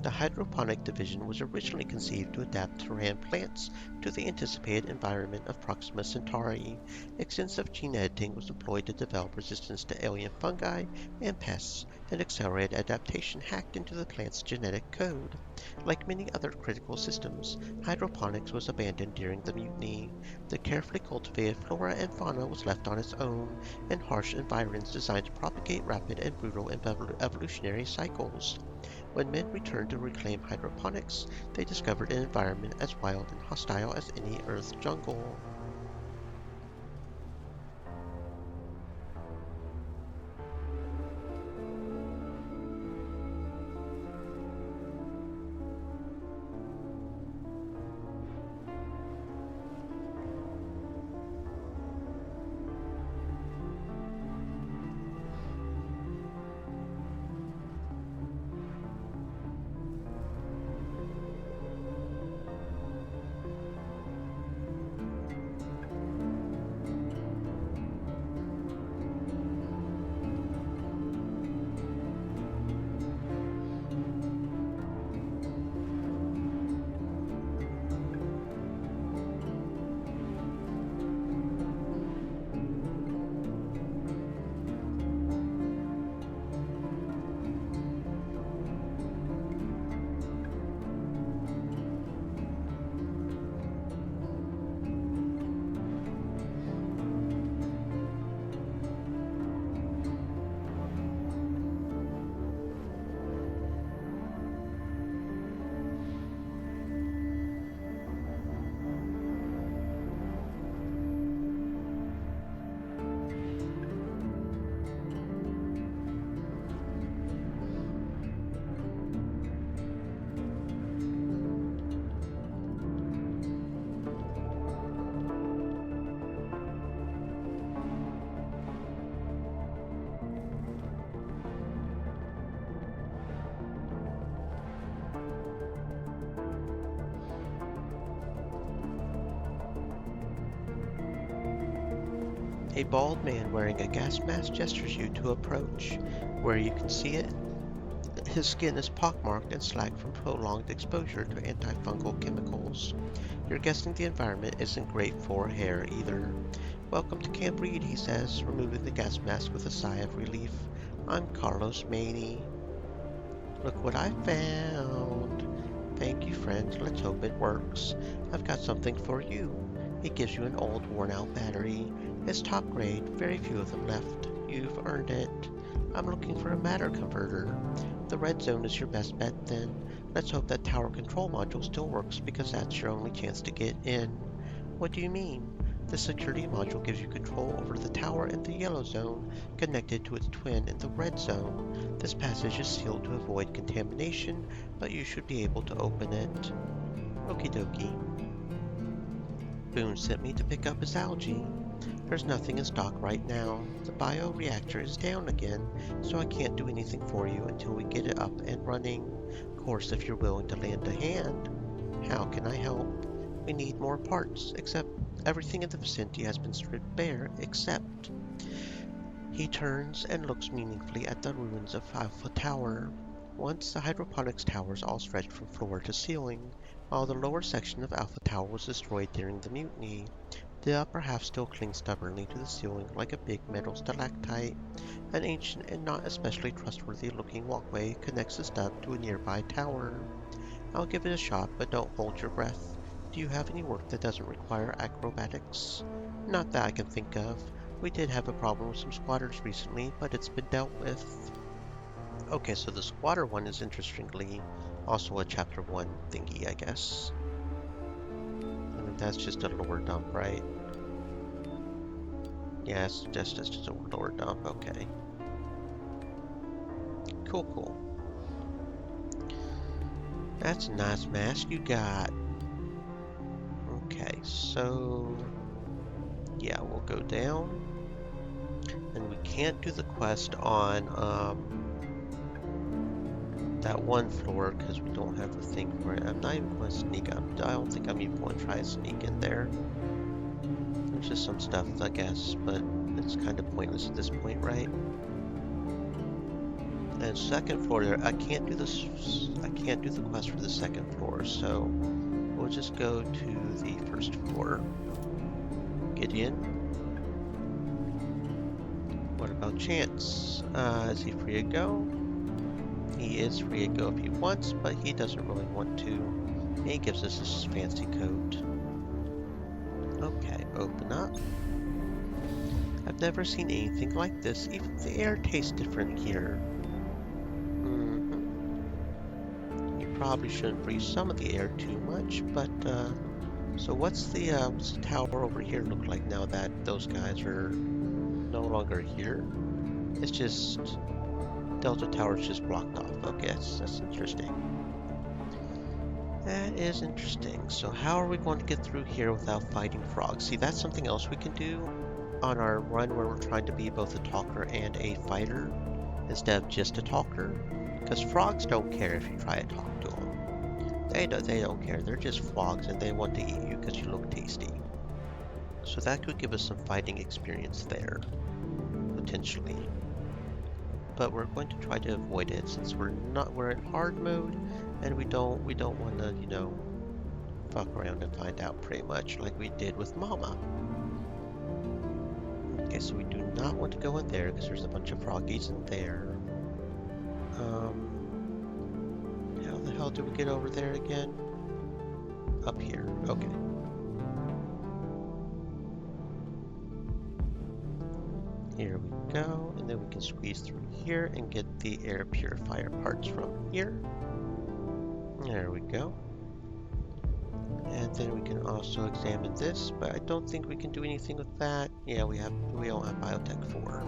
The hydroponic division was originally conceived to adapt Terran plants to the anticipated environment of Proxima Centauri. Extensive gene editing was employed to develop resistance to alien fungi and pests, and accelerated adaptation hacked into the plant's genetic code. Like many other critical systems, hydroponics was abandoned during the mutiny. The carefully cultivated flora and fauna was left on its own, in harsh environs designed to propagate rapid and brutal evolutionary cycles. When men returned to reclaim hydroponics, they discovered an environment as wild and hostile as any Earth jungle. A bald man wearing a gas mask gestures you to approach. Where you can see it, his skin is pockmarked and slack from prolonged exposure to antifungal chemicals. You're guessing the environment isn't great for hair either. Welcome to Camp Reed, he says, removing the gas mask with a sigh of relief. I'm Carlos Maney. Look what I found. Thank you, friend. Let's hope it works. I've got something for you. He gives you an old, worn-out battery. It's top grade, very few of them left. You've earned it. I'm looking for a matter converter. The red zone is your best bet then. Let's hope that tower control module still works because that's your only chance to get in. What do you mean? The security module gives you control over the tower in the yellow zone, connected to its twin in the red zone. This passage is sealed to avoid contamination, but you should be able to open it. Okie dokie. Boone sent me to pick up his algae. There's nothing in stock right now. The bioreactor is down again, so I can't do anything for you until we get it up and running. Of course, if you're willing to lend a hand. How can I help? We need more parts, except everything in the vicinity has been stripped bare, except... He turns and looks meaningfully at the ruins of Alpha Tower. Once the hydroponics towers all stretched from floor to ceiling, while the lower section of Alpha Tower was destroyed during the mutiny. The upper half still clings stubbornly to the ceiling like a big metal stalactite. An ancient and not especially trustworthy looking walkway connects the stub to a nearby tower. I'll give it a shot, but don't hold your breath. Do you have any work that doesn't require acrobatics? Not that I can think of. We did have a problem with some squatters recently, but it's been dealt with. Okay, so the squatter one is interestingly also a chapter 1 thingy, I guess. And that's just a lower dump, right? Yes, just a lower dump, okay. Cool, cool. That's a nice mask you got. Okay, so... yeah, we'll go down. And we can't do the quest on that one floor because we don't have the thing for it. I'm not even going to sneak up. I don't think I'm even going to try to sneak in there. There's just some stuff, I guess, but it's kind of pointless at this point, right? And second floor there, I can't do this. I can't do the quest for the second floor, so we'll just go to the first floor. Get in. What about Chance? Is he free to go? He is free to go if he wants, but he doesn't really want to. He gives us his fancy coat. Okay, open up. I've never seen anything like this. Even the air tastes different here. You probably shouldn't breathe some of the air too much, but so what's the tower over here look like now that those guys are no longer here? It's just Delta Tower's just blocked off. Okay, that's interesting. That is interesting. So how are we going to get through here without fighting frogs? See, that's something else we can do on our run where we're trying to be both a talker and a fighter instead of just a talker. Because frogs don't care if you try to talk to them. They don't care. They're just frogs and they want to eat you because you look tasty. So that could give us some fighting experience there, potentially. But we're going to try to avoid it since we're in hard mode and we don't want to, you know, fuck around and find out pretty much like we did with Mama. Okay, so we do not want to go in there because there's a bunch of froggies in there. How the hell did we get over there again? Up here, okay. Here we go, and then we can squeeze through here and get the air purifier parts from here. There we go. And then we can also examine this, but I don't think we can do anything with that. Yeah, we don't have Biotech 4.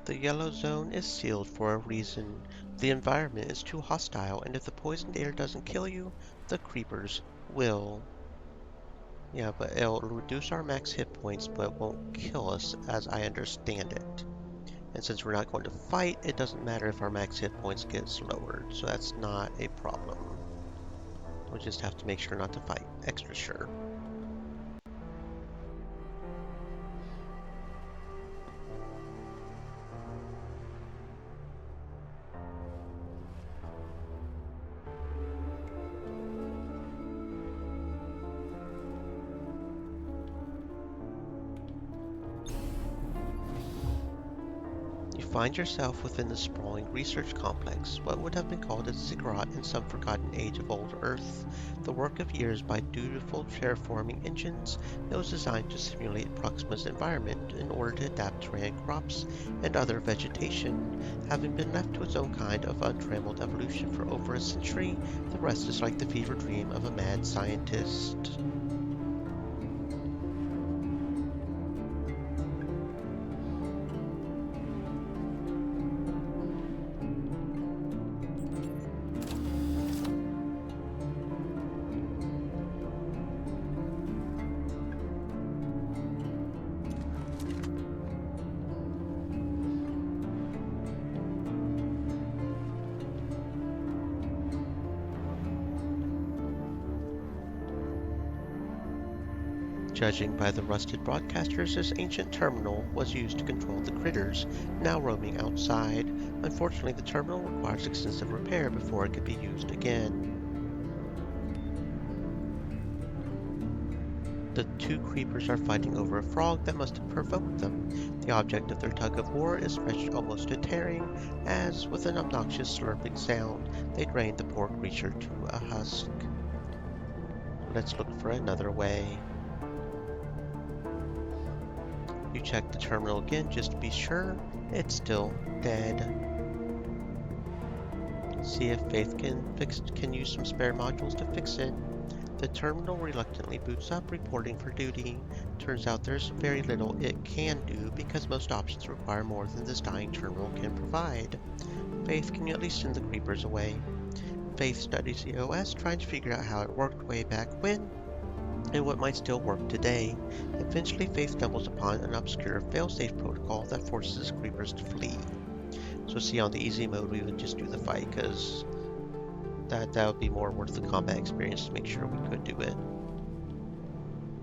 The yellow zone is sealed for a reason. The environment is too hostile, and if the poisoned air doesn't kill you, the creepers will. Yeah, but it'll reduce our max hit points, but won't kill us as I understand it. And since we're not going to fight, it doesn't matter if our max hit points gets lowered, so that's not a problem. We'll just have to make sure not to fight. Extra sure. You find yourself within the sprawling research complex, what would have been called a ziggurat in some forgotten age of old Earth, the work of years by dutiful terraforming engines. It was designed to simulate Proxima's environment in order to adapt terrain crops and other vegetation. Having been left to its own kind of untrammeled evolution for over a century, the rest is like the fever dream of a mad scientist. Judging by the rusted broadcasters, this ancient terminal was used to control the critters now roaming outside. Unfortunately, the terminal requires extensive repair before it could be used again. The two creepers are fighting over a frog that must have provoked them. The object of their tug of war is stretched almost to tearing, as, with an obnoxious slurping sound, they drain the poor creature to a husk. Let's look for another way. You check the terminal again just to be sure. It's still dead. See if Faith can use some spare modules to fix it. The terminal reluctantly boots up, reporting for duty. Turns out there's very little it can do because most options require more than this dying terminal can provide. Faith, can you at least send the creepers away? Faith studies the OS, trying to figure out how it worked way back when, and what might still work today. Eventually, Faith stumbles upon an obscure failsafe protocol that forces creepers to flee. So see, on the easy mode, we would just do the fight, because that would be more worth the combat experience to make sure we could do it.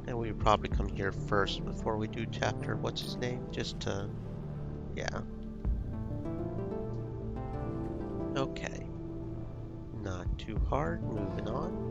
And we would probably come here first before we do chapter, what's his name? Just to, yeah. Okay. Not too hard, moving on.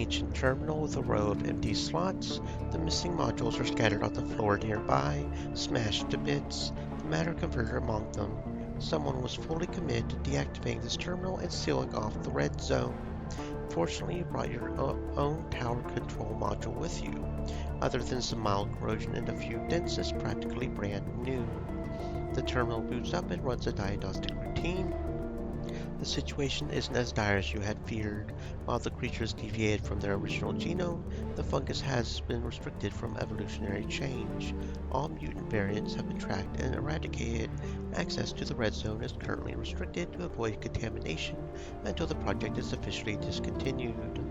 ancient terminal with a row of empty slots. The missing modules are scattered on the floor nearby, smashed to bits, the matter converter among them. Someone was fully committed to deactivating this terminal and sealing off the red zone. Fortunately, you brought your own tower control module with you. Other than some mild corrosion and a few dents, it's practically brand new. The terminal boots up and runs a diagnostic routine. The situation isn't as dire as you had feared. While the creatures deviated from their original genome, the fungus has been restricted from evolutionary change. All mutant variants have been tracked and eradicated. Access to the red zone is currently restricted to avoid contamination until the project is officially discontinued.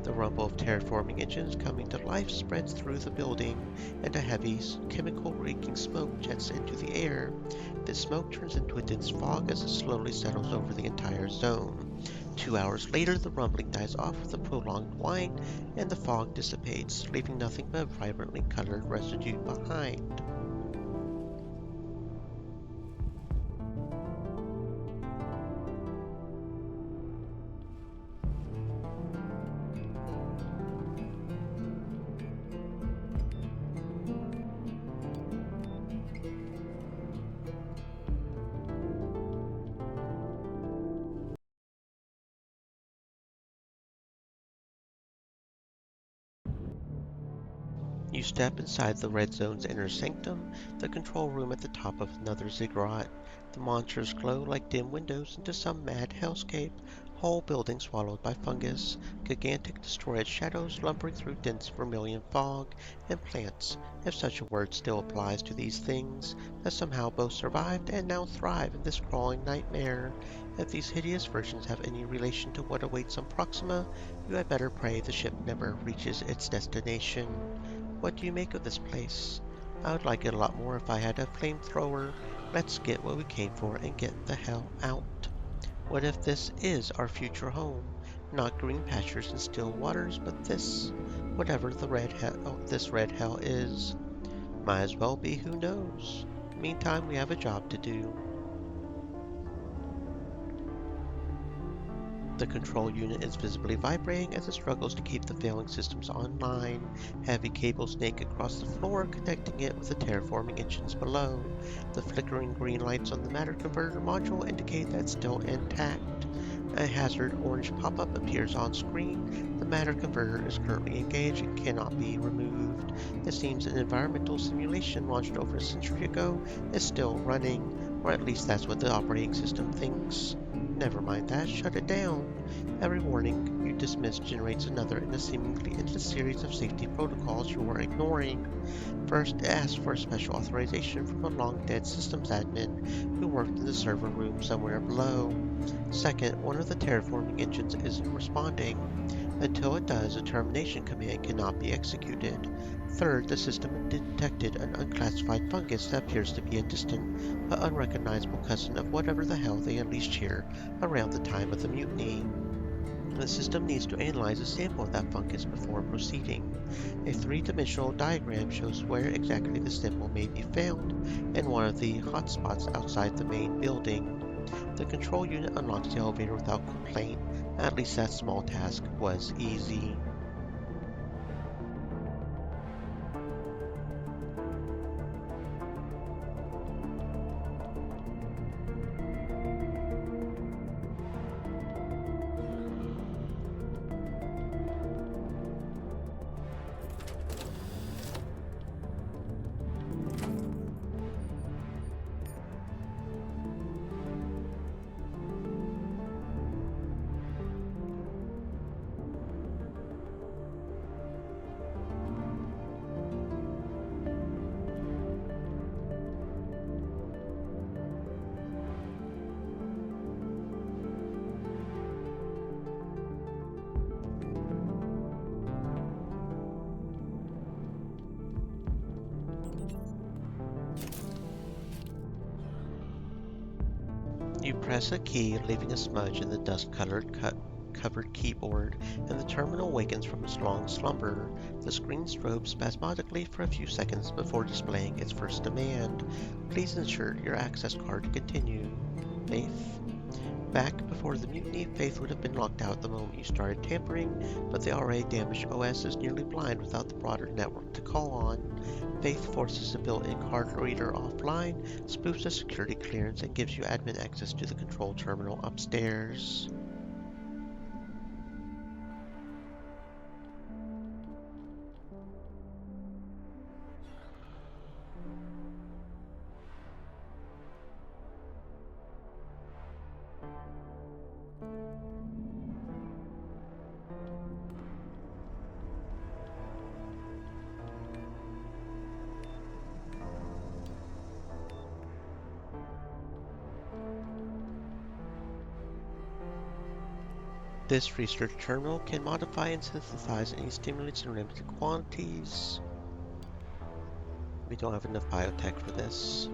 The rumble of terraforming engines coming to life spreads through the building, and a heavy, chemical-reeking smoke jets into the air. This smoke turns into a dense fog as it slowly settles over the entire zone. 2 hours later, the rumbling dies off with a prolonged whine, and the fog dissipates, leaving nothing but vibrantly colored residue behind. You step inside the red zone's inner sanctum, the control room at the top of another ziggurat. The monsters glow like dim windows into some mad hellscape, whole buildings swallowed by fungus, gigantic destroyed shadows lumbering through dense vermilion fog, and plants, if such a word still applies to these things, that somehow both survived and now thrive in this crawling nightmare. If these hideous versions have any relation to what awaits on Proxima, you had better pray the ship never reaches its destination. What do you make of this place? I would like it a lot more if I had a flamethrower. Let's get what we came for and get the hell out. What if this is our future home? Not green pastures and still waters, but this, whatever this red hell is. Might as well be, who knows? Meantime, we have a job to do. The control unit is visibly vibrating as it struggles to keep the failing systems online. Heavy cables snake across the floor, connecting it with the terraforming engines below. The flickering green lights on the matter converter module indicate that it's still intact. A hazard orange pop-up appears on screen. The matter converter is currently engaged and cannot be removed. It seems an environmental simulation launched over a century ago is still running, or at least that's what the operating system thinks. Never mind that, shut it down. Every warning you dismiss generates another in a seemingly endless series of safety protocols you are ignoring. First, it asks for a special authorization from a long-dead systems admin who worked in the server room somewhere below. Second, one of the terraforming engines isn't responding. Until it does, a termination command cannot be executed. Third, the system detected an unclassified fungus that appears to be a distant but unrecognizable cousin of whatever the hell they unleashed here around the time of the mutiny. The system needs to analyze a sample of that fungus before proceeding. A three-dimensional diagram shows where exactly the sample may be found in one of the hotspots outside the main building. The control unit unlocks the elevator without complaint. At least that small task was easy. You press a key, leaving a smudge in the dust-covered keyboard, and the terminal wakens from its long slumber. The screen strobes spasmodically for a few seconds before displaying its first demand. Please insert your access card to continue. Faith. Back before the mutiny, Faith would have been locked out the moment you started tampering, but the already damaged OS is nearly blind without the broader network to call on. Faith forces a built-in card reader offline, spoofs a security clearance, and gives you admin access to the control terminal upstairs. This research terminal can modify and synthesize any stimulants in limited quantities. We don't have enough biotech for this.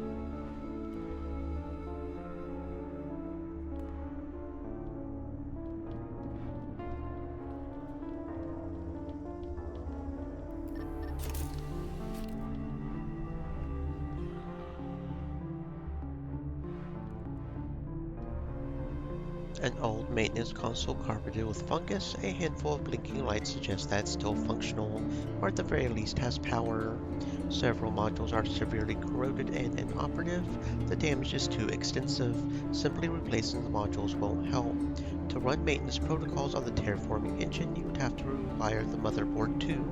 An old maintenance console carpeted with fungus, a handful of blinking lights suggest that it's still functional, or at the very least has power. Several modules are severely corroded and inoperative. The damage is too extensive. Simply replacing the modules won't help. To run maintenance protocols on the terraforming engine, you would have to rewire the motherboard too.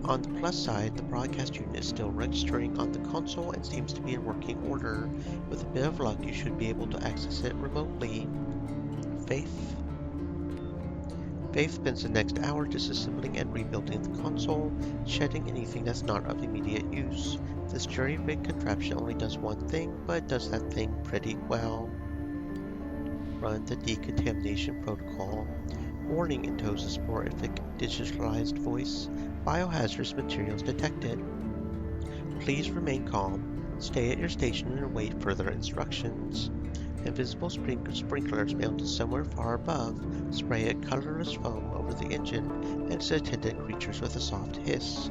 On the plus side, the broadcast unit is still registering on the console and seems to be in working order. With a bit of luck, you should be able to access it remotely. Faith spends the next hour disassembling and rebuilding the console, shedding anything that's not of immediate use. This jury-rigged contraption only does one thing, but it does that thing pretty well. Run the decontamination protocol. Warning, intones a sporadic digitalized voice. Biohazardous materials detected. Please remain calm. Stay at your station and await further instructions. Invisible sprinklers mounted somewhere far above spray a colorless foam over the engine and its attendant creatures with a soft hiss.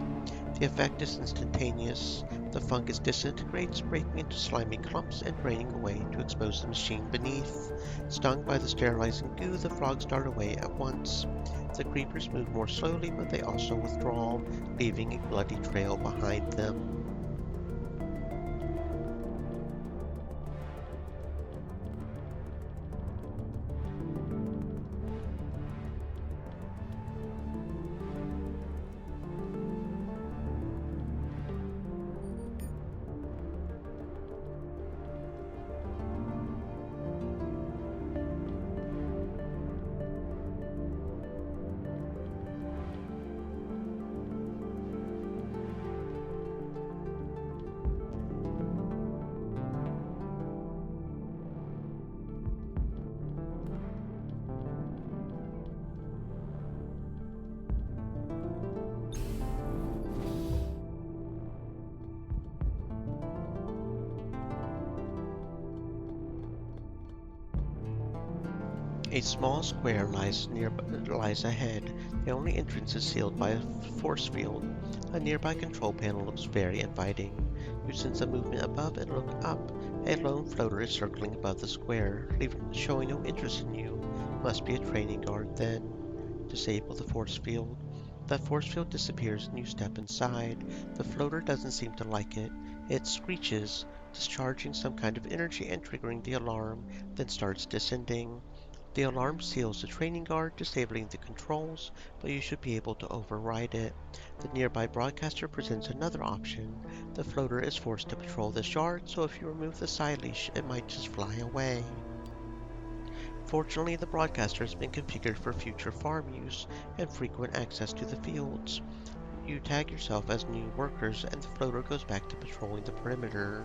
The effect is instantaneous. The fungus disintegrates, breaking into slimy clumps and draining away to expose the machine beneath. Stung by the sterilizing goo, the frogs dart away at once. The creepers move more slowly, but they also withdraw, leaving a bloody trail behind them. A small square lies ahead. The only entrance is sealed by a force field. A nearby control panel looks very inviting. You sense a movement above and look up. A lone floater is circling above the square, showing no interest in you. Must be a training guard then. Disable the force field. The force field disappears and you step inside. The floater doesn't seem to like it. It screeches, discharging some kind of energy and triggering the alarm, then starts descending. The alarm seals the training guard, disabling the controls, but you should be able to override it. The nearby broadcaster presents another option. The floater is forced to patrol this yard, so if you remove the side leash, it might just fly away. Fortunately, the broadcaster has been configured for future farm use and frequent access to the fields. You tag yourself as new workers, and the floater goes back to patrolling the perimeter.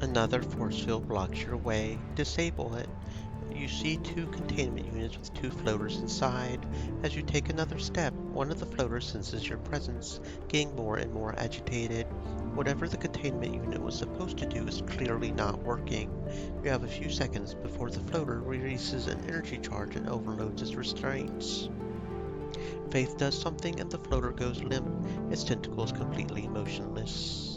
Another force field blocks your way. Disable it. You see two containment units with two floaters inside. As you take another step, one of the floaters senses your presence, getting more and more agitated. Whatever the containment unit was supposed to do is clearly not working. You have a few seconds before the floater releases an energy charge and overloads its restraints. Faith does something and the floater goes limp, its tentacles completely motionless.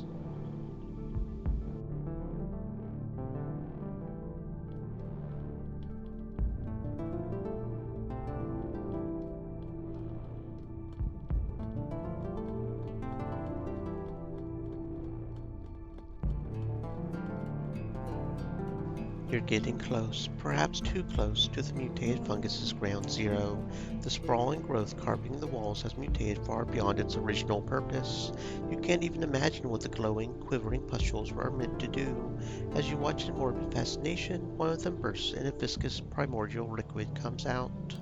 You're getting close, perhaps too close, to the mutated fungus's ground zero. The sprawling growth carping the walls has mutated far beyond its original purpose. You can't even imagine what the glowing, quivering pustules were meant to do. As you watch in morbid fascination, one of them bursts and a viscous primordial liquid comes out.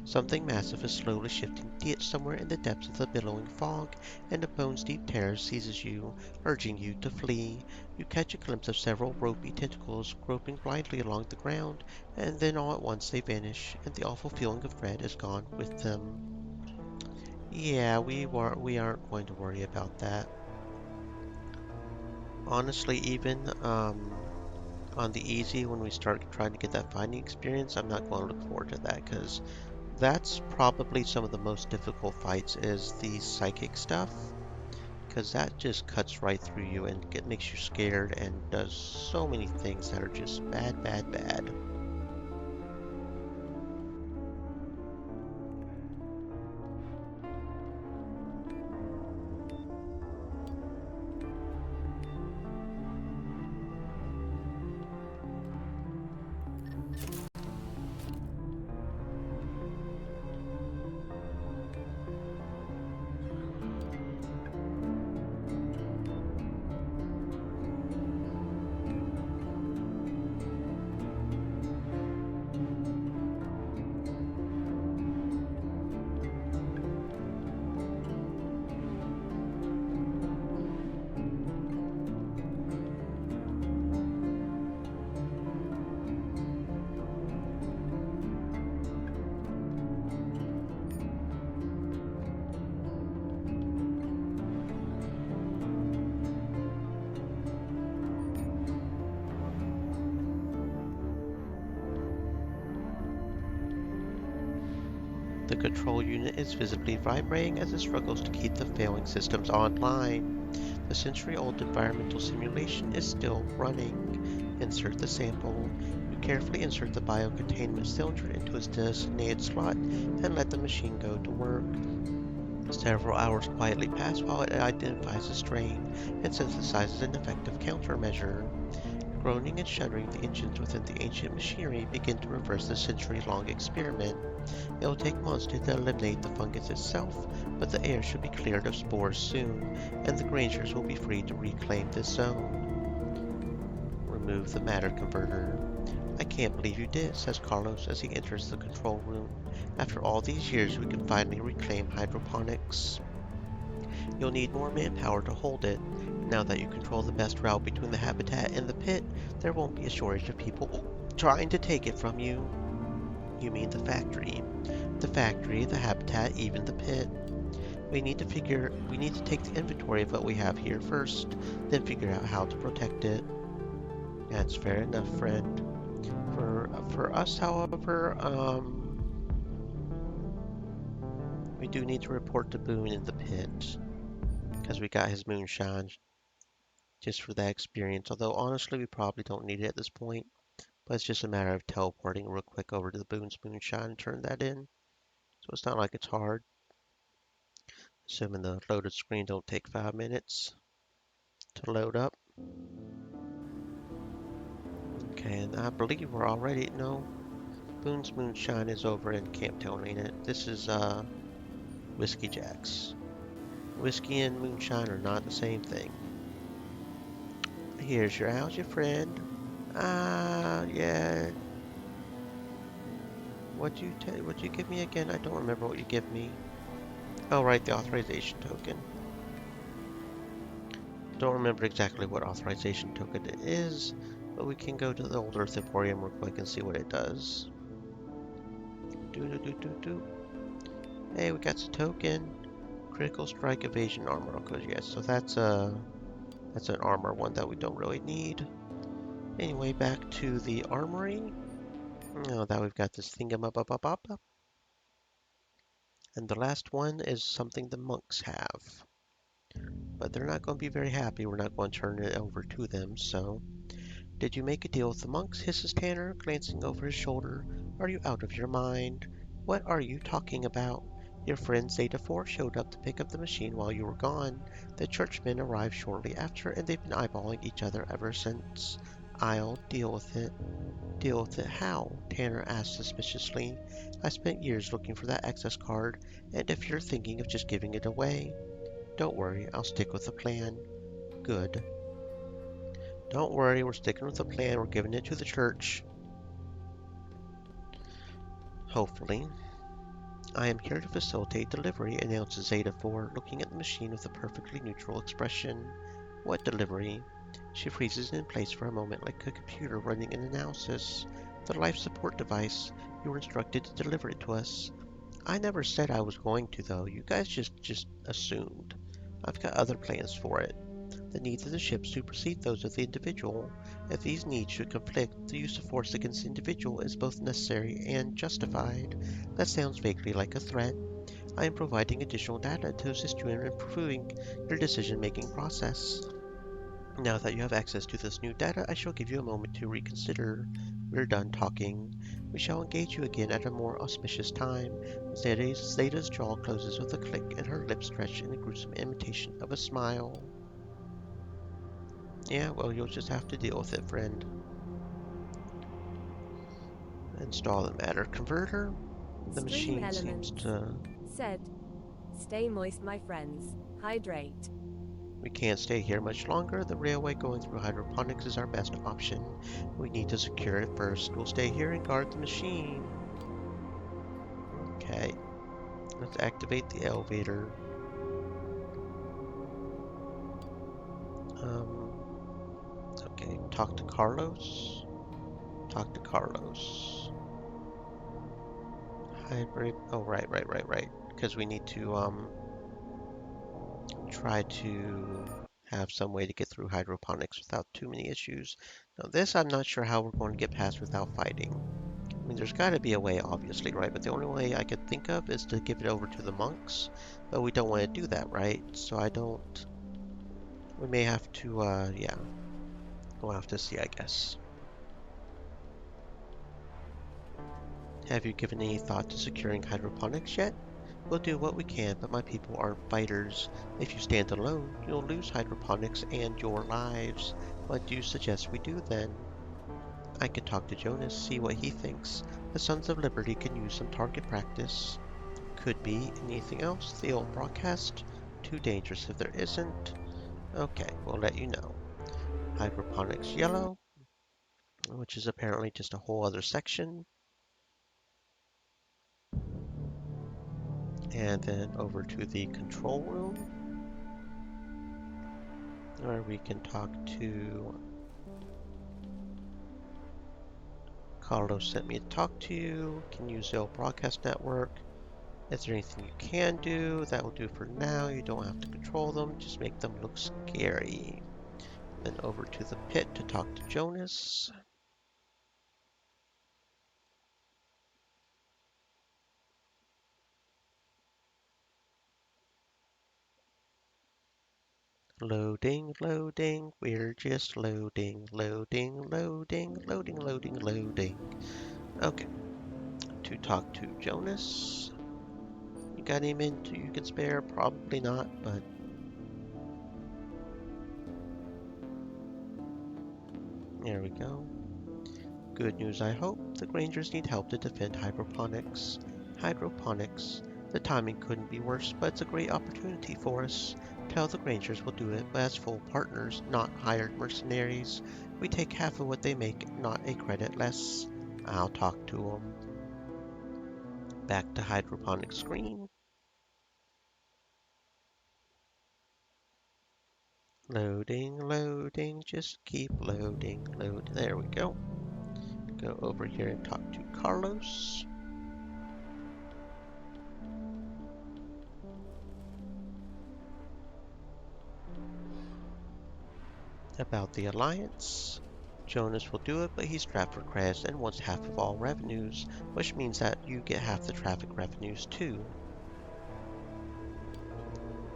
Something massive is slowly shifting somewhere in the depths of the billowing fog, and a bones-deep terror seizes you, urging you to flee. You catch a glimpse of several ropey tentacles groping blindly along the ground, and then all at once they vanish, and the awful feeling of dread is gone with them. Yeah, we aren't going to worry about that. Honestly, even on the easy, when we start trying to get that finding experience, I'm not going to look forward to that because that's probably some of the most difficult fights is the psychic stuff, because that just cuts right through you and makes you scared and does so many things that are just bad, bad, bad. The control unit is visibly vibrating as it struggles to keep the failing systems online. The century-old environmental simulation is still running. Insert the sample. You carefully insert the biocontainment cylinder into its designated slot and let the machine go to work. Several hours quietly pass while it identifies the strain and synthesizes an effective countermeasure. Groaning and shuddering, the engines within the ancient machinery begin to reverse the century-long experiment. It will take months to eliminate the fungus itself, but the air should be cleared of spores soon, and the Grangers will be free to reclaim this zone. Remove the matter converter. I can't believe you did, says Carlos as he enters the control room. After all these years, we can finally reclaim hydroponics. You'll need more manpower to hold it. Now that you control the best route between the habitat and the pit, there won't be a shortage of people trying to take it from you. You mean the factory. The factory, the habitat, even the pit. We need to take the inventory of what we have here first, then figure out how to protect it. That's fair enough, friend. For us, however, we do need to report to Boone in the pit, because we got his moonshine just for that experience, although honestly we probably don't need it at this point, but it's just a matter of teleporting real quick over to the Boone's moonshine and turn that in, so it's not like it's hard, assuming the loaded screen don't take 5 minutes to load up. Okay, and I believe we're already, no, Boone's moonshine is over in Camptown, ain't it? This is Whiskey Jack's. Whiskey and moonshine are not the same thing. Here's your house, your friend. Yeah. What'd you give me again? I don't remember what you give me. Oh, right, the authorization token. Don't remember exactly what authorization token it is, but we can go to the Old Earth Emporium real quick and see what it does. Do. Hey, we got a token. Critical strike evasion armor. Okay, yes, so that's an armor one that we don't really need. Anyway, back to the armory. Now that we've got this thingamabobobop. And the last one is something the monks have. But they're not going to be very happy. We're not going to turn it over to them, so... Did you make a deal with the monks? Hisses Tanner, glancing over his shoulder. Are you out of your mind? What are you talking about? Your friend Zeta 4 showed up to pick up the machine while you were gone. The churchmen arrived shortly after, and they've been eyeballing each other ever since. I'll deal with it. Deal with it how? Tanner asked suspiciously. I spent years looking for that access card, and if you're thinking of just giving it away, don't worry, I'll stick with the plan. Good. Don't worry, we're sticking with the plan. We're giving it to the church. Hopefully. I am here to facilitate delivery, announces Zeta 4, looking at the machine with a perfectly neutral expression. What delivery? She freezes in place for a moment like a computer running an analysis. The life support device. You were instructed to deliver it to us. I never said I was going to, though. You guys just assumed. I've got other plans for it. The needs of the ship supersede those of the individual. If these needs should conflict, the use of force against the individual is both necessary and justified. That sounds vaguely like a threat. I am providing additional data to assist you in improving your decision-making process. Now that you have access to this new data, I shall give you a moment to reconsider. We're done talking. We shall engage you again at a more auspicious time. Zeta's jaw closes with a click, and her lips stretch in a gruesome imitation of a smile. Yeah, well, you'll just have to deal with it, friend. Install the matter converter. The Stream machine seems elements. to... Said. Stay moist, my friends. Hydrate. We can't stay here much longer. The railway going through hydroponics is our best option. We need to secure it first. We'll stay here and guard the machine. Okay. Let's activate the elevator. Okay, talk to Carlos. Talk to Carlos. Hybrid. Oh, right. Because we need to, try to have some way to get through hydroponics without too many issues. Now this I'm not sure how we're going to get past without fighting. I mean, there's got to be a way, obviously, right? But the only way I could think of is to give it over to the monks. But we don't want to do that, right? So I don't... We may have to, yeah. We'll have to see, I guess. Have you given any thought to securing hydroponics yet? We'll do what we can, but my people aren't fighters. If you stand alone, you'll lose hydroponics and your lives. What do you suggest we do then? I could talk to Jonas, see what he thinks. The Sons of Liberty can use some target practice. Could be. Anything else? The old broadcast? Too dangerous if there isn't. Okay, we'll let you know. Hydroponics yellow, which is apparently just a whole other section. And then over to the control room, where we can talk to... Carlos sent me to talk to you. Can use the old broadcast network. Is there anything you can do? That will do for now. You don't have to control them. Just make them look scary. Then over to the pit to talk to Jonas. Loading, we're just loading. Okay, to talk to Jonas. You got any men you can spare? Probably not, but... There we go. Good news, I hope. The Grangers need help to defend hydroponics. Hydroponics. The timing couldn't be worse, but it's a great opportunity for us. Tell the Grangers we'll do it as full partners, not hired mercenaries. We take half of what they make, not a credit less. I'll talk to them. Back to hydroponic screen. Loading, loading, just keep loading, load. There we go. Go over here and talk to Carlos. About the alliance. Jonas will do it, but he's strapped for creds and wants half of all revenues, which means that you get half the traffic revenues too.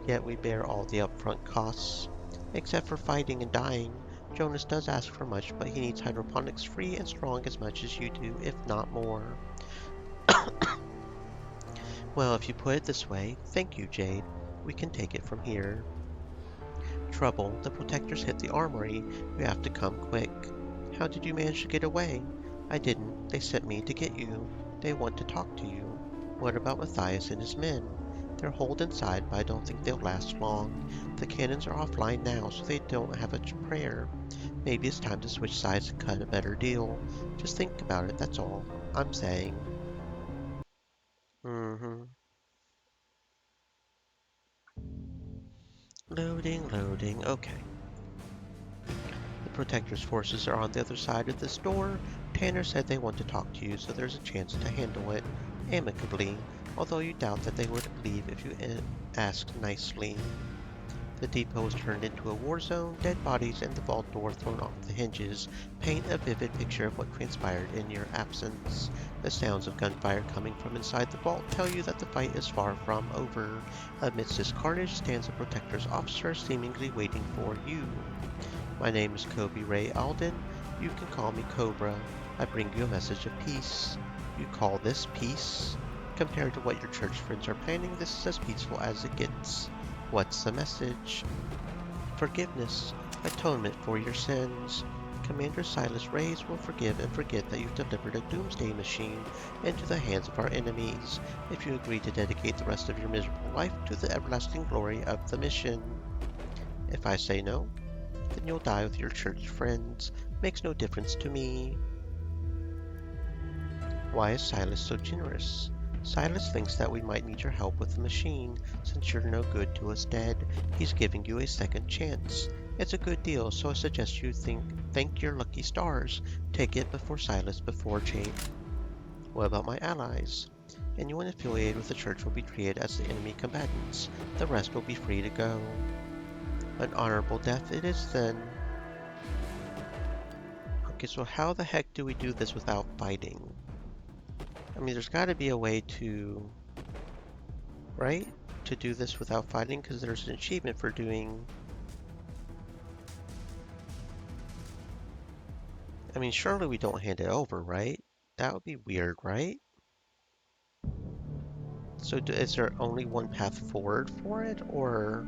Yet we bear all the upfront costs. Except for fighting and dying, Jonas does ask for much, but he needs hydroponics free and strong as much as you do, if not more. Well, if you put it this way, thank you, Jade. We can take it from here. Trouble, the protectors hit the armory. You have to come quick. How did you manage to get away? I didn't. They sent me to get you. They want to talk to you. What about Matthias and his men? They're holed inside, but I don't think they'll last long. The cannons are offline now, so they don't have a prayer. Maybe it's time to switch sides and cut a better deal. Just think about it, that's all I'm saying. Loading, loading, okay. The Protector's forces are on the other side of this door. Tanner said they want to talk to you, so there's a chance to handle it amicably, although you doubt that they would leave if you asked nicely. The depot is turned into a war zone, dead bodies and the vault door thrown off the hinges paint a vivid picture of what transpired in your absence. The sounds of gunfire coming from inside the vault tell you that the fight is far from over. Amidst this carnage stands a Protector's officer seemingly waiting for you. My name is Kobe Ray Alden. You can call me Cobra. I bring you a message of peace. You call this peace? Compared to what your church friends are planning, this is as peaceful as it gets. What's the message? Forgiveness, atonement for your sins. Commander Silas Reyes will forgive and forget that you've delivered a doomsday machine into the hands of our enemies if you agree to dedicate the rest of your miserable life to the everlasting glory of the mission. If I say no, then you'll die with your church friends. Makes no difference to me. Why is Silas so generous? Silas thinks that we might need your help with the machine. Since you're no good to us dead, he's giving you a second chance. It's a good deal, so I suggest you thank your lucky stars. Take it before Silas, before Jade. What about my allies? Anyone affiliated with the church will be treated as the enemy combatants. The rest will be free to go. An honorable death it is then. Okay, so how the heck do we do this without fighting? I mean, there's got to be a way to, right? To do this without fighting, because there's an achievement for doing... I mean, surely we don't hand it over, right? That would be weird, right? So is there only one path forward for it, or...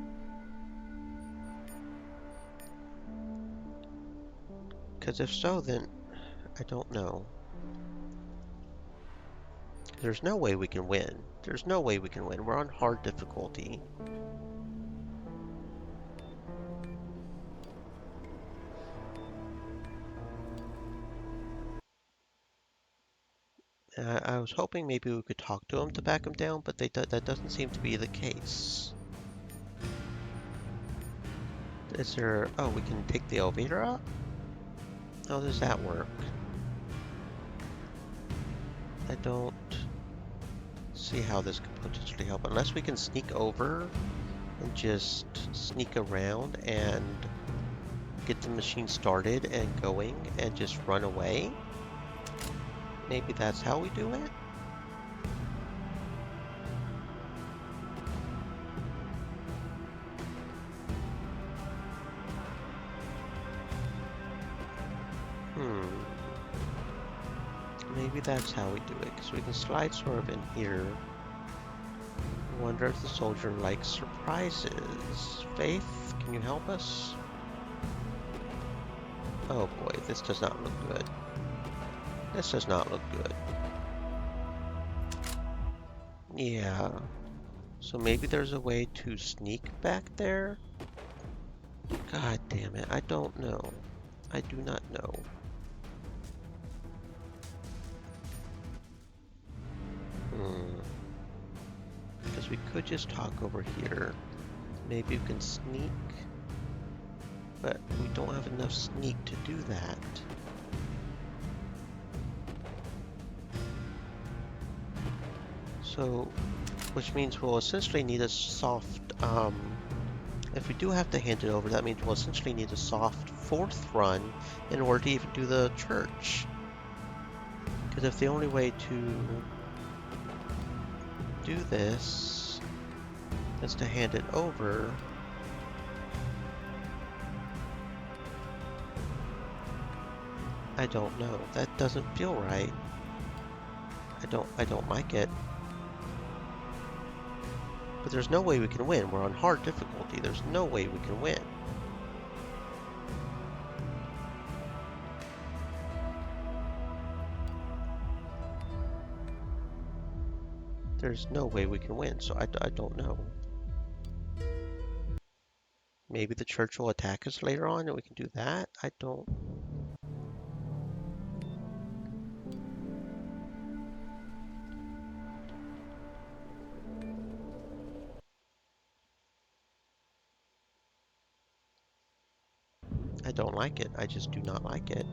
Because if so, then I don't know. There's no way we can win. There's no way we can win. We're on hard difficulty. I was hoping maybe we could talk to him to back him down, but that doesn't seem to be the case. Is there... Oh, we can take the elevator up? How does that work? I don't see how this could potentially help, unless we can sneak over and just sneak around and get the machine started and going and just run away. Maybe that's how we do it? Maybe that's how we do it, because we can slide sort of in here. I wonder if the soldier likes surprises. Faith, can you help us? Oh boy, this does not look good. This does not look good. Yeah. So maybe there's a way to sneak back there? God damn it, I don't know. I do not know. Because we could just talk over here. Maybe we can sneak. but we don't have enough sneak to do that. So, which means we'll essentially need a soft, if we do have to hand it over, that means we'll essentially need a soft fourth run in order to even do the church. Because if the only way to do this is to hand it over, I don't know. That doesn't feel right. I don't like it. But there's no way we can win. We're on hard difficulty. There's no way we can win. There's no way we can win, so I don't know. Maybe the church will attack us later on and we can do that? I don't... I don't like it. I just do not like it.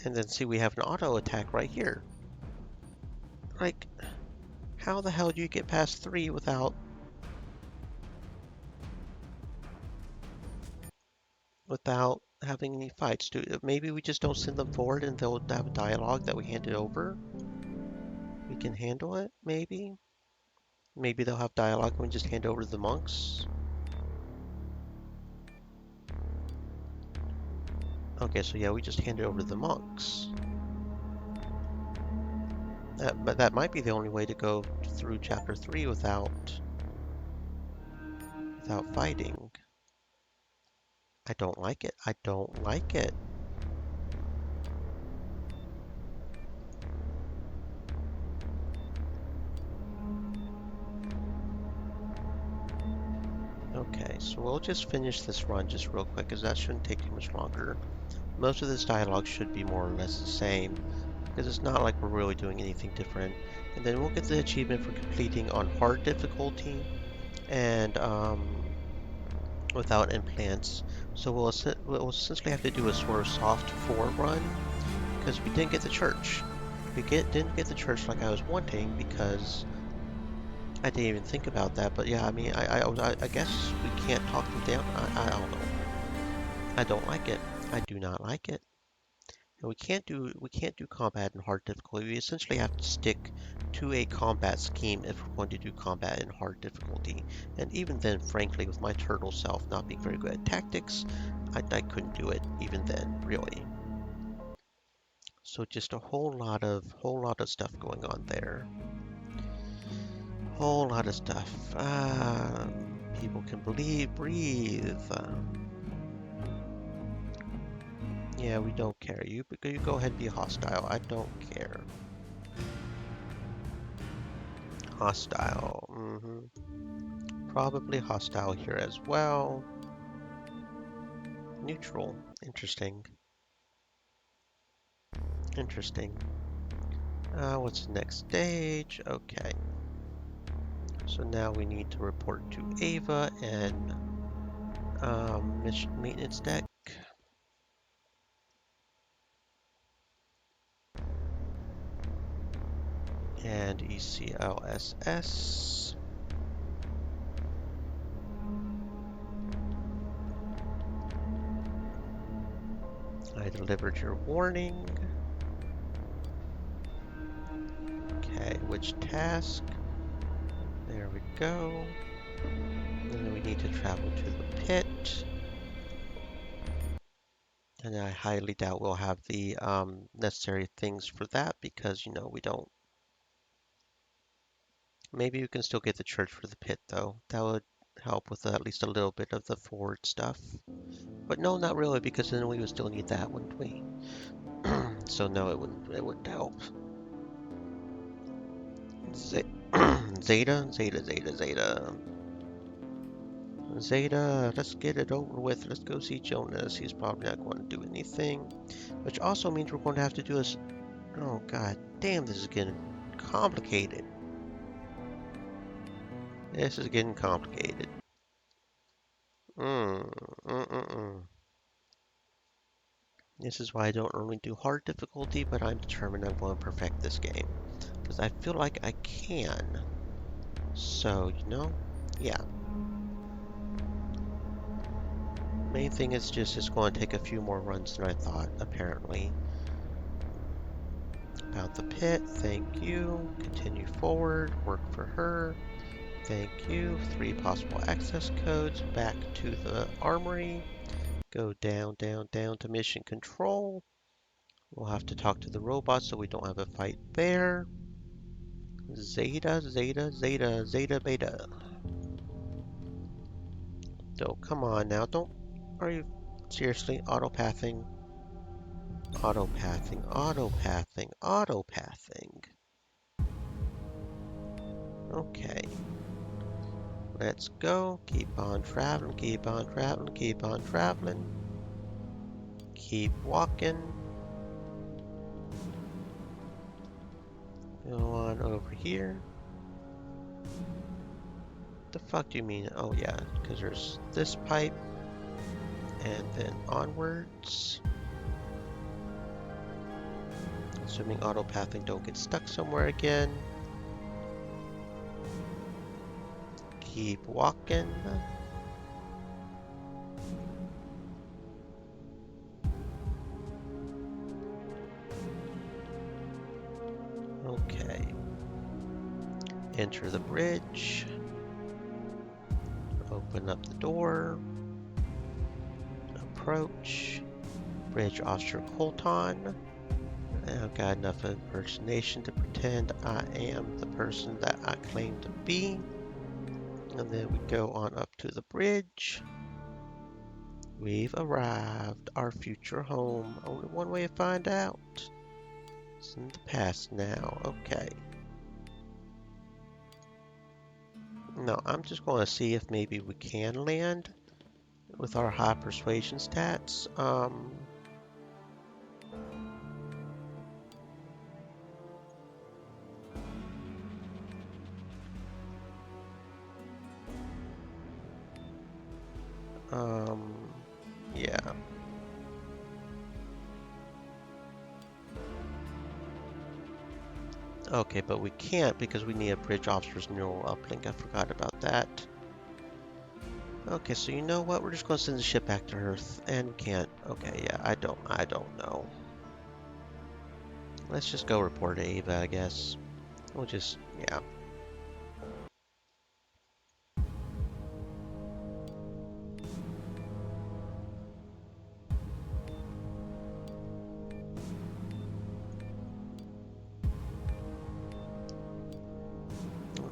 And then see, we have an auto attack right here. Like, how the hell do you get past 3 without having any fights? Maybe we just don't send them forward and they'll have a dialogue that we hand it over? We can handle it, maybe? Maybe they'll have dialogue and we just hand over to the monks? Okay, so yeah, we just hand it over to the monks. But that might be the only way to go through chapter 3 without fighting. I don't like it. I don't like it. Okay, so we'll just finish this run just real quick, because that shouldn't take too much longer. Most of this dialogue should be more or less the same, because it's not like we're really doing anything different. And then we'll get the achievement for completing on hard difficulty and without implants. So we'll essentially have to do a sort of soft 4 run, because we didn't get the church. We didn't get the church like I was wanting, because I didn't even think about that. But yeah, I mean, I guess we can't talk them down. I don't know. I don't like it. I do not like it. And we can't do combat in hard difficulty. We essentially have to stick to a combat scheme if we're going to do combat in hard difficulty. And even then, frankly, with my turtle self not being very good at tactics, I couldn't do it even then, really. So just a whole lot of stuff going on there. Whole lot of stuff. People can breathe. Yeah, we don't care. You go ahead and be hostile. I don't care. Hostile. Probably hostile here as well. Neutral. Interesting. Interesting. What's the next stage? Okay. So now we need to report to Ava and mission maintenance deck. And ECLSS. I delivered your warning. Okay, which task? There we go. And then we need to travel to the pit. And I highly doubt we'll have the necessary things for that because, you know, we don't. Maybe we can still get the church for the pit, though. That would help with at least a little bit of the forward stuff. But no, not really, because then we would still need that, wouldn't we? So no, it wouldn't help. Zeta, Zeta, Zeta, Zeta. Zeta, let's get it over with. Let's go see Jonas. He's probably not going to do anything. Which also means we're going to have to do this. Oh, god damn, this is getting complicated. This is getting complicated. This is why I don't normally do hard difficulty, but I'm determined I'm going to perfect this game. Because I feel like I can. So, you know, yeah. Main thing is just it's going to take a few more runs than I thought, apparently. About the pit, thank you. Continue forward, work for her. Thank you. 3 possible access codes. Back to the armory. Go down, down, down to mission control. We'll have to talk to the robots so we don't have a fight there. Zeta, Zeta, Zeta, Zeta, Beta. So come on now, don't. Are you seriously autopathing? Autopathing, autopathing, autopathing. Okay. Let's go. Keep on traveling, keep on traveling, keep on traveling. Keep walking. Go on over here. The fuck do you mean? Oh yeah, because there's this pipe. And then onwards. Assuming autopathing don't get stuck somewhere again. Keep walking. Okay. Enter the bridge. Open up the door. Approach. Bridge Officer Colton. I've got enough impersonation to pretend I am the person that I claim to be. And then we go on up to the bridge. We've arrived. Our future home. Only one way to find out. It's in the past now. Okay. No, I'm just going to see if maybe we can land with our high persuasion stats. Yeah. Okay, but we can't because we need a bridge officer's neural uplink. I forgot about that. Okay, so you know what? We're just going to send the ship back to Earth, and we can't. Okay, yeah, I don't know. Let's just go report to Ava, I guess. We'll just, yeah.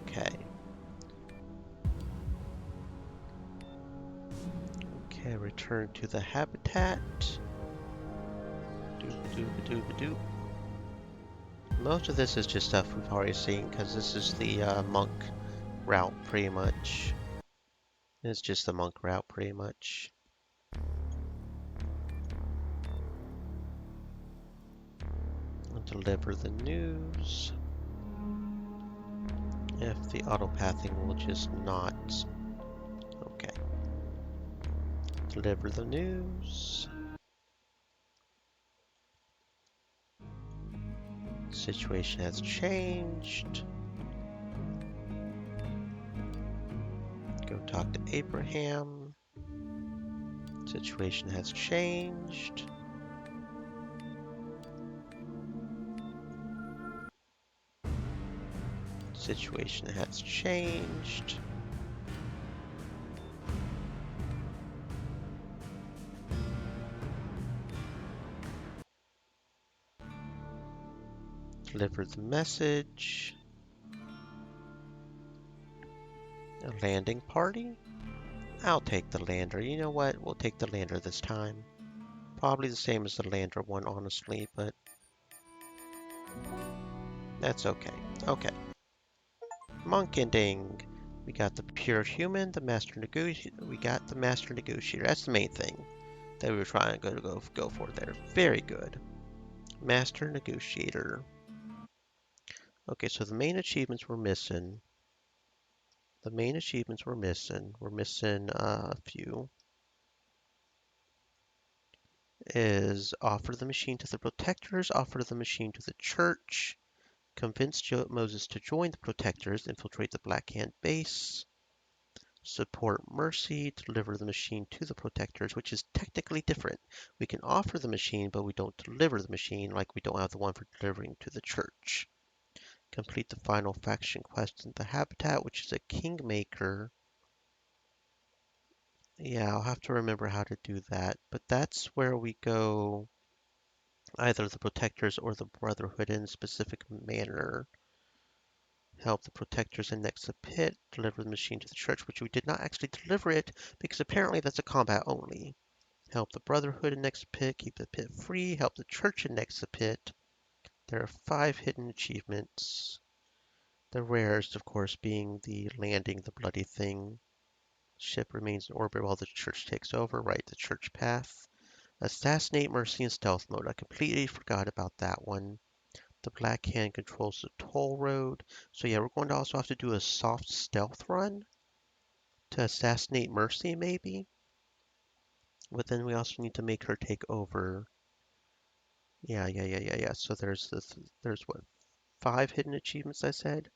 Okay. Okay, return to the habitat. Doop-a-doop-a-doop-a-doop. Most of this is just stuff we've already seen, because this is the monk route, pretty much. It's just the monk route, pretty much. Deliver the news. If the autopathing will just not. Okay. Deliver the news. Situation has changed. Go talk to Abraham. Situation has changed. Situation has changed. Deliver the message. A landing party? I'll take the lander. You know what? We'll take the lander this time. Probably the same as the lander one, honestly, but that's okay. Okay. Monk ending. We got the pure human, the master negotiator. We got the master negotiator. That's the main thing that we were trying to go for there. Very good. Master negotiator. Okay, so the main achievements we're missing. The main achievements we're missing. We're missing a few. Is offer the machine to the protectors, offer the machine to the church, convince Moses to join the protectors, infiltrate the Black Hand base, support Mercy, deliver the machine to the protectors, which is technically different. We can offer the machine, but we don't deliver the machine, like we don't have the one for delivering to the church. Complete the final faction quest in the habitat, which is a kingmaker. Yeah, I'll have to remember how to do that, but that's where we go either the protectors or the brotherhood in a specific manner. Help the protectors annex the pit, deliver the machine to the church, which we did not actually deliver it because apparently that's a combat only. Help the brotherhood annex the pit, keep the pit free, help the church annex the pit. There are 5 hidden achievements. The rarest, of course, being the landing the bloody thing. Ship remains in orbit while the church takes over. Right, the church path. Assassinate Mercy in stealth mode. I completely forgot about that one. The Black Hand controls the toll road. So yeah, we're going to also have to do a soft stealth run to assassinate Mercy, maybe. But then we also need to make her take over. Yeah. So there's what, 5 hidden achievements I said,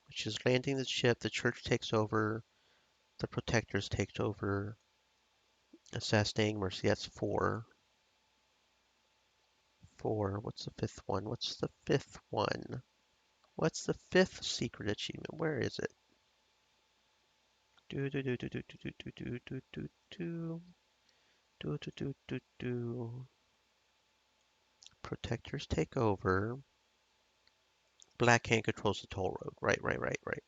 which is landing the ship, the church takes over, the protectors takes over, assassinating Mercy. That's 4. 4. What's the 5th one? What's the 5th one? What's the 5th secret achievement? Where is it? Do do do do do do do do do do do do do do do do. Protectors take over. Black Hand controls the toll road. Right.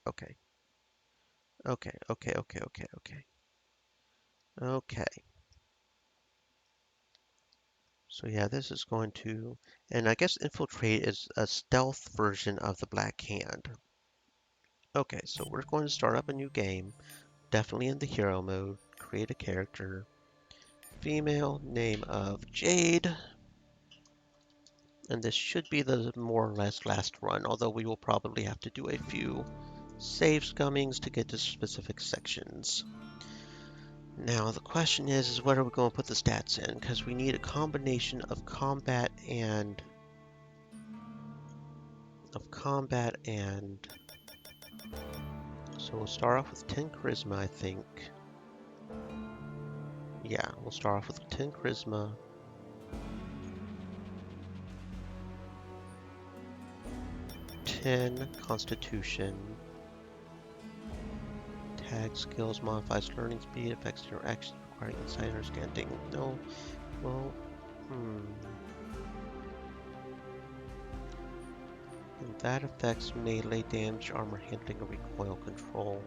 Okay. Okay. Okay. So yeah, this is going to, and I guess Infiltrate is a stealth version of the Black Hand. Okay, so we're going to start up a new game, definitely in the hero mode. Create a character. Female, name of Jade. And this should be the more or less last run, although we will probably have to do a few save scummings to get to specific sections. Now the question is where are we going to put the stats in? Because we need a combination of combat and so we'll start off with 10 charisma, I think. Yeah, we'll start off with 10 charisma. 10 constitution. Tag skills modifies learning speed, affects interactions requiring insight understanding. No, well, And that affects melee damage, armor handling, and recoil control.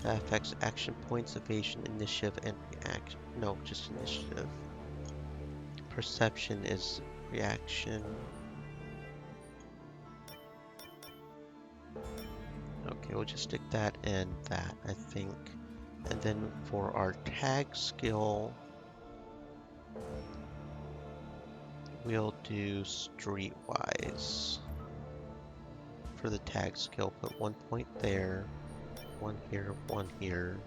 That affects action points, evasion, initiative, and reaction. No, just initiative. Perception is reaction. Okay, we'll just stick that and that, I think. And then for our tag skill, we'll do streetwise. For the tag skill, put 1 point there, 1 here, 1 here.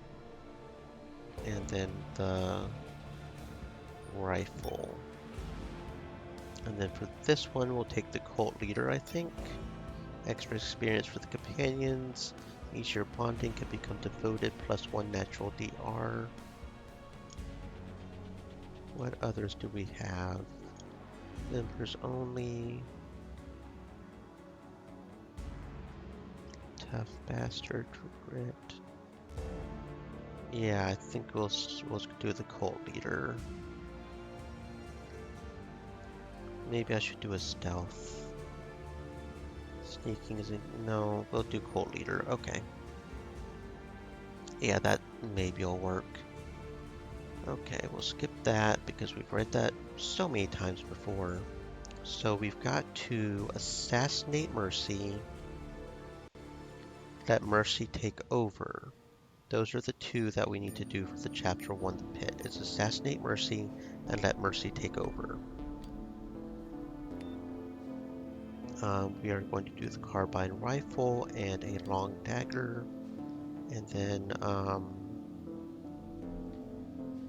And then the rifle. And then for this one, we'll take the cult leader, I think. Extra experience for the companions. Easier bonding can become devoted, +1 natural DR. What others do we have? Members only. Tough bastard, grit. Yeah, I think we'll do the cult leader. Maybe I should do a stealth. Sneaking is no, we'll do cult leader. Okay. Yeah, that maybe will work. Okay, we'll skip that because we've read that so many times before. So we've got to assassinate Mercy. let Mercy take over. Those are the two that we need to do for the Chapter 1 The Pit. It's assassinate Mercy and let Mercy take over. We are going to do the carbine rifle and a long dagger, and then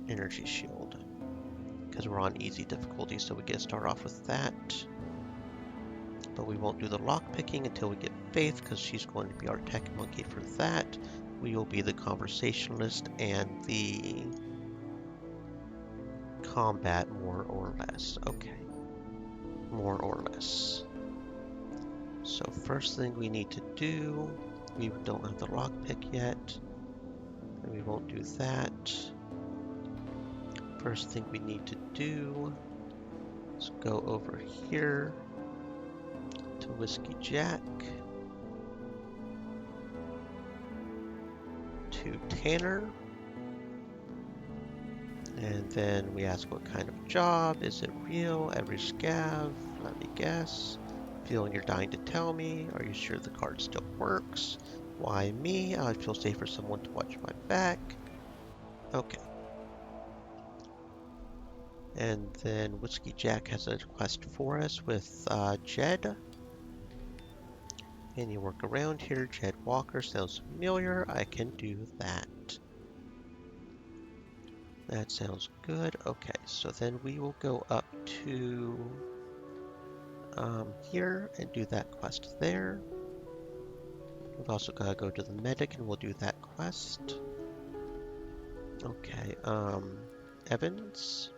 energy shield, because we're on easy difficulty, so we get to start off with that. But we won't do the lock picking until we get Faith, because she's going to be our tech monkey for that. We will be the conversationalist and the combat, more or less. Okay, more or less. So first thing we need to do, we don't have the lockpick yet, and we won't do that. First thing we need to do is go over here to Whiskey Jack, to Tanner, and then we ask what kind of job, is it real, every scav, let me guess. Feeling you're dying to tell me. Are you sure the card still works? Why me? I'd feel safe for someone to watch my back. Okay. And then Whiskey Jack has a quest for us with Jed. Any work around here? Jed Walker sounds familiar. I can do that. That sounds good. Okay, so then we will go up to here and do that quest there. We've also got to go to the medic and we'll do that quest. Okay, Evans,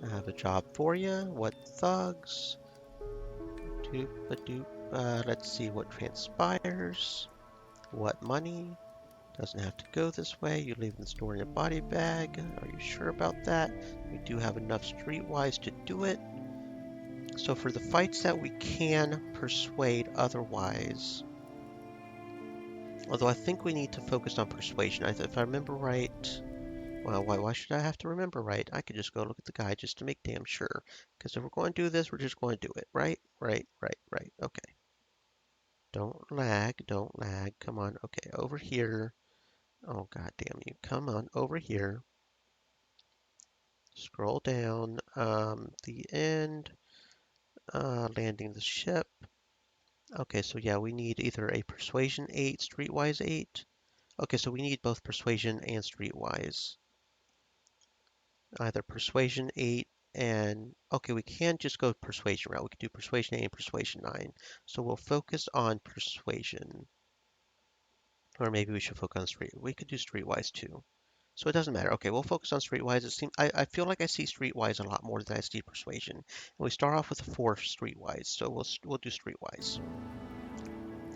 I have a job for you. What thugs? Doop-a-doop. Let's see what transpires. What money? Doesn't have to go this way. You leave the store in your body bag. Are you sure about that? We do have enough streetwise to do it. So for the fights that we can persuade otherwise, although I think we need to focus on persuasion. If I remember right, well, why should I have to remember right? I could just go look at the guide just to make damn sure. Because if we're going to do this, we're just going to do it. Right? Right. Okay. Don't lag. Come on. Okay, over here. Oh, god damn you. Come on, over here. Scroll down. The end. Landing the ship. Okay, so yeah, we need either a Persuasion 8, Streetwise 8. Okay, so we need both Persuasion and Streetwise. Either Persuasion 8 and... Okay, we can just go Persuasion route. We could do Persuasion 8 and Persuasion 9. So we'll focus on Persuasion. Or maybe we should focus on Street. We could do Streetwise too. So it doesn't matter. Okay, we'll focus on Streetwise. It seems I feel like I see Streetwise a lot more than I see Persuasion. And we start off with a 4 Streetwise, so we'll do Streetwise.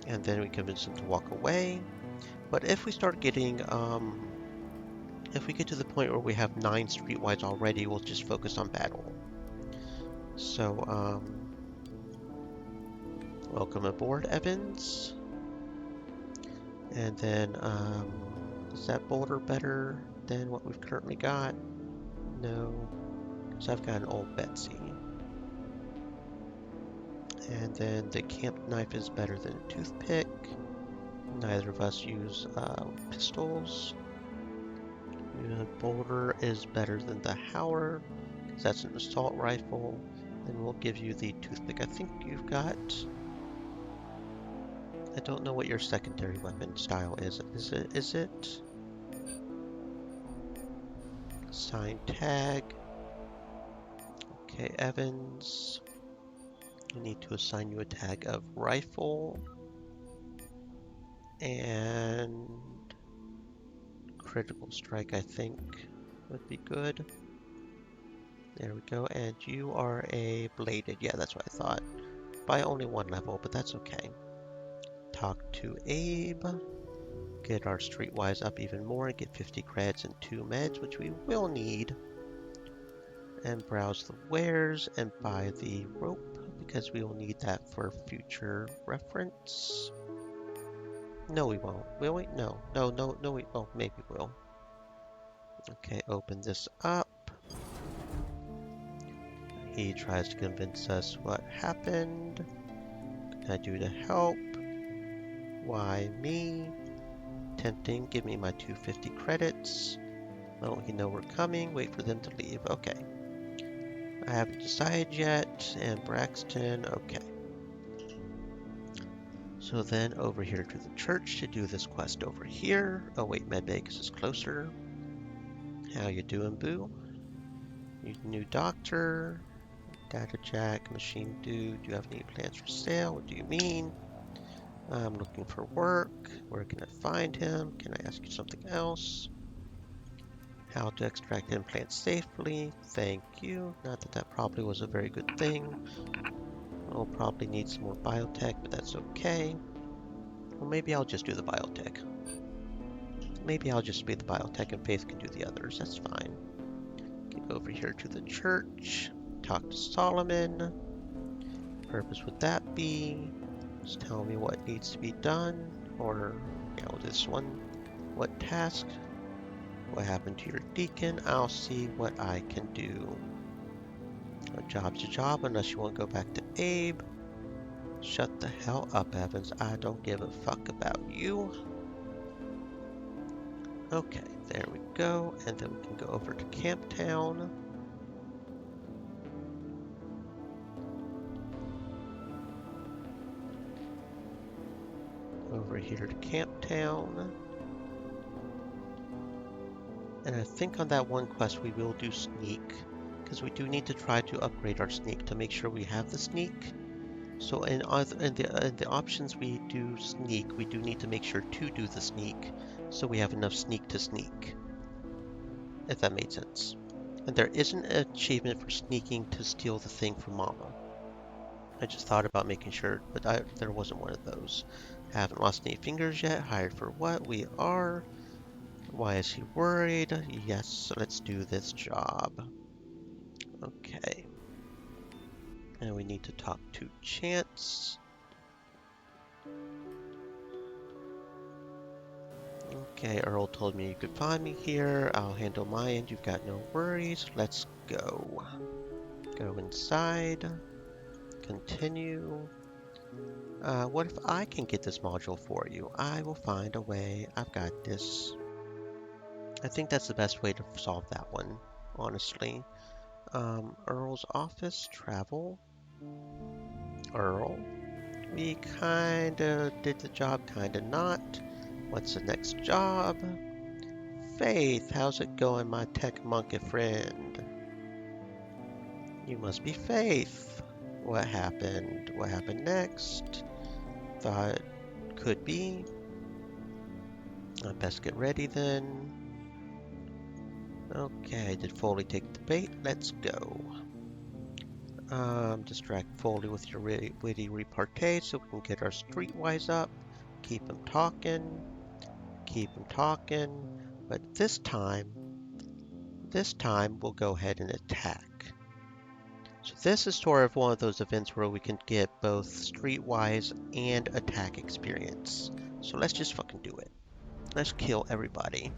And then we convince them to walk away. But if we start getting if we get to the point where we have 9 Streetwise already, we'll just focus on battle. So welcome aboard, Evans. And then is that boulder better than what we've currently got? No, because I've got an old Betsy. And then the camp knife is better than a toothpick. Neither of us use pistols. The boulder is better than the Howler, because that's an assault rifle. Then we'll give you the toothpick. I think you've got... I don't know what your secondary weapon style is. Is it? Sign tag. Okay, Evans. I need to assign you a tag of rifle. And critical strike, I think, would be good. There we go. And you are a bladed. Yeah, that's what I thought. By only 1 level, but that's okay. Talk to Abe. Get our streetwise up even more. Get 50 creds and 2 meds, which we will need. And browse the wares and buy the rope, because we will need that for future reference. No, we won't. Will we? No, we... Oh, maybe we'll. Okay, open this up. He tries to convince us what happened. What can I do to help? Why me? Tempting, give me my 250 credits. Oh, you know we're coming, wait for them to leave. Okay. I haven't decided yet, and Braxton, okay. So then over here to the church to do this quest over here. Oh wait, Medvegas is closer. How you doing, boo? You new doctor, data jack, machine dude. Do you have any plans for sale? What do you mean? I'm looking for work. Where can I find him? Can I ask you something else? How to extract implants safely. Thank you. Not that that probably was a very good thing. I'll probably need some more biotech, but that's okay. Well, maybe I'll just do the biotech. Maybe I'll just be the biotech and Faith can do the others. That's fine. Get over here to the church. Talk to Solomon. Purpose would that be? Just tell me what needs to be done. Or, this one. What task? What happened to your deacon? I'll see what I can do. A job's a job unless you want to go back to Abe. Shut the hell up, Evans. I don't give a fuck about you. Okay, there we go. And then we can go over to Camptown. Over here to Camptown. And I think on that one quest we will do sneak, because we do need to try to upgrade our sneak to make sure we have the sneak. So in the options we do sneak, we do need to make sure to do the sneak, so we have enough sneak to sneak, if that made sense. And there isn't an achievement for sneaking to steal the thing from Mama. I just thought about making sure, but there wasn't one of those. Haven't lost any fingers yet. Hired for what? We are. Why is he worried? Yes, so let's do this job. Okay. And we need to talk to Chance. Okay, Earl told me you could find me here. I'll handle my end. You've got no worries. Let's go. Go inside. Continue. What if I can get this module for you? I will find a way. I've got this. I think that's the best way to solve that one, honestly. Earl's office, travel. Earl. We kinda did the job, kinda not. What's the next job? Faith, how's it going, my tech monkey friend? You must be Faith. What happened? What happened next? Thought could be. I best get ready then. Okay, did Foley take the bait? Let's go. Distract Foley with your witty repartee so we can get our streetwise up. Keep him talking. Keep him talking. But this time we'll go ahead and attack. So this is sort of one of those events where we can get both streetwise and attack experience. So let's just fucking do it. Let's kill everybody.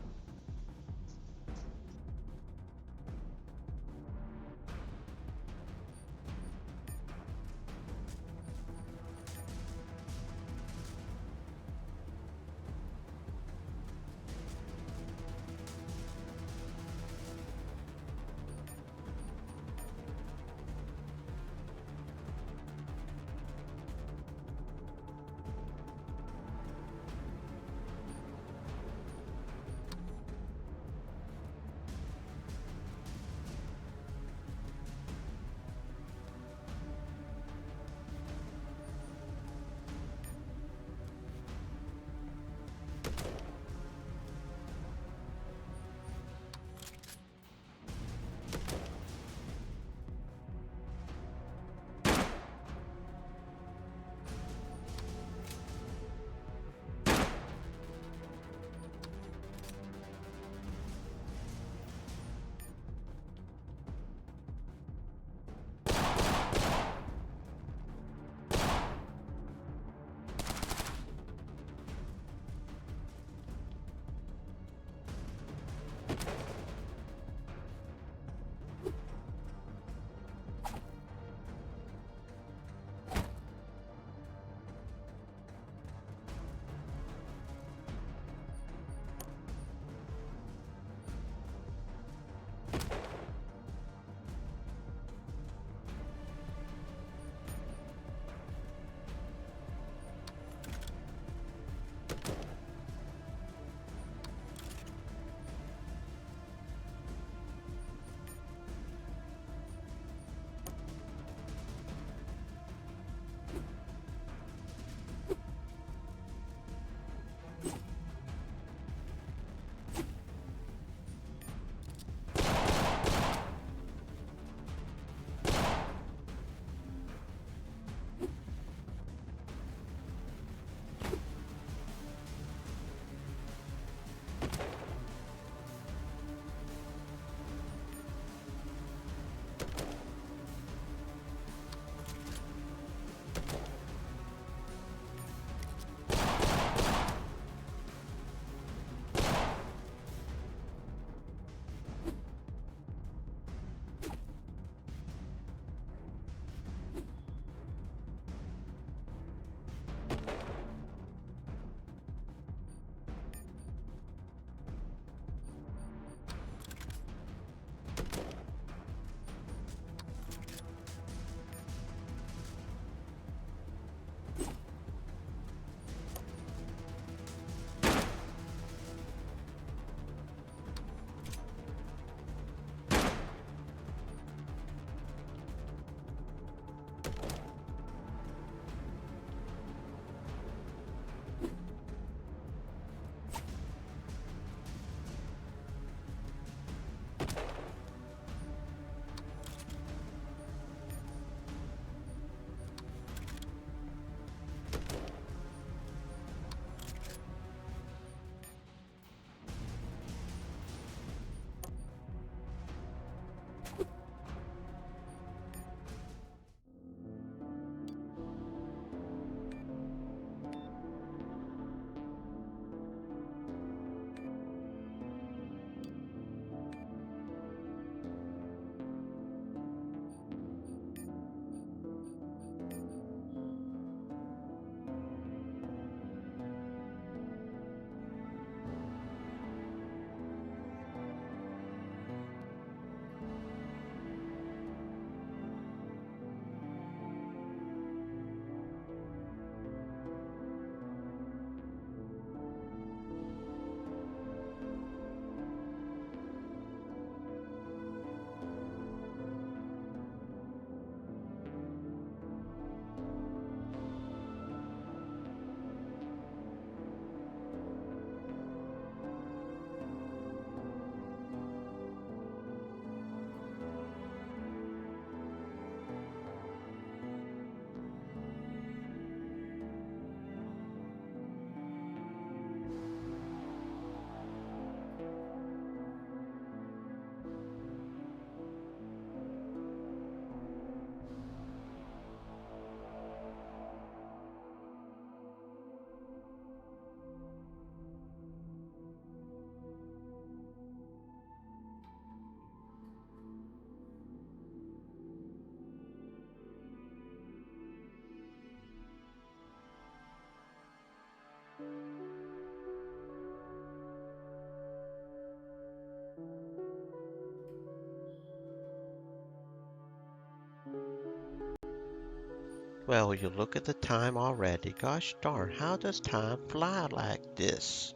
Well, you look at the time already. Gosh darn, how does time fly like this?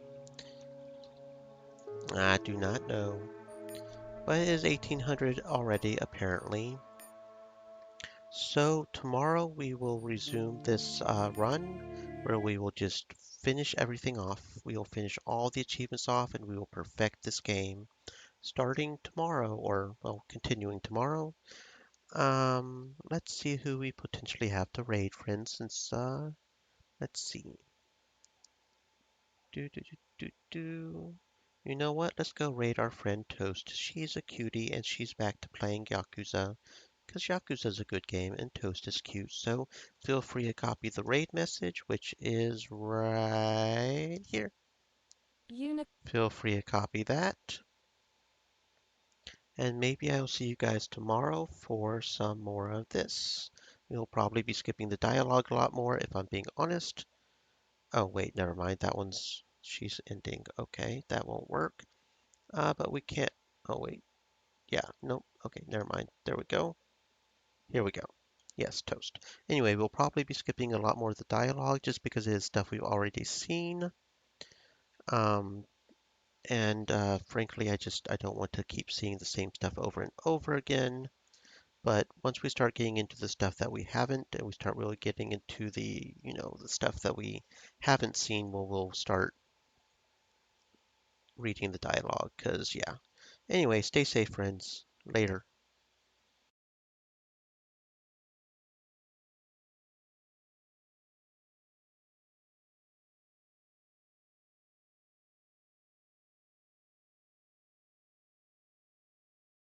I do not know. But it is 1800 already, apparently. So tomorrow we will resume this run where we will just finish everything off. We will finish all the achievements off and we will perfect this game starting tomorrow or, well, continuing tomorrow. Let's see who we potentially have to raid, for instance. Let's see. Do, do, do, do, do. You know what? Let's go raid our friend Toast. She's a cutie and she's back to playing Yakuza. Because Yakuza is a good game and Toast is cute. So feel free to copy the raid message, which is right here. Uni- Feel free to copy that. And maybe I'll see you guys tomorrow for some more of this. We'll probably be skipping the dialogue a lot more if I'm being honest. Oh, wait, never mind. That one's, she's ending. Okay, that won't work. But we can't, oh, wait. Yeah, nope. Okay, never mind. There we go. Here we go. Yes, toast. Anyway, we'll probably be skipping a lot more of the dialogue just because it is stuff we've already seen. Um, and frankly, I don't want to keep seeing the same stuff over and over again. But once we start getting into the stuff that we haven't, and we start really getting into the stuff that we haven't seen, we'll start reading the dialogue. Cause yeah. Anyway, stay safe, friends. Later.